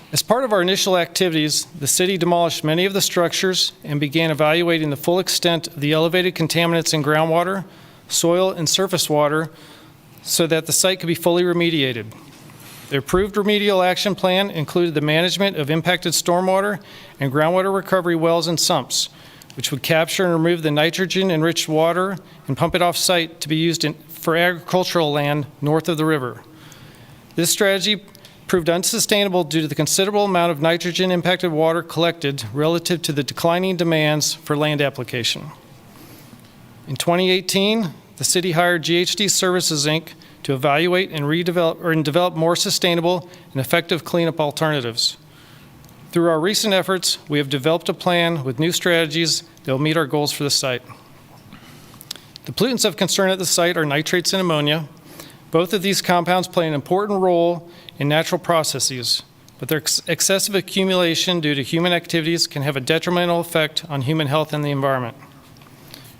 Speaker 18: As part of our initial activities, the city demolished many of the structures and began evaluating the full extent of the elevated contaminants in groundwater, soil, and surface water so that the site could be fully remediated. The approved remedial action plan included the management of impacted stormwater and groundwater recovery wells and sumps, which would capture and remove the nitrogen-enriched water and pump it off-site to be used for agricultural land north of the river. This strategy proved unsustainable due to the considerable amount of nitrogen-impacted water collected relative to the declining demands for land application. In 2018, the city hired GHD Services, Inc. to evaluate and develop more sustainable and effective cleanup alternatives. Through our recent efforts, we have developed a plan with new strategies that will meet our goals for the site. The pollutants of concern at the site are nitrates and ammonia. Both of these compounds play an important role in natural processes, but their excessive accumulation due to human activities can have a detrimental effect on human health and the environment.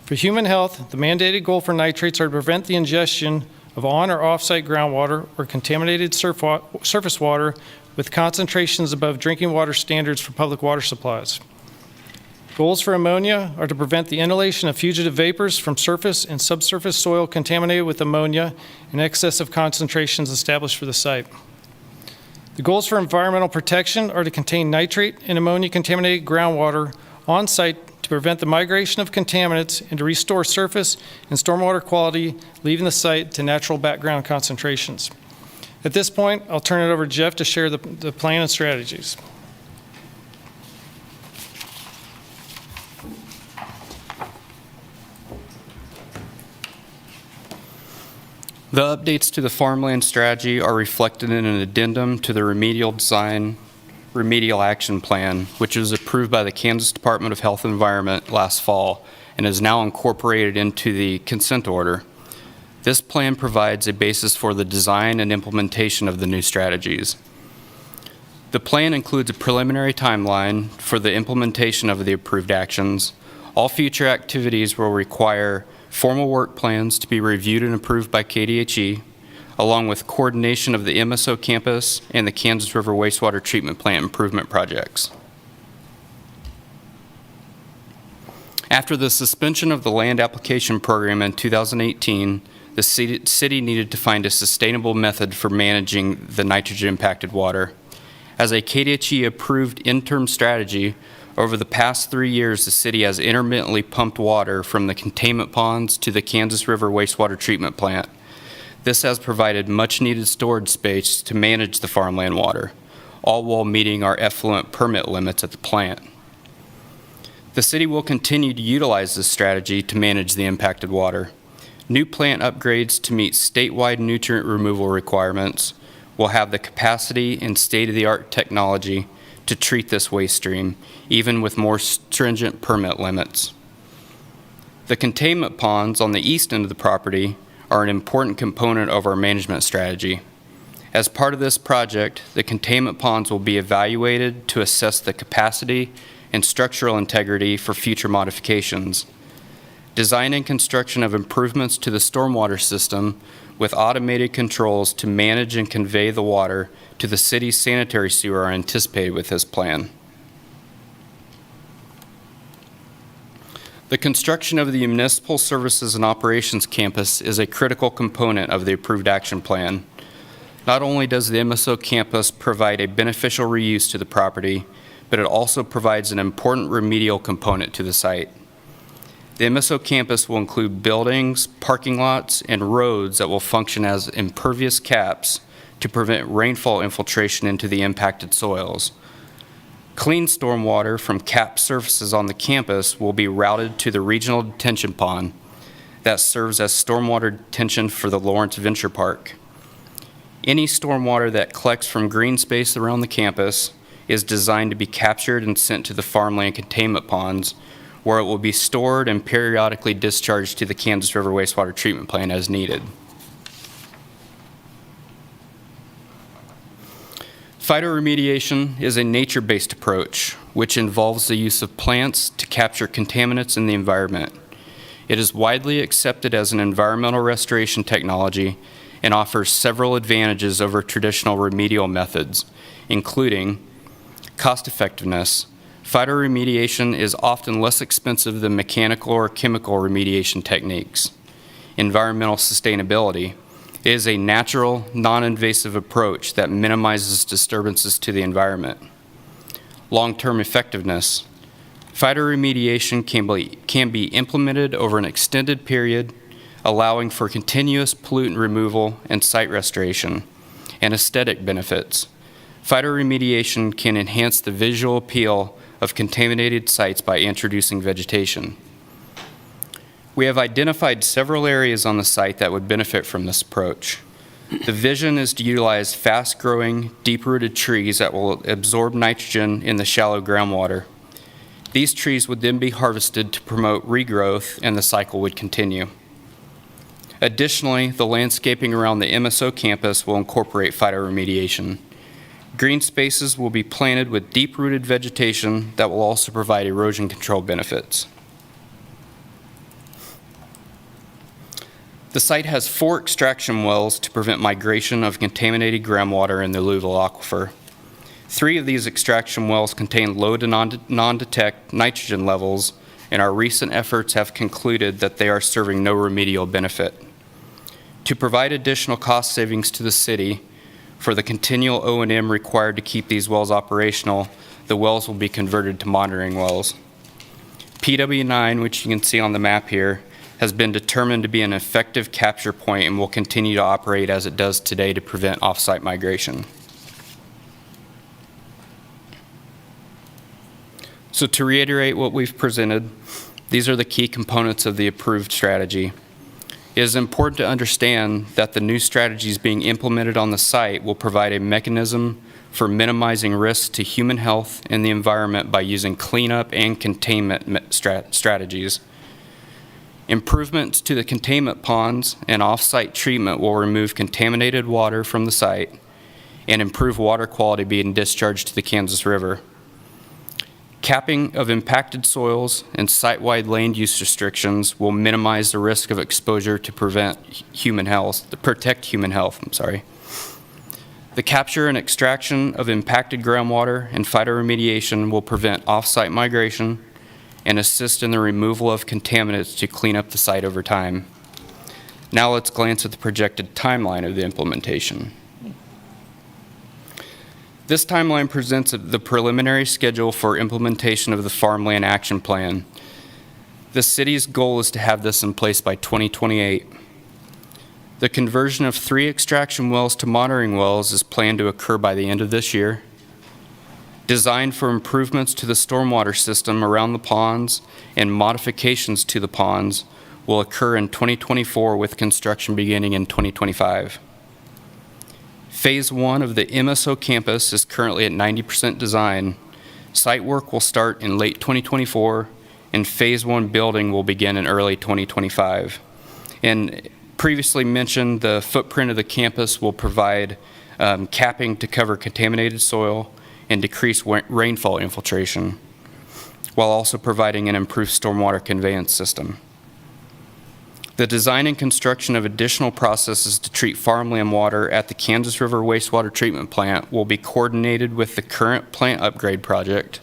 Speaker 18: For human health, the mandated goal for nitrates are to prevent the ingestion of on or off-site groundwater or contaminated surface water with concentrations above drinking water standards for public water supplies. Goals for ammonia are to prevent the inhalation of fugitive vapors from surface and subsurface soil contaminated with ammonia in excess of concentrations established for the site. The goals for environmental protection are to contain nitrate and ammonia-contaminated groundwater on site to prevent the migration of contaminants and to restore surface and stormwater quality, leaving the site to natural background concentrations. At this point, I'll turn it over to Jeff to share the plan and strategies.
Speaker 19: The updates to the farmland strategy are reflected in an addendum to the remedial action plan, which was approved by the Kansas Department of Health and Environment last fall and is now incorporated into the consent order. This plan provides a basis for the design and implementation of the new strategies. The plan includes a preliminary timeline for the implementation of the approved actions. All future activities will require formal work plans to be reviewed and approved by KDHE, along with coordination of the MSO campus and the Kansas River wastewater treatment plant improvement projects. After the suspension of the land application program in 2018, the city needed to find a sustainable method for managing the nitrogen-impacted water. As a KDHE-approved interim strategy, over the past 3 years, the city has intermittently pumped water from the containment ponds to the Kansas River wastewater treatment plant. This has provided much-needed storage space to manage the farmland water, all while meeting our effluent permit limits at the plant. The city will continue to utilize this strategy to manage the impacted water. New plant upgrades to meet statewide nutrient removal requirements will have the capacity and state-of-the-art technology to treat this waste stream, even with more stringent permit limits. The containment ponds on the east end of the property are an important component of our management strategy. As part of this project, the containment ponds will be evaluated to assess the capacity and structural integrity for future modifications. Design and construction of improvements to the stormwater system with automated controls to manage and convey the water to the city's sanitary sewer are anticipated with this plan. The construction of the Municipal Services and Operations Campus is a critical component of the approved action plan. Not only does the MSO campus provide a beneficial reuse to the property, but it also provides an important remedial component to the site. The MSO campus will include buildings, parking lots, and roads that will function as impervious caps to prevent rainfall infiltration into the impacted soils. Clean stormwater from capped surfaces on the campus will be routed to the regional detention pond that serves as stormwater detention for the Lawrence Venture Park. Any stormwater that collects from green space around the campus is designed to be captured and sent to the farmland containment ponds, where it will be stored and periodically discharged to the Kansas River wastewater treatment plant as needed. Phytoremediation is a nature-based approach which involves the use of plants to capture contaminants in the environment. It is widely accepted as an environmental restoration technology and offers several advantages over traditional remedial methods, including cost-effectiveness. Phytoremediation is often less expensive than mechanical or chemical remediation techniques. Environmental sustainability. It is a natural, non-invasive approach that minimizes disturbances to the environment. Long-term effectiveness. Phytoremediation can be implemented over an extended period, allowing for continuous pollutant removal and site restoration, and aesthetic benefits. Phytoremediation can enhance the visual appeal of contaminated sites by introducing vegetation. We have identified several areas on the site that would benefit from this approach. The vision is to utilize fast-growing, deep-rooted trees that will absorb nitrogen in the shallow groundwater. These trees would then be harvested to promote regrowth, and the cycle would continue. Additionally, the landscaping around the MSO campus will incorporate phytoremediation. Green spaces will be planted with deep-rooted vegetation that will also provide erosion control benefits. The site has 4 extraction wells to prevent migration of contaminated groundwater in the alluvial aquifer. 3 of these extraction wells contain low to non-detect nitrogen levels, and our recent efforts have concluded that they are serving no remedial benefit. To provide additional cost savings to the city for the continual O&M required to keep these wells operational, the wells will be converted to monitoring wells. PW9, which you can see on the map here, has been determined to be an effective capture point and will continue to operate as it does today to prevent off-site migration. So to reiterate what we've presented, these are the key components of the approved strategy. It is important to understand that the new strategies being implemented on the site will provide a mechanism for minimizing risks to human health and the environment by using cleanup and containment strategies. Improvements to the containment ponds and off-site treatment will remove contaminated water from the site and improve water quality being discharged to the Kansas River. Capping of impacted soils and site-wide land use restrictions will minimize the risk of exposure to protect human health. The capture and extraction of impacted groundwater and phytoremediation will prevent off-site migration and assist in the removal of contaminants to clean up the site over time. Now let's glance at the projected timeline of the implementation. This timeline presents the preliminary schedule for implementation of the Farmland Action Plan. The city's goal is to have this in place by 2028. The conversion of 3 extraction wells to monitoring wells is planned to occur by the end of this year. Design for improvements to the stormwater system around the ponds and modifications to the ponds will occur in 2024 with construction beginning in 2025. Phase 1 of the MSO campus is currently at 90% design. Site work will start in late 2024 and Phase 1 building will begin in early 2025. And previously mentioned, the footprint of the campus will provide capping to cover contaminated soil and decrease rainfall infiltration, while also providing an improved stormwater conveyance system. The design and construction of additional processes to treat farmland water at the Kansas River Wastewater Treatment Plant will be coordinated with the current plant upgrade project,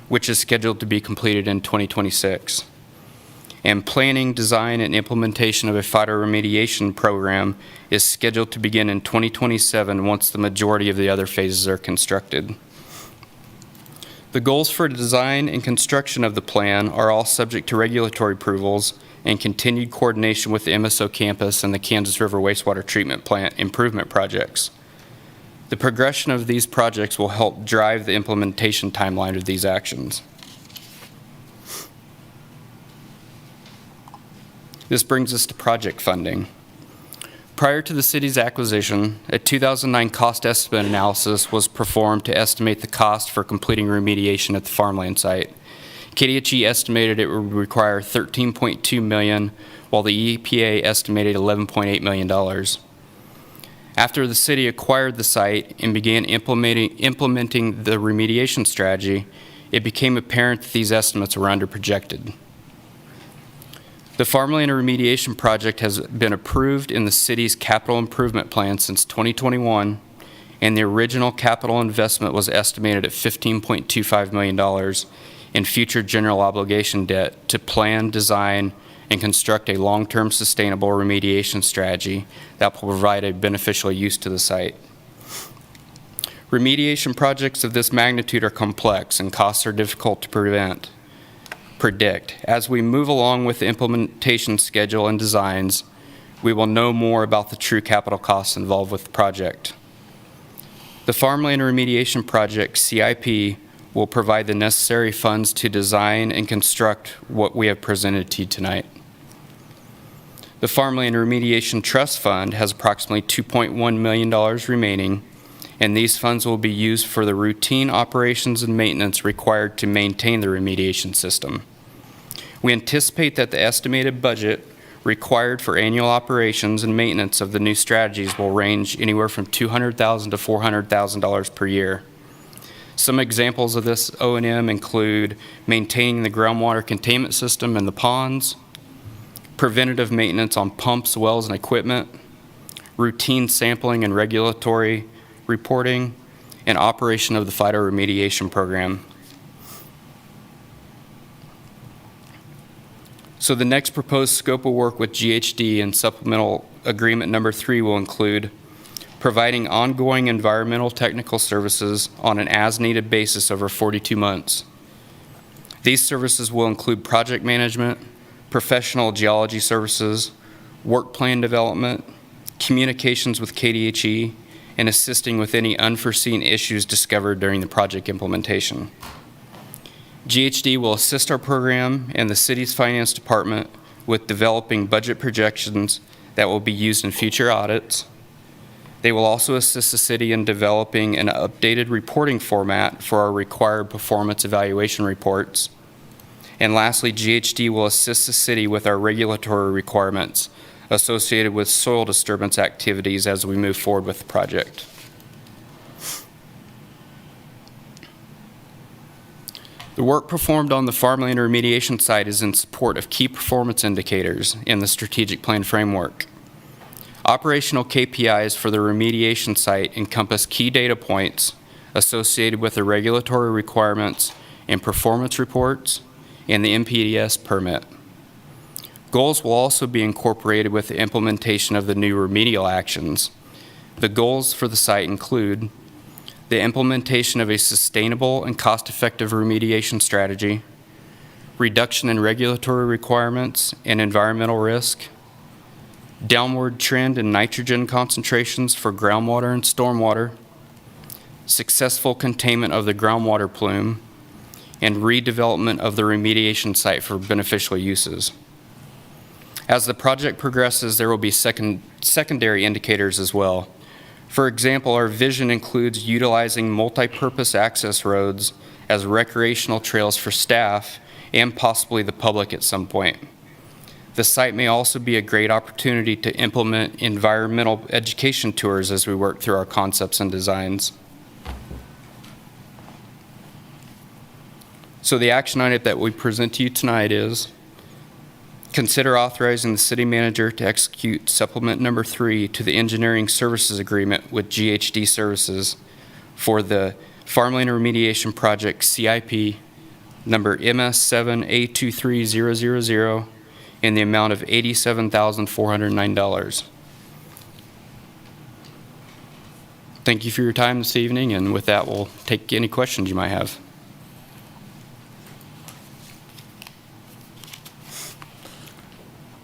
Speaker 19: which is scheduled to be completed in 2026. And planning, design, and implementation of a phytoremediation program is scheduled to begin in 2027 once the majority of the other phases are constructed. The goals for design and construction of the plan are all subject to regulatory approvals and continued coordination with the MSO campus and the Kansas River Wastewater Treatment Plant improvement projects. The progression of these projects will help drive the implementation timeline of these actions. This brings us to project funding. Prior to the city's acquisition, a 2009 cost estimate analysis was performed to estimate the cost for completing remediation at the Farmland site. KDHE estimated it would require $13.2 million, while the EPA estimated $11.8 million. After the city acquired the site and began implementing the remediation strategy, it became apparent that these estimates were underprojected. The Farmland Remediation Project has been approved in the city's capital improvement plan since 2021, and the original capital investment was estimated at $15.25 million in future general obligation debt to plan, design, and construct a long-term sustainable remediation strategy that will provide a beneficial use to the site. Remediation projects of this magnitude are complex and costs are difficult to predict. As we move along with the implementation schedule and designs, we will know more about the true capital costs involved with the project. The Farmland Remediation Project, CIP, will provide the necessary funds to design and construct what we have presented to you tonight. The Farmland Remediation Trust Fund has approximately $2.1 million remaining, and these funds will be used for the routine operations and maintenance required to maintain the remediation system. We anticipate that the estimated budget required for annual operations and maintenance of the new strategies will range anywhere from $200,000 to $400,000 per year. Some examples of this O&M include maintaining the groundwater containment system in the ponds, preventative maintenance on pumps, wells, and equipment, routine sampling and regulatory reporting, and operation of the phytoremediation program. So the next proposed scope of work with GHD and supplemental agreement number 3 will include providing ongoing environmental technical services on an as-needed basis over 42 months. These services will include project management, professional geology services, work plan development, communications with KDHE, and assisting with any unforeseen issues discovered during the project implementation. GHD will assist our program and the city's finance department with developing budget projections that will be used in future audits. They will also assist the city in developing an updated reporting format for our required performance evaluation reports. And lastly, GHD will assist the city with our regulatory requirements associated with soil disturbance activities as we move forward with the project. The work performed on the Farmland remediation site is in support of key performance indicators in the strategic plan framework. Operational KPIs for the remediation site encompass key data points associated with the regulatory requirements and performance reports and the MPDS permit. Goals will also be incorporated with the implementation of the new remedial actions. The goals for the site include the implementation of a sustainable and cost-effective remediation strategy, reduction in regulatory requirements and environmental risk, downward trend in nitrogen concentrations for groundwater and stormwater, successful containment of the groundwater plume, and redevelopment of the remediation site for beneficial uses. As the project progresses, there will be secondary indicators as well. For example, our vision includes utilizing multi-purpose access roads as recreational trails for staff and possibly the public at some point. The site may also be a great opportunity to implement environmental education tours as we work through our concepts and designs. So the action item that we present to you tonight is consider authorizing the city manager to execute supplement number 3 to the engineering services agreement with GHD Services for the Farmland Remediation Project CIP number MS7A23000 in the amount of $87,409. Thank you for your time this evening, and with that, we'll take any questions you might have.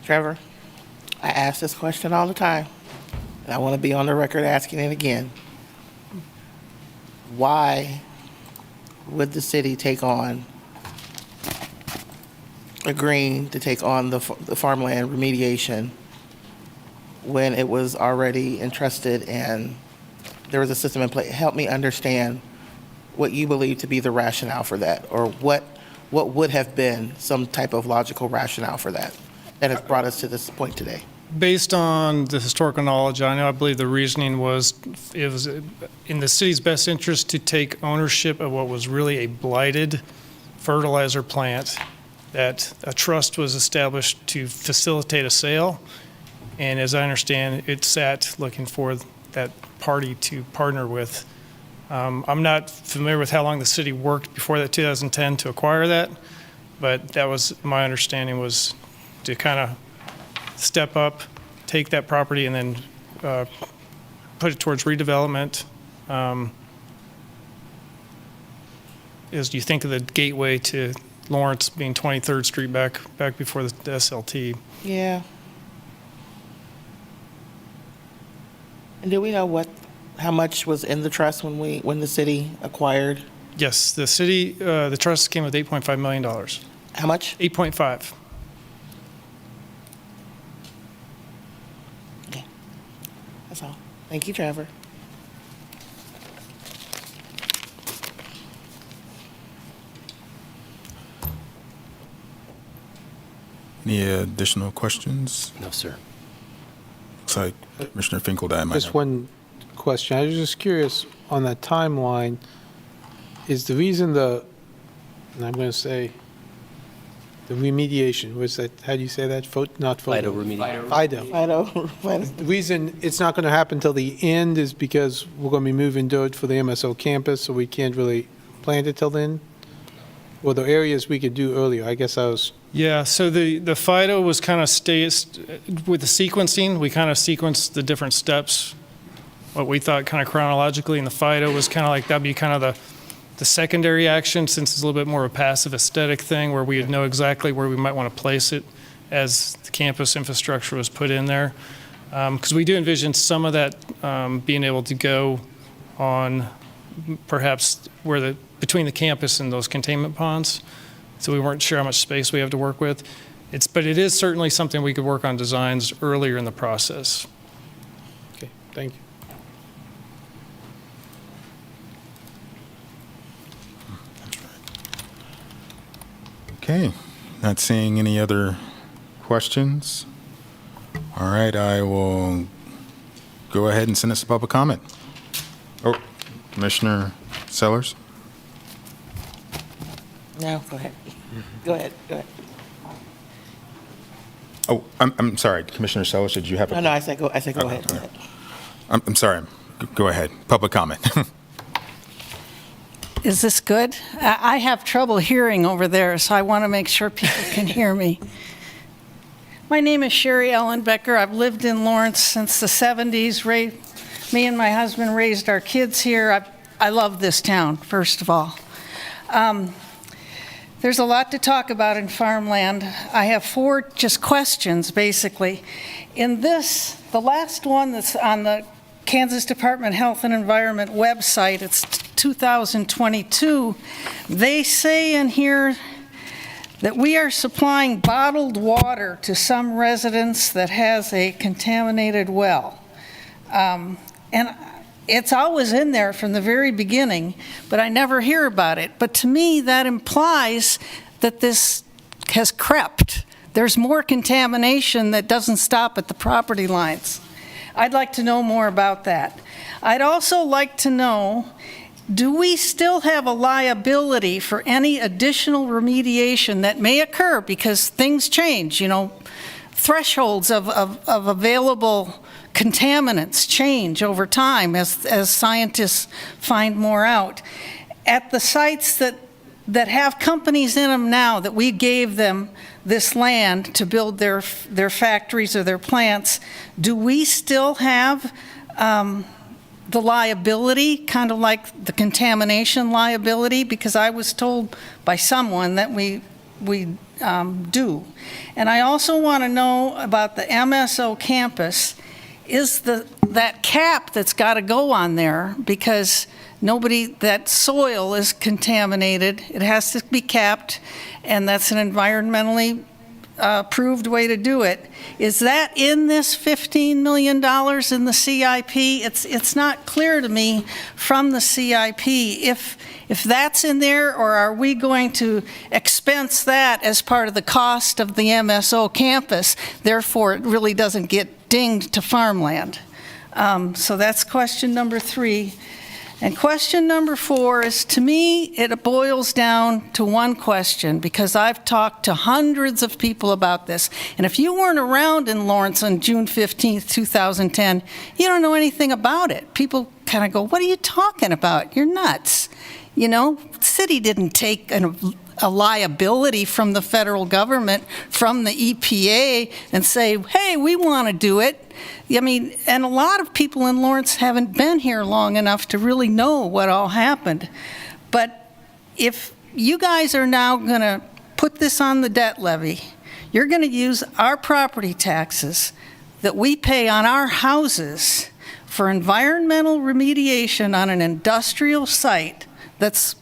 Speaker 16: Trevor, I ask this question all the time, and I want to be on the record asking it again. Why would the city agreeing to take on the farmland remediation when it was already entrusted and there was a system in place? Help me understand what you believe to be the rationale for that, or what would have been some type of logical rationale for that has brought us to this point today.
Speaker 18: Based on the historical knowledge, I believe the reasoning was it was in the city's best interest to take ownership of what was really a blighted fertilizer plant, that a trust was established to facilitate a sale. And as I understand, it sat looking for that party to partner with. I'm not familiar with how long the city worked before that 2010 to acquire that, but that was my understanding, was to kind of step up, take that property, and then put it towards redevelopment. As you think of the gateway to Lawrence being 23rd Street back before the SLT.
Speaker 16: Yeah. And do we know how much was in the trust when the city acquired?
Speaker 18: Yes, the city, the trust came with $8.5 million.
Speaker 16: How much?
Speaker 18: 8.5.
Speaker 16: Okay, that's all. Thank you, Trevor.
Speaker 2: Any additional questions?
Speaker 17: No, sir.
Speaker 2: Looks like Commissioner Finkeldine might
Speaker 4: Just
Speaker 2: have.
Speaker 4: one question. I was just curious on that timeline, is the reason and I'm going to say, The remediation, was that, how do you say that? Not photo.
Speaker 17: Phyto remediation.
Speaker 4: Phyto. The reason it's not going to happen till the end is because we're going to be moving dirt for the MSO campus, so we can't really plant it till then? Or the areas we could do earlier, I guess I was...
Speaker 18: Yeah, so the phyto was kind of with the sequencing, we kind of sequenced the different steps, what we thought kind of chronologically, and the phyto was kind of like, that'd be kind of the secondary action, since it's a little bit more of a passive aesthetic thing where we would know exactly where we might want to place it as the campus infrastructure was put in there. Because we do envision some of that being able to go on perhaps between the campus and those containment ponds. So we weren't sure how much space we have to work with. But it is certainly something we could work on designs earlier in the process.
Speaker 4: Okay, thank you.
Speaker 2: Okay, not seeing any other questions. All right, I will go ahead and send this to public comment. Oh, Commissioner Sellers?
Speaker 16: No, go ahead. Go ahead.
Speaker 2: Oh, I'm sorry, Commissioner Sellers, did you have a...
Speaker 16: No, I said go ahead. Go ahead.
Speaker 2: I'm sorry. Go ahead. Public comment.
Speaker 8: Is this good? I have trouble hearing over there, so I want to make sure people can hear me. My name is Sherry Ellen Becker. I've lived in Lawrence since the 70s. Me and my husband raised our kids here. I love this town, first of all. There's a lot to talk about in Farmland. I have 4 just questions, basically. In this, the last one that's on the Kansas Department of Health and Environment website, it's 2022, they say in here that we are supplying bottled water to some residents that has a contaminated well. And it's always in there from the very beginning, but I never hear about it. But to me, that implies that this has crept. There's more contamination that doesn't stop at the property lines. I'd like to know more about that. I'd also like to know, do we still have a liability for any additional remediation that may occur because things change, thresholds of available contaminants change over time as scientists find more out. At the sites that have companies in them now, that we gave them this land to build their factories or their plants, do we still have the liability, kind of like the contamination liability? Because I was told by someone that we do. And I also want to know about the MSO campus. Is that cap that's got to go on there, because that soil is contaminated. It has to be capped, and that's an environmentally approved way to do it. Is that in this $15 million in the CIP? It's not clear to me from the CIP if that's in there, or are we going to expense that as part of the cost of the MSO campus? Therefore, it really doesn't get dinged to Farmland. So that's question number 3. And question number 4 is, to me, it boils down to one question, because I've talked to hundreds of people about this. And if you weren't around in Lawrence on June 15th, 2010, you don't know anything about it. People kind of go, what are you talking about? You're nuts. The city didn't take a liability from the federal government, from the EPA, and say, hey, we want to do it. And a lot of people in Lawrence haven't been here long enough to really know what all happened. But if you guys are now going to put this on the debt levy, you're going to use our property taxes that we pay on our houses for environmental remediation on an industrial site that's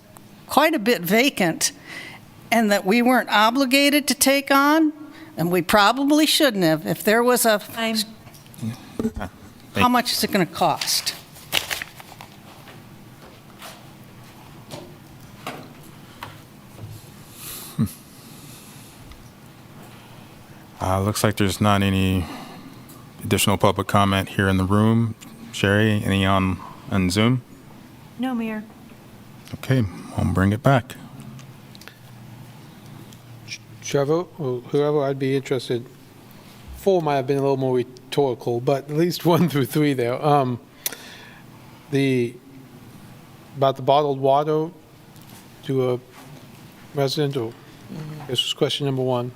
Speaker 8: quite a bit vacant, and that we weren't obligated to take on, and we probably shouldn't have. If there was how much is it going to cost?
Speaker 2: Looks like there's not any additional public comment here in the room. Sherry, any on Zoom?
Speaker 14: No, Mayor.
Speaker 2: Okay, I'll bring it back.
Speaker 4: Trevor, or whoever, I'd be interested. 4 might have been a little more rhetorical, but at least 1 through 3 there. About the bottled water to a resident, or this was question number 1.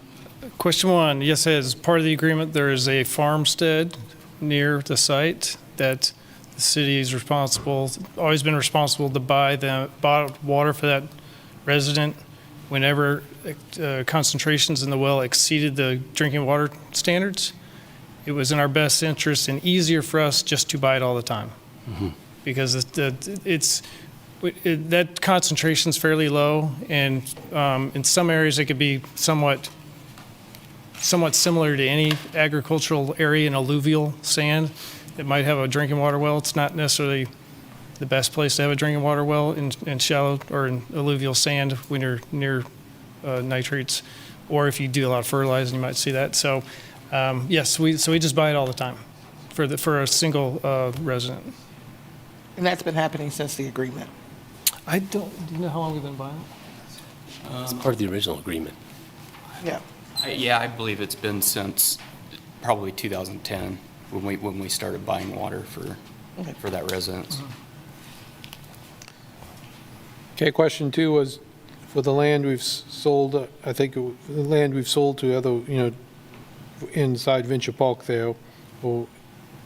Speaker 18: Question 1, yes, as part of the agreement, there is a farmstead near the site that the city is responsible, always been responsible to buy the bottled water for that resident whenever concentrations in the well exceeded the drinking water standards. It was in our best interest and easier for us just to buy it all the time. Because that concentration is fairly low, and in some areas it could be somewhat similar to any agricultural area in alluvial sand that might have a drinking water well. It's not necessarily the best place to have a drinking water well in shallow or in alluvial sand when you're near nitrates, or if you do a lot of fertilizing, you might see that. So yes, we just buy it all the time for a single resident.
Speaker 16: And that's been happening since the agreement.
Speaker 18: Do you know how long we've been buying it?
Speaker 17: It's part of the original agreement.
Speaker 16: Yeah.
Speaker 19: Yeah, I believe it's been since probably 2010 when we started buying water for that residence.
Speaker 4: Okay, question 2 was for the land we've sold, I think the land we've sold to other, inside Venture Park there, or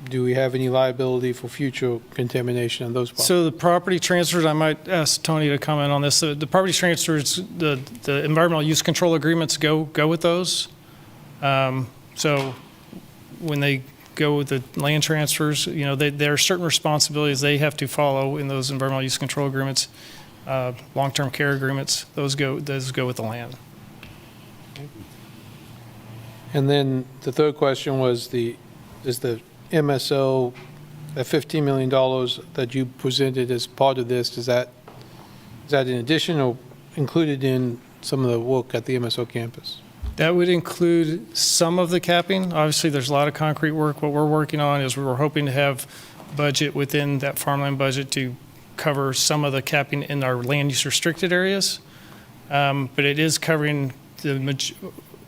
Speaker 4: do we have any liability for future contamination on those properties?
Speaker 18: So the property transfers, I might ask Tony to comment on this. The property transfers, the environmental use control agreements go with those. So when they go with the land transfers, there are certain responsibilities they have to follow in those environmental use control agreements, long-term care agreements. Those go with the land.
Speaker 4: And then the third question was is the MSO, that $15 million that you presented as part of this, is that in addition or included in some of the work at the MSO campus?
Speaker 18: That would include some of the capping. Obviously, there's a lot of concrete work. What we're working on is we're hoping to have budget within that farmland budget to cover some of the capping in our land use restricted areas. But it is covering the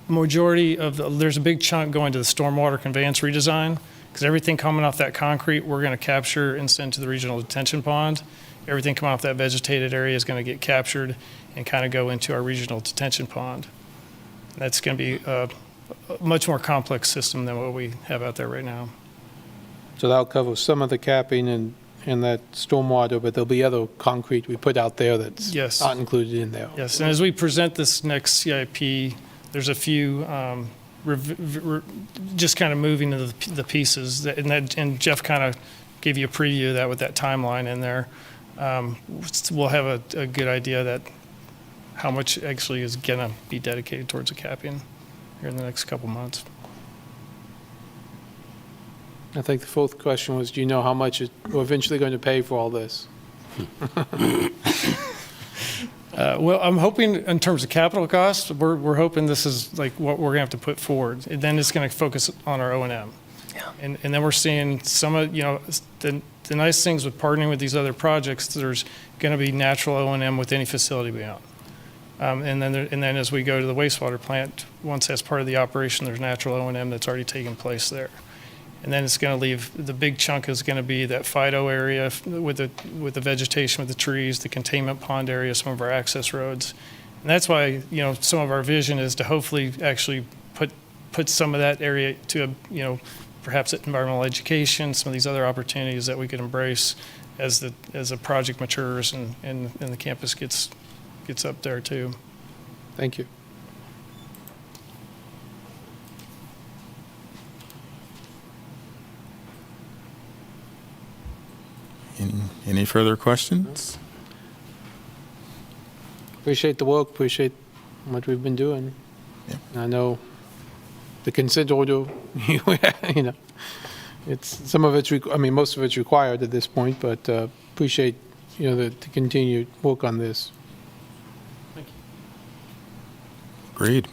Speaker 18: majority of there's a big chunk going to the stormwater conveyance redesign, because everything coming off that concrete, we're going to capture and send to the regional detention pond. Everything coming off that vegetated area is going to get captured and kind of go into our regional detention pond. That's going to be a much more complex system than what we have out there right now.
Speaker 4: So that'll cover some of the capping and that stormwater, but there'll be other concrete we put out there that's not included in there.
Speaker 18: Yes, and as we present this next CIP, there's a few just kind of moving the pieces, and Jeff kind of gave you a preview of that with that timeline in there. We'll have a good idea that how much actually is going to be dedicated towards the capping here in the next couple months.
Speaker 4: I think the fourth question was, do you know how much we're eventually going to pay for all this?
Speaker 18: Well, I'm hoping in terms of capital costs, we're hoping this is like what we're going to have to put forward. And then it's going to focus on our O&M. Yeah. And then we're seeing some of, the nice things with partnering with these other projects, there's going to be natural O&M with any facility we own. And then as we go to the wastewater plant, once that's part of the operation, there's natural O&M that's already taken place there. And then it's going to leave, the big chunk is going to be that Fido area with the vegetation, with the trees, the containment pond area, some of our access roads. And that's why, some of our vision is to hopefully actually put some of that area to, perhaps at environmental education, some of these other opportunities that we could embrace as the project matures and the campus gets up there too.
Speaker 4: Thank you.
Speaker 2: Any further questions?
Speaker 4: Appreciate the work, appreciate what we've been doing.
Speaker 2: Yeah.
Speaker 4: I know the consent order, it's some of it's, most of it's required at this point, but appreciate, the continued work on this.
Speaker 18: Thank you.
Speaker 2: Agreed.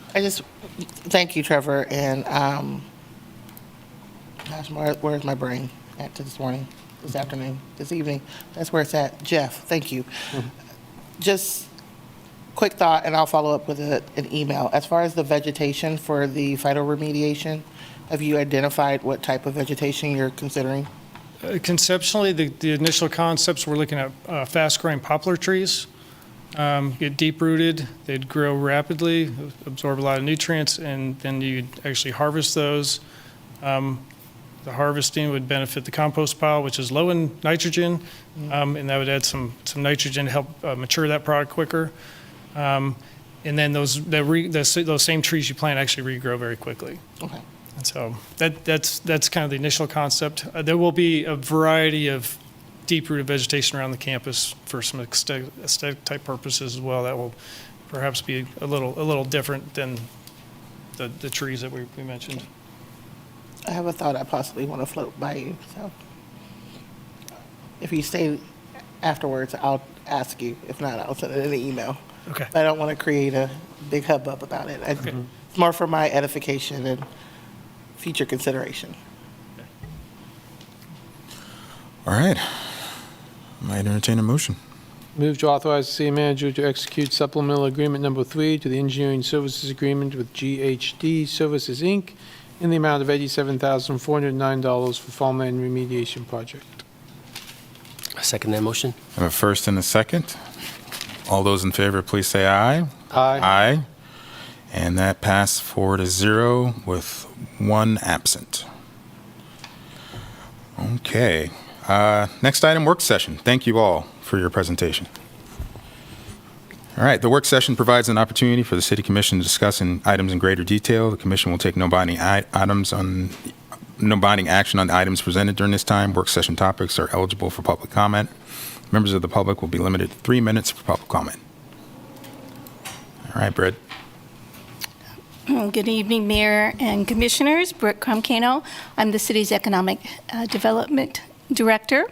Speaker 16: Thank you, Trevor, and gosh, where's my brain at this morning, this afternoon, this evening? That's where it's at. Jeff, thank you. Just quick thought, and I'll follow up with an email. As far as the vegetation for the phytoremediation, have you identified what type of vegetation you're considering?
Speaker 18: Conceptually, the initial concepts, we're looking at fast-growing poplar trees. Get deep-rooted, they'd grow rapidly, absorb a lot of nutrients, and then you'd actually harvest those. The harvesting would benefit the compost pile, which is low in nitrogen, and that would add some nitrogen to help mature that product quicker. And then those same trees you plant actually regrow very quickly.
Speaker 16: Okay.
Speaker 18: And so that's kind of the initial concept. There will be a variety of deep-rooted vegetation around the campus for some aesthetic type purposes as well. That will perhaps be a little different than the trees that we mentioned.
Speaker 16: I have a thought I possibly want to float by you. So if you stay afterwards, I'll ask you. If not, I'll send it in an email.
Speaker 18: Okay.
Speaker 16: I don't want to create a big hubbub about it. It's more for my edification and future consideration.
Speaker 2: All right. Might entertain a motion.
Speaker 4: Move to authorize the city manager to execute supplemental agreement number 3 to the engineering services agreement with GHD Services, Inc. in the amount of $87,409 for Farmland remediation project.
Speaker 17: I second that motion.
Speaker 2: I have a first and a second. All those in favor, please say aye.
Speaker 4: Aye.
Speaker 2: Aye. And that passed 4-0 with 1 absent. Okay. Next item, work session. Thank you all for your presentation. All right, the work session provides an opportunity for the City Commission to discuss items in greater detail. The Commission will take no binding action on the items presented during this time. Work session topics are eligible for public comment. Members of the public will be limited to 3 minutes for public comment. All right, Brett.
Speaker 9: Good evening, Mayor and Commissioners. Brett Crumcano. I'm the city's Economic Development Director.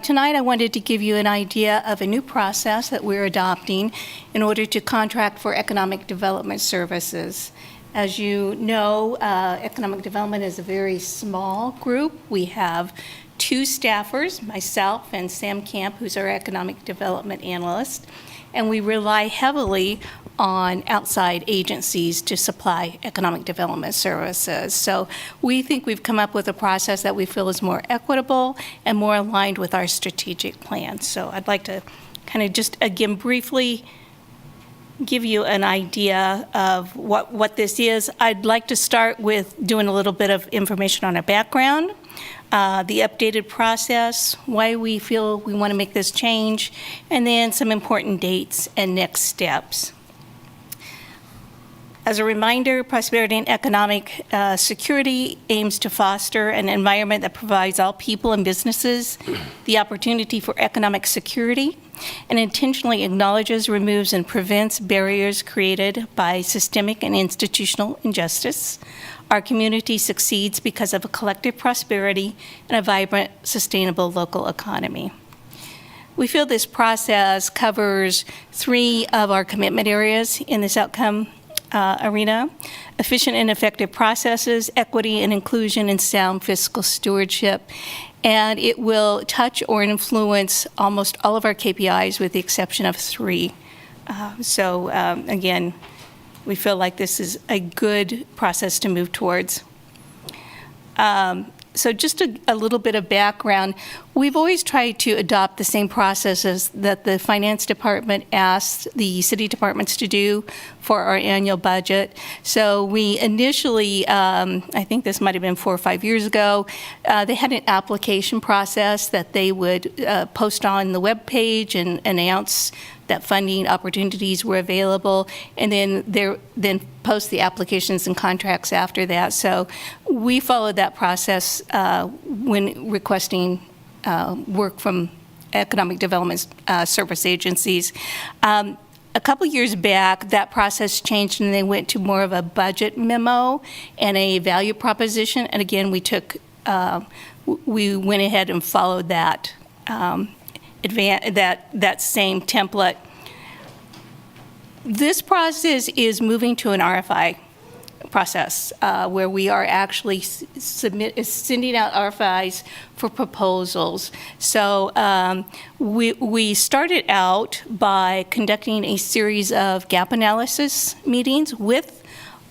Speaker 9: Tonight I wanted to give you an idea of a new process that we're adopting in order to contract for economic development services. As you know, economic development is a very small group. We have 2 staffers, myself and Sam Camp, who's our economic development analyst, and we rely heavily on outside agencies to supply economic development services. So we think we've come up with a process that we feel is more equitable and more aligned with our strategic plan. So I'd like to kind of just, again, briefly give you an idea of what this is. I'd like to start with doing a little bit of information on our background, the updated process, why we feel we want to make this change, and then some important dates and next steps. As a reminder, Prosperity and Economic Security aims to foster an environment that provides all people and businesses the opportunity for economic security and intentionally acknowledges, removes, and prevents barriers created by systemic and institutional injustice. Our community succeeds because of a collective prosperity and a vibrant, sustainable local economy. We feel this process covers 3 of our commitment areas in this outcome arena: efficient and effective processes, equity and inclusion, and sound fiscal stewardship. And it will touch or influence almost all of our KPIs with the exception of 3. Again, we feel like this is a good process to move towards. So just a little bit of background. We've always tried to adopt the same processes that the Finance Department asks the city departments to do for our annual budget. So we initially, I think this might have been 4 or 5 years ago, they had an application process that they would post on the web page and announce that funding opportunities were available, and then post the applications and contracts after that. So we followed that process when requesting work from economic development service agencies. A couple years back, that process changed and they went to more of a budget memo and a value proposition. And again, we went ahead and followed that that same template. This process is moving to an RFI process, where we are actually sending out RFIs for proposals. So we started out by conducting a series of gap analysis meetings with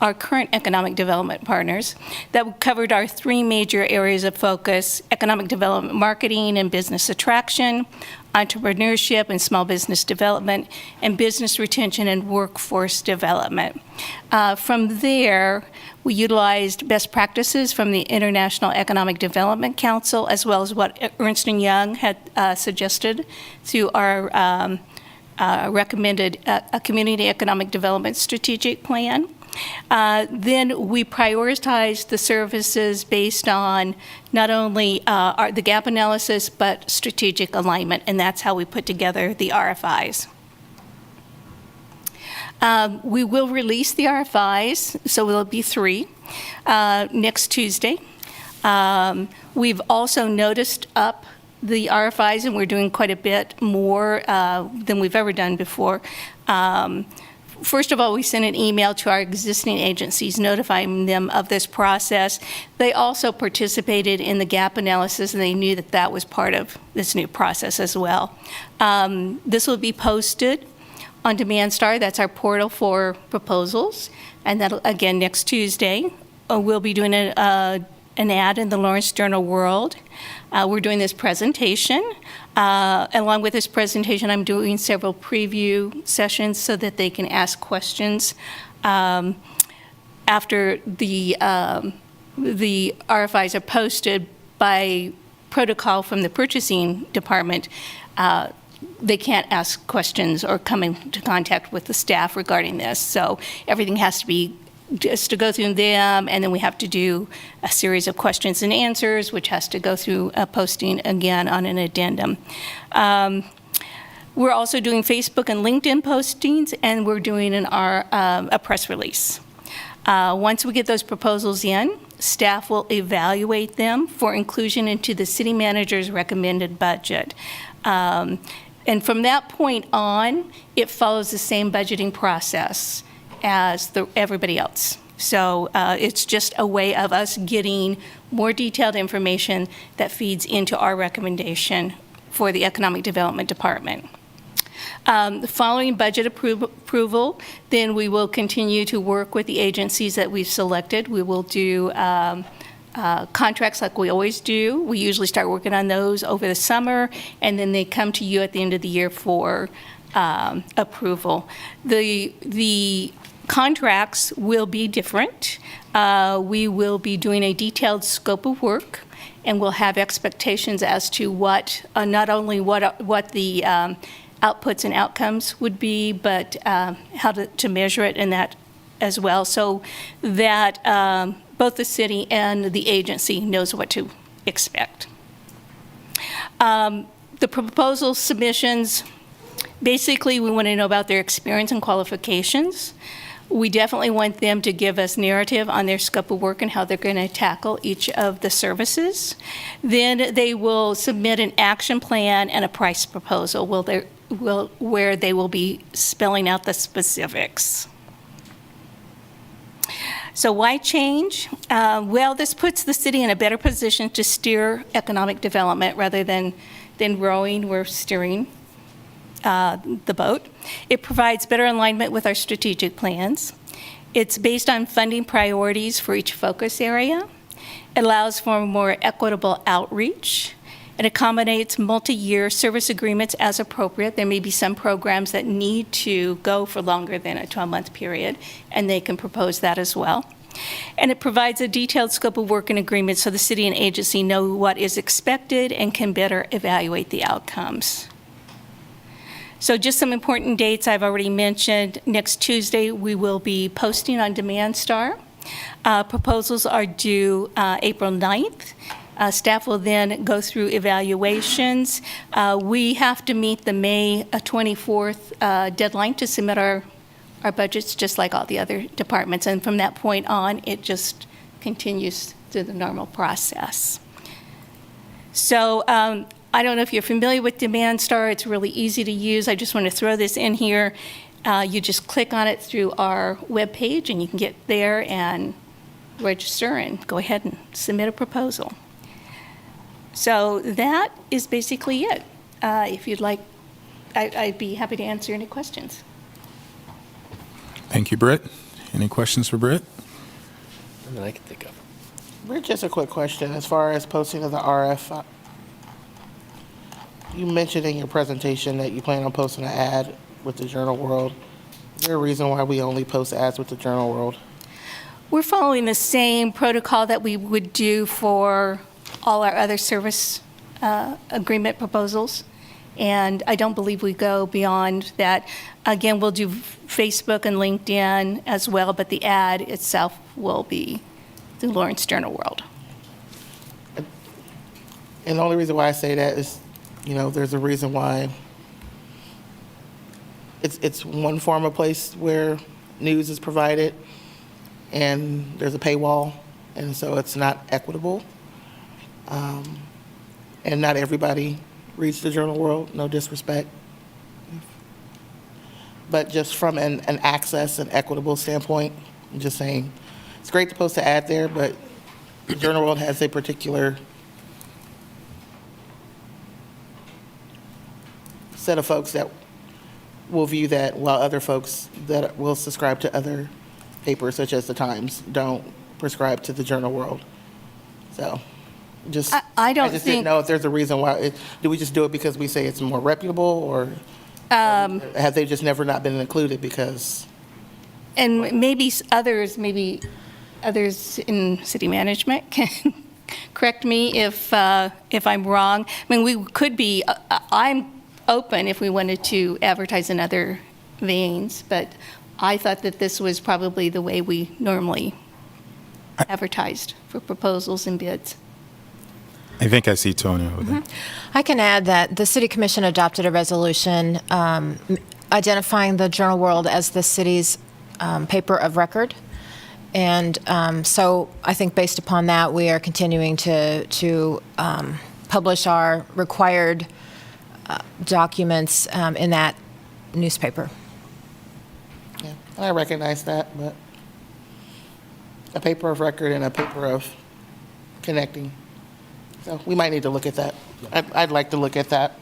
Speaker 9: our current economic development partners that covered our three major areas of focus: economic development, marketing and business attraction, entrepreneurship and small business development, and business retention and workforce development. From there, we utilized best practices from the International Economic Development Council, as well as what Ernst & Young had suggested through our recommended Community Economic Development Strategic Plan. Then we prioritized the services based on not only the gap analysis, but strategic alignment, and that's how we put together the RFIs. We will release the RFIs, so there'll be 3 next Tuesday. We've also noticed up the RFIs, and we're doing quite a bit more than we've ever done before. First of all, we sent an email to our existing agencies notifying them of this process. They also participated in the gap analysis, and they knew that that was part of this new process as well. This will be posted on DemandStar. That's our portal for proposals, and that'll, again, next Tuesday. We'll be doing an ad in the Lawrence Journal World. We're doing this presentation. Along with this presentation, I'm doing several preview sessions so that they can ask questions after the RFIs are posted. By protocol from the purchasing department, they can't ask questions or come into contact with the staff regarding this. So everything has to be just to go through them, and then we have to do a series of questions and answers, which has to go through a posting again on an addendum. We're also doing Facebook and LinkedIn postings, and we're doing a press release. Once we get those proposals in, staff will evaluate them for inclusion into the city manager's recommended budget. And from that point on, it follows the same budgeting process as everybody else. So it's just a way of us getting more detailed information that feeds into our recommendation for the Economic Development Department. Following budget approval, then we will continue to work with the agencies that we've selected. We will do contracts like we always do. We usually start working on those over the summer, and then they come to you at the end of the year for approval. The contracts will be different. We will be doing a detailed scope of work, and we'll have expectations as to what, not only what the outputs and outcomes would be, but how to measure it and that as well, so that both the city and the agency knows what to expect. The proposal submissions, basically we want to know about their experience and qualifications. We definitely want them to give us narrative on their scope of work and how they're going to tackle each of the services. Then they will submit an action plan and a price proposal where they will be spelling out the specifics. So why change? Well, this puts the city in a better position to steer economic development rather than rowing, we're steering the boat. It provides better alignment with our strategic plans. It's based on funding priorities for each focus area. It allows for more equitable outreach. It accommodates multi-year service agreements as appropriate. There may be some programs that need to go for longer than a 12-month period, and they can propose that as well. And it provides a detailed scope of work and agreement so the city and agency know what is expected and can better evaluate the outcomes. So just some important dates I've already mentioned. Next Tuesday, we will be posting on DemandStar. Proposals are due April 9th. Staff will then go through evaluations. We have to meet the May 24th deadline to submit our budgets, just like all the other departments. And from that point on, it just continues through the normal process. So I don't know if you're familiar with DemandStar. It's really easy to use. I just want to throw this in here. You just click on it through our webpage, and you can get there and register and go ahead and submit a proposal. So that is basically it. If you'd like, I'd be happy to answer any questions.
Speaker 2: Thank you, Britt. Any questions for Britt?
Speaker 17: That I can think of.
Speaker 16: Rick, just a quick question. As far as posting of the RF, you mentioned in your presentation that you plan on posting an ad with the Journal World. Is there a reason why we only post ads with the Journal World?
Speaker 9: We're following the same protocol that we would do for all our other service agreement proposals, and I don't believe we go beyond that. Again, we'll do Facebook and LinkedIn as well, but the ad itself will be the Lawrence Journal World.
Speaker 16: And the only reason why I say that is, there's a reason why it's one form of place where news is provided, and there's a paywall, and so it's not equitable. And not everybody reads the Journal World, no disrespect. But just from an access and equitable standpoint, I'm just saying, it's great to post an ad there, but the Journal World has a particular set of folks that will view that, while other folks that will subscribe to other papers, such as the Times, don't prescribe to the Journal World. So, I just didn't know if there's a reason why. Do we just do it because we say it's more reputable, or have they just never not been included because?
Speaker 9: And maybe others in city management can correct me if I'm wrong. I mean, we could be. I'm open if we wanted to advertise in other veins, but I thought that this was probably the way we normally advertised for proposals and bids.
Speaker 2: I think I see Tony over there.
Speaker 12: I can add that the City Commission adopted a resolution identifying the Journal World as the city's paper of record. And so I think based upon that, we are continuing to publish our required documents in that newspaper.
Speaker 16: Yeah, I recognize that, but a paper of record and a paper of connecting. So we might need to look at that. I'd like to look at that.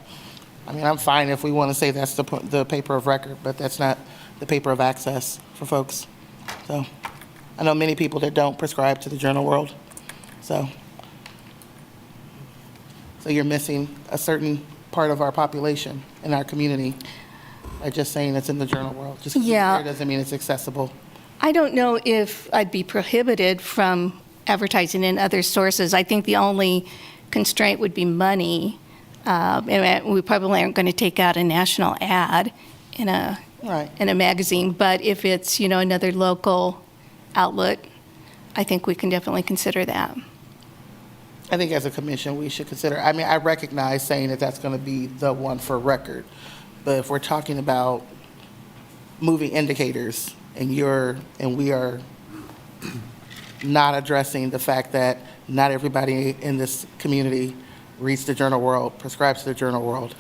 Speaker 16: I mean, I'm fine if we want to say that's the paper of record, but that's not the paper of access for folks. So I know many people that don't prescribe to the Journal World. So you're missing a certain part of our population in our community by just saying it's in the Journal World. Just because it's there doesn't mean it's accessible.
Speaker 9: I don't know if I'd be prohibited from advertising in other sources. I think the only constraint would be money. And we probably aren't going to take out a national ad in a magazine, but if it's, another local outlet, I think we can definitely consider that.
Speaker 16: I think as a commission, we should consider, I mean, I recognize saying that that's going to be the one for record, but if we're talking about moving indicators and we are not addressing the fact that not everybody in this community reads the Journal World, prescribes to the Journal World,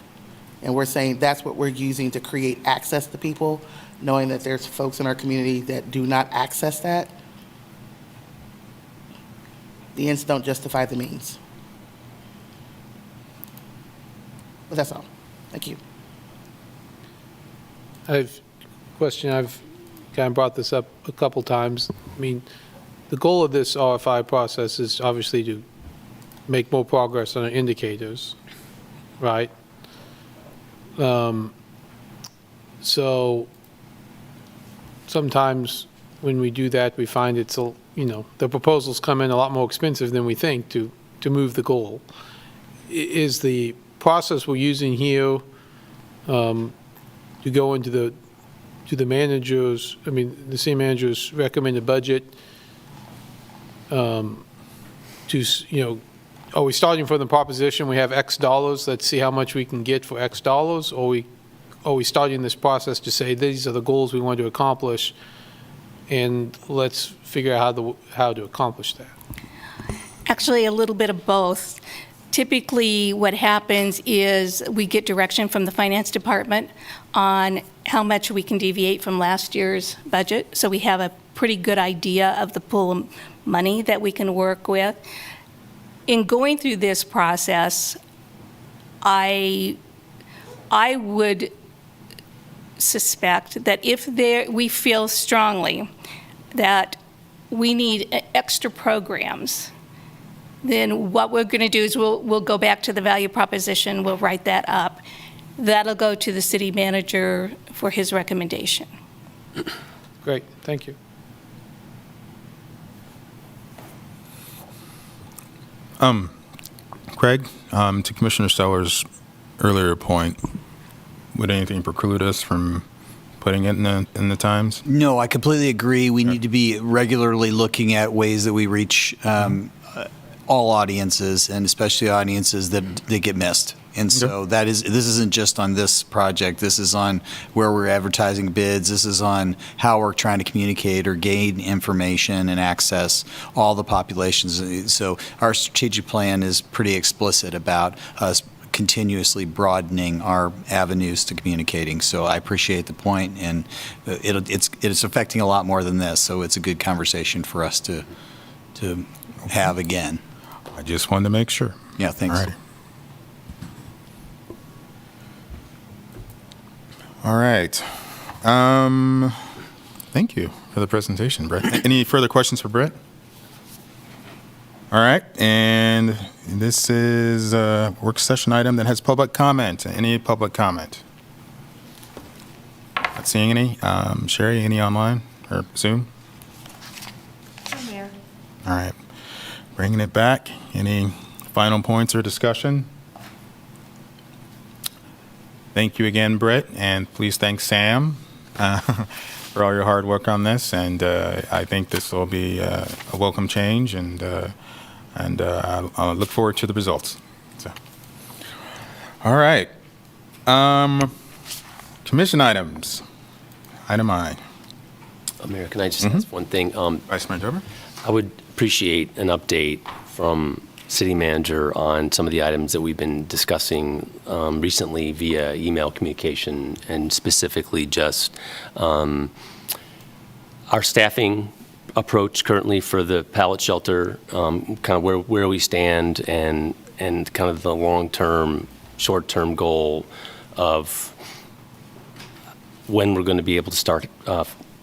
Speaker 16: and we're saying that's what we're using to create access to people, knowing that there's folks in our community that do not access that. The ends don't justify the means. But that's all. Thank you.
Speaker 4: I've kind of brought this up a couple times. I mean, the goal of this RFI process is obviously to make more progress on our indicators, right? So sometimes when we do that, we find the proposals come in a lot more expensive than we think to move the goal. Is the process we're using here to go into the managers, the city managers recommend a budget are we starting from the proposition we have X dollars, let's see how much we can get for X dollars, or are we starting this process to say these are the goals we want to accomplish and let's figure out how to accomplish that?
Speaker 9: Actually, a little bit of both. Typically, what happens is we get direction from the finance department on how much we can deviate from last year's budget, so we have a pretty good idea of the pool of money that we can work with. In going through this process, I would suspect that if we feel strongly that we need extra programs, then what we're going to do is we'll go back to the value proposition, we'll write that up. That'll go to the city manager for his recommendation.
Speaker 4: Great, thank you.
Speaker 2: Craig, to Commissioner Steller's earlier point, would anything preclude us from putting it in the Times?
Speaker 10: No, I completely agree. We need to be regularly looking at ways that we reach all audiences, and especially audiences that get missed. And so this isn't just on this project. This is on where we're advertising bids. This is on how we're trying to communicate or gain information and access all the populations. So our strategic plan is pretty explicit about us continuously broadening our avenues to communicating. So I appreciate the point, and it's affecting a lot more than this. So it's a good conversation for us to have again.
Speaker 2: I just wanted to make sure.
Speaker 10: Yeah, thanks.
Speaker 2: All right. Thank you for the presentation, Brett. Any further questions for Brett? All right, and this is a work session item that has public comment. Any public comment? Not seeing any. Sherry, any online or Zoom?
Speaker 14: I'm here.
Speaker 2: All right, bringing it back. Any final points or discussion? Thank you again, Brett, and please thank Sam for all your hard work on this. And I think this will be a welcome change, and I'll look forward to the results. So, all right, commission items. Item I.
Speaker 17: Mayor, can I just ask one thing?
Speaker 2: Vice Mayor Dover?
Speaker 17: I would appreciate an update from city manager on some of the items that we've been discussing recently via email communication, and specifically just our staffing approach currently for the pallet shelter, kind of where we stand, and kind of the long-term, short-term goal of when we're going to be able to start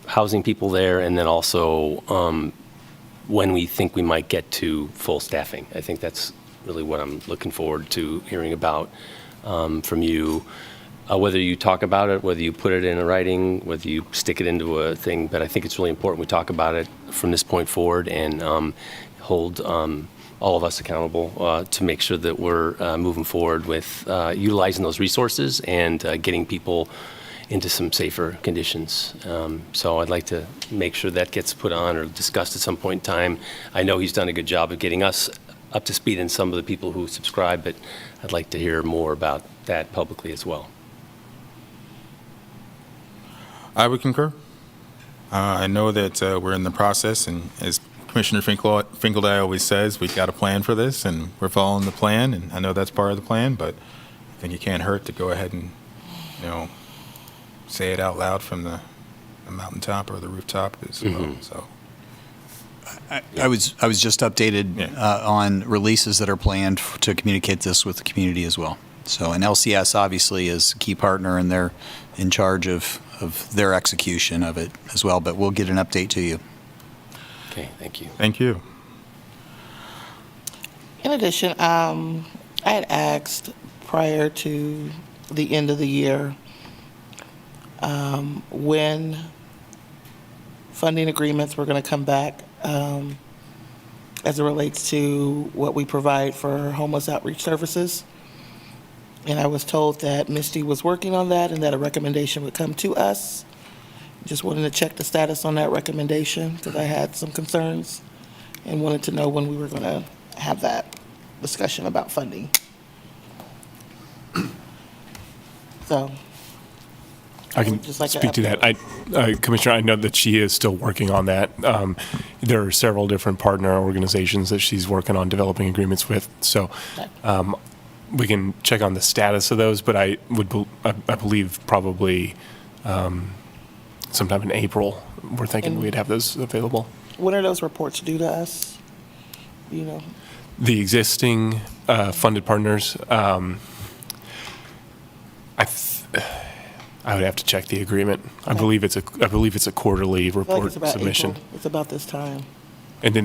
Speaker 17: housing people there, and then also when we think we might get to full staffing. I think that's really what I'm looking forward to hearing about from you, whether you talk about it, whether you put it in a writing, whether you stick it into a thing. But I think it's really important we talk about it from this point forward, and hold all of us accountable to make sure that we're moving forward with utilizing those resources and getting people into some safer conditions. So I'd like to make sure that gets put on or discussed at some point in time. I know he's done a good job of getting us up to speed and some of the people who subscribe, but I'd like to hear more about that publicly as well.
Speaker 2: I would concur. I know that we're in the process, and as Commissioner Finkeldye always says, we've got a plan for this, and we're following the plan, and I know that's part of the plan, but I think it can't hurt to go ahead and, say it out loud from the mountaintop or the rooftop as well. So,
Speaker 10: I was just updated on releases that are planned to communicate this with the community as well. So, and LCS obviously is a key partner, and they're in charge of their execution of it as well. But we'll get an update to you.
Speaker 17: Okay, thank you.
Speaker 2: Thank you.
Speaker 16: In addition, I had asked prior to the end of the year when funding agreements were going to come back as it relates to what we provide for homeless outreach services. And I was told that Misty was working on that and that a recommendation would come to us. Just wanted to check the status on that recommendation because I had some concerns and wanted to know when we were going to have that discussion about funding. So.
Speaker 11: I can
Speaker 16: Just like
Speaker 11: speak to that. Commissioner, I know that she is still working on that. There are several different partner organizations that she's working on developing agreements with. So we can check on the status of those, but I believe probably sometime in April, we're thinking we'd have those available.
Speaker 16: When are those reports due to us? Do you know?
Speaker 11: The existing funded partners, I would have to check the agreement. I believe it's a quarterly
Speaker 16: I feel like
Speaker 11: report
Speaker 16: it's about
Speaker 11: submission.
Speaker 16: April. It's about this time.
Speaker 11: And then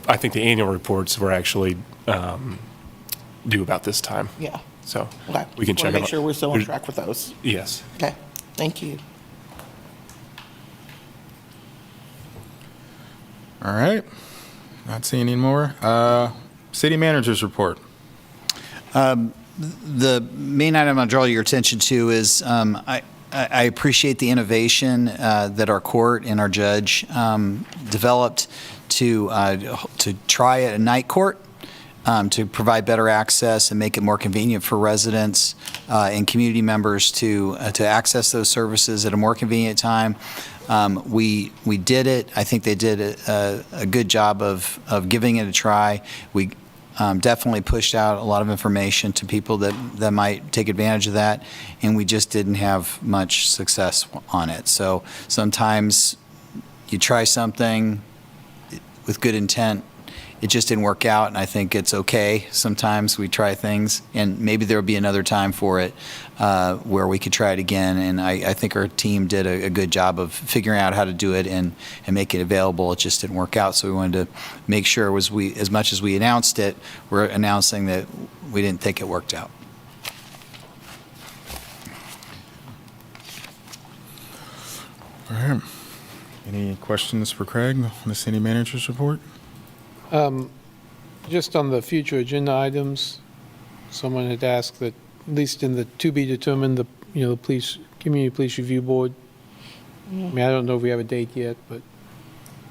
Speaker 11: I think the annual reports were actually due about this time.
Speaker 16: Yeah.
Speaker 11: So
Speaker 16: Okay.
Speaker 11: we can
Speaker 16: Just
Speaker 11: check
Speaker 16: wanna
Speaker 11: them
Speaker 16: make
Speaker 11: out.
Speaker 16: sure we're still on
Speaker 11: There's-
Speaker 16: track with those.
Speaker 11: Yes.
Speaker 16: Okay, thank you.
Speaker 2: All right. Not seeing any more. City managers report.
Speaker 10: The main item I'll draw your attention to is I appreciate the innovation that our court and our judge developed to try a night court to provide better access and make it more convenient for residents and community members to access those services at a more convenient time. We did it. I think they did a good job of giving it a try. We definitely pushed out a lot of information to people that might take advantage of that, and we just didn't have much success on it. So sometimes you try something with good intent, it just didn't work out, and I think it's okay. Sometimes we try things, and maybe there will be another time for it where we could try it again, and I think our team did a good job of figuring out how to do it and make it available. It just didn't work out, so we wanted to make sure as much as we announced it, we're announcing that we didn't think it worked out.
Speaker 2: All right. Any questions for Craig on the city manager's report?
Speaker 4: Just on the future agenda items, someone had asked that, at least in the to be determined, the community police review board. I mean, I don't know if we have a date yet, but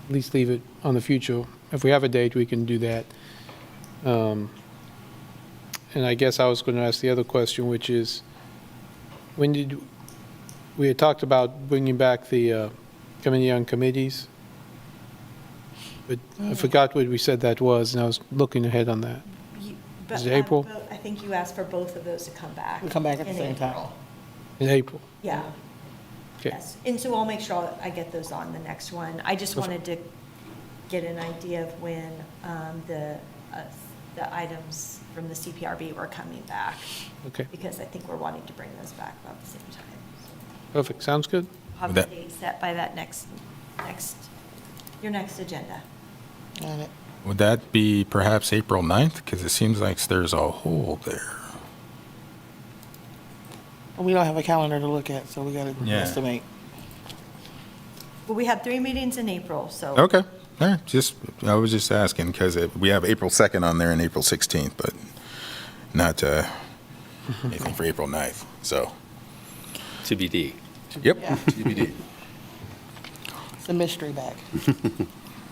Speaker 4: at least leave it on the future. If we have a date, we can do that. And I guess I was going to ask the other question, which is, we had talked about bringing back the committee on committees, but I forgot what we said that was, and I was looking ahead on that. Is it April?
Speaker 14: I think you asked for both of those to come back.
Speaker 16: We come back at the
Speaker 14: in
Speaker 16: same time.
Speaker 14: April.
Speaker 4: In April?
Speaker 14: Yeah.
Speaker 4: Okay.
Speaker 14: Yes, and so I'll make sure I get those on the next one. I just wanted to get an idea of when the items from the CPRB were coming back.
Speaker 4: Okay.
Speaker 14: Because I think we're wanting to bring those back about the same time.
Speaker 4: Perfect, sounds good.
Speaker 14: Have the date set by that your next agenda.
Speaker 16: Got it.
Speaker 2: Would that be perhaps April 9th? Because it seems like there's a hole there.
Speaker 16: We don't have a calendar to look at, so we got to estimate.
Speaker 14: Well, we have 3 meetings in April, so.
Speaker 2: Okay. All right. I was just asking because we have April 2nd on there and April 16th, but not anything for April 9th. So.
Speaker 17: TBD.
Speaker 2: Yep. TBD.
Speaker 16: It's a mystery bag.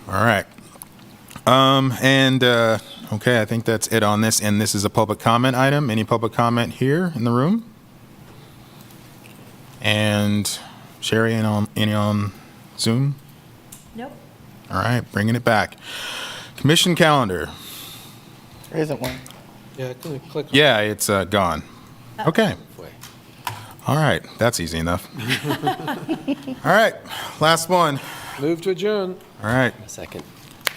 Speaker 2: All right. Okay, I think that's it on this, and this is a public comment item. Any public comment here in the room? And Sherry, any on Zoom?
Speaker 14: Nope.
Speaker 2: All right, bringing it back. Commission calendar.
Speaker 16: There isn't one.
Speaker 4: Yeah, click.
Speaker 2: Yeah, it's gone. Okay. All right, that's easy enough. All right, last one.
Speaker 4: Move to adjourn.
Speaker 2: All right.
Speaker 17: Second.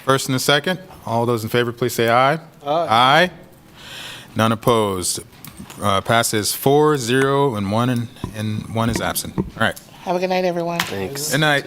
Speaker 2: First and a second. All those in favor, please say aye.
Speaker 4: Aye.
Speaker 2: Aye. None opposed. Passes 4-0 and one is absent. All right.
Speaker 16: Have a good night, everyone.
Speaker 17: Thanks.
Speaker 2: Good night.